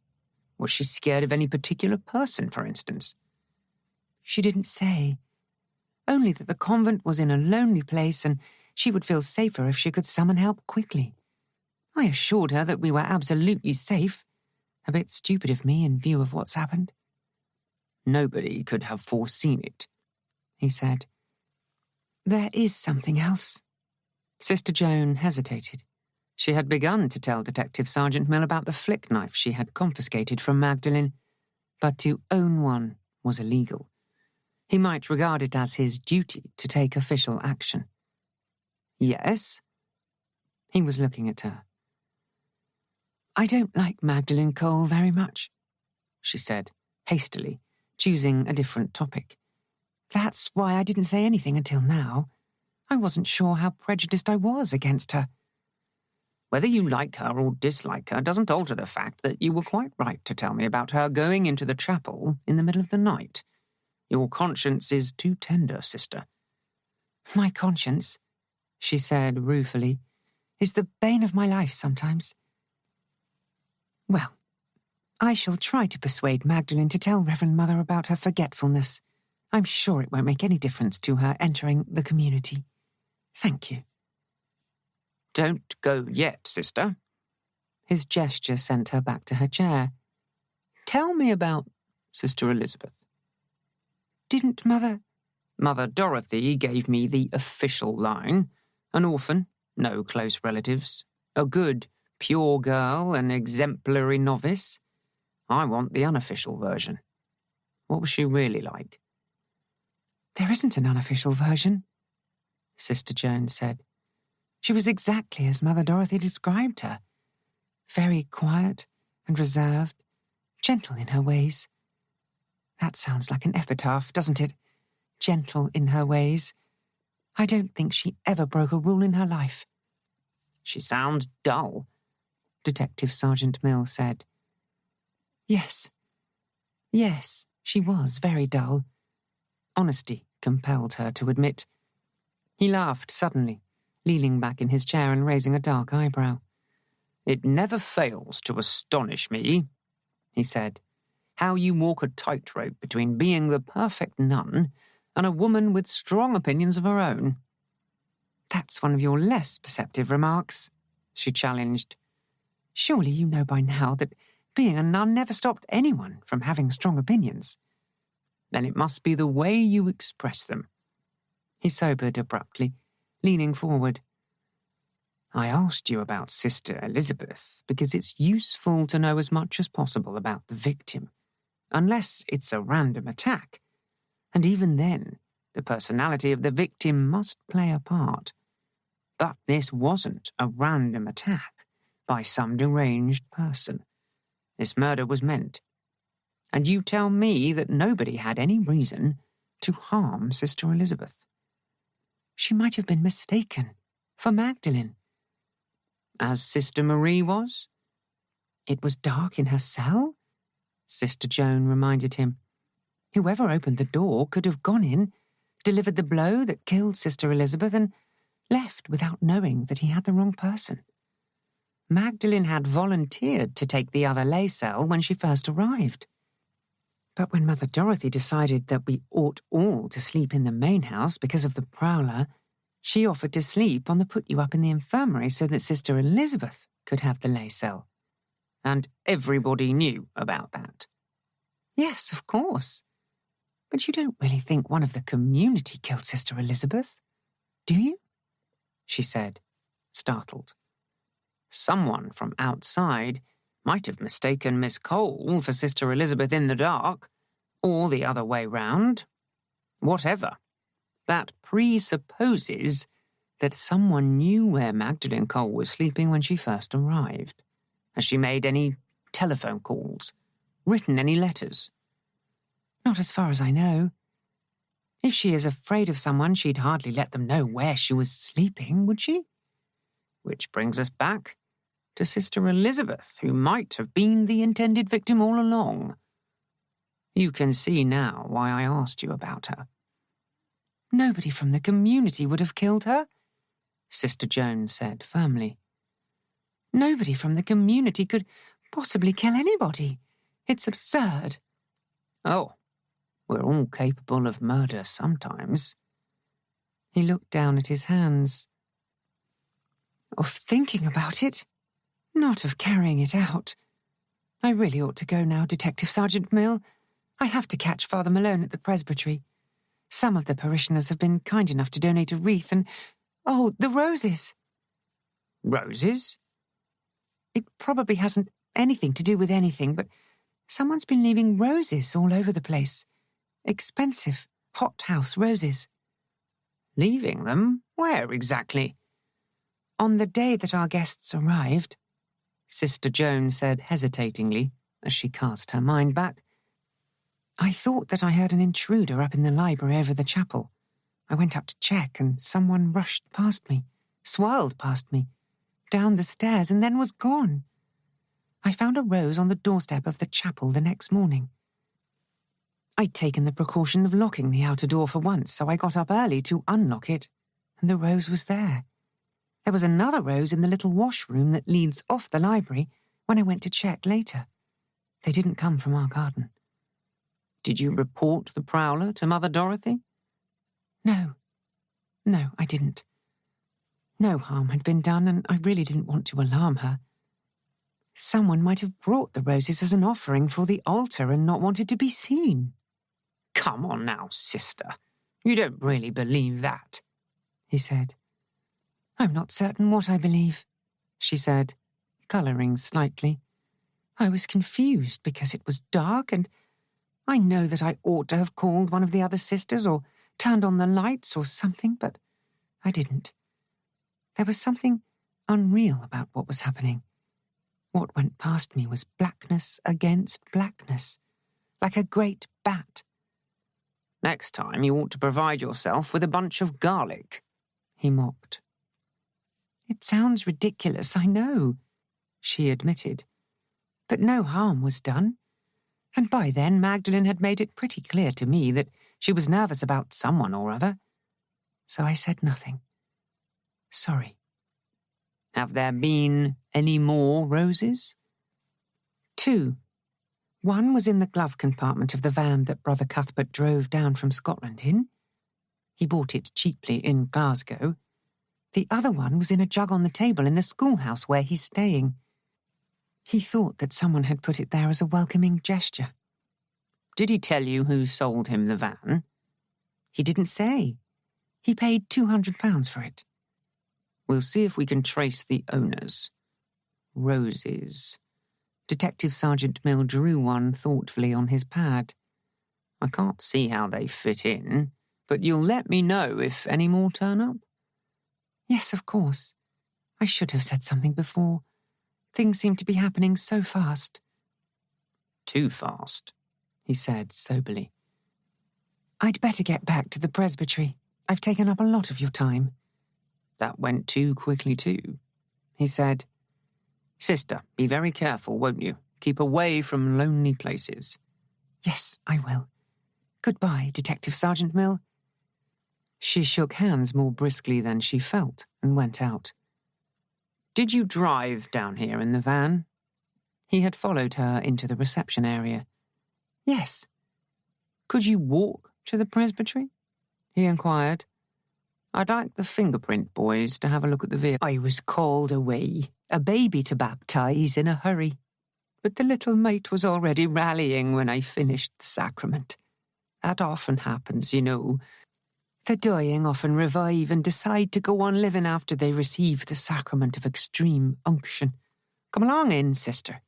Was she scared of any particular person, for instance?" She didn't say. only that the convent was in a lonely place and she would feel safer if she could summon help quickly. I assured her that we were absolutely safe. A bit stupid of me in view of what's happened. Nobody could have foreseen it, he said. There is something else. Sister Joan hesitated. She had begun to tell Detective Sergeant Mill about the flick knife she had confiscated from Magdalene, but to own one was illegal. He might regard it as his duty to take official action. Yes? He was looking at her. I don't like Magdalene Cole very much, she said, hastily, choosing a different topic. That's why I didn't say anything until now. I wasn't sure how prejudiced I was against her. Whether you like her or dislike her doesn't alter the fact that you were quite right to tell me about her going into the chapel in the middle of the night. Your conscience is too tender, sister. My conscience, she said ruefully, is the bane of my life sometimes. Well, I shall try to persuade Magdalene to tell Reverend Mother about her forgetfulness. I'm sure it won't make any difference to her entering the community. Thank you. Don't go yet, sister. His gesture sent her back to her chair. Tell me about Sister Elizabeth. Didn't Mother... Mother Dorothy gave me the official line. An orphan, no close relatives, a good, pure girl, an exemplary novice. I want the unofficial version. What was she really like? There isn't an unofficial version, Sister Joan said. She was exactly as Mother Dorothy described her. Very quiet and reserved, gentle in her ways. That sounds like an epitaph, doesn't it? Gentle in her ways. I don't think she ever broke a rule in her life. She sounds dull, Detective Sergeant Mill said. Yes, she was very dull. Honesty compelled her to admit. He laughed suddenly, leaning back in his chair and raising a dark eyebrow. It never fails to astonish me, he said, how you walk a tightrope between being the perfect nun and a woman with strong opinions of her own. That's one of your less perceptive remarks, she challenged. Surely you know by now that being a nun never stopped anyone from having strong opinions. Then it must be the way you express them. He sobered abruptly, leaning forward. I asked you about Sister Elizabeth because it's useful to know as much as possible about the victim, unless it's a random attack. And even then, the personality of the victim must play a part. But this wasn't a random attack by some deranged person. This murder was meant. And you tell me that nobody had any reason to harm Sister Elizabeth. She might have been mistaken for Magdalene. As Sister Marie was? It was dark in her cell, Sister Joan reminded him. Whoever opened the door could have gone in, delivered the blow that killed Sister Elizabeth, and left without knowing that he had the wrong person. Magdalene had volunteered to take the other lay cell when she first arrived. But when Mother Dorothy decided that we ought all to sleep in the main house because of the prowler, she offered to sleep on the put-you-up in the infirmary so that Sister Elizabeth could have the lay cell. And everybody knew about that. Yes, of course. But you don't really think one of the community killed Sister Elizabeth, do you? She said, startled. Someone from outside might have mistaken Miss Cole for Sister Elizabeth in the dark, or the other way round. Whatever. That presupposes that someone knew where Magdalene Cole was sleeping when she first arrived. Has she made any telephone calls? Written any letters? Not as far as I know. If she is afraid of someone, she'd hardly let them know where she was sleeping, would she? Which brings us back to Sister Elizabeth, who might have been the intended victim all along. You can see now why I asked you about her. Nobody from the community would have killed her, Sister Joan said firmly. Nobody from the community could possibly kill anybody. It's absurd. Oh, we're all capable of murder sometimes, He looked down at his hands. Of thinking about it, not of carrying it out. I really ought to go now, Detective Sergeant Mill. I have to catch Father Malone at the presbytery. Some of the parishioners have been kind enough to donate a wreath and... Oh, the roses! Roses? It probably hasn't anything to do with anything, but someone's been leaving roses all over the place. Expensive, hothouse roses. Leaving them? Where exactly? On the day that our guests arrived, Sister Joan said hesitatingly, as she cast her mind back, I thought that I heard an intruder up in the library over the chapel. I went up to check and someone rushed past me, swirled past me, down the stairs and then was gone. I found a rose on the doorstep of the chapel the next morning. I'd taken the precaution of locking the outer door for once, so I got up early to unlock it, and the rose was there. There was another rose in the little washroom that leads off the library when I went to check later. They didn't come from our garden. Did you report the prowler to Mother Dorothy? No, I didn't. No harm had been done, and I really didn't want to alarm her. Someone might have brought the roses as an offering for the altar and not wanted to be seen. Come on now, sister. You don't really believe that, he said. I'm not certain what I believe, she said, colouring slightly. I was confused because it was dark, and I know that I ought to have called one of the other sisters or turned on the lights or something, but I didn't. There was something unreal about what was happening. What went past me was blackness against blackness, like a great bat. Next time you ought to provide yourself with a bunch of garlic, he mocked. It sounds ridiculous, I know, she admitted. But no harm was done. And by then Magdalene had made it pretty clear to me that she was nervous about someone or other. So I said nothing. Sorry. Have there been any more roses? 2. One was in the glove compartment of the van that Brother Cuthbert drove down from Scotland in. He bought it cheaply in Glasgow. The other one was in a jug on the table in the schoolhouse where he's staying. He thought that someone had put it there as a welcoming gesture. Did he tell you who sold him the van? He didn't say. He paid £200 for it. We'll see if we can trace the owners. Roses. Detective Sergeant Mill drew one thoughtfully on his pad. I can't see how they fit in, but you'll let me know if any more turn up? Yes, of course. I should have said something before. Things seem to be happening so fast. Too fast, he said soberly. I'd better get back to the presbytery. I've taken up a lot of your time. That went too quickly too, he said. Sister, be very careful, won't you? Keep away from lonely places. Yes, I will. Goodbye, Detective Sergeant Mill. She shook hands more briskly than she felt and went out. Did you drive down here in the van? He had followed her into the reception area. Yes. Could you walk to the presbytery? He inquired. I'd like the fingerprint boys to have a look at the vehicle. I was called away, a baby to baptise in a hurry, but the little mite was already rallying when I finished the sacrament. That often happens, you know. The dying often revive and decide to go on living after they receive the sacrament of extreme unction. Come along in, sister.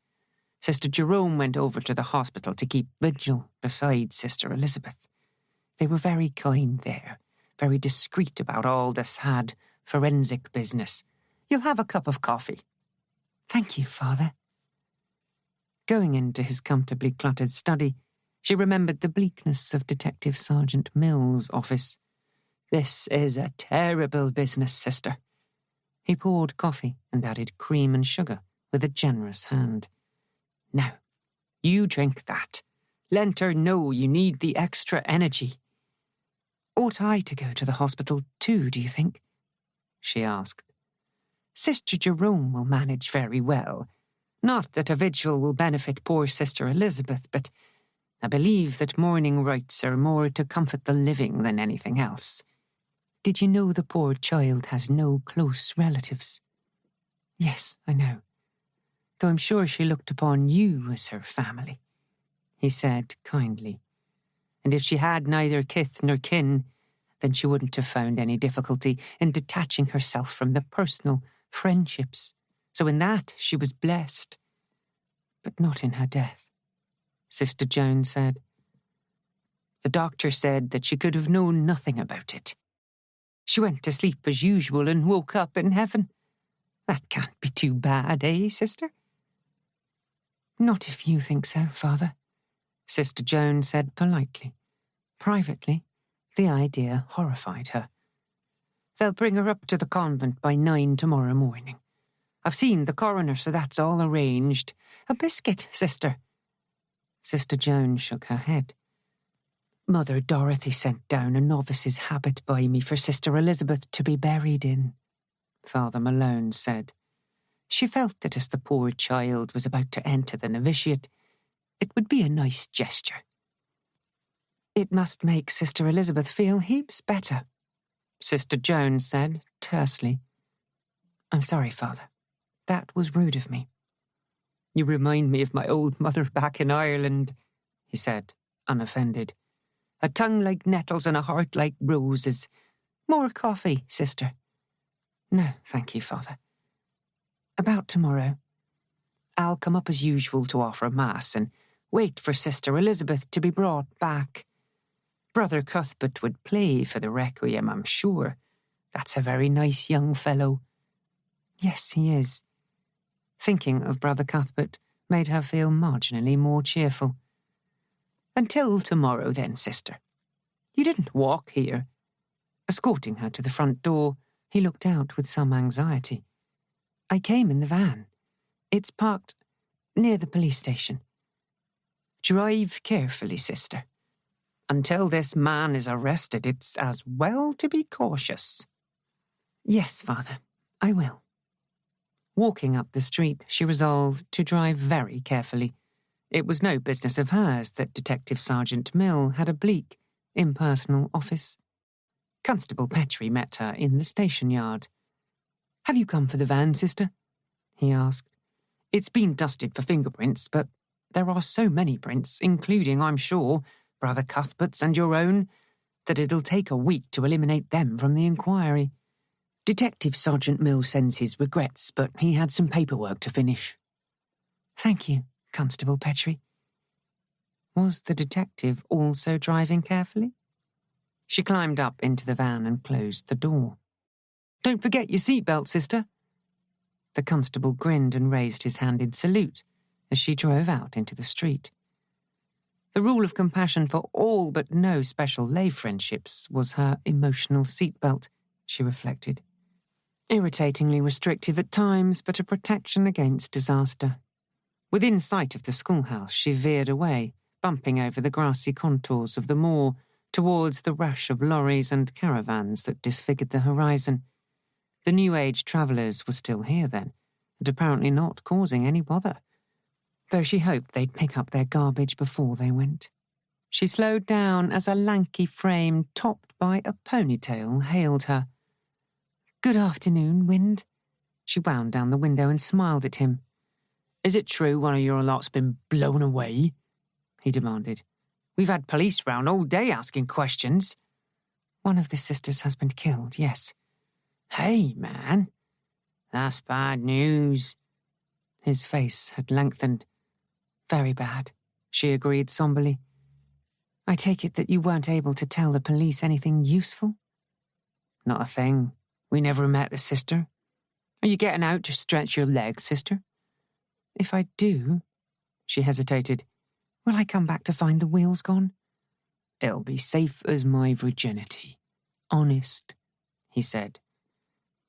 Sister Jerome went over to the hospital to keep vigil beside Sister Elizabeth. They were very kind there, very discreet about all the sad forensic business. You'll have a cup of coffee. Thank you, Father. Going into his comfortably cluttered study, she remembered the bleakness of Detective Sergeant Mill's office. This is a terrible business, sister. He poured coffee and added cream and sugar with a generous hand. Now, you drink that. Let her know you need the extra energy. Ought I to go to the hospital too, do you think? She asked. Sister Jerome will manage very well. Not that a vigil will benefit poor Sister Elizabeth, but I believe that morning rites are more to comfort the living than anything else. Did you know the poor child has no close relatives? Yes, I know. Though I'm sure she looked upon you as her family, he said kindly. And if she had neither kith nor kin, then she wouldn't have found any difficulty in detaching herself from the personal friendships. So in that she was blessed. But not in her death, Sister Joan said. The doctor said that she could have known nothing about it. She went to sleep as usual and woke up in heaven. That can't be too bad, eh, sister? Not if you think so, Father, Sister Joan said politely. Privately, the idea horrified her. They'll bring her up to the convent by 9 tomorrow morning. I've seen the coroner, so that's all arranged. A biscuit, sister. Sister Joan shook her head. Mother Dorothy sent down a novice's habit by me for Sister Elizabeth to be buried in, Father Malone said. She felt that as the poor child was about to enter the novitiate, it would be a nice gesture. It must make Sister Elizabeth feel heaps better, Sister Joan said tersely. I'm sorry, Father. That was rude of me. You remind me of my old mother back in Ireland, he said, unoffended. A tongue like nettles and a heart like roses. More coffee, sister? No, thank you, Father. About tomorrow. I'll come up as usual to offer Mass and wait for Sister Elizabeth to be brought back. Brother Cuthbert would play for the requiem, I'm sure. That's a very nice young fellow. Yes, he is. Thinking of Brother Cuthbert made her feel marginally more cheerful. Until tomorrow, then, sister. You didn't walk here. Escorting her to the front door, he looked out with some anxiety. I came in the van. It's parked near the police station. Drive carefully, sister. Until this man is arrested, it's as well to be cautious. Yes, Father, I will. Walking up the street, she resolved to drive very carefully. It was no business of hers that Detective Sergeant Mill had a bleak, impersonal office. Constable Petrie met her in the station yard. Have you come for the van, sister? He asked. It's been dusted for fingerprints, but there are so many prints, including, I'm sure, Brother Cuthbert's and your own, that it'll take a week to eliminate them from the inquiry. Detective Sergeant Mill sends his regrets, but he had some paperwork to finish. Thank you, Constable Petrie. Was the detective also driving carefully? She climbed up into the van and closed the door. Don't forget your seatbelt, sister. The constable grinned and raised his hand in salute as she drove out into the street. The rule of compassion for all but no special lay friendships was her emotional seatbelt, she reflected. Irritatingly restrictive at times, but a protection against disaster. Within sight of the schoolhouse, she veered away, bumping over the grassy contours of the moor towards the rush of lorries and caravans that disfigured the horizon. The New Age travellers were still here then, and apparently not causing any bother, though she hoped they'd pick up their garbage before they went. She slowed down as a lanky frame topped by a ponytail hailed her. Good afternoon, Wind. She wound down the window and smiled at him. Is it true one of your lot's been blown away? He demanded. We've had police round all day asking questions. One of the sisters has been killed, yes. Hey, man. That's bad news. His face had lengthened. Very bad, she agreed somberly. I take it that you weren't able to tell the police anything useful? Not a thing. We never met the sister. Are you getting out to stretch your legs, sister? If I do, she hesitated, will I come back to find the wheels gone? It'll be safe as my virginity. Honest, he said.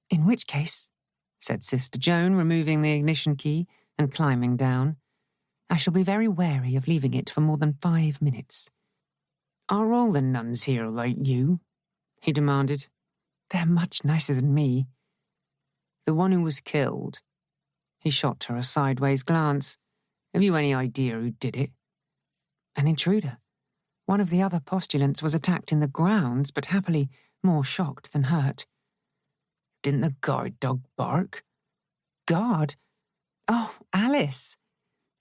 In which case, said Sister Joan, removing the ignition key and climbing down, I shall be very wary of leaving it for more than 5 minutes. Are all the nuns here like you? He demanded. They're much nicer than me. The one who was killed. He shot her a sideways glance. Have you any idea who did it? An intruder. One of the other postulants was attacked in the grounds, but happily more shocked than hurt. Didn't the guard dog bark? Guard? Oh, Alice.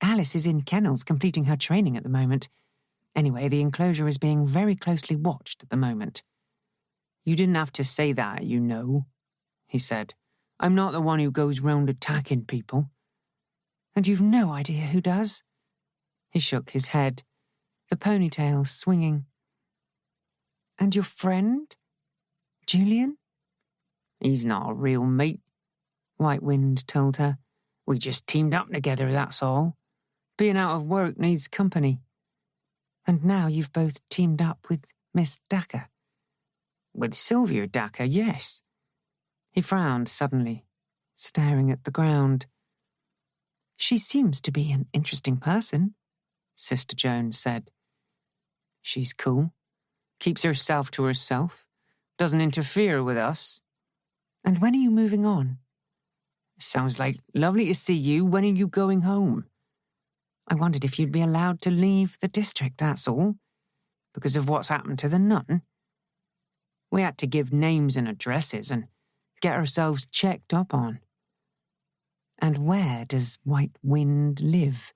Alice is in kennels completing her training at the moment. Anyway, the enclosure is being very closely watched at the moment. You didn't have to say that, you know, he said. I'm not the one who goes round attacking people. And you've no idea who does? He shook his head, the ponytail swinging. And your friend? Julian? He's not a real mate, White Wind told her. We just teamed up together, that's all. Being out of work needs company. And now you've both teamed up with Miss Dacre. With Sylvia Dacre, yes. He frowned suddenly, staring at the ground. She seems to be an interesting person, Sister Joan said. She's cool. Keeps herself to herself. Doesn't interfere with us. And when are you moving on? Sounds like lovely to see you. When are you going home? I wondered if you'd be allowed to leave the district, that's all. Because of what's happened to the nun. We had to give names and addresses and get ourselves checked up on. And where does White Wind live?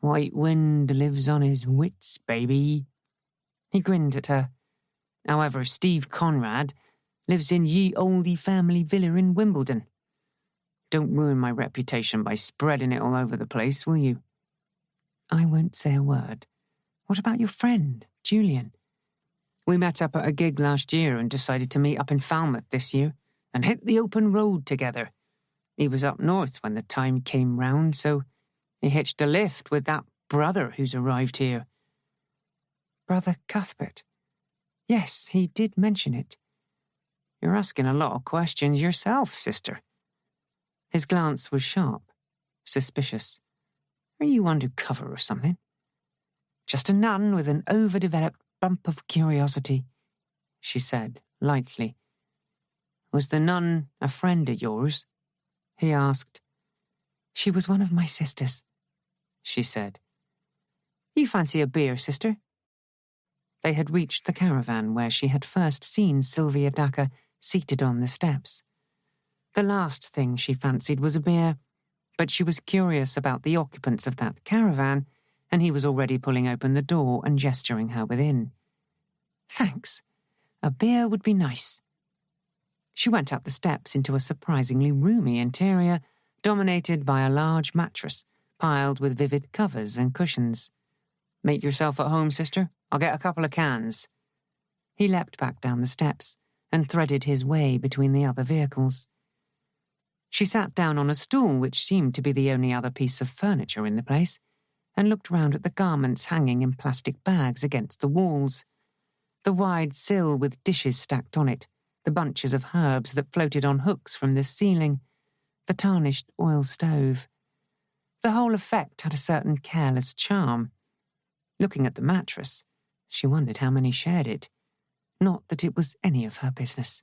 White Wind lives on his wits, baby. He grinned at her. However, Steve Conrad lives in ye olde family villa in Wimbledon. Don't ruin my reputation by spreading it all over the place, will you? I won't say a word. What about your friend, Julian? We met up at a gig last year and decided to meet up in Falmouth this year and hit the open road together. He was up north when the time came round, so he hitched a lift with that brother who's arrived here. Brother Cuthbert? Yes, he did mention it. You're asking a lot of questions yourself, sister. His glance was sharp, suspicious. Are you undercover or something? Just a nun with an overdeveloped bump of curiosity, she said, lightly. Was the nun a friend of yours? He asked. She was one of my sisters, she said. You fancy a beer, sister? They had reached the caravan where she had first seen Sylvia Dacre seated on the steps. The last thing she fancied was a beer, but she was curious about the occupants of that caravan, and he was already pulling open the door and gesturing her within. Thanks. A beer would be nice. She went up the steps into a surprisingly roomy interior, dominated by a large mattress piled with vivid covers and cushions. Make yourself at home, sister. I'll get a couple of cans. He leapt back down the steps and threaded his way between the other vehicles. She sat down on a stool, which seemed to be the only other piece of furniture in the place, and looked round at the garments hanging in plastic bags against the walls. The wide sill with dishes stacked on it, the bunches of herbs that floated on hooks from the ceiling, the tarnished oil stove. The whole effect had a certain careless charm. Looking at the mattress, she wondered how many shared it. Not that it was any of her business.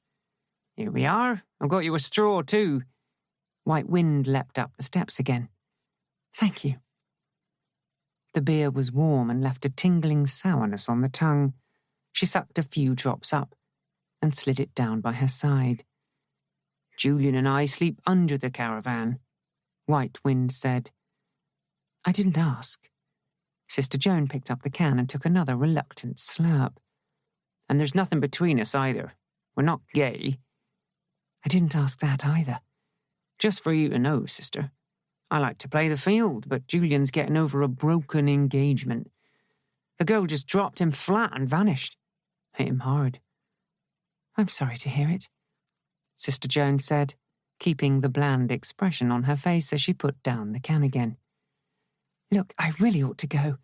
Here we are. I've got you a straw, too. White Wind leapt up the steps again. Thank you. The beer was warm and left a tingling sourness on the tongue. She sucked a few drops up and slid it down by her side. Julian and I sleep under the caravan, White Wind said. I didn't ask. Sister Joan picked up the can and took another reluctant slurp. And there's nothing between us either. We're not gay. I didn't ask that either. Just for you to know, sister. I like to play the field, but Julian's getting over a broken engagement. The girl just dropped him flat and vanished. Hit him hard. I'm sorry to hear it, Sister Joan said, keeping the bland expression on her face as she put down the can again. Look, I really ought to go.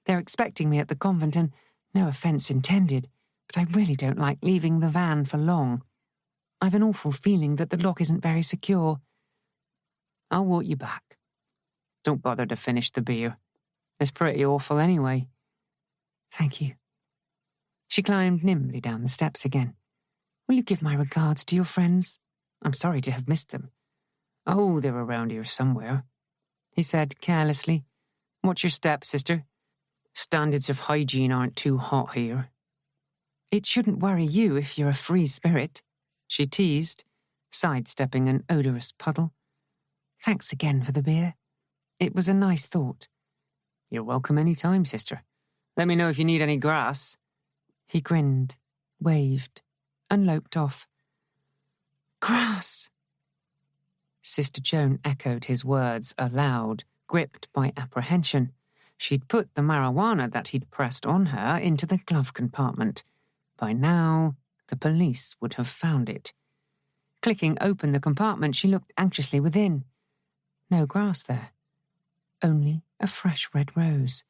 They're expecting me at the convent and, no offence intended, but I really don't like leaving the van for long. I've an awful feeling that the lock isn't very secure. I'll walk you back. Don't bother to finish the beer. It's pretty awful anyway. Thank you. She climbed nimbly down the steps again. Will you give my regards to your friends? I'm sorry to have missed them. Oh, they're around here somewhere, he said carelessly. Watch your step, sister. Standards of hygiene aren't too hot here. It shouldn't worry you if you're a free spirit, she teased, sidestepping an odorous puddle. Thanks again for the beer. It was a nice thought. You're welcome any time, sister. Let me know if you need any grass. He grinned, waved, and loped off. Grass! Sister Joan echoed his words aloud, gripped by apprehension. She'd put the marijuana that he'd pressed on her into the glove compartment. By now, the police would have found it. Clicking open the compartment, she looked anxiously within. No grass there. Only a fresh red rose.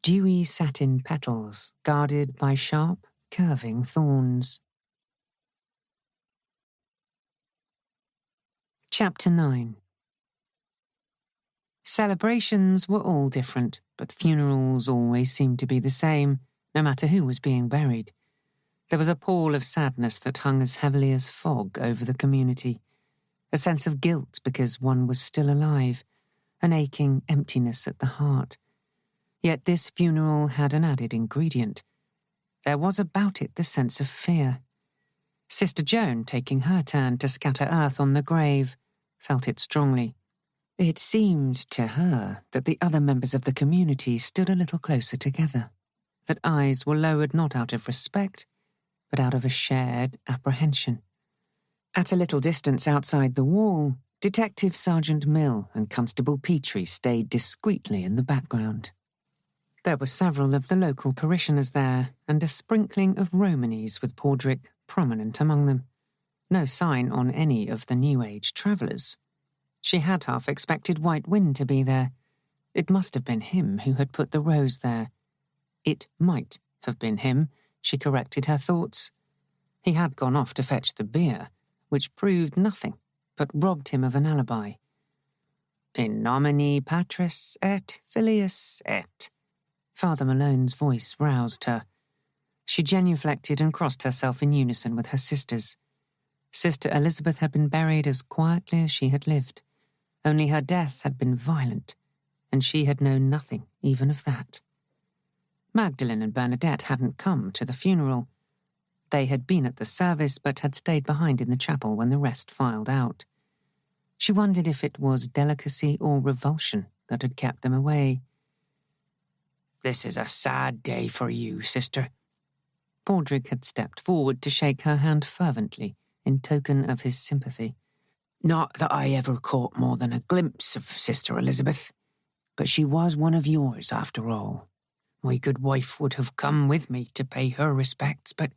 Dewy satin petals guarded by sharp, curving thorns. Chapter 9. Celebrations were all different, but funerals always seemed to be the same, no matter who was being buried. There was a pall of sadness that hung as heavily as fog over the community, a sense of guilt because one was still alive, an aching emptiness at the heart. Yet this funeral had an added ingredient. There was about it the sense of fear. Sister Joan, taking her turn to scatter earth on the grave, felt it strongly. It seemed to her that the other members of the community stood a little closer together, that eyes were lowered not out of respect, but out of a shared apprehension. At a little distance outside the wall, Detective Sergeant Mill and Constable Petrie stayed discreetly in the background. There were several of the local parishioners there, and a sprinkling of Romanes with Padraic prominent among them. No sign on any of the New Age travellers. She had half expected White Wind to be there. It must have been him who had put the rose there. It might have been him, she corrected her thoughts. He had gone off to fetch the beer, which proved nothing, but robbed him of an alibi. In nomine Patris et Filius et. Father Malone's voice roused her. She genuflected and crossed herself in unison with her sisters. Sister Elizabeth had been buried as quietly as she had lived. Only her death had been violent, and she had known nothing even of that. Magdalene and Bernadette hadn't come to the funeral. They had been at the service but had stayed behind in the chapel when the rest filed out. She wondered if it was delicacy or revulsion that had kept them away. This is a sad day for you, sister. Padraic had stepped forward to shake her hand fervently in token of his sympathy. Not that I ever caught more than a glimpse of Sister Elizabeth, but she was one of yours after all. My good wife would have come with me to pay her respects, but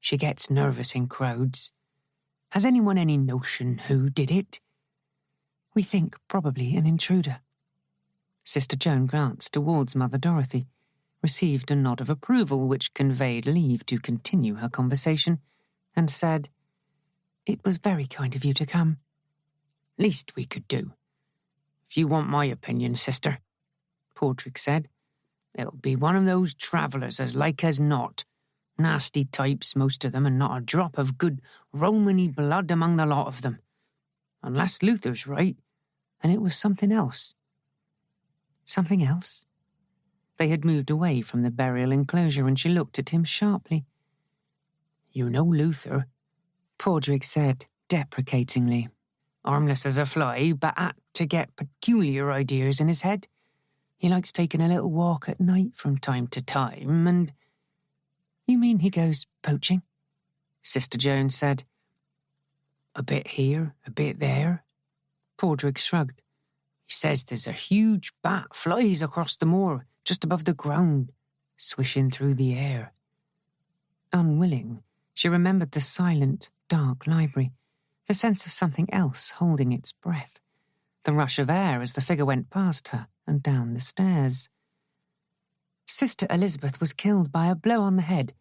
she gets nervous in crowds. Has anyone any notion who did it? We think probably an intruder. Sister Joan glanced towards Mother Dorothy, received a nod of approval which conveyed leave to continue her conversation, and said, "It was very kind of you to come." Least we could do. If you want my opinion, sister, Padraic said, it'll be one of those travellers as like as not. Nasty types, most of them, and not a drop of good Romany blood among the lot of them. Unless Luther's right, and it was something else. Something else? They had moved away from the burial enclosure, and she looked at him sharply. You know Luther, Padraic said deprecatingly. Harmless as a fly, but apt to get peculiar ideas in his head. He likes taking a little walk at night from time to time, and... You mean he goes poaching? Sister Joan said. A bit here, a bit there. Padraic shrugged. He says there's a huge bat flies across the moor, just above the ground, swishing through the air. Unwilling, she remembered the silent, dark library, the sense of something else holding its breath, the rush of air as the figure went past her and down the stairs. Sister Elizabeth was killed by a blow on the head,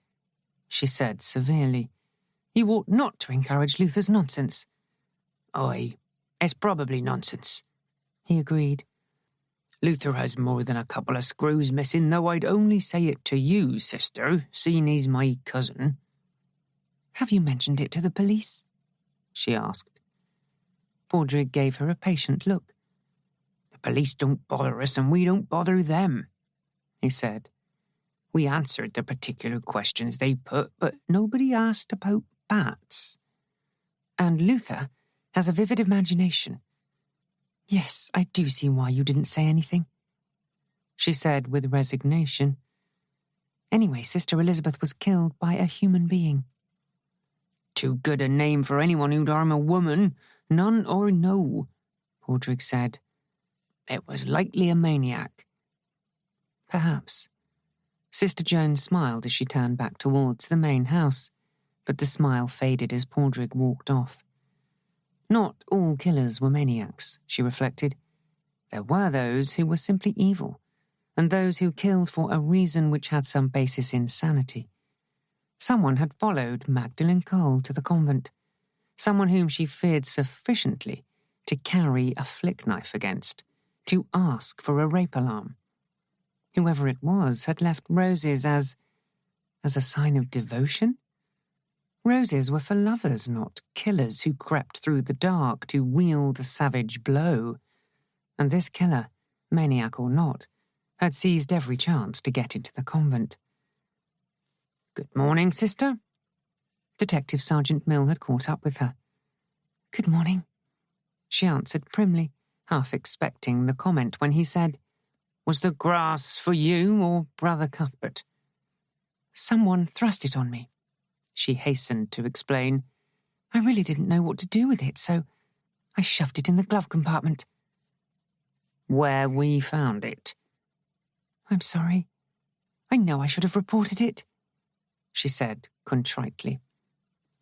she said severely. You ought not to encourage Luther's nonsense. Aye, it's probably nonsense, he agreed. Luther has more than a couple of screws missing, though I'd only say it to you, sister, seeing he's my cousin. Have you mentioned it to the police? She asked. Padraic gave her a patient look. The police don't bother us and we don't bother them, he said. We answered the particular questions they put, but nobody asked about bats. And Luther has a vivid imagination. Yes, I do see why you didn't say anything, she said with resignation. Anyway, Sister Elizabeth was killed by a human being. Too good a name for anyone who'd harm a woman, none or no, Padraig said. It was likely a maniac. Perhaps. Sister Joan smiled as she turned back towards the main house, but the smile faded as Padraig walked off. Not all killers were maniacs, she reflected. There were those who were simply evil, and those who killed for a reason which had some basis in sanity. Someone had followed Magdalene Cole to the convent, someone whom she feared sufficiently to carry a flick knife against, to ask for a rape alarm. Whoever it was had left roses as a sign of devotion? Roses were for lovers, not killers who crept through the dark to wield a savage blow. And this killer, maniac or not, had seized every chance to get into the convent. Good morning, sister. Detective Sergeant Mill had caught up with her. Good morning, she answered primly, half expecting the comment when he said, Was the grass for you or Brother Cuthbert? Someone thrust it on me, she hastened to explain. I really didn't know what to do with it, so I shoved it in the glove compartment. Where we found it. I'm sorry. I know I should have reported it, she said contritely.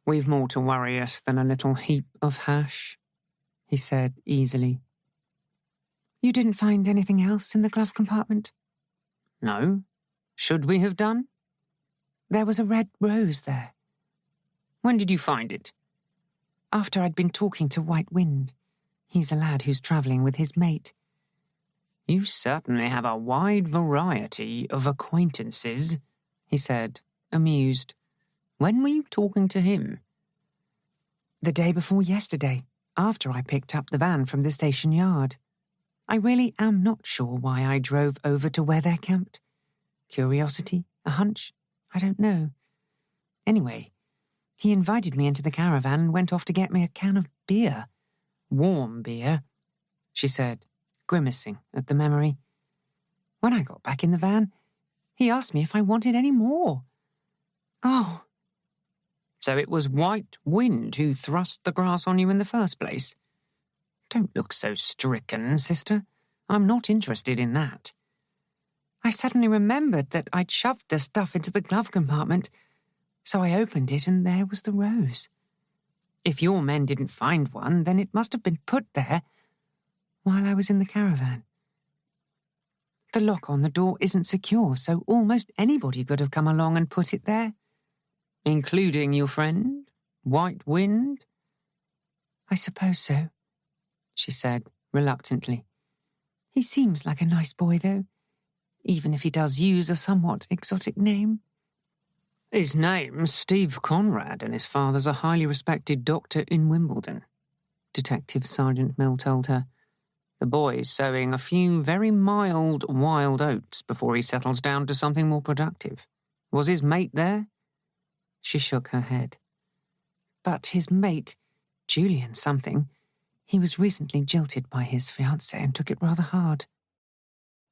We've more to worry us than a little heap of hash, he said easily. You didn't find anything else in the glove compartment? No. Should we have done? There was a red rose there. When did you find it? After I'd been talking to White Wind. He's a lad who's travelling with his mate. You certainly have a wide variety of acquaintances, he said, amused. When were you talking to him? The day before yesterday, after I picked up the van from the station yard. I really am not sure why I drove over to where they're camped. Curiosity? A hunch? I don't know. Anyway, he invited me into the caravan and went off to get me a can of beer. Warm beer, she said, grimacing at the memory. When I got back in the van, he asked me if I wanted any more. Oh. So it was White Wind who thrust the grass on you in the first place? Don't look so stricken, sister. I'm not interested in that. I suddenly remembered that I'd shoved the stuff into the glove compartment, so I opened it and there was the rose. If your men didn't find one, then it must have been put there while I was in the caravan. The lock on the door isn't secure, so almost anybody could have come along and put it there. Including your friend, White Wind? I suppose so, she said reluctantly. He seems like a nice boy, though, even if he does use a somewhat exotic name. His name's Steve Conrad, and his father's a highly respected doctor in Wimbledon, Detective Sergeant Mill told her. The boy's sowing a few very mild wild oats before he settles down to something more productive. Was his mate there? She shook her head. But his mate, Julian something, he was recently jilted by his fiancée and took it rather hard.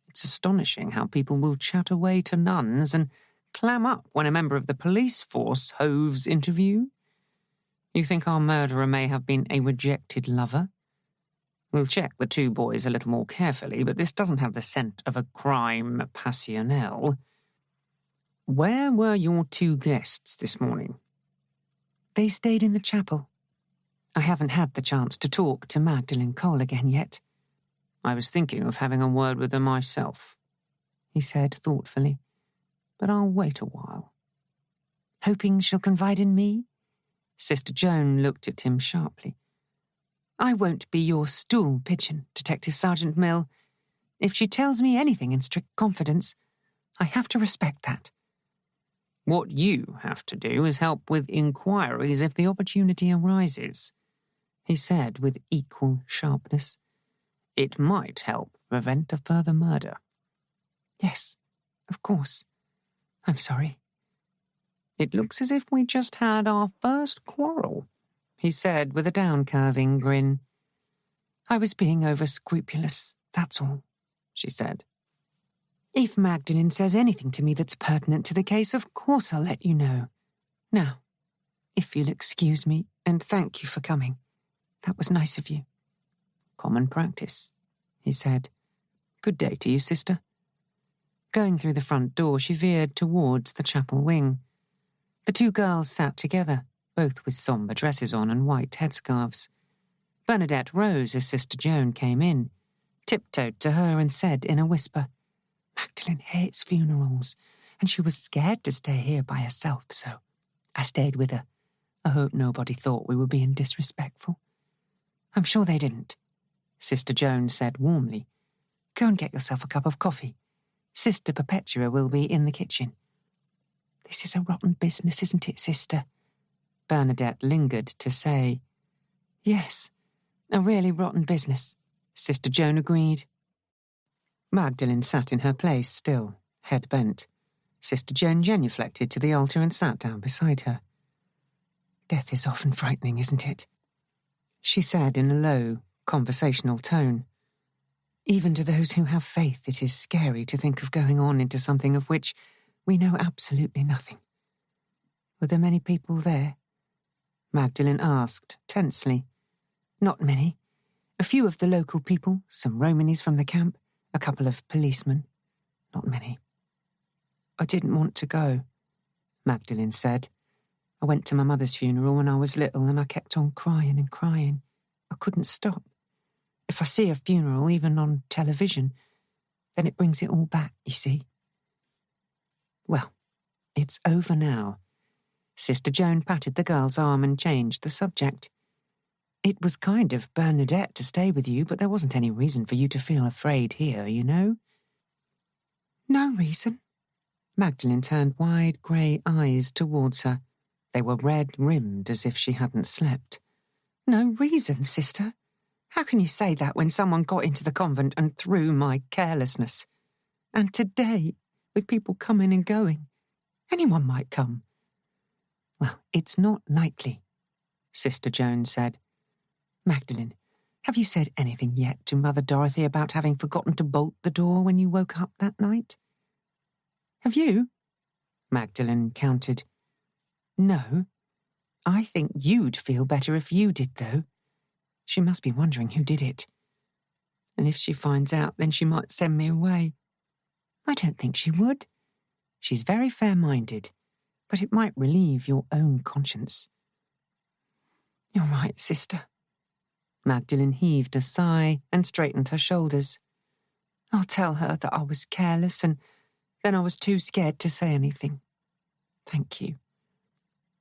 It's astonishing how people will chat away to nuns and clam up when a member of the police force hoves into view. You think our murderer may have been a rejected lover? We'll check the two boys a little more carefully, but this doesn't have the scent of a crime passionnel. Where were your two guests this morning? They stayed in the chapel. I haven't had the chance to talk to Magdalene Cole again yet. I was thinking of having a word with her myself, he said thoughtfully, but I'll wait a while. Hoping she'll confide in me? Sister Joan looked at him sharply. I won't be your stool pigeon, Detective Sergeant Mill. If she tells me anything in strict confidence, I have to respect that. What you have to do is help with inquiries if the opportunity arises, he said with equal sharpness. It might help prevent a further murder. Yes, of course. I'm sorry. It looks as if we just had our first quarrel, he said with a down-curving grin. I was being over-scrupulous, that's all, she said. If Magdalene says anything to me that's pertinent to the case, of course I'll let you know. Now, if you'll excuse me, and thank you for coming. That was nice of you. Common practice, he said. Good day to you, sister. Going through the front door, she veered towards the chapel wing. The two girls sat together, both with sombre dresses on and white headscarves. Bernadette rose as Sister Joan came in, tiptoed to her and said in a whisper, Magdalene hates funerals, and she was scared to stay here by herself, so I stayed with her. I hope nobody thought we were being disrespectful. I'm sure they didn't, Sister Joan said warmly. Go and get yourself a cup of coffee. Sister Perpetua will be in the kitchen. This is a rotten business, isn't it, sister? Bernadette lingered to say. Yes, a really rotten business, Sister Joan agreed. Magdalene sat in her place still, head bent. Sister Joan genuflected to the altar and sat down beside her. Death is often frightening, isn't it? She said in a low, conversational tone. Even to those who have faith, it is scary to think of going on into something of which we know absolutely nothing. Were there many people there? Magdalene asked, tensely. Not many. A few of the local people, some Romanies from the camp, a couple of policemen. Not many. I didn't want to go, Magdalene said. I went to my mother's funeral when I was little and I kept on crying and crying. I couldn't stop. If I see a funeral, even on television, then it brings it all back, you see. Well, it's over now. Sister Joan patted the girl's arm and changed the subject. It was kind of Bernadette to stay with you, but there wasn't any reason for you to feel afraid here, you know? No reason. Magdalene turned wide grey eyes towards her. They were red-rimmed as if she hadn't slept. No reason, sister. How can you say that when someone got into the convent and through my carelessness? And today, with people coming and going, anyone might come. Well, it's not likely, Sister Joan said. Magdalene, have you said anything yet to Mother Dorothy about having forgotten to bolt the door when you woke up that night? Have you? Magdalene countered. No. I think you'd feel better if you did, though. She must be wondering who did it. And if she finds out, then she might send me away. I don't think she would. She's very fair-minded, but it might relieve your own conscience. You're right, sister. Magdalene heaved a sigh and straightened her shoulders. I'll tell her that I was careless and then I was too scared to say anything. Thank you.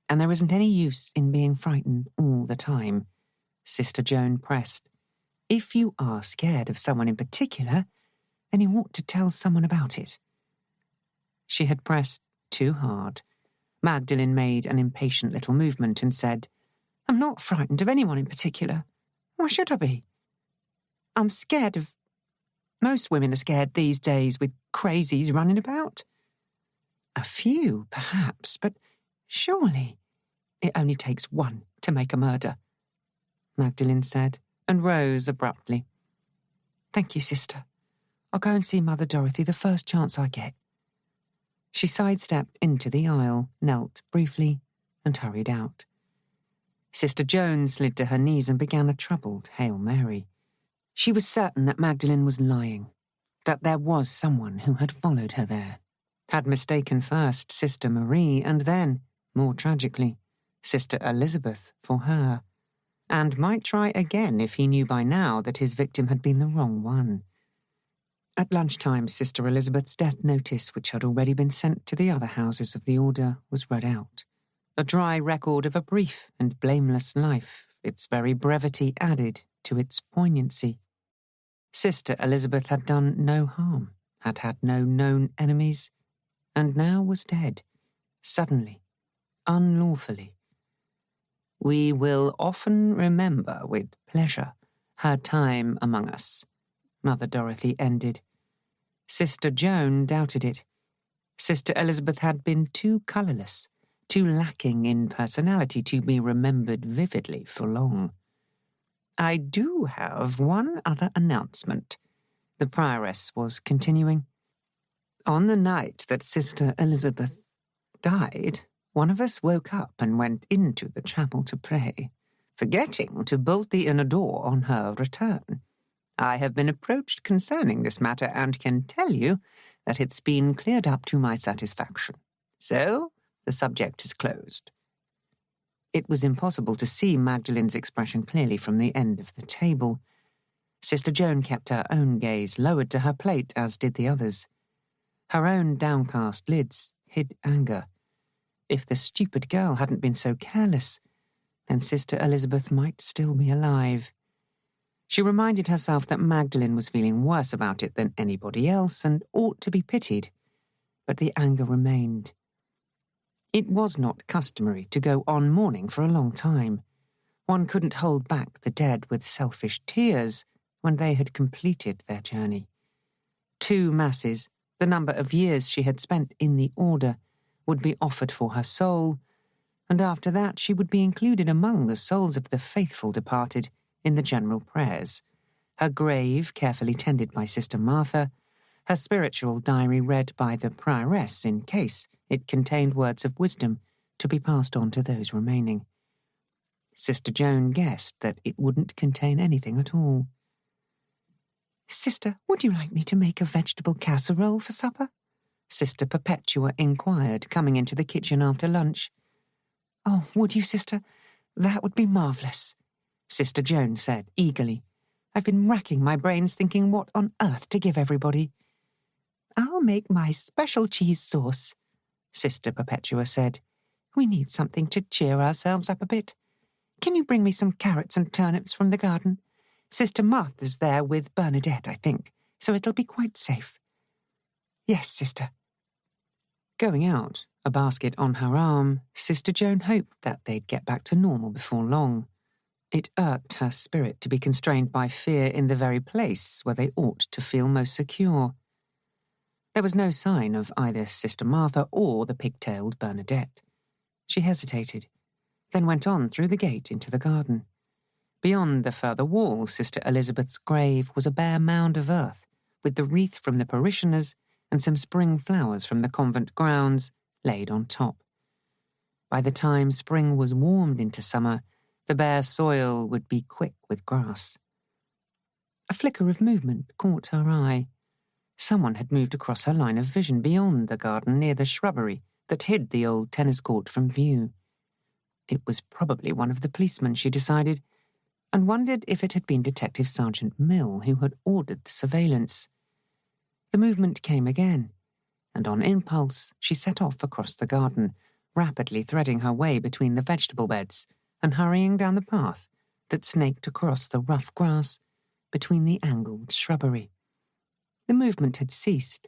And there isn't any use in being frightened all the time, Sister Joan pressed. If you are scared of someone in particular, then you ought to tell someone about it. She had pressed too hard. Magdalene made an impatient little movement and said, I'm not frightened of anyone in particular. Why should I be? I'm scared of... Most women are scared these days with crazies running about. A few, perhaps, but surely it only takes one to make a murder, Magdalene said, and rose abruptly. Thank you, sister. I'll go and see Mother Dorothy the first chance I get. She sidestepped into the aisle, knelt briefly, and hurried out. Sister Joan slid to her knees and began a troubled Hail Mary. She was certain that Magdalene was lying, that there was someone who had followed her there, had mistaken first Sister Marie and then, more tragically, Sister Elizabeth for her, and might try again if he knew by now that his victim had been the wrong one. At lunchtime, Sister Elizabeth's death notice, which had already been sent to the other houses of the order, was read out. A dry record of a brief and blameless life, its very brevity added to its poignancy. Sister Elizabeth had done no harm, had had no known enemies, and now was dead, suddenly, unlawfully. We will often remember with pleasure her time among us, Mother Dorothy ended. Sister Joan doubted it. Sister Elizabeth had been too colourless, too lacking in personality to be remembered vividly for long. "I do have one other announcement," the prioress was continuing. "On the night that Sister Elizabeth died, one of us woke up and went into the chapel to pray, forgetting to bolt the inner door on her return. I have been approached concerning this matter and can tell you that it's been cleared up to my satisfaction. So, the subject is closed." It was impossible to see Magdalen's expression clearly from the end of the table. Sister Joan kept her own gaze lowered to her plate, as did the others. Her own downcast lids hid anger. If the stupid girl hadn't been so careless, then Sister Elizabeth might still be alive. She reminded herself that Magdalen was feeling worse about it than anybody else and ought to be pitied, but the anger remained. It was not customary to go on mourning for a long time. One couldn't hold back the dead with selfish tears when they had completed their journey. 2 masses, the number of years she had spent in the order, would be offered for her soul, and after that she would be included among the souls of the faithful departed in the general prayers, her grave carefully tended by Sister Martha, her spiritual diary read by the prioress in case it contained words of wisdom to be passed on to those remaining. Sister Joan guessed that it wouldn't contain anything at all. "Sister, would you like me to make a vegetable casserole for supper?" Sister Perpetua inquired, coming into the kitchen after lunch. "Oh, would you, Sister? That would be marvellous," Sister Joan said eagerly. "I've been racking my brains thinking what on earth to give everybody." "I'll make my special cheese sauce," Sister Perpetua said. "We need something to cheer ourselves up a bit. Can you bring me some carrots and turnips from the garden? Sister Martha's there with Bernadette, I think, so it'll be quite safe." "Yes, Sister." Going out, a basket on her arm, Sister Joan hoped that they'd get back to normal before long. It irked her spirit to be constrained by fear in the very place where they ought to feel most secure. There was no sign of either Sister Martha or the pigtailed Bernadette. She hesitated, then went on through the gate into the garden. Beyond the further wall, Sister Elizabeth's grave was a bare mound of earth, with the wreath from the parishioners and some spring flowers from the convent grounds laid on top. By the time spring was warmed into summer, the bare soil would be quick with grass. A flicker of movement caught her eye. Someone had moved across her line of vision beyond the garden near the shrubbery that hid the old tennis court from view. It was probably one of the policemen, she decided, and wondered if it had been Detective Sergeant Mill who had ordered the surveillance. The movement came again, and on impulse she set off across the garden, rapidly threading her way between the vegetable beds and hurrying down the path that snaked across the rough grass between the angled shrubbery. The movement had ceased,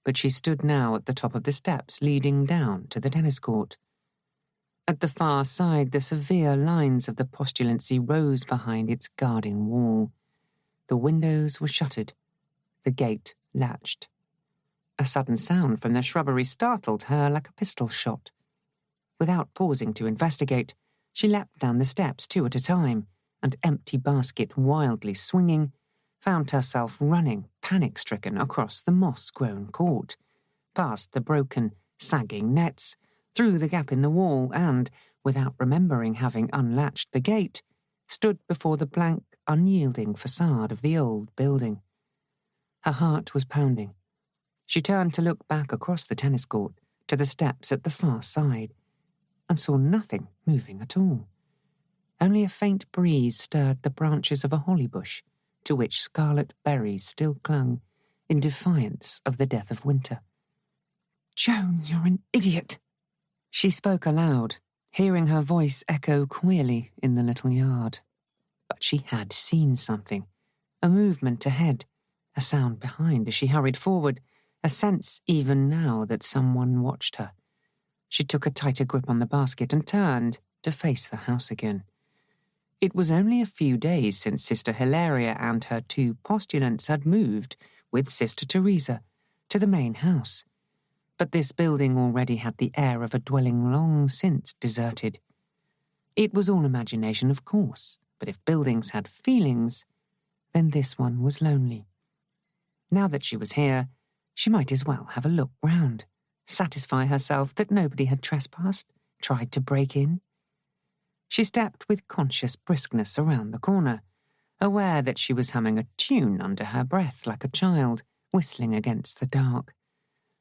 but she stood now at the top of the steps leading down to the tennis court. At the far side, the severe lines of the postulancy rose behind its guarding wall. The windows were shuttered, the gate latched. A sudden sound from the shrubbery startled her like a pistol shot. Without pausing to investigate, she leapt down the steps 2 at a time, and empty basket wildly swinging, found herself running, panic-stricken, across the moss-grown court, past the broken, sagging nets, through the gap in the wall, and, without remembering having unlatched the gate, stood before the blank, unyielding facade of the old building. Her heart was pounding. She turned to look back across the tennis court to the steps at the far side, and saw nothing moving at all. Only a faint breeze stirred the branches of a holly bush, to which scarlet berries still clung, in defiance of the death of winter. "Joan, you're an idiot," she spoke aloud, hearing her voice echo queerly in the little yard. But she had seen something, a movement ahead, a sound behind as she hurried forward, a sense even now that someone watched her. She took a tighter grip on the basket and turned to face the house again. It was only a few days since Sister Hilaria and her 2 postulants had moved, with Sister Teresa, to the main house. But this building already had the air of a dwelling long since deserted. It was all imagination, of course, but if buildings had feelings, then this one was lonely. Now that she was here, she might as well have a look round, satisfy herself that nobody had trespassed, tried to break in. She stepped with conscious briskness around the corner, aware that she was humming a tune under her breath like a child, whistling against the dark,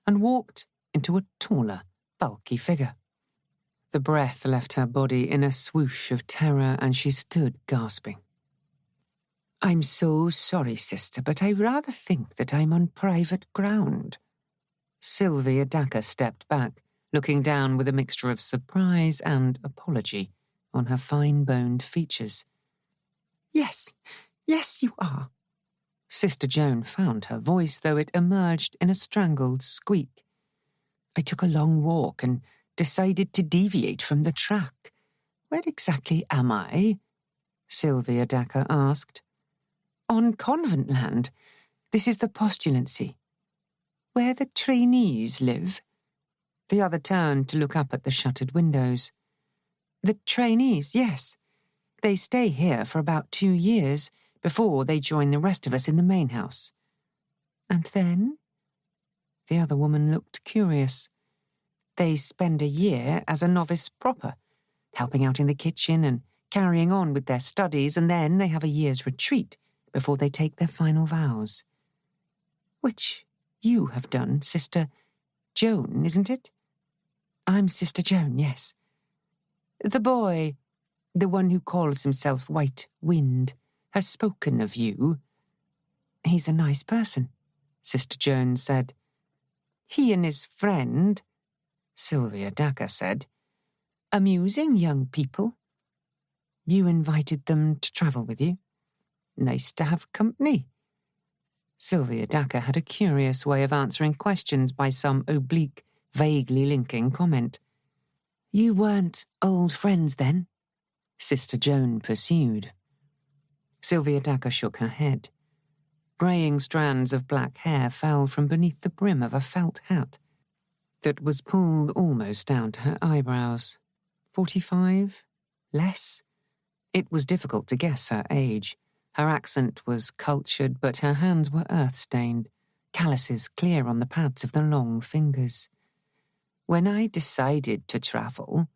and walked into a taller, bulky figure. The breath left her body in a swoosh of terror, and she stood gasping. "I'm so sorry, sister, but I rather think that I'm on private ground." Sylvia Dacre stepped back, looking down with a mixture of surprise and apology on her fine-boned features. Yes, you are." Sister Joan found her voice, though it emerged in a strangled squeak. "I took a long walk and decided to deviate from the track. Where exactly am I?" Sylvia Dacre asked. "On convent land. This is the postulancy. Where the trainees live." The other turned to look up at the shuttered windows. "The trainees, yes. They stay here for about 2 years before they join the rest of us in the main house." "And then?" The other woman looked curious. "They spend a year as a novice proper, helping out in the kitchen and carrying on with their studies, and then they have a year's retreat before they take their final vows. Which you have done, Sister Joan, isn't it?" "I'm Sister Joan, yes." "The boy, the one who calls himself White Wind, has spoken of you." "He's a nice person," Sister Joan said. "He and his friend," Sylvia Dacre said. "Amusing young people." "You invited them to travel with you?" "Nice to have company." Sylvia Dacre had a curious way of answering questions by some oblique, vaguely linking comment. "You weren't old friends then?" Sister Joan pursued. Sylvia Dacre shook her head. Greying strands of black hair fell from beneath the brim of a felt hat that was pulled almost down to her eyebrows. 45? Less? It was difficult to guess her age. Her accent was cultured, but her hands were earth-stained, calluses clear on the pads of the long fingers. "When I decided to travel,"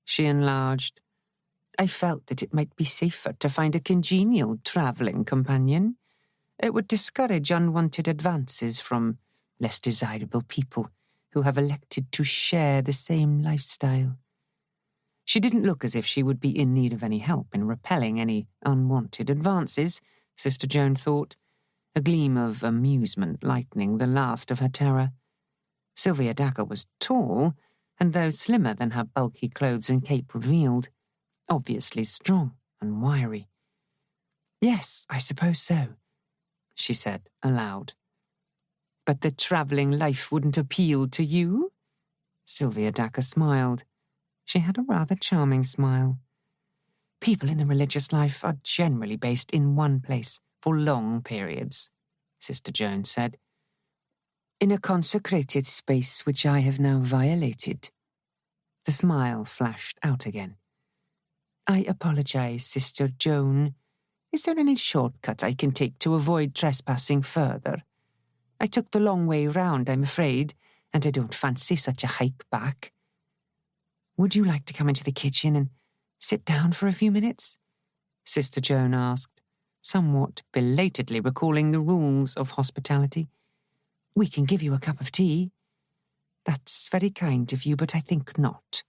she enlarged, "I felt that it might be safer to find a congenial travelling companion. It would discourage unwanted advances from less desirable people who have elected to share the same lifestyle." She didn't look as if she would be in need of any help in repelling any unwanted advances, Sister Joan thought, a gleam of amusement lightening the last of her terror. Sylvia Dacre was tall, and though slimmer than her bulky clothes and cape revealed, obviously strong and wiry. "Yes, I suppose so," she said aloud. "But the travelling life wouldn't appeal to you?" Sylvia Dacre smiled. She had a rather charming smile. "People in the religious life are generally based in one place for long periods," Sister Joan said. "In a consecrated space which I have now violated." The smile flashed out again. "I apologize, Sister Joan. Is there any shortcut I can take to avoid trespassing further? I took the long way round, I'm afraid, and I don't fancy such a hike back." "Would you like to come into the kitchen and sit down for a few minutes?" Sister Joan asked, somewhat belatedly recalling the rules of hospitality. "We can give you a cup of tea." "That's very kind of you, but I think not.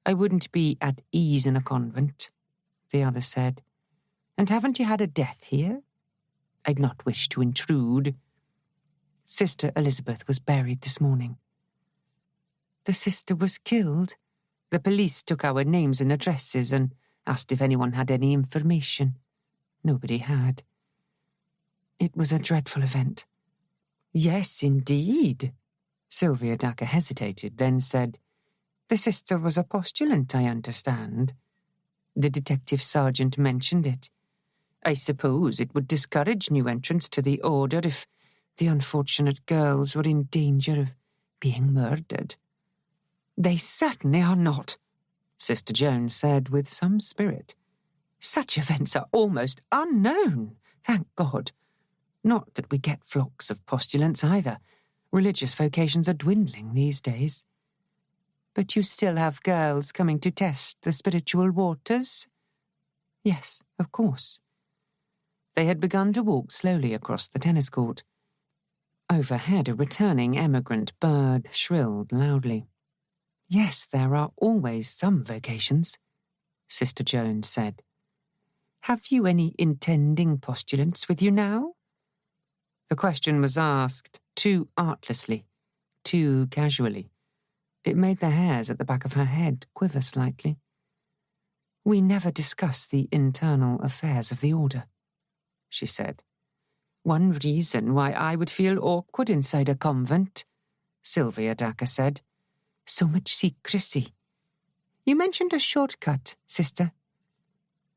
I wouldn't be at ease in a convent," the other said. "And haven't you had a death here?" "I'd not wish to intrude." "Sister Elizabeth was buried this morning." "The sister was killed?" "The police took our names and addresses and asked if anyone had any information. Nobody had." "It was a dreadful event." "Yes, indeed." Sylvia Dacre hesitated, then said, "The sister was a postulant, I understand." The detective sergeant mentioned it. "I suppose it would discourage new entrants to the order if the unfortunate girls were in danger of being murdered. They certainly are not, Sister Joan said with some spirit. Such events are almost unknown, thank God. Not that we get flocks of postulants either. Religious vocations are dwindling these days. But you still have girls coming to test the spiritual waters? Yes, of course. They had begun to walk slowly across the tennis court. Overhead, a returning emigrant bird shrilled loudly. Yes, there are always some vocations, Sister Joan said. Have you any intending postulants with you now? The question was asked too artlessly, too casually. It made the hairs at the back of her head quiver slightly. We never discuss the internal affairs of the order, she said. One reason why I would feel awkward inside a convent, Sylvia Dacre said. So much secrecy. You mentioned a shortcut, sister.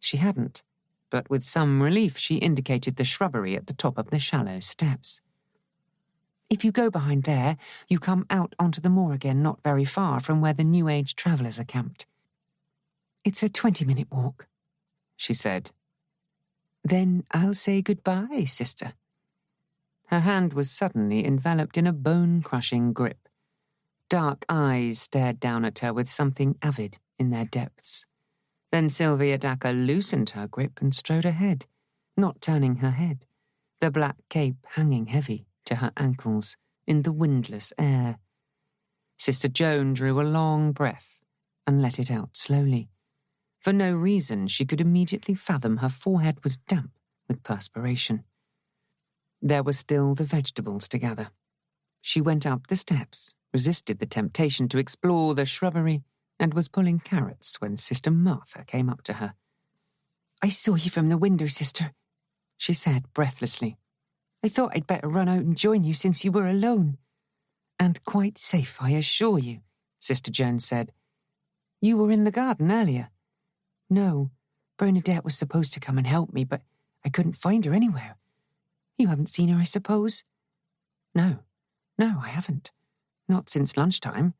She hadn't, but with some relief she indicated the shrubbery at the top of the shallow steps. If you go behind there, you come out onto the moor again not very far from where the New Age travellers are camped. It's a 20-minute walk, she said. Then I'll say goodbye, sister. Her hand was suddenly enveloped in a bone-crushing grip. Dark eyes stared down at her with something avid in their depths. Then Sylvia Dacre loosened her grip and strode ahead, not turning her head, the black cape hanging heavy to her ankles in the windless air. Sister Joan drew a long breath and let it out slowly. For no reason she could immediately fathom her forehead was damp with perspiration. There were still the vegetables to gather. She went up the steps, resisted the temptation to explore the shrubbery, and was pulling carrots when Sister Martha came up to her. I saw you from the window, sister, she said breathlessly. I thought I'd better run out and join you since you were alone. And quite safe, I assure you, Sister Joan said. You were in the garden earlier. No, Bernadette was supposed to come and help me, but I couldn't find her anywhere. You haven't seen her, I suppose? No, I haven't. Not since lunchtime.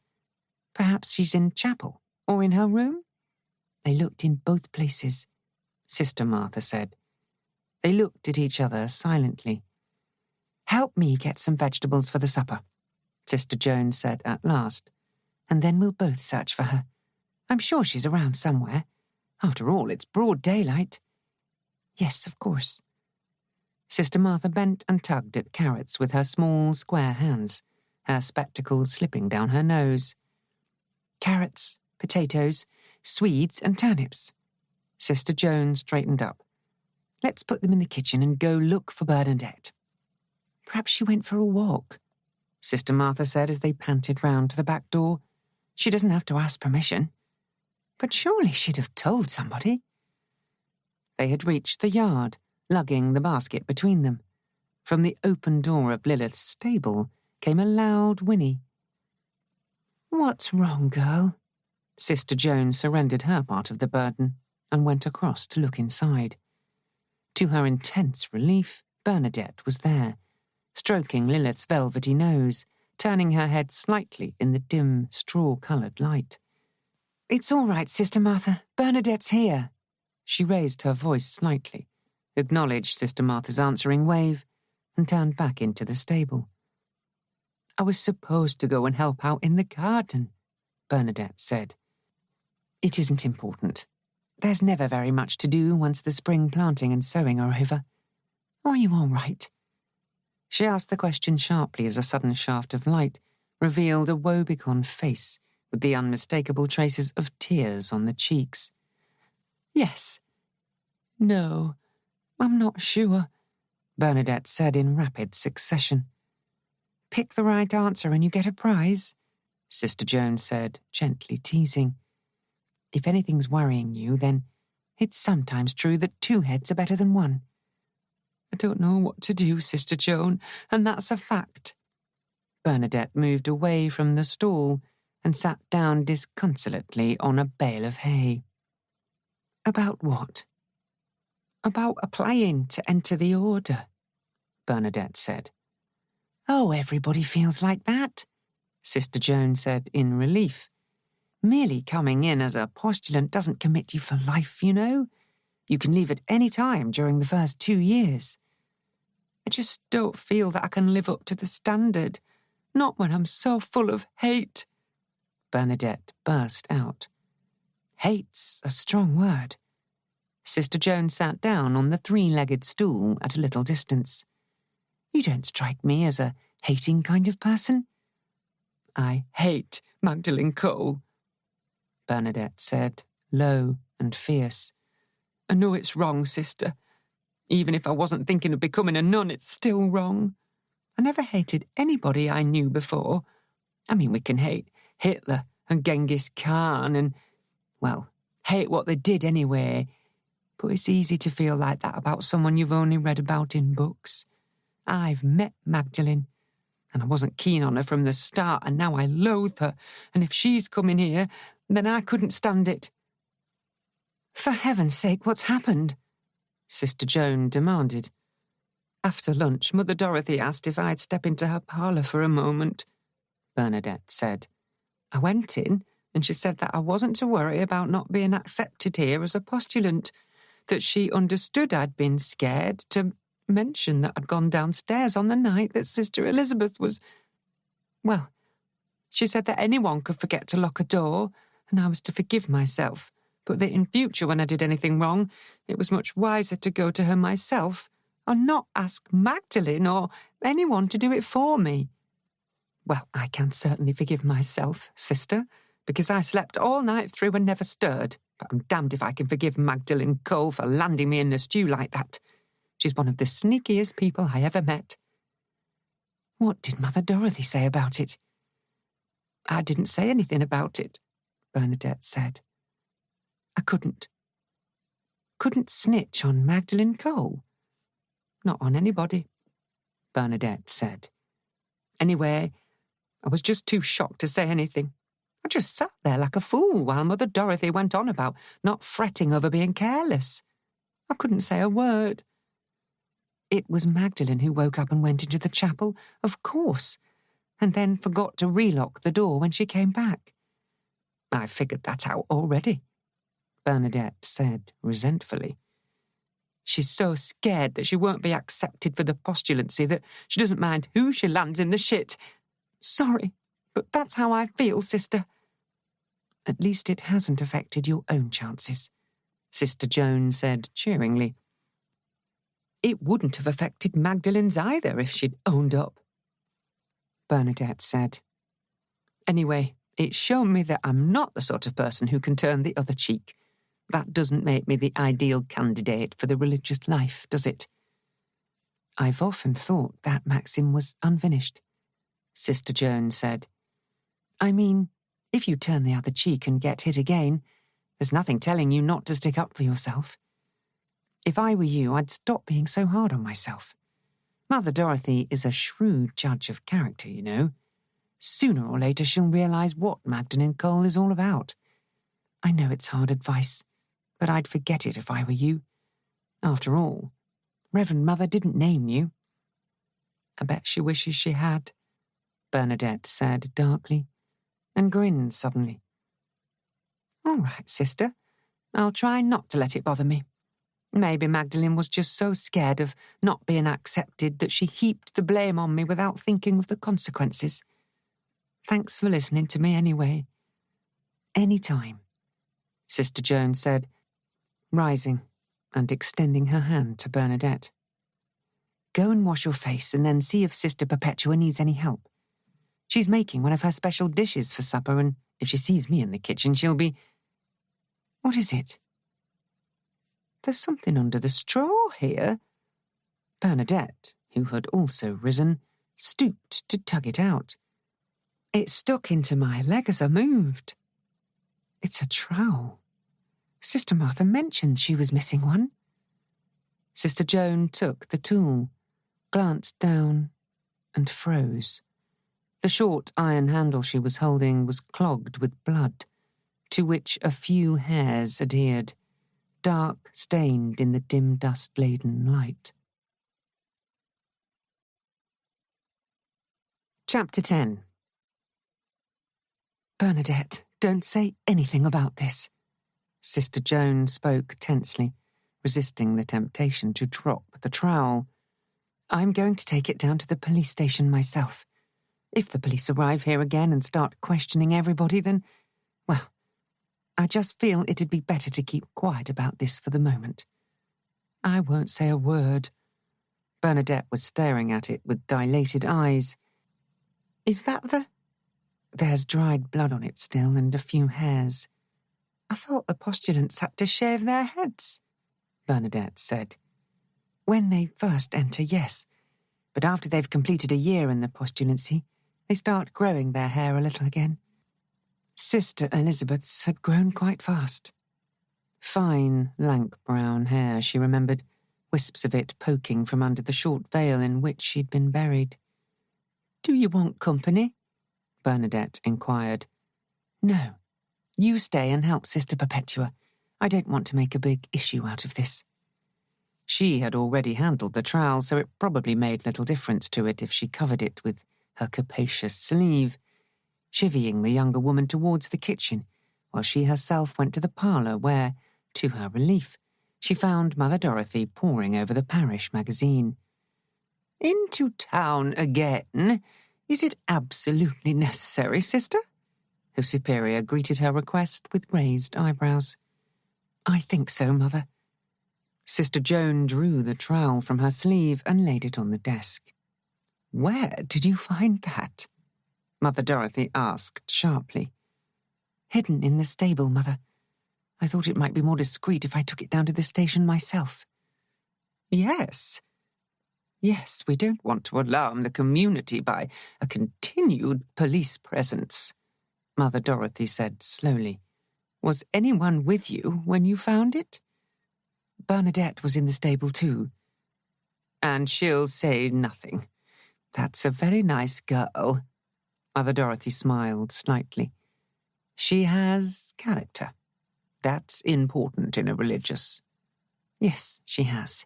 Perhaps she's in chapel, or in her room? They looked in both places, Sister Martha said. They looked at each other silently. Help me get some vegetables for the supper, Sister Joan said at last, and then we'll both search for her. I'm sure she's around somewhere. After all, it's broad daylight. Yes, of course. Sister Martha bent and tugged at carrots with her small, square hands, her spectacles slipping down her nose. Carrots, potatoes, swedes and turnips. Sister Joan straightened up. Let's put them in the kitchen and go look for Bernadette. Perhaps she went for a walk, Sister Martha said as they panted round to the back door. She doesn't have to ask permission. But surely she'd have told somebody. They had reached the yard, lugging the basket between them. From the open door of Lilith's stable came a loud whinny. What's wrong, girl? Sister Joan surrendered her part of the burden and went across to look inside. To her intense relief, Bernadette was there, stroking Lilith's velvety nose, turning her head slightly in the dim, straw-coloured light. It's all right, Sister Martha. Bernadette's here. She raised her voice slightly, acknowledged Sister Martha's answering wave, and turned back into the stable. I was supposed to go and help out in the garden, Bernadette said. It isn't important. There's never very much to do once the spring planting and sowing are over. Are you all right? She asked the question sharply as a sudden shaft of light revealed a woebegone face with the unmistakable traces of tears on the cheeks. Yes. No, I'm not sure, Bernadette said in rapid succession. Pick the right answer and you get a prize, Sister Joan said, gently teasing. If anything's worrying you, then it's sometimes true that two heads are better than one. I don't know what to do, Sister Joan, and that's a fact. Bernadette moved away from the stall and sat down disconsolately on a bale of hay. About what? About applying to enter the order, Bernadette said. Oh, everybody feels like that, Sister Joan said in relief. Merely coming in as a postulant doesn't commit you for life, you know. You can leave at any time during the first 2 years. I just don't feel that I can live up to the standard. Not when I'm so full of hate. Bernadette burst out. Hate's a strong word. Sister Joan sat down on the 3-legged stool at a little distance. You don't strike me as a hating kind of person. I hate Magdalene Cole, Bernadette said, low and fierce. I know it's wrong, sister. Even if I wasn't thinking of becoming a nun, it's still wrong. I never hated anybody I knew before. I mean, we can hate Hitler and Genghis Khan and, well, hate what they did anyway. But it's easy to feel like that about someone you've only read about in books. I've met Magdalene, and I wasn't keen on her from the start, and now I loathe her, and if she's coming here, then I couldn't stand it. For heaven's sake, what's happened? Sister Joan demanded. After lunch, Mother Dorothy asked if I'd step into her parlour for a moment, Bernadette said. I went in, and she said that I wasn't to worry about not being accepted here as a postulant, that she understood I'd been scared to mention that I'd gone downstairs on the night that Sister Elizabeth was... Well, she said that anyone could forget to lock a door, and I was to forgive myself, but that in future when I did anything wrong, it was much wiser to go to her myself, and not ask Magdalene or anyone to do it for me. Well, I can certainly forgive myself, sister, because I slept all night through and never stirred, but I'm damned if I can forgive Magdalene Cole for landing me in the stew like that. She's one of the sneakiest people I ever met. What did Mother Dorothy say about it? I didn't say anything about it, Bernadette said. I couldn't snitch on Magdalene Cole. Not on anybody, Bernadette said. Anyway, I was just too shocked to say anything. I just sat there like a fool while Mother Dorothy went on about not fretting over being careless. I couldn't say a word. It was Magdalene who woke up and went into the chapel, of course, and then forgot to relock the door when she came back. I figured that out already, Bernadette said resentfully. She's so scared that she won't be accepted for the postulancy that she doesn't mind who she lands in the shit. Sorry, but that's how I feel, sister. At least it hasn't affected your own chances, Sister Joan said cheeringly. It wouldn't have affected Magdalene's either if she'd owned up, Bernadette said. Anyway, it's shown me that I'm not the sort of person who can turn the other cheek. That doesn't make me the ideal candidate for the religious life, does it? I've often thought that maxim was unfinished, Sister Joan said. I mean, if you turn the other cheek and get hit again, there's nothing telling you not to stick up for yourself. If I were you, I'd stop being so hard on myself. Mother Dorothy is a shrewd judge of character, you know. Sooner or later she'll realise what Magdalene Cole is all about. I know it's hard advice, but I'd forget it if I were you. After all, Reverend Mother didn't name you. I bet she wishes she had, Bernadette said darkly, and grinned suddenly. All right, sister. I'll try not to let it bother me. Maybe Magdalene was just so scared of not being accepted that she heaped the blame on me without thinking of the consequences. Thanks for listening to me anyway. Any time, Sister Joan said, rising and extending her hand to Bernadette. Go and wash your face and then see if Sister Perpetua needs any help. She's making one of her special dishes for supper, and if she sees me in the kitchen, she'll be... What is it? There's something under the straw here. Bernadette, who had also risen, stooped to tug it out. It stuck into my leg as I moved. It's a trowel. Sister Martha mentioned she was missing one. Sister Joan took the tool, glanced down, and froze. The short iron handle she was holding was clogged with blood, to which a few hairs adhered, dark stained in the dim dust-laden light. Chapter 10. Bernadette, don't say anything about this. Sister Joan spoke tensely, resisting the temptation to drop the trowel. I'm going to take it down to the police station myself. If the police arrive here again and start questioning everybody, then, well, I just feel it'd be better to keep quiet about this for the moment. I won't say a word. Bernadette was staring at it with dilated eyes. Is that the... There's dried blood on it still and a few hairs. I thought the postulants had to shave their heads, Bernadette said. When they first enter, yes. But after they've completed a year in the postulancy, they start growing their hair a little again. Sister Elizabeth's had grown quite fast. Fine, lank brown hair, she remembered, wisps of it poking from under the short veil in which she'd been buried. Do you want company? Bernadette inquired. No. You stay and help Sister Perpetua. I don't want to make a big issue out of this. She had already handled the trowel, so it probably made little difference to it if she covered it with her capacious sleeve, chivying the younger woman towards the kitchen, while she herself went to the parlour where, to her relief, she found Mother Dorothy poring over the parish magazine. Into town again? Is it absolutely necessary, sister? Her superior greeted her request with raised eyebrows. I think so, Mother. Sister Joan drew the trowel from her sleeve and laid it on the desk. Where did you find that? Mother Dorothy asked sharply. Hidden in the stable, Mother. I thought it might be more discreet if I took it down to the station myself. Yes. Yes, we don't want to alarm the community by a continued police presence, Mother Dorothy said slowly. Was anyone with you when you found it? Bernadette was in the stable too. And she'll say nothing. That's a very nice girl. Mother Dorothy smiled slightly. She has character. That's important in a religious. Yes, she has,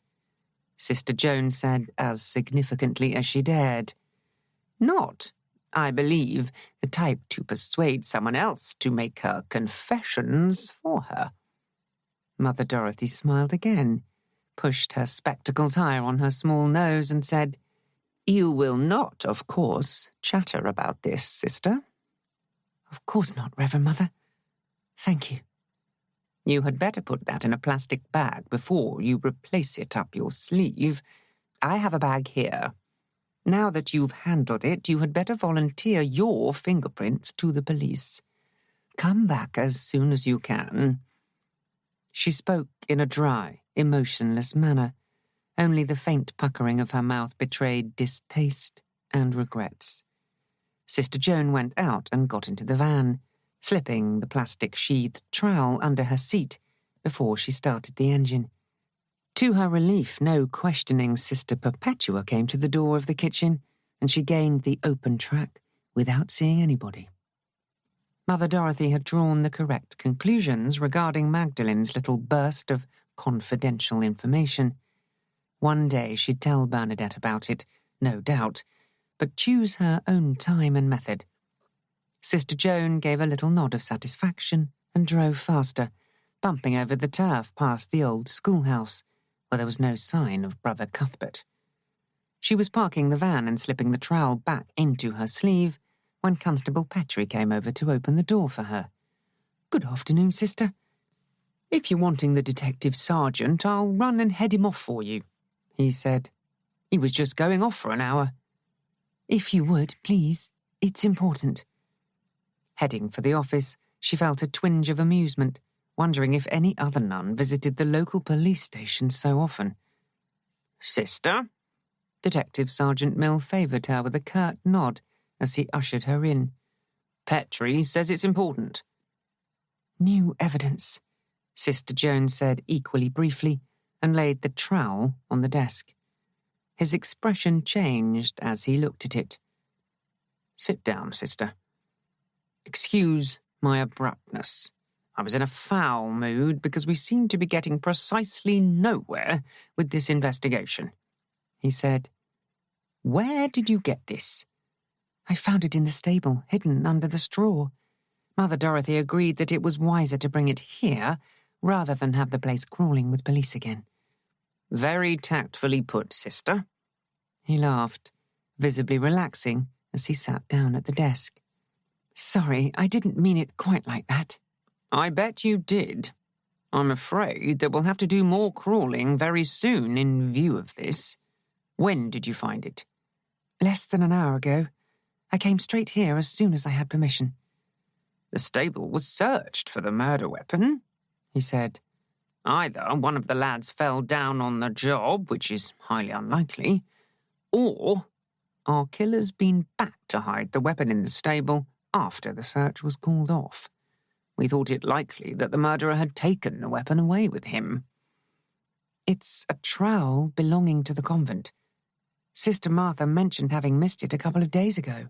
Sister Joan said as significantly as she dared. Not, I believe, the type to persuade someone else to make her confessions for her. Mother Dorothy smiled again, pushed her spectacles higher on her small nose and said, You will not, of course, chatter about this, sister. Of course not, Reverend Mother. Thank you. You had better put that in a plastic bag before you replace it up your sleeve. I have a bag here. Now that you've handled it, you had better volunteer your fingerprints to the police. Come back as soon as you can. She spoke in a dry, emotionless manner. Only the faint puckering of her mouth betrayed distaste and regrets. Sister Joan went out and got into the van, slipping the plastic-sheathed trowel under her seat before she started the engine. To her relief, no questioning Sister Perpetua came to the door of the kitchen, and she gained the open track without seeing anybody. Mother Dorothy had drawn the correct conclusions regarding Magdalen's little burst of confidential information. One day she'd tell Bernadette about it, no doubt, but choose her own time and method. Sister Joan gave a little nod of satisfaction and drove faster, bumping over the turf past the old schoolhouse, where there was no sign of Brother Cuthbert. She was parking the van and slipping the trowel back into her sleeve when Constable Petrie came over to open the door for her. Good afternoon, sister. If you're wanting the detective sergeant, I'll run and head him off for you, he said. He was just going off for an hour. If you would, please. It's important. Heading for the office, she felt a twinge of amusement, wondering if any other nun visited the local police station so often. Sister? Detective Sergeant Mill favoured her with a curt nod as he ushered her in. Petrie says it's important. New evidence, Sister Joan said equally briefly, and laid the trowel on the desk. His expression changed as he looked at it. Sit down, sister. Excuse my abruptness. I was in a foul mood because we seem to be getting precisely nowhere with this investigation, he said. Where did you get this? I found it in the stable, hidden under the straw. Mother Dorothy agreed that it was wiser to bring it here rather than have the place crawling with police again. Very tactfully put, sister. He laughed, visibly relaxing as he sat down at the desk. Sorry, I didn't mean it quite like that. I bet you did. I'm afraid that we'll have to do more crawling very soon in view of this. When did you find it? Less than an hour ago. I came straight here as soon as I had permission. The stable was searched for the murder weapon, he said. Either one of the lads fell down on the job, which is highly unlikely, or our killer's been back to hide the weapon in the stable after the search was called off. We thought it likely that the murderer had taken the weapon away with him. It's a trowel belonging to the convent. Sister Martha mentioned having missed it a couple of days ago.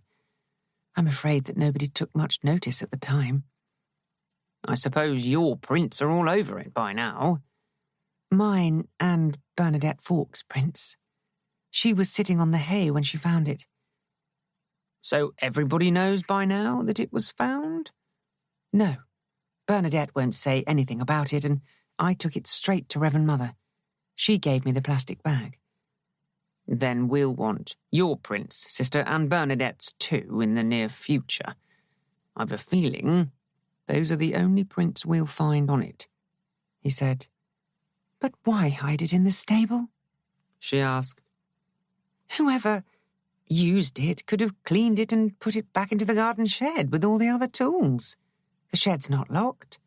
I'm afraid that nobody took much notice at the time. I suppose your prints are all over it by now. Mine and Bernadette Fawkes' prints. She was sitting on the hay when she found it. So everybody knows by now that it was found? No. Bernadette won't say anything about it, and I took it straight to Reverend Mother. She gave me the plastic bag. Then we'll want your prints, sister, and Bernadette's too, in the near future. I've a feeling those are the only prints we'll find on it, he said. But why hide it in the stable? She asked. Whoever used it could have cleaned it and put it back into the garden shed with all the other tools. The shed's not locked.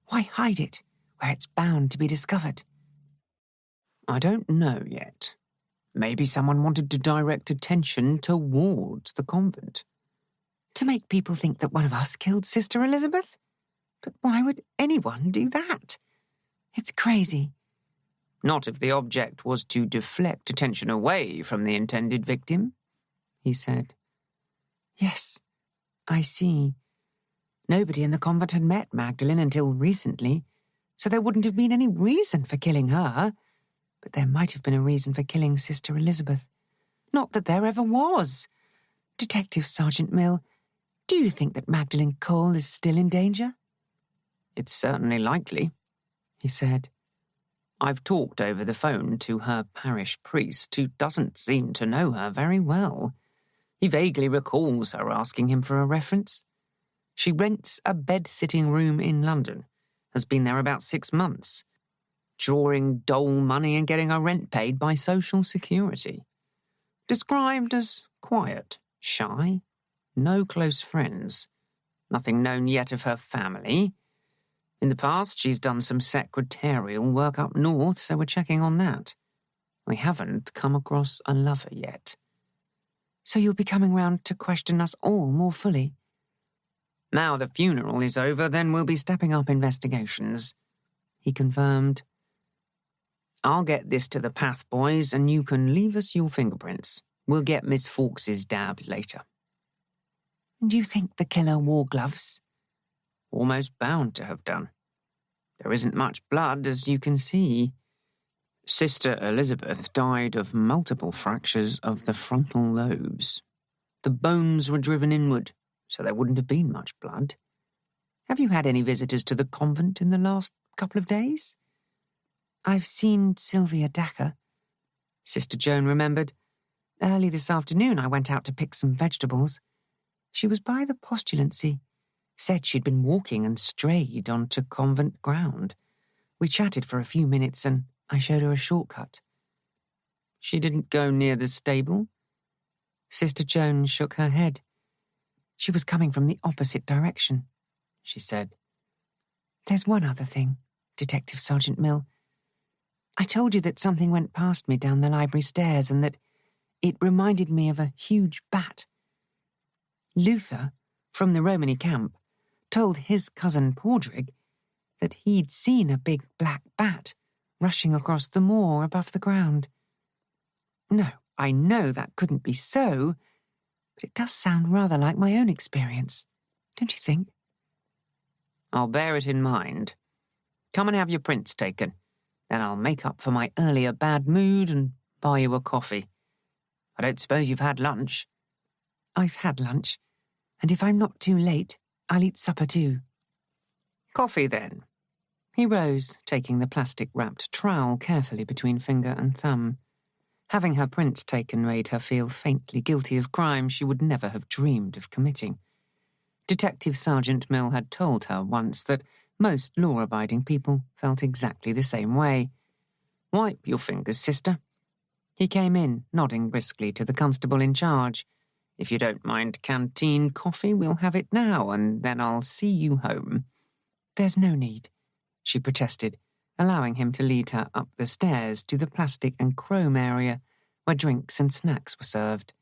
Why hide it where it's bound to be discovered? I don't know yet. Maybe someone wanted to direct attention towards the convent. To make people think that one of us killed Sister Elizabeth? But why would anyone do that? It's crazy. Not if the object was to deflect attention away from the intended victim, he said. Yes, I see. Nobody in the convent had met Magdalene until recently, so there wouldn't have been any reason for killing her. But there might have been a reason for killing Sister Elizabeth. Not that there ever was. Detective Sergeant Mill, do you think that Magdalene Cole is still in danger? It's certainly likely, he said. I've talked over the phone to her parish priest, who doesn't seem to know her very well. He vaguely recalls her asking him for a reference. She rents a bed-sitting room in London, has been there about 6 months, drawing dole money and getting her rent paid by Social Security. Described as quiet, shy, no close friends, nothing known yet of her family. In the past, she's done some secretarial work up north, so we're checking on that. We haven't come across a lover yet. So you'll be coming round to question us all more fully? Now the funeral is over, then we'll be stepping up investigations, he confirmed. I'll get this to the Path boys, and you can leave us your fingerprints. We'll get Miss Fawkes' dab later. Do you think the killer wore gloves? Almost bound to have done. There isn't much blood, as you can see. Sister Elizabeth died of multiple fractures of the frontal lobes. The bones were driven inward, so there wouldn't have been much blood. Have you had any visitors to the convent in the last couple of days? I've seen Sylvia Dacre. Sister Joan remembered. Early this afternoon I went out to pick some vegetables. She was by the postulancy. Said she'd been walking and strayed onto convent ground. We chatted for a few minutes and I showed her a shortcut. She didn't go near the stable? Sister Joan shook her head. She was coming from the opposite direction, she said. There's one other thing, Detective Sergeant Mill. I told you that something went past me down the library stairs and that it reminded me of a huge bat. Luther, from the Romany camp, told his cousin Padraig that he'd seen a big black bat rushing across the moor above the ground. No, I know that couldn't be so, but it does sound rather like my own experience, don't you think? I'll bear it in mind. Come and have your prints taken. Then I'll make up for my earlier bad mood and buy you a coffee. I don't suppose you've had lunch? I've had lunch, and if I'm not too late, I'll eat supper too. Coffee, then. He rose, taking the plastic-wrapped trowel carefully between finger and thumb. Having her prints taken made her feel faintly guilty of crime she would never have dreamed of committing. Detective Sergeant Mill had told her once that most law-abiding people felt exactly the same way. Wipe your fingers, sister. He came in, nodding briskly to the constable in charge. If you don't mind canteen coffee, we'll have it now, and then I'll see you home. There's no need, she protested, allowing him to lead her up the stairs to the plastic and chrome area where drinks and snacks were served.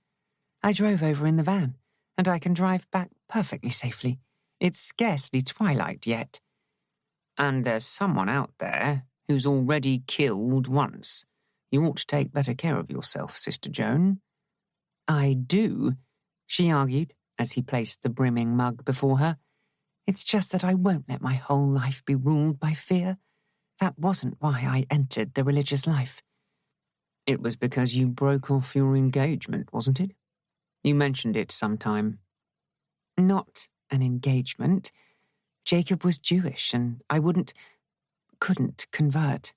I drove over in the van, and I can drive back perfectly safely. It's scarcely twilight yet. And there's someone out there who's already killed once. You ought to take better care of yourself, Sister Joan. I do, she argued as he placed the brimming mug before her. It's just that I won't let my whole life be ruled by fear. That wasn't why I entered the religious life. It was because you broke off your engagement, wasn't it? You mentioned it sometime. Not an engagement. Jacob was Jewish, and I couldn't convert.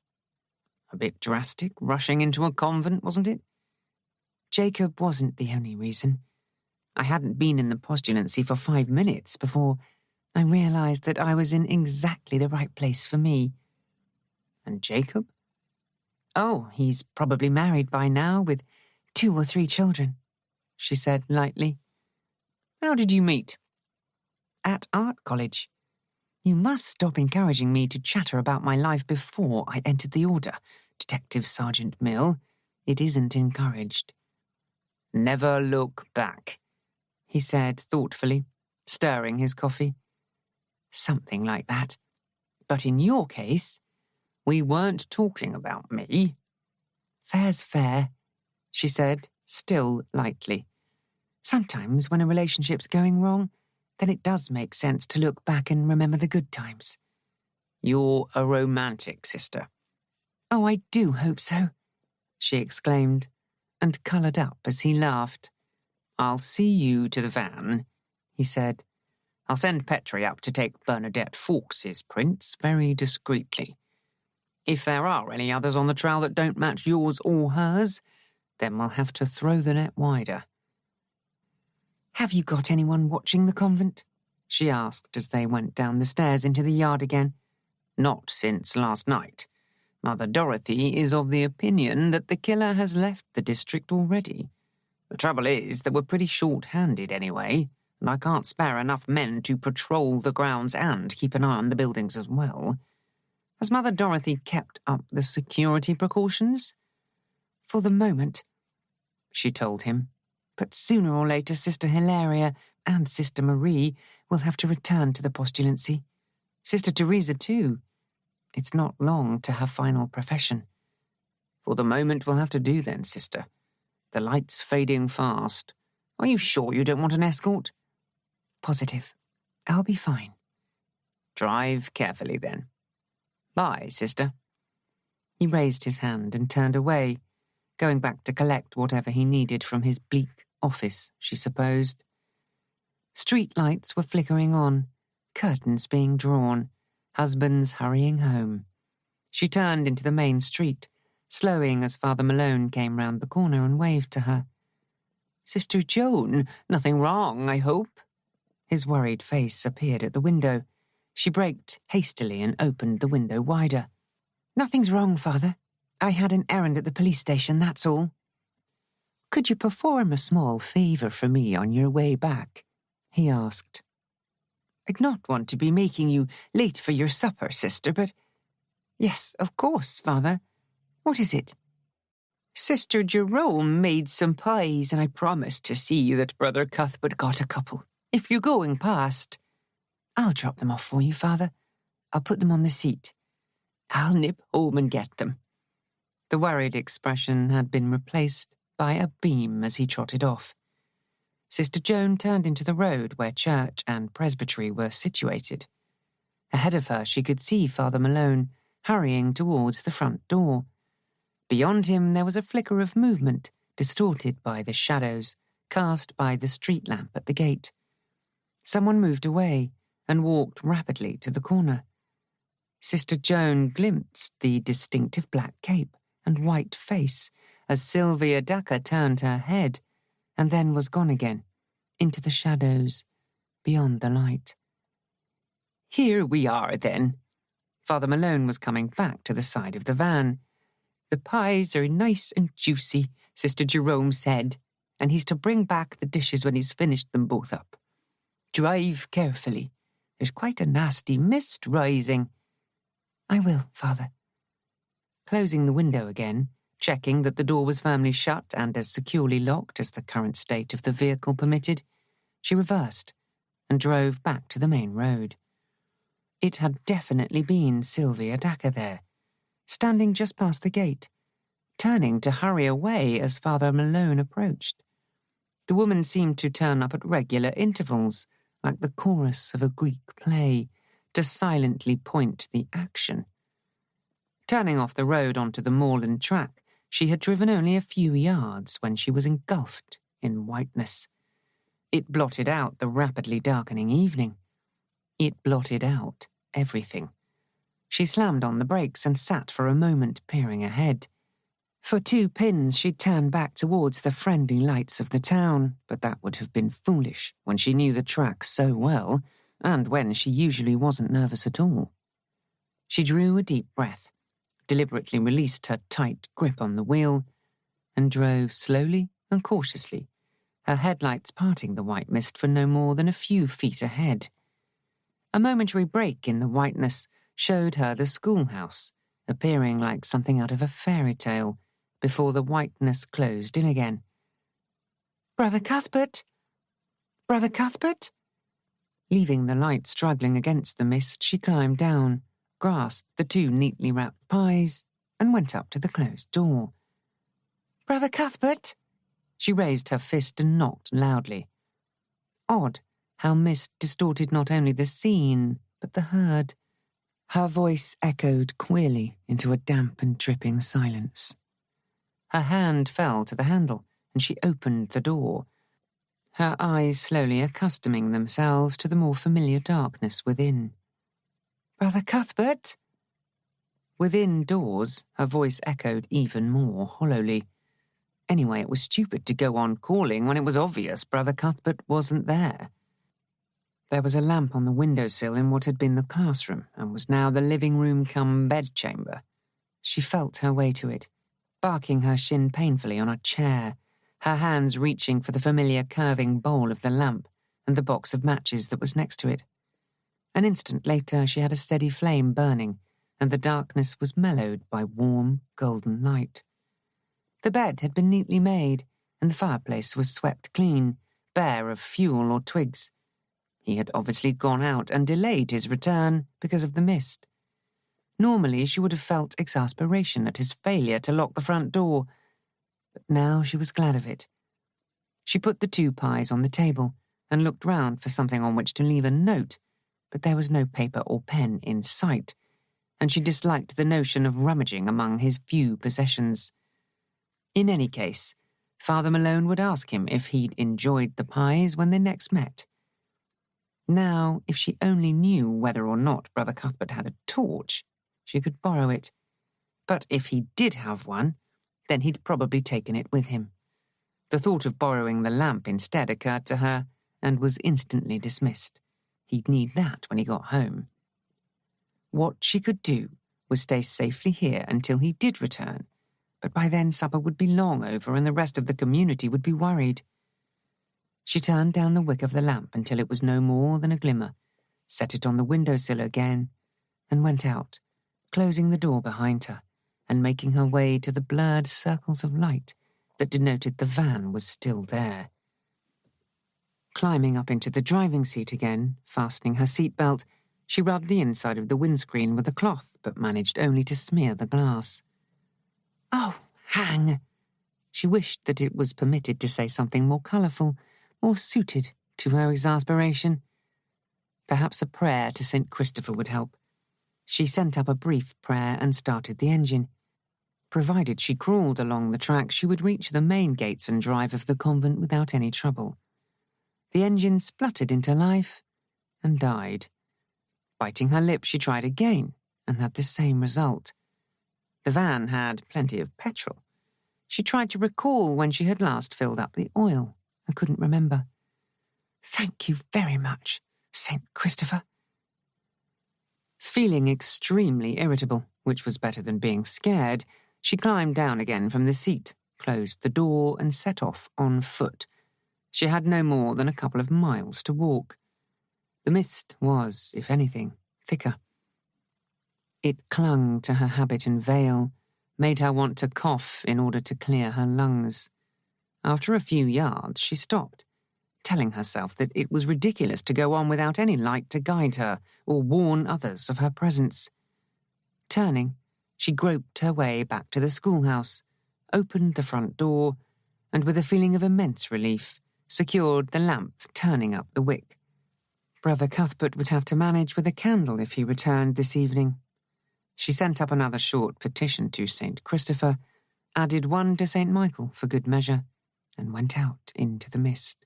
A bit drastic, rushing into a convent, wasn't it? Jacob wasn't the only reason. I hadn't been in the postulancy for 5 minutes before I realized that I was in exactly the right place for me. And Jacob? Oh, he's probably married by now with 2 or 3 children, she said lightly. How did you meet? At art college. You must stop encouraging me to chatter about my life before I entered the order, Detective Sergeant Mill. It isn't encouraged. Never look back, he said thoughtfully, stirring his coffee. Something like that. But in your case, we weren't talking about me. Fair's fair, she said, still lightly. Sometimes when a relationship's going wrong, then it does make sense to look back and remember the good times. You're a romantic, sister. Oh, I do hope so, she exclaimed, and coloured up as he laughed. I'll see you to the van, he said. I'll send Petrie up to take Bernadette Fawkes's prints very discreetly. If there are any others on the trail that don't match yours or hers, then we'll have to throw the net wider. Have you got anyone watching the convent? She asked as they went down the stairs into the yard again. Not since last night. Mother Dorothy is of the opinion that the killer has left the district already. The trouble is that we're pretty short-handed anyway, and I can't spare enough men to patrol the grounds and keep an eye on the buildings as well. Has Mother Dorothy kept up the security precautions? For the moment, she told him. But sooner or later Sister Hilaria and Sister Marie will have to return to the postulancy. Sister Teresa too. It's not long to her final profession. For the moment we'll have to do then, sister. The light's fading fast. Are you sure you don't want an escort? Positive. I'll be fine. Drive carefully then. Bye, sister. He raised his hand and turned away, going back to collect whatever he needed from his bleak office, she supposed. Street lights were flickering on, curtains being drawn, husbands hurrying home. She turned into the main street, slowing as Father Malone came round the corner and waved to her. Sister Joan, nothing wrong, I hope? His worried face appeared at the window. She braked hastily and opened the window wider. Nothing's wrong, Father. I had an errand at the police station, that's all. Could you perform a small favour for me on your way back? He asked. I'd not want to be making you late for your supper, sister, but... Yes, of course, Father. What is it? Sister Jerome made some pies, and I promised to see that Brother Cuthbert got a couple. If you're going past... I'll drop them off for you, Father. I'll put them on the seat. I'll nip home and get them. The worried expression had been replaced by a beam as he trotted off. Sister Joan turned into the road where church and presbytery were situated. Ahead of her she could see Father Malone hurrying towards the front door. Beyond him there was a flicker of movement, distorted by the shadows cast by the street lamp at the gate. Someone moved away and walked rapidly to the corner. Sister Joan glimpsed the distinctive black cape and white face as Sylvia Dacre turned her head and then was gone again, into the shadows, beyond the light. "Here we are, then." Father Malone was coming back to the side of the van. "The pies are nice and juicy," Sister Jerome said, "and he's to bring back the dishes when he's finished them both up. Drive carefully. There's quite a nasty mist rising." "I will, Father." Closing the window again, checking that the door was firmly shut and as securely locked as the current state of the vehicle permitted, she reversed and drove back to the main road. It had definitely been Sylvia Dacre there, standing just past the gate, turning to hurry away as Father Malone approached. The woman seemed to turn up at regular intervals, like the chorus of a Greek play, to silently point the action. Turning off the road onto the moorland track, she had driven only a few yards when she was engulfed in whiteness. It blotted out the rapidly darkening evening. It blotted out everything. She slammed on the brakes and sat for a moment peering ahead. For 2 pins she'd turned back towards the friendly lights of the town, but that would have been foolish when she knew the track so well, and when she usually wasn't nervous at all. She drew a deep breath, deliberately released her tight grip on the wheel, and drove slowly and cautiously, her headlights parting the white mist for no more than a few feet ahead. A momentary break in the whiteness showed her the schoolhouse, appearing like something out of a fairy tale, before the whiteness closed in again. "Brother Cuthbert? Brother Cuthbert?" Leaving the light struggling against the mist, she climbed down, grasped the 2 neatly wrapped pies, and went up to the closed door. "Brother Cuthbert?" She raised her fist and knocked loudly. Odd how mist distorted not only the scene, but the heard. Her voice echoed queerly into a damp and dripping silence. Her hand fell to the handle, and she opened the door, her eyes slowly accustoming themselves to the more familiar darkness within. "Brother Cuthbert?" Within doors, her voice echoed even more hollowly. Anyway, it was stupid to go on calling when it was obvious Brother Cuthbert wasn't there. There was a lamp on the windowsill in what had been the classroom and was now the living room cum bedchamber. She felt her way to it, barking her shin painfully on a chair, her hands reaching for the familiar curving bowl of the lamp and the box of matches that was next to it. An instant later, she had a steady flame burning, and the darkness was mellowed by warm, golden light. The bed had been neatly made, and the fireplace was swept clean, bare of fuel or twigs. He had obviously gone out and delayed his return because of the mist. Normally, she would have felt exasperation at his failure to lock the front door, but now she was glad of it. She put the 2 pies on the table and looked round for something on which to leave a note, but there was no paper or pen in sight, and she disliked the notion of rummaging among his few possessions. In any case, Father Malone would ask him if he'd enjoyed the pies when they next met. Now, if she only knew whether or not Brother Cuthbert had a torch, she could borrow it. But if he did have one, then he'd probably taken it with him. The thought of borrowing the lamp instead occurred to her and was instantly dismissed. He'd need that when he got home. What she could do was stay safely here until he did return, but by then supper would be long over and the rest of the community would be worried. She turned down the wick of the lamp until it was no more than a glimmer, set it on the windowsill again, and went out, closing the door behind her and making her way to the blurred circles of light that denoted the van was still there. Climbing up into the driving seat again, fastening her seatbelt, she rubbed the inside of the windscreen with a cloth but managed only to smear the glass. "Oh, hang!" She wished that it was permitted to say something more colourful, more suited to her exasperation. Perhaps a prayer to St. Christopher would help. She sent up a brief prayer and started the engine. Provided she crawled along the track, she would reach the main gates and drive of the convent without any trouble. The engine spluttered into life and died. Biting her lip, she tried again and had the same result. The van had plenty of petrol. She tried to recall when she had last filled up the oil and couldn't remember. "Thank you very much, St. Christopher." Feeling extremely irritable, which was better than being scared, she climbed down again from the seat, closed the door, and set off on foot. She had no more than a couple of miles to walk. The mist was, if anything, thicker. It clung to her habit and veil, made her want to cough in order to clear her lungs. After a few yards, she stopped, telling herself that it was ridiculous to go on without any light to guide her or warn others of her presence. Turning, she groped her way back to the schoolhouse, opened the front door, and with a feeling of immense relief, secured the lamp, turning up the wick. Brother Cuthbert would have to manage with a candle if he returned this evening. She sent up another short petition to St. Christopher, added one to St. Michael for good measure, and went out into the mist.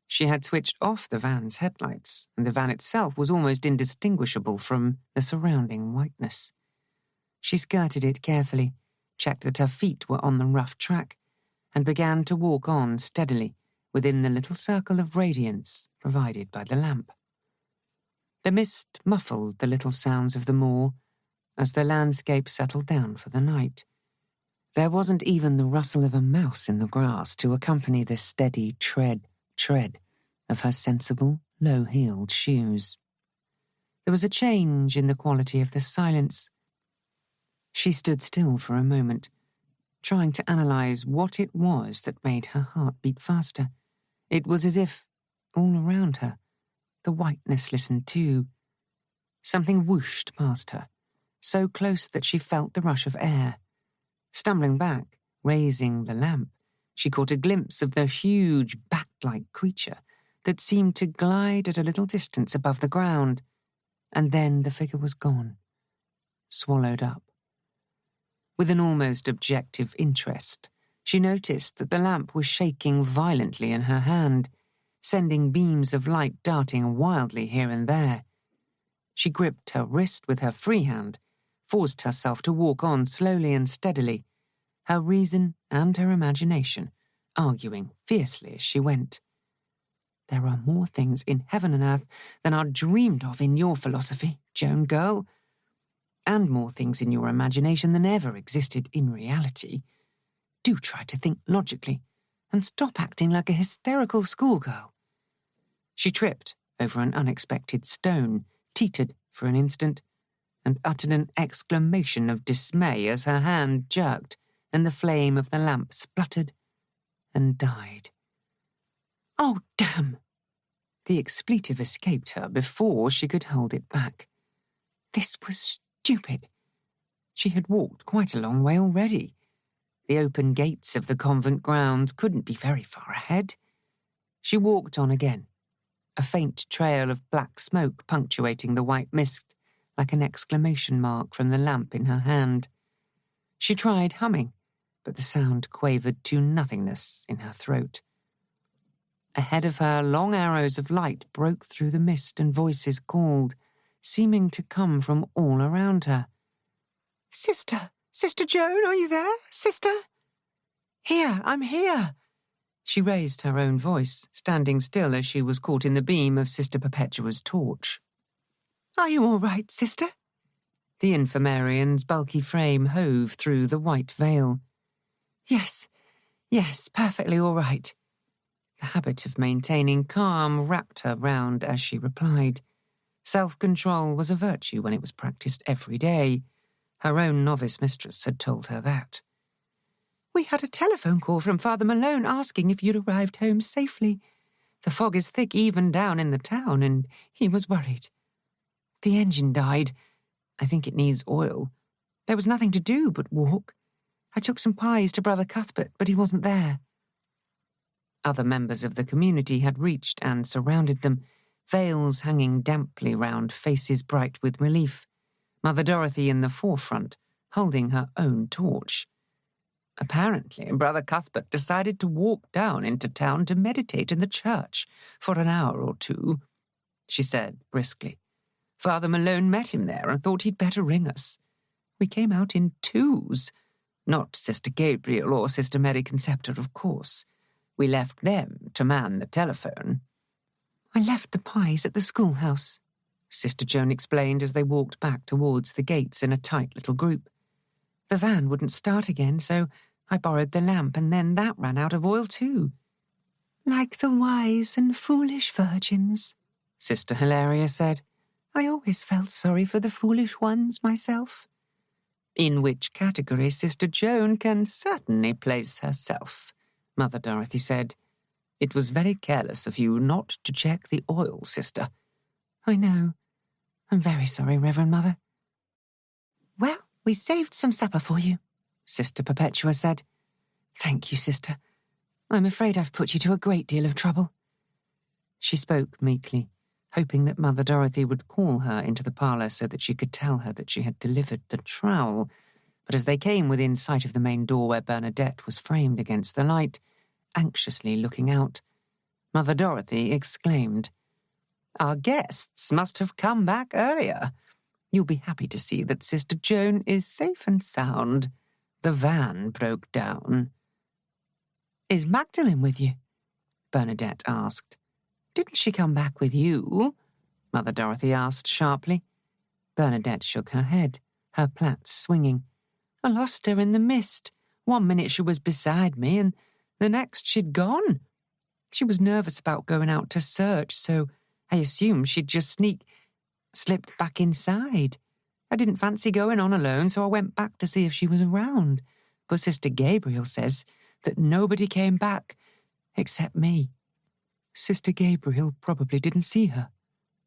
She had switched off the van's headlights, and the van itself was almost indistinguishable from the surrounding whiteness. She skirted it carefully, checked that her feet were on the rough track, and began to walk on steadily within the little circle of radiance provided by the lamp. The mist muffled the little sounds of the moor as the landscape settled down for the night. There wasn't even the rustle of a mouse in the grass to accompany the steady tread of her sensible, low-heeled shoes. There was a change in the quality of the silence. She stood still for a moment, trying to analyze what it was that made her heart beat faster. It was as if, all around her, the whiteness listened too. Something whooshed past her, so close that she felt the rush of air. Stumbling back, raising the lamp, she caught a glimpse of the huge bat-like creature that seemed to glide at a little distance above the ground, and then the figure was gone, swallowed up. With an almost objective interest, she noticed that the lamp was shaking violently in her hand, sending beams of light darting wildly here and there. She gripped her wrist with her free hand, forced herself to walk on slowly and steadily, her reason and her imagination arguing fiercely as she went. There are more things in heaven and earth than are dreamed of in your philosophy, Joan girl, and more things in your imagination than ever existed in reality. Do try to think logically and stop acting like a hysterical schoolgirl. She tripped over an unexpected stone, teetered for an instant, and uttered an exclamation of dismay as her hand jerked and the flame of the lamp spluttered and died. "Oh, damn!" The expletive escaped her before she could hold it back. This was stupid. She had walked quite a long way already. The open gates of the convent grounds couldn't be very far ahead. She walked on again, a faint trail of black smoke punctuating the white mist like an exclamation mark from the lamp in her hand. She tried humming, but the sound quavered to nothingness in her throat. Ahead of her, long arrows of light broke through the mist and voices called, seeming to come from all around her. "Sister! Sister Joan, are you there? Sister?" "Here, I'm here." She raised her own voice, standing still as she was caught in the beam of Sister Perpetua's torch. "Are you all right, sister?" The infirmarian's bulky frame hove through the white veil. Yes, perfectly all right." The habit of maintaining calm wrapped her round as she replied. Self-control was a virtue when it was practiced every day. Her own novice mistress had told her that. "We had a telephone call from Father Malone asking if you'd arrived home safely. The fog is thick even down in the town, and he was worried. The engine died. I think it needs oil. There was nothing to do but walk. I took some pies to Brother Cuthbert, but he wasn't there." Other members of the community had reached and surrounded them, veils hanging damply round faces bright with relief, Mother Dorothy in the forefront, holding her own torch. Apparently, Brother Cuthbert decided to walk down into town to meditate in the church for an hour or two, she said briskly. Father Malone met him there and thought he'd better ring us. We came out in twos. Not Sister Gabriel or Sister Mary Conceptor, of course. We left them to man the telephone. I left the pies at the schoolhouse, Sister Joan explained as they walked back towards the gates in a tight little group. The van wouldn't start again, so I borrowed the lamp, and then that ran out of oil too. Like the wise and foolish virgins, Sister Hilaria said. I always felt sorry for the foolish ones myself. In which category Sister Joan can certainly place herself, Mother Dorothy said. It was very careless of you not to check the oil, sister. I know. I'm very sorry, Reverend Mother. Well, we saved some supper for you, Sister Perpetua said. Thank you, sister. I'm afraid I've put you to a great deal of trouble. She spoke meekly, hoping that Mother Dorothy would call her into the parlour so that she could tell her that she had delivered the trowel. But as they came within sight of the main door where Bernadette was framed against the light, anxiously looking out, Mother Dorothy exclaimed, Our guests must have come back earlier. You'll be happy to see that Sister Joan is safe and sound. The van broke down. Is Magdalene with you? Bernadette asked. Didn't she come back with you? Mother Dorothy asked sharply. Bernadette shook her head, her plaits swinging. I lost her in the mist. 1 minute she was beside me, and the next she'd gone. She was nervous about going out to search, so I assumed she'd just slipped back inside. I didn't fancy going on alone, so I went back to see if she was around. But Sister Gabriel says that nobody came back except me. Sister Gabriel probably didn't see her,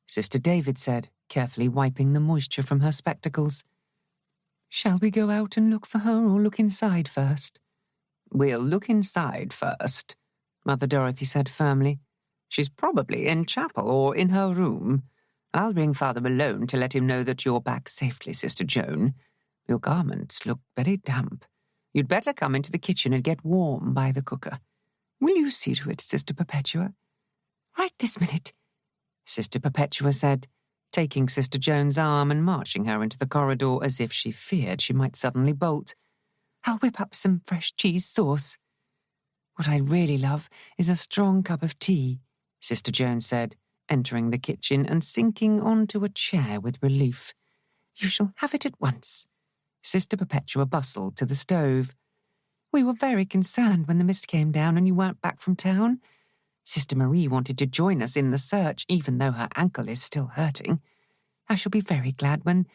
Sister David said, carefully wiping the moisture from her spectacles. Shall we go out and look for her or look inside first? We'll look inside first, Mother Dorothy said firmly. She's probably in chapel or in her room. I'll ring Father Malone to let him know that you're back safely, Sister Joan. Your garments look very damp. You'd better come into the kitchen and get warm by the cooker. Will you see to it, Sister Perpetua? Right this minute, Sister Perpetua said, taking Sister Joan's arm and marching her into the corridor as if she feared she might suddenly bolt. I'll whip up some fresh cheese sauce. What I really love is a strong cup of tea, Sister Joan said, entering the kitchen and sinking onto a chair with relief. You shall have it at once. Sister Perpetua bustled to the stove. We were very concerned when the mist came down and you weren't back from town. Sister Marie wanted to join us in the search, even though her ankle is still hurting. I shall be very glad when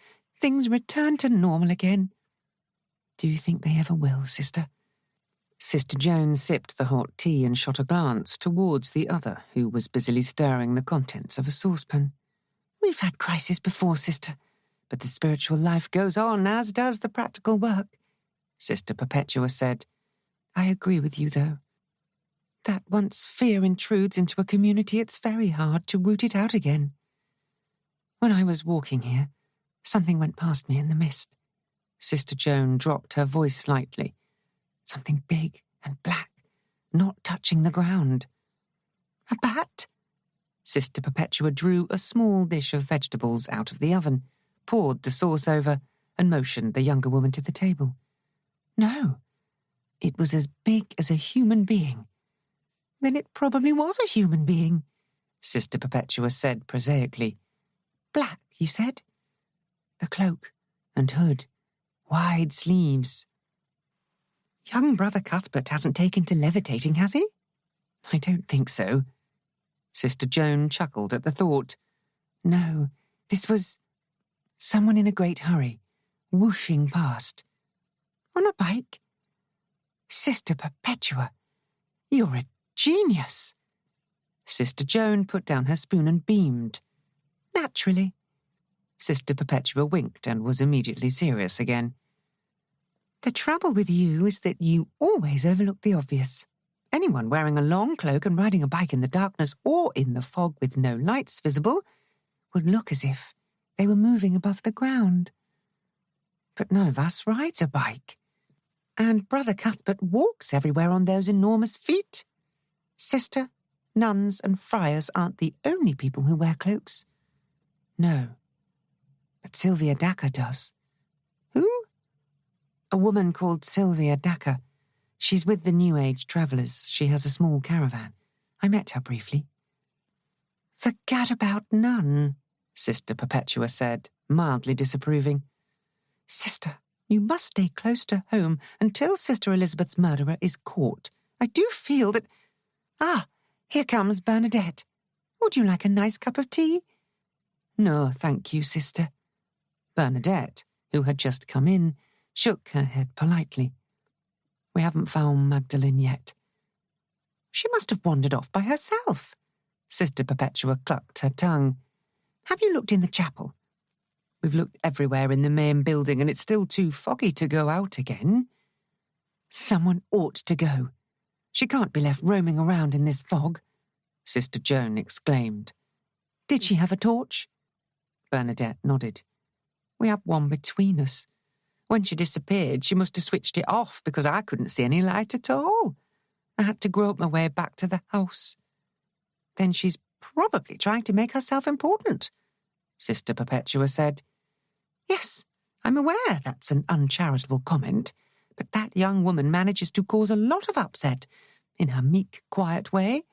things return to normal again. Do you think they ever will, sister? Sister Joan sipped the hot tea and shot a glance towards the other, who was busily stirring the contents of a saucepan. We've had crises before, sister, but the spiritual life goes on, as does the practical work, Sister Perpetua said. I agree with you, though. That once fear intrudes into a community, it's very hard to root it out again. When I was walking here, something went past me in the mist. Sister Joan dropped her voice slightly. Something big and black, not touching the ground. A bat? Sister Perpetua drew a small dish of vegetables out of the oven, poured the sauce over, and motioned the younger woman to the table. No, it was as big as a human being. Then it probably was a human being, Sister Perpetua said prosaically. Black, you said? A cloak and hood, wide sleeves. Young Brother Cuthbert hasn't taken to levitating, has he? I don't think so. Sister Joan chuckled at the thought. No, this was someone in a great hurry, whooshing past. On a bike? Sister Perpetua, you're a genius. Sister Joan put down her spoon and beamed. Naturally. Sister Perpetua winked and was immediately serious again. The trouble with you is that you always overlook the obvious. Anyone wearing a long cloak and riding a bike in the darkness or in the fog with no lights visible would look as if they were moving above the ground. But none of us rides a bike. And Brother Cuthbert walks everywhere on those enormous feet. Sister, nuns and friars aren't the only people who wear cloaks. No, but Sylvia Dacre does. Who? A woman called Sylvia Dacre. She's with the New Age travellers. She has a small caravan. I met her briefly. The gadabout nun, Sister Perpetua said, mildly disapproving. Sister, you must stay close to home until Sister Elizabeth's murderer is caught. I do feel that... Ah, here comes Bernadette. Would you like a nice cup of tea? No, thank you, Sister. Bernadette, who had just come in, shook her head politely. We haven't found Magdalene yet. She must have wandered off by herself. Sister Perpetua clucked her tongue. Have you looked in the chapel? We've looked everywhere in the main building and it's still too foggy to go out again. Someone ought to go. She can't be left roaming around in this fog, Sister Joan exclaimed. Did she have a torch? Bernadette nodded. We have one between us. When she disappeared, she must have switched it off because I couldn't see any light at all. I had to grope my way back to the house. Then she's probably trying to make herself important, Sister Perpetua said. Yes, I'm aware that's an uncharitable comment, but that young woman manages to cause a lot of upset in her meek, quiet way.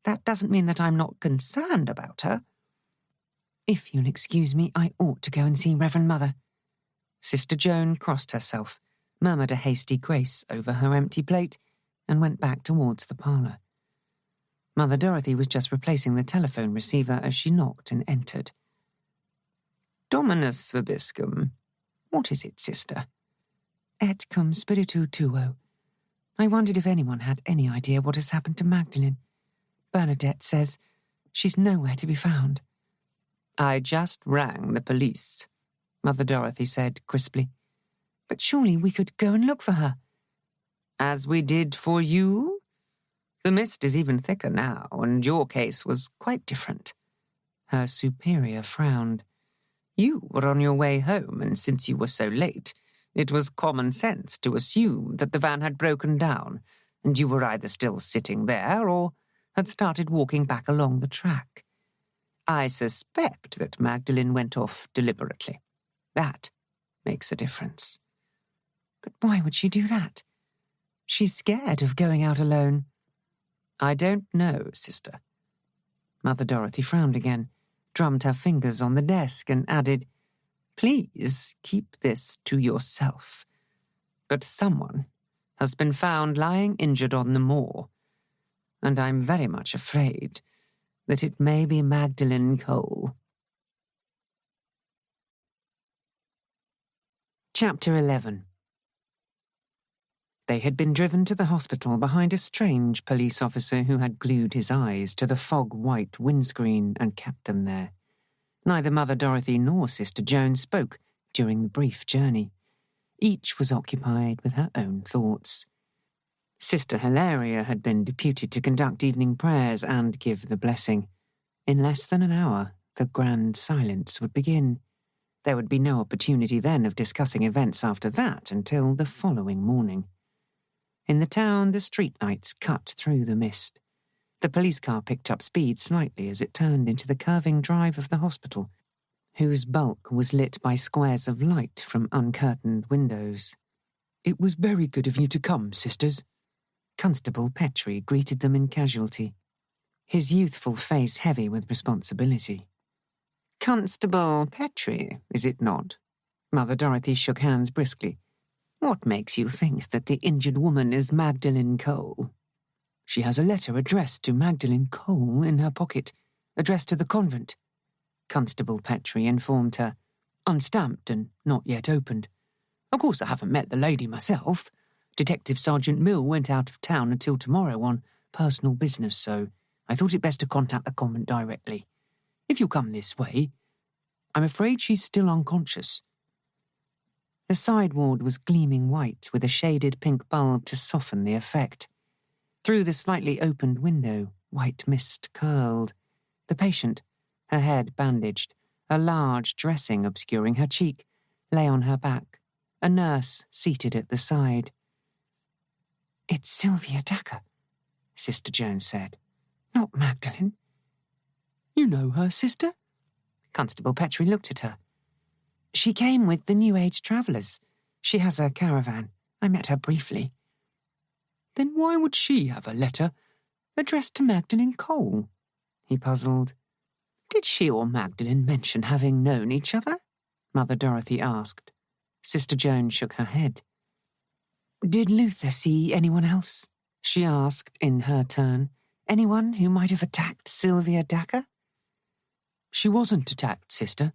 That doesn't mean that I'm not concerned about her. If you'll excuse me, I ought to go and see Reverend Mother. Sister Joan crossed herself, murmured a hasty grace over her empty plate, and went back towards the parlour. Mother Dorothy was just replacing the telephone receiver as she knocked and entered. Dominus vobiscum. What is it, sister? Et cum spiritu tuo. I wondered if anyone had any idea what has happened to Magdalene. Bernadette says she's nowhere to be found. I just rang the police, Mother Dorothy said crisply. But surely we could go and look for her. As we did for you? The mist is even thicker now, and your case was quite different. Her superior frowned. You were on your way home, and since you were so late, it was common sense to assume that the van had broken down, and you were either still sitting there or had started walking back along the track. I suspect that Magdalene went off deliberately. That makes a difference. But why would she do that? She's scared of going out alone. I don't know, sister. Mother Dorothy frowned again, drummed her fingers on the desk and added, Please keep this to yourself. But someone has been found lying injured on the moor, and I'm very much afraid that it may be Magdalene Cole. Chapter 11. They had been driven to the hospital behind a strange police officer who had glued his eyes to the fog-white windscreen and kept them there. Neither Mother Dorothy nor Sister Joan spoke during the brief journey. Each was occupied with her own thoughts. Sister Hilaria had been deputed to conduct evening prayers and give the blessing. In less than an hour, the grand silence would begin. There would be no opportunity then of discussing events after that until the following morning. In the town, the streetlights cut through the mist. The police car picked up speed slightly as it turned into the curving drive of the hospital, whose bulk was lit by squares of light from uncurtained windows. It was very good of you to come, sisters. Constable Petrie greeted them in casualty, his youthful face heavy with responsibility. Constable Petrie, is it not? Mother Dorothy shook hands briskly. What makes you think that the injured woman is Magdalene Cole? She has a letter addressed to Magdalene Cole in her pocket, addressed to the convent. Constable Petrie informed her, unstamped and not yet opened. Of course I haven't met the lady myself. Detective Sergeant Mill went out of town until tomorrow on personal business, so I thought it best to contact the convent directly. If you come this way, I'm afraid she's still unconscious. The side ward was gleaming white with a shaded pink bulb to soften the effect. Through the slightly opened window, white mist curled. The patient, her head bandaged, a large dressing obscuring her cheek, lay on her back, a nurse seated at the side. It's Sylvia Dacre, Sister Joan said. Not Magdalene. You know her, sister? Constable Petrie looked at her. She came with the New Age travellers. She has a caravan. I met her briefly. Then why would she have a letter addressed to Magdalene Cole? He puzzled. Did she or Magdalene mention having known each other? Mother Dorothy asked. Sister Joan shook her head. Did Luther see anyone else? She asked in her turn. Anyone who might have attacked Sylvia Dacre? She wasn't attacked, sister.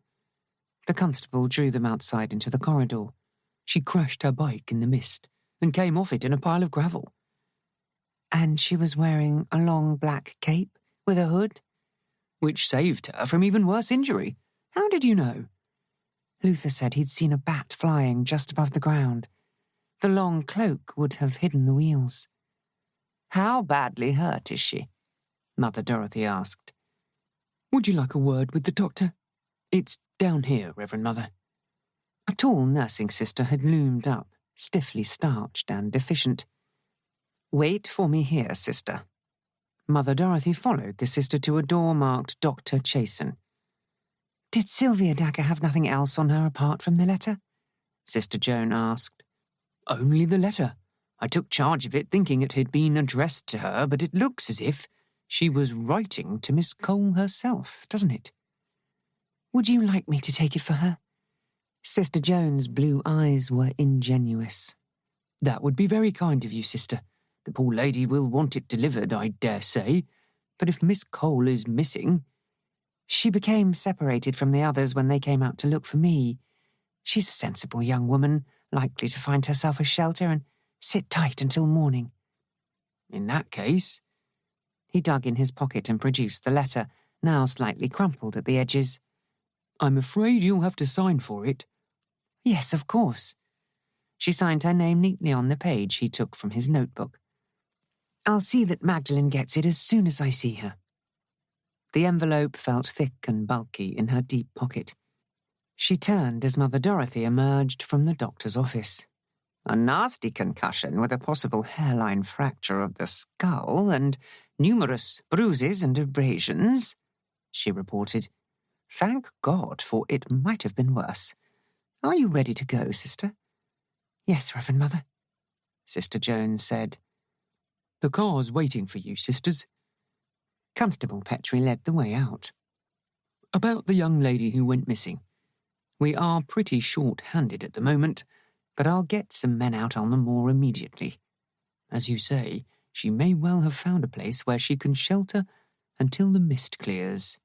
The constable drew them outside into the corridor. She crashed her bike in the mist and came off it in a pile of gravel. And she was wearing a long black cape with a hood? Which saved her from even worse injury. How did you know? Luther said he'd seen a bat flying just above the ground. The long cloak would have hidden the wheels. How badly hurt is she? Mother Dorothy asked. Would you like a word with the doctor? It's down here, Reverend Mother. A tall nursing sister had loomed up, stiffly starched and deficient. Wait for me here, sister. Mother Dorothy followed the sister to a door marked Dr. Chasen. Did Sylvia Dacre have nothing else on her apart from the letter? Sister Joan asked. Only the letter. I took charge of it thinking it had been addressed to her, but it looks as if she was writing to Miss Cole herself, doesn't it? Would you like me to take it for her? Sister Joan's blue eyes were ingenuous. That would be very kind of you, sister. The poor lady will want it delivered, I dare say. But if Miss Cole is missing... She became separated from the others when they came out to look for me. She's a sensible young woman, likely to find herself a shelter and sit tight until morning. In that case... He dug in his pocket and produced the letter, now slightly crumpled at the edges. I'm afraid you'll have to sign for it. Yes, of course. She signed her name neatly on the page he took from his notebook. I'll see that Magdalene gets it as soon as I see her. The envelope felt thick and bulky in her deep pocket. She turned as Mother Dorothy emerged from the doctor's office. A nasty concussion with a possible hairline fracture of the skull and numerous bruises and abrasions, she reported. Thank God, for it might have been worse. Are you ready to go, sister? Yes, Reverend Mother, Sister Joan said. The car's waiting for you, sisters. Constable Petrie led the way out. About the young lady who went missing. We are pretty short-handed at the moment, but I'll get some men out on the moor immediately. As you say, she may well have found a place where she can shelter until the mist clears.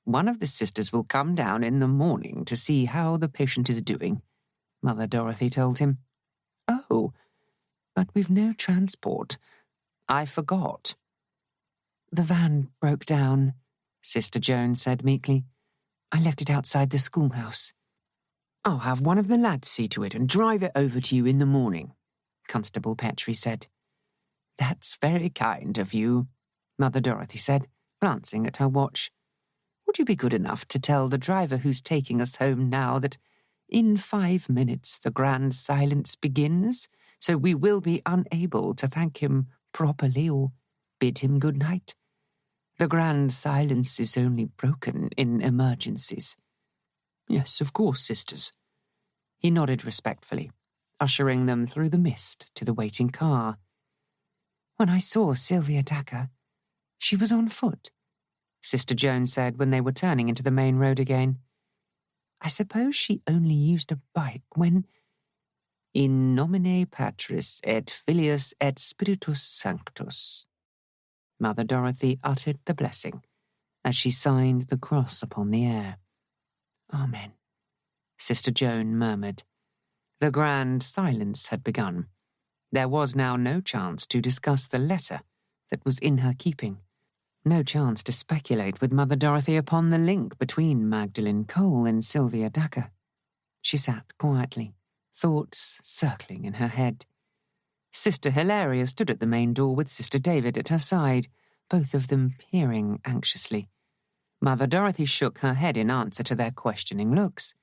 One of the sisters will come down in the morning to see how the patient is doing, Mother Dorothy told him. Oh, but we've no transport. I forgot. The van broke down, Sister Joan said meekly. I left it outside the schoolhouse. I'll have one of the lads see to it and drive it over to you in the morning, Constable Petrie said. That's very kind of you, Mother Dorothy said, glancing at her watch. Would you be good enough to tell the driver who's taking us home now that in 5 minutes the grand silence begins, so we will be unable to thank him properly or bid him good night? The grand silence is only broken in emergencies. Yes, of course, sisters. He nodded respectfully, ushering them through the mist to the waiting car. When I saw Sylvia Dacre, she was on foot, Sister Joan said when they were turning into the main road again. I suppose she only used a bike when... In nomine Patris et Filius et Spiritus Sanctus. Mother Dorothy uttered the blessing as she signed the cross upon the air. Amen, Sister Joan murmured. The grand silence had begun. There was now no chance to discuss the letter that was in her keeping. No chance to speculate with Mother Dorothy upon the link between Magdalene Cole and Sylvia Dacre. She sat quietly, thoughts circling in her head. Sister Hilaria stood at the main door with Sister David at her side, both of them peering anxiously. Mother Dorothy shook her head in answer to their questioning looks,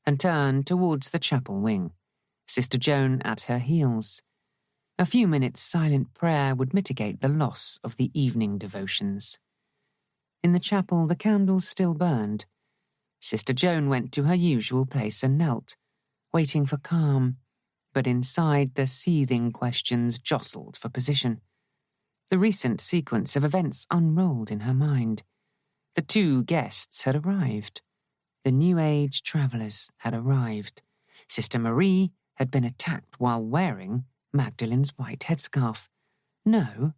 and turned towards the chapel wing, Sister Joan at her heels. A few minutes' silent prayer would mitigate the loss of the evening devotions. In the chapel, the candles still burned. Sister Joan went to her usual place and knelt, waiting for calm, but inside the seething questions jostled for position. The recent sequence of events unrolled in her mind. The two guests had arrived. The New Age travellers had arrived. Sister Marie had been attacked while wearing Magdalene's white headscarf. No,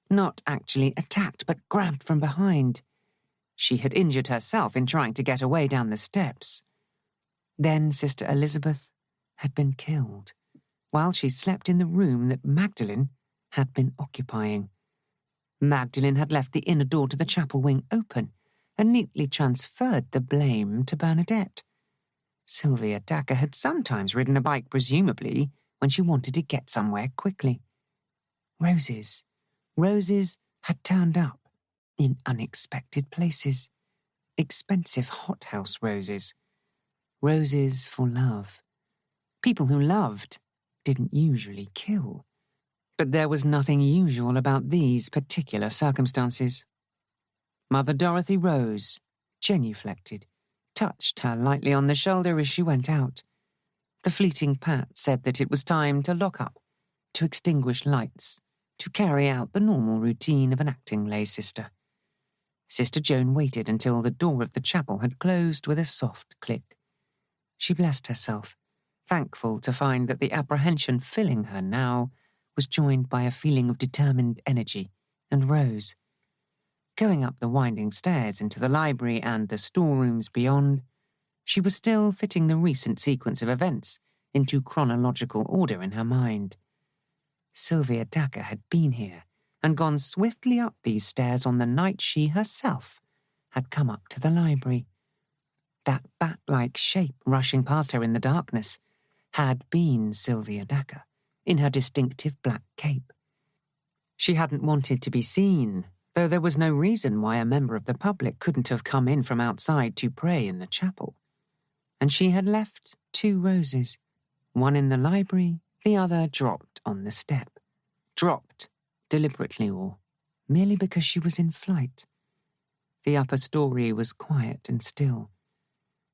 not actually attacked, but grabbed from behind. She had injured herself in trying to get away down the steps. Then Sister Elizabeth had been killed, while she slept in the room that Magdalene had been occupying. Magdalene had left the inner door to the chapel wing open and neatly transferred the blame to Bernadette. Sylvia Dacre had sometimes ridden a bike, presumably, when she wanted to get somewhere quickly. Roses. Roses had turned up in unexpected places. Expensive hothouse roses. Roses for love. People who loved didn't usually kill. But there was nothing usual about these particular circumstances. Mother Dorothy rose, genuflected, touched her lightly on the shoulder as she went out. The fleeting pat said that it was time to lock up, to extinguish lights, to carry out the normal routine of an acting lay sister. Sister Joan waited until the door of the chapel had closed with a soft click. She blessed herself, thankful to find that the apprehension filling her now was joined by a feeling of determined energy, and rose. Going up the winding stairs into the library and the storerooms beyond, she was still fitting the recent sequence of events into chronological order in her mind. Sylvia Dacre had been here and gone swiftly up these stairs on the night she herself had come up to the library. That bat-like shape rushing past her in the darkness had been Sylvia Dacre, in her distinctive black cape. She hadn't wanted to be seen, though there was no reason why a member of the public couldn't have come in from outside to pray in the chapel. And she had left 2 roses, one in the library, the other dropped on the step. Dropped, deliberately or merely because she was in flight. The upper story was quiet and still.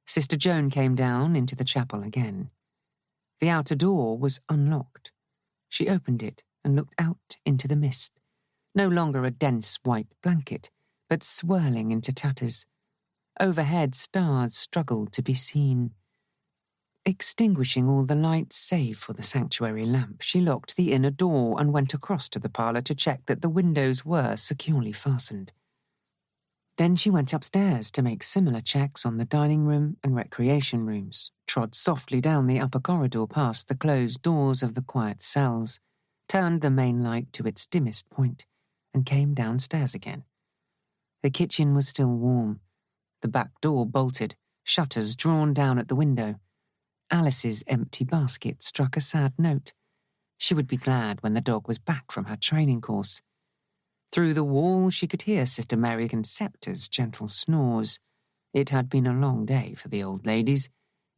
Sister Joan came down into the chapel again. The outer door was unlocked. She opened it and looked out into the mist, no longer a dense white blanket, but swirling into tatters. Overhead, stars struggled to be seen. Extinguishing all the lights save for the sanctuary lamp, she locked the inner door and went across to the parlour to check that the windows were securely fastened. Then she went upstairs to make similar checks on the dining room and recreation rooms, trod softly down the upper corridor past the closed doors of the quiet cells, turned the main light to its dimmest point, and came downstairs again. The kitchen was still warm. The back door bolted, shutters drawn down at the window. Alice's empty basket struck a sad note. She would be glad when the dog was back from her training course. Through the wall she could hear Sister Mary Conceptor's gentle snores. It had been a long day for the old ladies.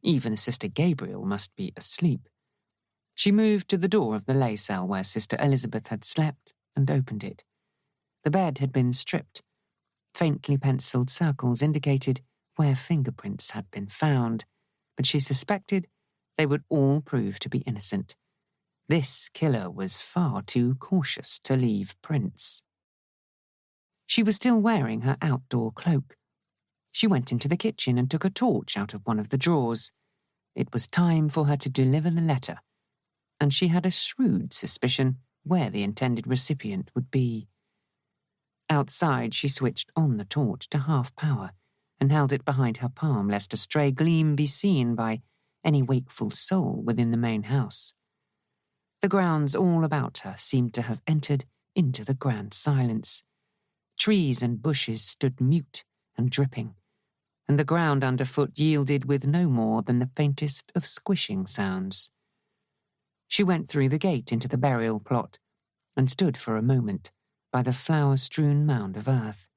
Even Sister Gabriel must be asleep. She moved to the door of the lay cell where Sister Elizabeth had slept and opened it. The bed had been stripped. Faintly penciled circles indicated where fingerprints had been found, but she suspected they would all prove to be innocent. This killer was far too cautious to leave prints. She was still wearing her outdoor cloak. She went into the kitchen and took a torch out of one of the drawers. It was time for her to deliver the letter, and she had a shrewd suspicion where the intended recipient would be. Outside, she switched on the torch to half power and held it behind her palm lest a stray gleam be seen by any wakeful soul within the main house. The grounds all about her seemed to have entered into the grand silence. Trees and bushes stood mute and dripping, and the ground underfoot yielded with no more than the faintest of squishing sounds. She went through the gate into the burial plot and stood for a moment by the flower-strewn mound of earth.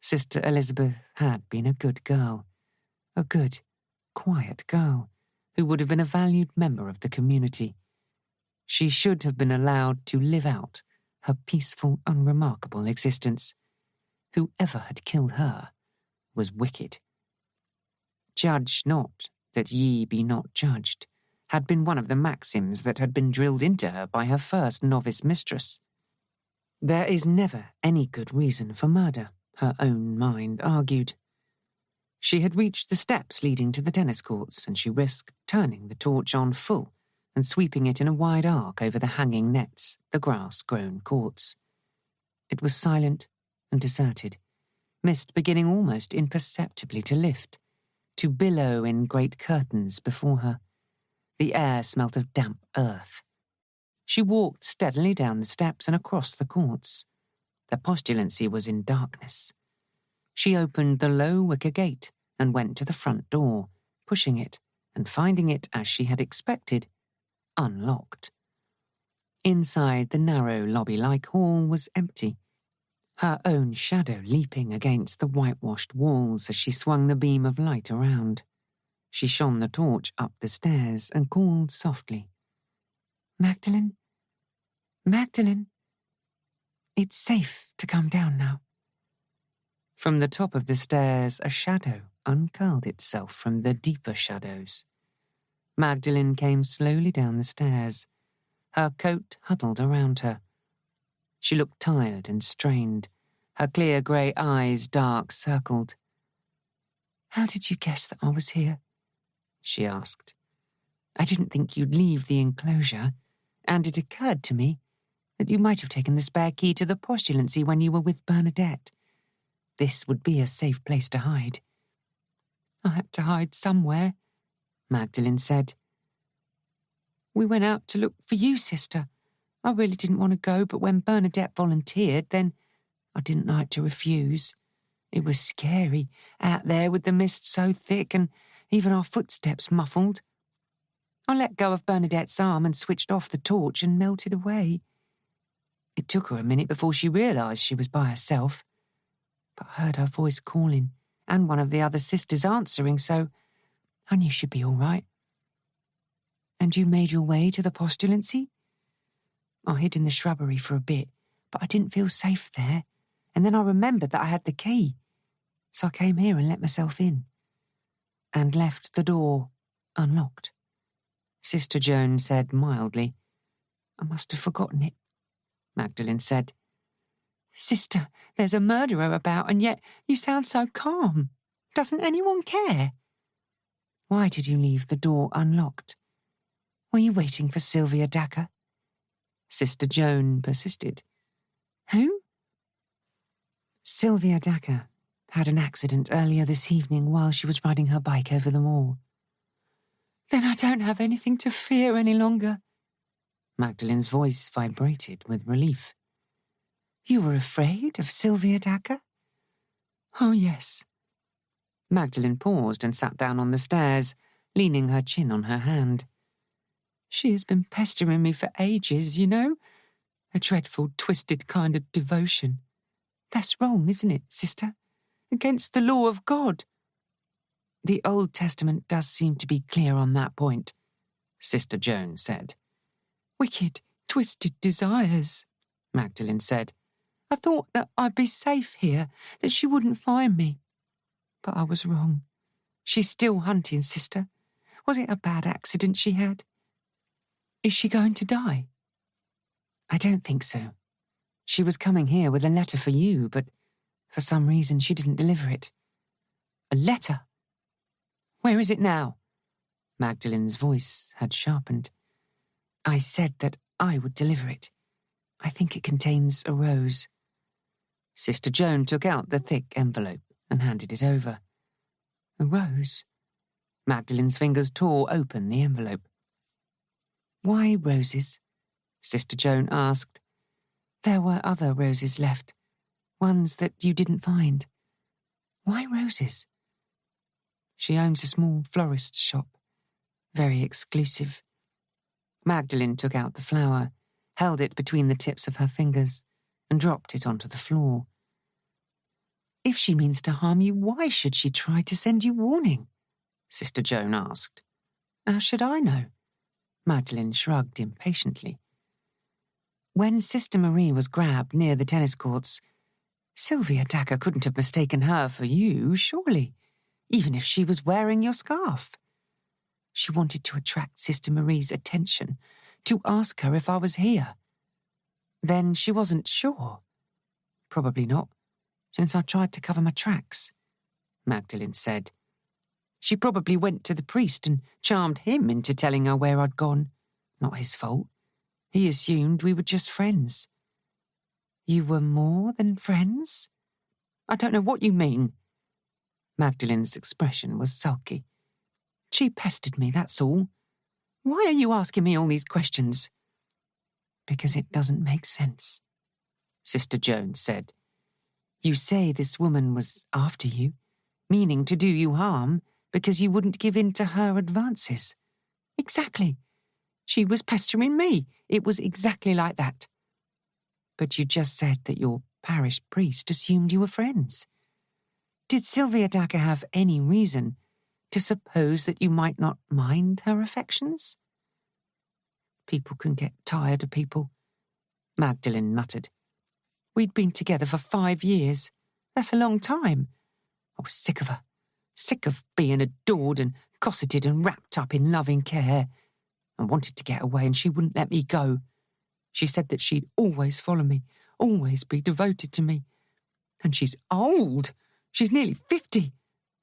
Sister Elizabeth had been a good girl, a good, quiet girl who would have been a valued member of the community. She should have been allowed to live out her peaceful, unremarkable existence. Whoever had killed her was wicked. Judge not, that ye be not judged, had been one of the maxims that had been drilled into her by her first novice mistress. There is never any good reason for murder, her own mind argued. She had reached the steps leading to the tennis courts, and she risked turning the torch on full and sweeping it in a wide arc over the hanging nets, the grass-grown courts. It was silent and deserted, mist beginning almost imperceptibly to lift, to billow in great curtains before her. The air smelt of damp earth. She walked steadily down the steps and across the courts. The postulancy was in darkness. She opened the low wicker gate and went to the front door, pushing it and finding it, as she had expected, unlocked. Inside, the narrow lobby-like hall was empty, her own shadow leaping against the whitewashed walls as she swung the beam of light around. She shone the torch up the stairs and called softly, "Magdalene? Magdalene? It's safe to come down now." From the top of the stairs, a shadow uncurled itself from the deeper shadows. Magdalene came slowly down the stairs, her coat huddled around her. She looked tired and strained, her clear grey eyes dark-circled. "How did you guess that I was here?" she asked. "I didn't think you'd leave the enclosure, and it occurred to me that you might have taken the spare key to the postulancy when you were with Bernadette. This would be a safe place to hide." "I had to hide somewhere," Magdalene said. "We went out to look for you, sister. I really didn't want to go, but when Bernadette volunteered, then I didn't like to refuse. It was scary, out there with the mist so thick and even our footsteps muffled. I let go of Bernadette's arm and switched off the torch and melted away. It took her a minute before she realised she was by herself, but I heard her voice calling and one of the other sisters answering, so I knew she'd be all right." "And you made your way to the postulancy?" "I hid in the shrubbery for a bit, but I didn't feel safe there, and then I remembered that I had the key, so I came here and let myself in, and left the door unlocked," Sister Joan said mildly. "I must have forgotten it," Magdalene said. "Sister, there's a murderer about, and yet you sound so calm. Doesn't anyone care?" "Why did you leave the door unlocked? Were you waiting for Sylvia Dacre?" Sister Joan persisted. "Who?" "Sylvia Dacre had an accident earlier this evening while she was riding her bike over the moor." "Then I don't have anything to fear any longer." Magdalene's voice vibrated with relief. "You were afraid of Sylvia Dacre?" "Oh, yes." Magdalene paused and sat down on the stairs, leaning her chin on her hand. "She has been pestering me for ages, you know. A dreadful, twisted kind of devotion. That's wrong, isn't it, sister? Against the law of God." "The Old Testament does seem to be clear on that point," Sister Joan said. "Wicked, twisted desires," Magdalene said. "I thought that I'd be safe here, that she wouldn't find me. But I was wrong. She's still hunting, sister. Was it a bad accident she had? Is she going to die?" "I don't think so. She was coming here with a letter for you, but for some reason she didn't deliver it." "A letter? Where is it now?" Magdalene's voice had sharpened. "I said that I would deliver it. I think it contains a rose." Sister Joan took out the thick envelope and handed it over. "A rose?" Magdalene's fingers tore open the envelope. "Why roses?" Sister Joan asked. "There were other roses left, ones that you didn't find. Why roses?" "She owns a small florist's shop, very exclusive." Magdalene took out the flower, held it between the tips of her fingers, and dropped it onto the floor. "If she means to harm you, why should she try to send you warning?" Sister Joan asked. "How should I know?" Magdalene shrugged impatiently. When Sister Marie was grabbed near the tennis courts, Sylvia Dacre couldn't have mistaken her for you, surely, even if she was wearing your scarf. She wanted to attract Sister Marie's attention, to ask her if I was here. Then she wasn't sure. Probably not, since I tried to cover my tracks, Magdalene said. She probably went to the priest and charmed him into telling her where I'd gone. Not his fault. He assumed we were just friends. You were more than friends? I don't know what you mean. Magdalene's expression was sulky. She pestered me, that's all. Why are you asking me all these questions? Because it doesn't make sense, Sister Joan said. You say this woman was after you, meaning to do you harm because you wouldn't give in to her advances. Exactly. She was pestering me. It was exactly like that. But you just said that your parish priest assumed you were friends. Did Sylvia Dacre have any reason to suppose that you might not mind her affections? People can get tired of people, Magdalene muttered. We'd been together for 5 years. That's a long time. I was sick of her, sick of being adored and cosseted and wrapped up in loving care. I wanted to get away and she wouldn't let me go. She said that she'd always follow me, always be devoted to me. And she's old. She's nearly 50,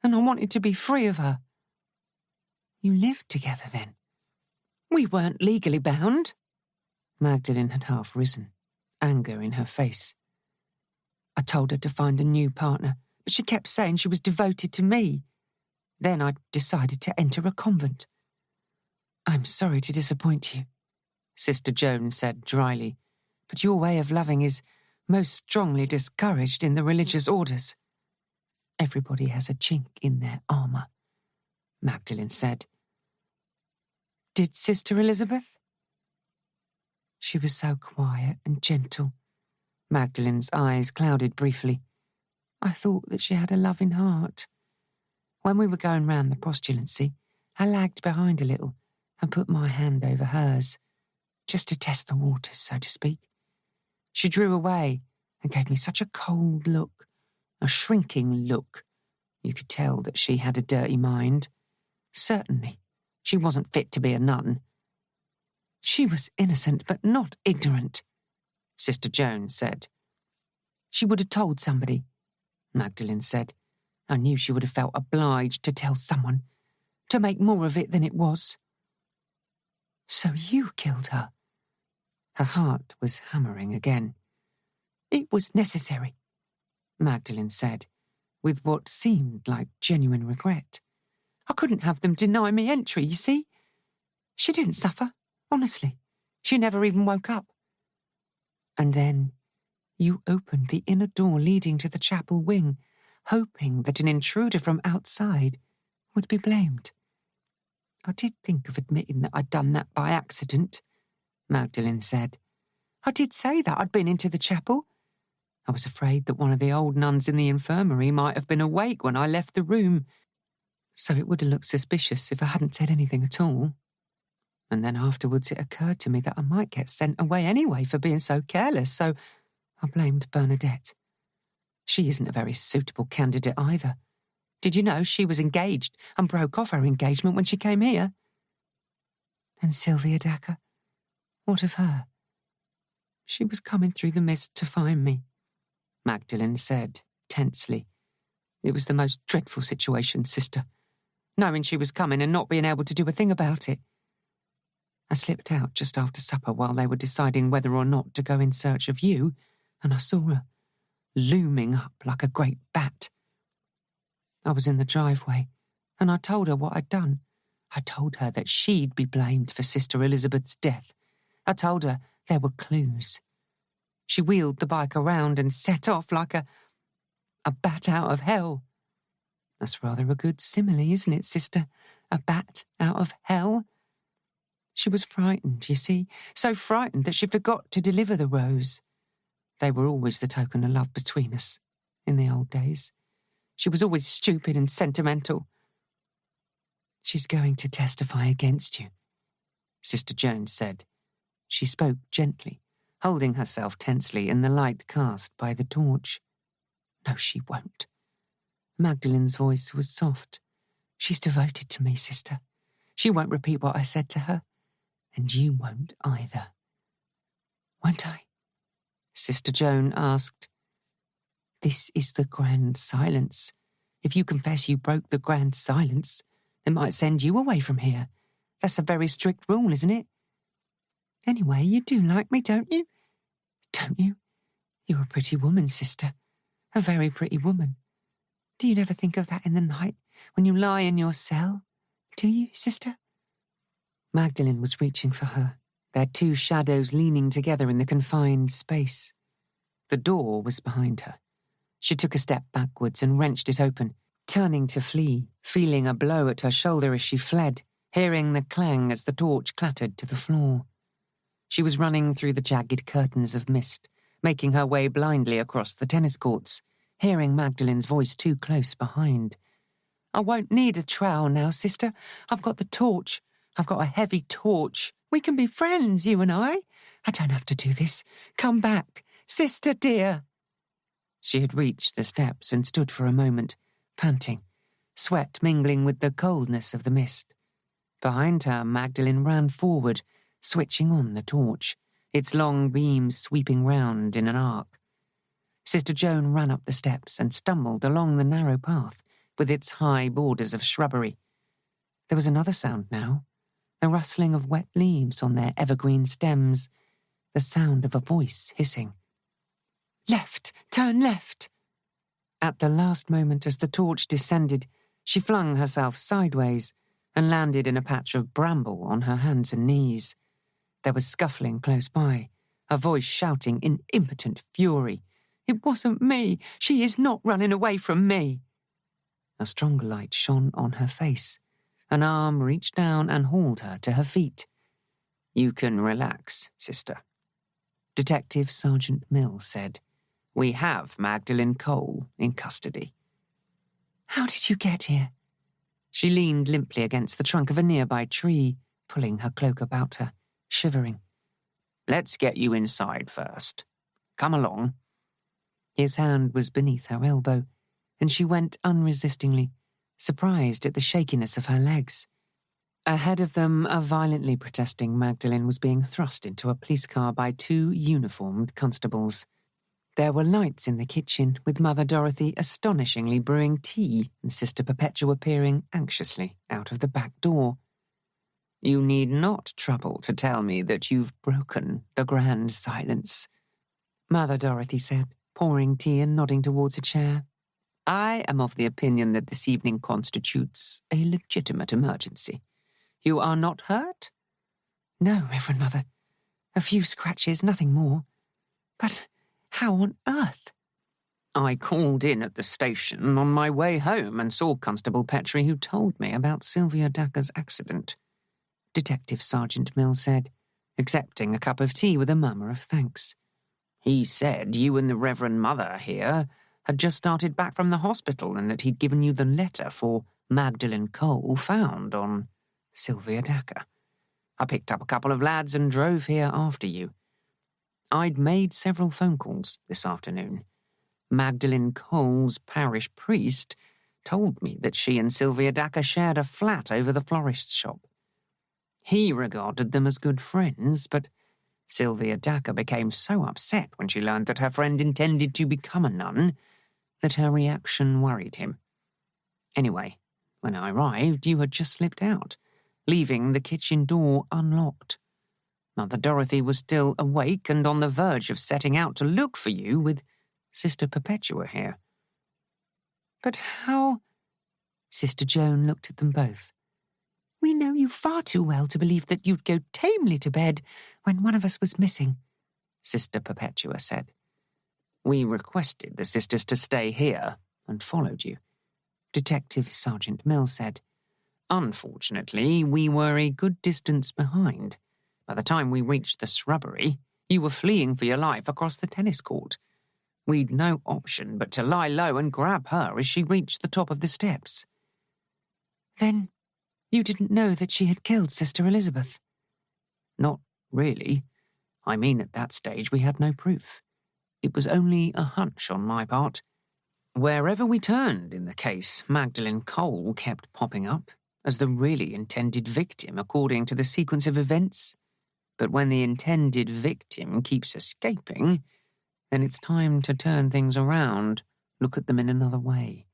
and I wanted to be free of her. You lived together then? We weren't legally bound. Magdalene had half risen, anger in her face. I told her to find a new partner, but she kept saying she was devoted to me. Then I decided to enter a convent. I'm sorry to disappoint you, Sister Joan said dryly, but your way of loving is most strongly discouraged in the religious orders. Everybody has a chink in their armour, Magdalene said. Did Sister Elizabeth? She was so quiet and gentle. Magdalene's eyes clouded briefly. I thought that she had a loving heart. When we were going round the postulancy, I lagged behind a little and put my hand over hers, just to test the waters, so to speak. She drew away and gave me such a cold look, a shrinking look. You could tell that she had a dirty mind. Certainly, she wasn't fit to be a nun. She was innocent but not ignorant, Sister Joan said. She would have told somebody, Magdalene said. I knew she would have felt obliged to tell someone, to make more of it than it was. So you killed her? Her heart was hammering again. It was necessary, Magdalene said, with what seemed like genuine regret. I couldn't have them deny me entry, you see. She didn't suffer, honestly. She never even woke up. And then you opened the inner door leading to the chapel wing, hoping that an intruder from outside would be blamed. I did think of admitting that I'd done that by accident, Magdalene said. I did say that I'd been into the chapel. I was afraid that one of the old nuns in the infirmary might have been awake when I left the room, so it would have looked suspicious if I hadn't said anything at all. And then afterwards it occurred to me that I might get sent away anyway for being so careless, so I blamed Bernadette. She isn't a very suitable candidate either. Did you know she was engaged and broke off her engagement when she came here? And Sylvia Dacre? What of her? She was coming through the mist to find me, Magdalene said tensely. It was the most dreadful situation, sister, knowing she was coming and not being able to do a thing about it. I slipped out just after supper while they were deciding whether or not to go in search of you, and I saw her, looming up like a great bat. I was in the driveway, and I told her what I'd done. I told her that she'd be blamed for Sister Elizabeth's death. I told her there were clues. She wheeled the bike around and set off like a bat out of hell. That's rather a good simile, isn't it, sister? A bat out of hell? She was frightened, you see, so frightened that she forgot to deliver the rose. They were always the token of love between us, in the old days. She was always stupid and sentimental. She's going to testify against you, Sister Joan said. She spoke gently, holding herself tensely in the light cast by the torch. No, she won't. Magdalen's voice was soft. She's devoted to me, sister. She won't repeat what I said to her. And you won't either. Won't I? Sister Joan asked. This is the grand silence. If you confess you broke the grand silence, they might send you away from here. That's a very strict rule, isn't it? Anyway, you do like me, don't you? Don't you? You're a pretty woman, sister. A very pretty woman. Do you never think of that in the night when you lie in your cell? Do you, sister? Magdalen was reaching for her, their two shadows leaning together in the confined space. The door was behind her. She took a step backwards and wrenched it open, turning to flee, feeling a blow at her shoulder as she fled, hearing the clang as the torch clattered to the floor. She was running through the jagged curtains of mist, making her way blindly across the tennis courts, hearing Magdalen's voice too close behind. I won't need a trowel now, sister. I've got the torch. I've got a heavy torch. We can be friends, you and I. I don't have to do this. Come back, sister dear. She had reached the steps and stood for a moment, panting, sweat mingling with the coldness of the mist. Behind her, Magdalen ran forward, switching on the torch, its long beams sweeping round in an arc. Sister Joan ran up the steps and stumbled along the narrow path with its high borders of shrubbery. There was another sound now, the rustling of wet leaves on their evergreen stems, the sound of a voice hissing. Left! Turn left! At the last moment as the torch descended, she flung herself sideways and landed in a patch of bramble on her hands and knees. There was scuffling close by, a voice shouting in impotent fury. It wasn't me! She is not running away from me! A stronger light shone on her face. An arm reached down and hauled her to her feet. You can relax, sister. Detective Sergeant Mill said. We have Magdalen Cole in custody. How did you get here? She leaned limply against the trunk of a nearby tree, pulling her cloak about her, shivering. Let's get you inside first. Come along. His hand was beneath her elbow, and she went unresistingly, surprised at the shakiness of her legs. Ahead of them, a violently protesting Magdalen was being thrust into a police car by two uniformed constables. There were lights in the kitchen, with Mother Dorothy astonishingly brewing tea and Sister Perpetua peering anxiously out of the back door. You need not trouble to tell me that you've broken the grand silence, Mother Dorothy said, pouring tea and nodding towards a chair. I am of the opinion that this evening constitutes a legitimate emergency. You are not hurt? No, Reverend Mother. A few scratches, nothing more. But how on earth? I called in at the station on my way home and saw Constable Petrie, who told me about Sylvia Dacre's accident, Detective Sergeant Mill said, accepting a cup of tea with a murmur of thanks. He said you and the Reverend Mother here had just started back from the hospital and that he'd given you the letter for Magdalen Cole found on Sylvia Dacre. I picked up a couple of lads and drove here after you. I'd made several phone calls this afternoon. Magdalen Cole's parish priest told me that she and Sylvia Dacre shared a flat over the florist's shop. He regarded them as good friends, but Sylvia Dacre became so upset when she learned that her friend intended to become a nun that her reaction worried him. Anyway, when I arrived, you had just slipped out, leaving the kitchen door unlocked. Mother Dorothy was still awake and on the verge of setting out to look for you with Sister Perpetua here. But how? Sister Joan looked at them both. We know you far too well to believe that you'd go tamely to bed when one of us was missing, Sister Perpetua said. We requested the sisters to stay here and followed you, Detective Sergeant Mill said. Unfortunately, we were a good distance behind. By the time we reached the shrubbery, you were fleeing for your life across the tennis court. We'd no option but to lie low and grab her as she reached the top of the steps. Then you didn't know that she had killed Sister Elizabeth? Not really. I mean, at that stage we had no proof. It was only a hunch on my part. Wherever we turned in the case, Magdalene Cole kept popping up as the really intended victim according to the sequence of events. But when the intended victim keeps escaping, then it's time to turn things around, look at them in another way.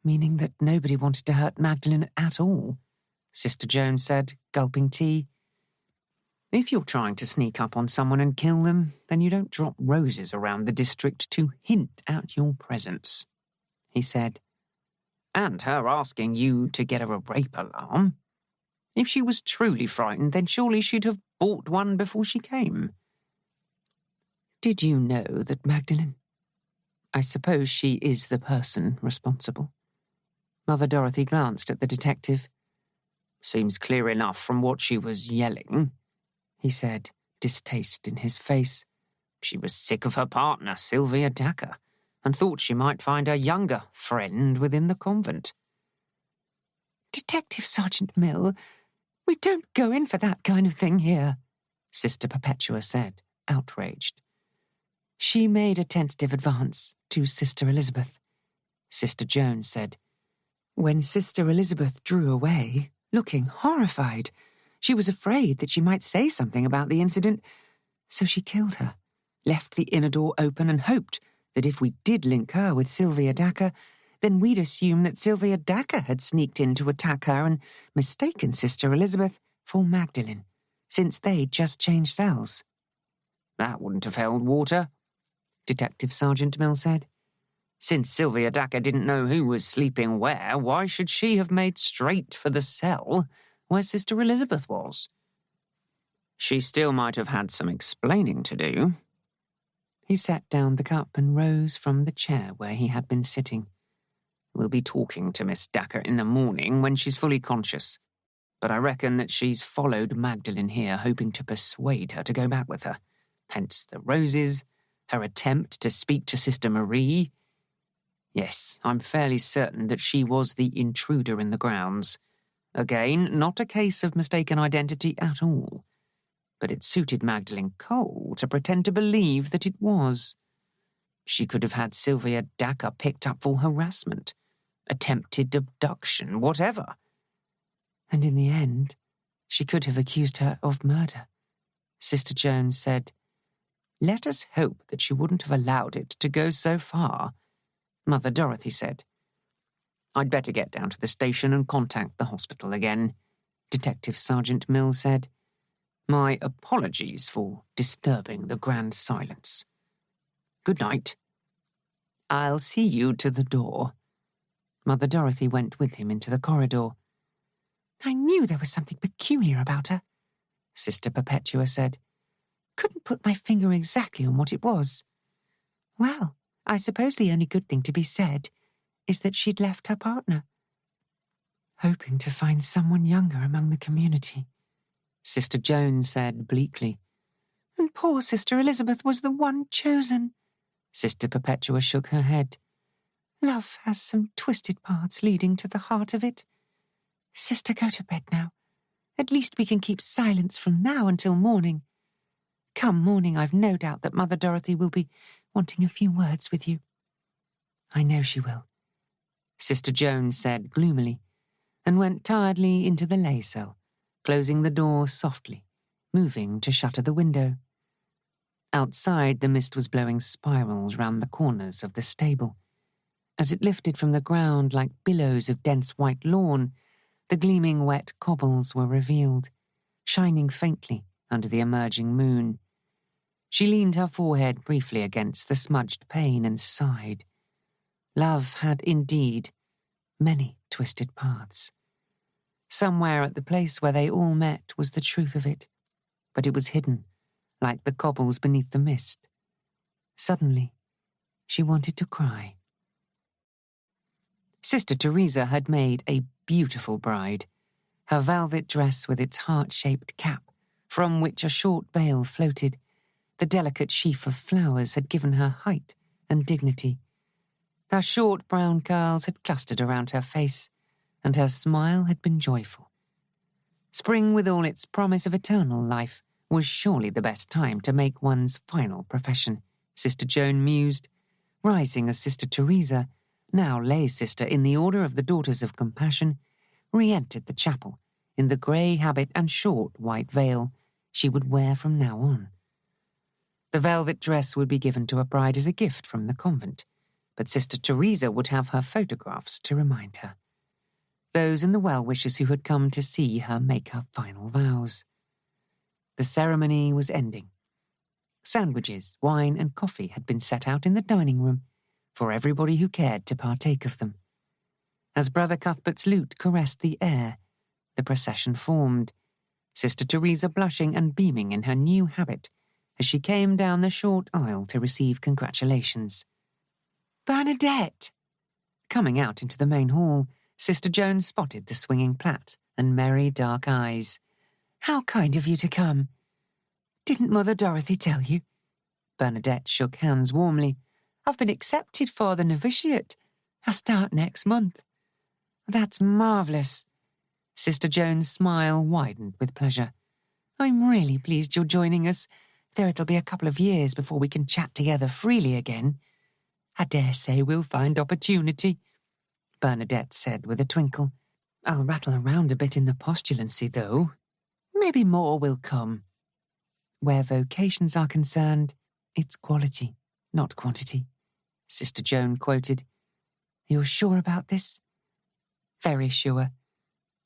Meaning that nobody wanted to hurt Magdalene at all, Sister Joan said, gulping tea. If you're trying to sneak up on someone and kill them, then you don't drop roses around the district to hint at your presence, he said. And her asking you to get her a rape alarm. If she was truly frightened, then surely she'd have bought one before she came. Did you know that Magdalene? I suppose she is the person responsible. Mother Dorothy glanced at the detective. Seems clear enough from what she was yelling, he said, distaste in his face. She was sick of her partner, Sylvia Dacre, and thought she might find a younger friend within the convent. Detective Sergeant Mill, we don't go in for that kind of thing here, Sister Perpetua said, outraged. She made a tentative advance to Sister Elizabeth. Sister Joan said, when Sister Elizabeth drew away, looking horrified, she was afraid that she might say something about the incident, so she killed her, left the inner door open and hoped that if we did link her with Sylvia Dacre, then we'd assume that Sylvia Dacre had sneaked in to attack her and mistaken Sister Elizabeth for Magdalene, since they'd just changed cells. That wouldn't have held water, Detective Sergeant Mill said. Since Sylvia Dacre didn't know who was sleeping where, why should she have made straight for the cell where Sister Elizabeth was? She still might have had some explaining to do. He set down the cup and rose from the chair where he had been sitting. We'll be talking to Miss Dacre in the morning when she's fully conscious, but I reckon that she's followed Magdalene here hoping to persuade her to go back with her. Hence the roses, her attempt to speak to Sister Marie. Yes, I'm fairly certain that she was the intruder in the grounds. Again, not a case of mistaken identity at all. But it suited Magdalene Cole to pretend to believe that it was. She could have had Sylvia Dacre picked up for harassment, attempted abduction, whatever. And in the end, she could have accused her of murder. Sister Joan said, let us hope that she wouldn't have allowed it to go so far, Mother Dorothy said. I'd better get down to the station and contact the hospital again, Detective Sergeant Mill said. My apologies for disturbing the grand silence. Good night. I'll see you to the door. Mother Dorothy went with him into the corridor. I knew there was something peculiar about her, Sister Perpetua said. Couldn't put my finger exactly on what it was. Well, I suppose the only good thing to be said is that she'd left her partner. Hoping to find someone younger among the community, Sister Joan said bleakly. And poor Sister Elizabeth was the one chosen. Sister Perpetua shook her head. Love has some twisted paths leading to the heart of it. Sister, go to bed now. At least we can keep silence from now until morning. Come morning, I've no doubt that Mother Dorothy will be wanting a few words with you. I know she will, Sister Joan said gloomily, and went tiredly into the lay cell, closing the door softly, moving to shutter the window. Outside, the mist was blowing spirals round the corners of the stable. As it lifted from the ground like billows of dense white lawn, the gleaming wet cobbles were revealed, shining faintly under the emerging moon. She leaned her forehead briefly against the smudged pane and sighed. Love had indeed many twisted paths. Somewhere at the place where they all met was the truth of it, but it was hidden, like the cobbles beneath the mist. Suddenly, she wanted to cry. Sister Teresa had made a beautiful bride. Her velvet dress with its heart-shaped cap, from which a short veil floated, the delicate sheaf of flowers had given her height and dignity. Her short brown curls had clustered around her face, and her smile had been joyful. Spring, with all its promise of eternal life, was surely the best time to make one's final profession, Sister Joan mused, rising as Sister Teresa, now lay sister in the Order of the Daughters of Compassion, re-entered the chapel in the grey habit and short white veil she would wear from now on. The velvet dress would be given to a bride as a gift from the convent, but Sister Teresa would have her photographs to remind her. Those and the well-wishers who had come to see her make her final vows. The ceremony was ending. Sandwiches, wine and coffee had been set out in the dining room for everybody who cared to partake of them. As Brother Cuthbert's lute caressed the air, the procession formed, Sister Teresa blushing and beaming in her new habit as she came down the short aisle to receive congratulations. Bernadette! Coming out into the main hall, Sister Joan spotted the swinging plait and merry dark eyes. How kind of you to come. Didn't Mother Dorothy tell you? Bernadette shook hands warmly. I've been accepted for the novitiate. I start next month. That's marvellous. Sister Joan's smile widened with pleasure. I'm really pleased you're joining us, though it'll be a couple of years before we can chat together freely again. I dare say we'll find opportunity, Bernadette said with a twinkle. I'll rattle around a bit in the postulancy, though. Maybe more will come. Where vocations are concerned, it's quality, not quantity, Sister Joan quoted. You're sure about this? Very sure.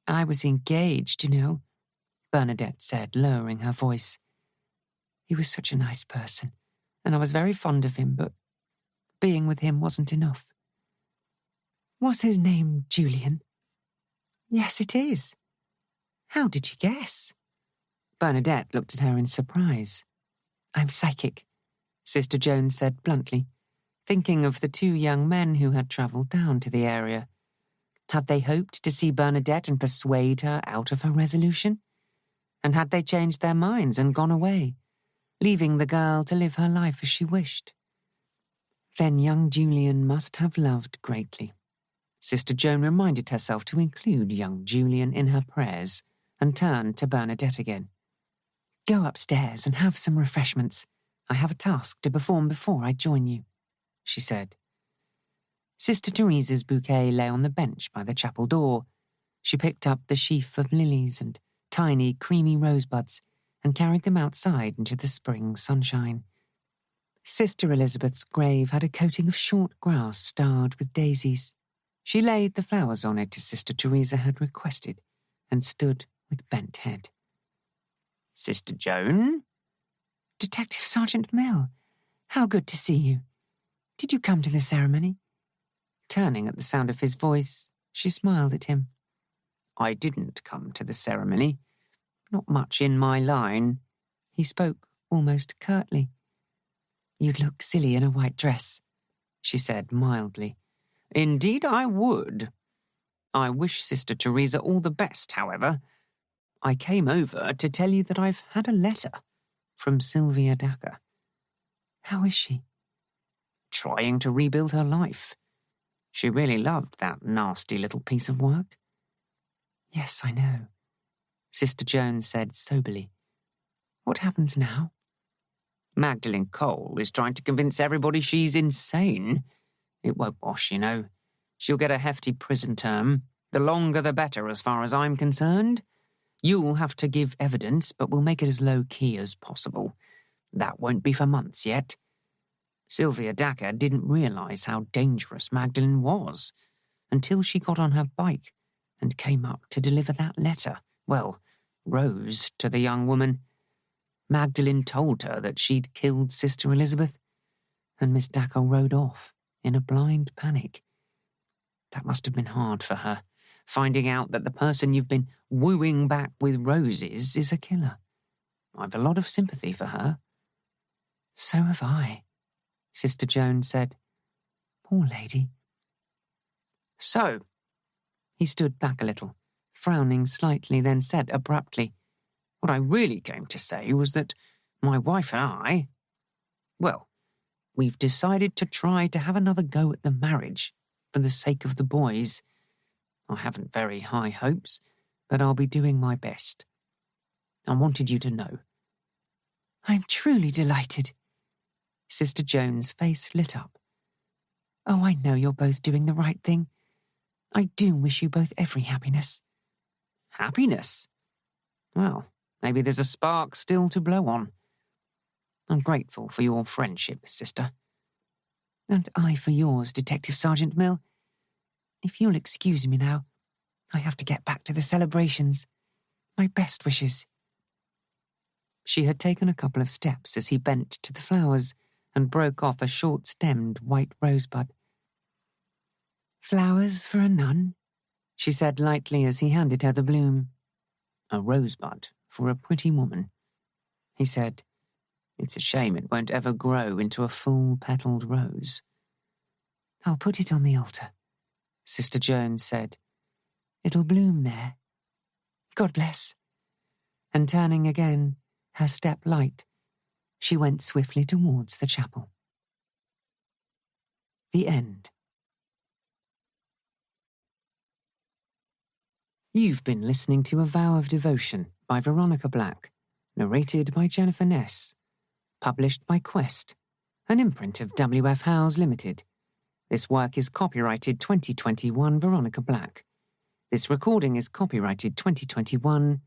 I was engaged, you know, Bernadette said, lowering her voice. He was such a nice person, and I was very fond of him, but being with him wasn't enough. Was his name Julian? Yes, it is. How did you guess? Bernadette looked at her in surprise. I'm psychic, Sister Joan said bluntly, thinking of the two young men who had travelled down to the area. Had they hoped to see Bernadette and persuade her out of her resolution? And had they changed their minds and gone away, leaving the girl to live her life as she wished? Then young Julian must have loved greatly. Sister Joan reminded herself to include young Julian in her prayers and turned to Bernadette again. Go upstairs and have some refreshments. I have a task to perform before I join you, she said. Sister Teresa's bouquet lay on the bench by the chapel door. She picked up the sheaf of lilies and tiny, creamy rosebuds and carried them outside into the spring sunshine. Sister Elizabeth's grave had a coating of short grass starred with daisies. She laid the flowers on it as Sister Teresa had requested and stood with bent head. Sister Joan? Detective Sergeant Mill, how good to see you. Did you come to the ceremony? Turning at the sound of his voice, she smiled at him. I didn't come to the ceremony. Not much in my line. He spoke almost curtly. You'd look silly in a white dress, she said mildly. Indeed I would. I wish Sister Teresa all the best, however. I came over to tell you that I've had a letter from Sylvia Dacre. How is she? Trying to rebuild her life. She really loved that nasty little piece of work. Yes, I know, Sister Joan said soberly. What happens now? Magdalene Cole is trying to convince everybody she's insane. It won't wash, you know. She'll get a hefty prison term. The longer the better, as far as I'm concerned. You'll have to give evidence, but we'll make it as low-key as possible. That won't be for months yet. Sylvia Dacre didn't realise how dangerous Magdalene was until she got on her bike and came up to deliver that letter. Well, Rose to the young woman. Magdalene told her that she'd killed Sister Elizabeth, and Miss Dacre rode off in a blind panic. That must have been hard for her, finding out that the person you've been wooing back with roses is a killer. I've a lot of sympathy for her. So have I, Sister Joan said. Poor lady. So, he stood back a little, frowning slightly, then said abruptly, what I really came to say was that my wife and I, well, we've decided to try to have another go at the marriage for the sake of the boys. I haven't very high hopes, but I'll be doing my best. I wanted you to know. I'm truly delighted. Sister Joan's face lit up. Oh, I know you're both doing the right thing. I do wish you both every happiness. Happiness? Well, maybe there's a spark still to blow on. I'm grateful for your friendship, sister. And I for yours, Detective Sergeant Mill. If you'll excuse me now, I have to get back to the celebrations. My best wishes. She had taken a couple of steps as he bent to the flowers and broke off a short-stemmed white rosebud. Flowers for a nun? She said lightly as he handed her the bloom. A rosebud for a pretty woman, he said. It's a shame it won't ever grow into a full-petalled rose. I'll put it on the altar, Sister Joan said. It'll bloom there. God bless. And turning again, her step light, she went swiftly towards the chapel. The end. You've been listening to A Vow of Devotion by Veronica Black, narrated by Jennifer Ness, published by Quest, an imprint of W.F. Howes Limited. This work is copyrighted 2021 Veronica Black. This recording is copyrighted 2021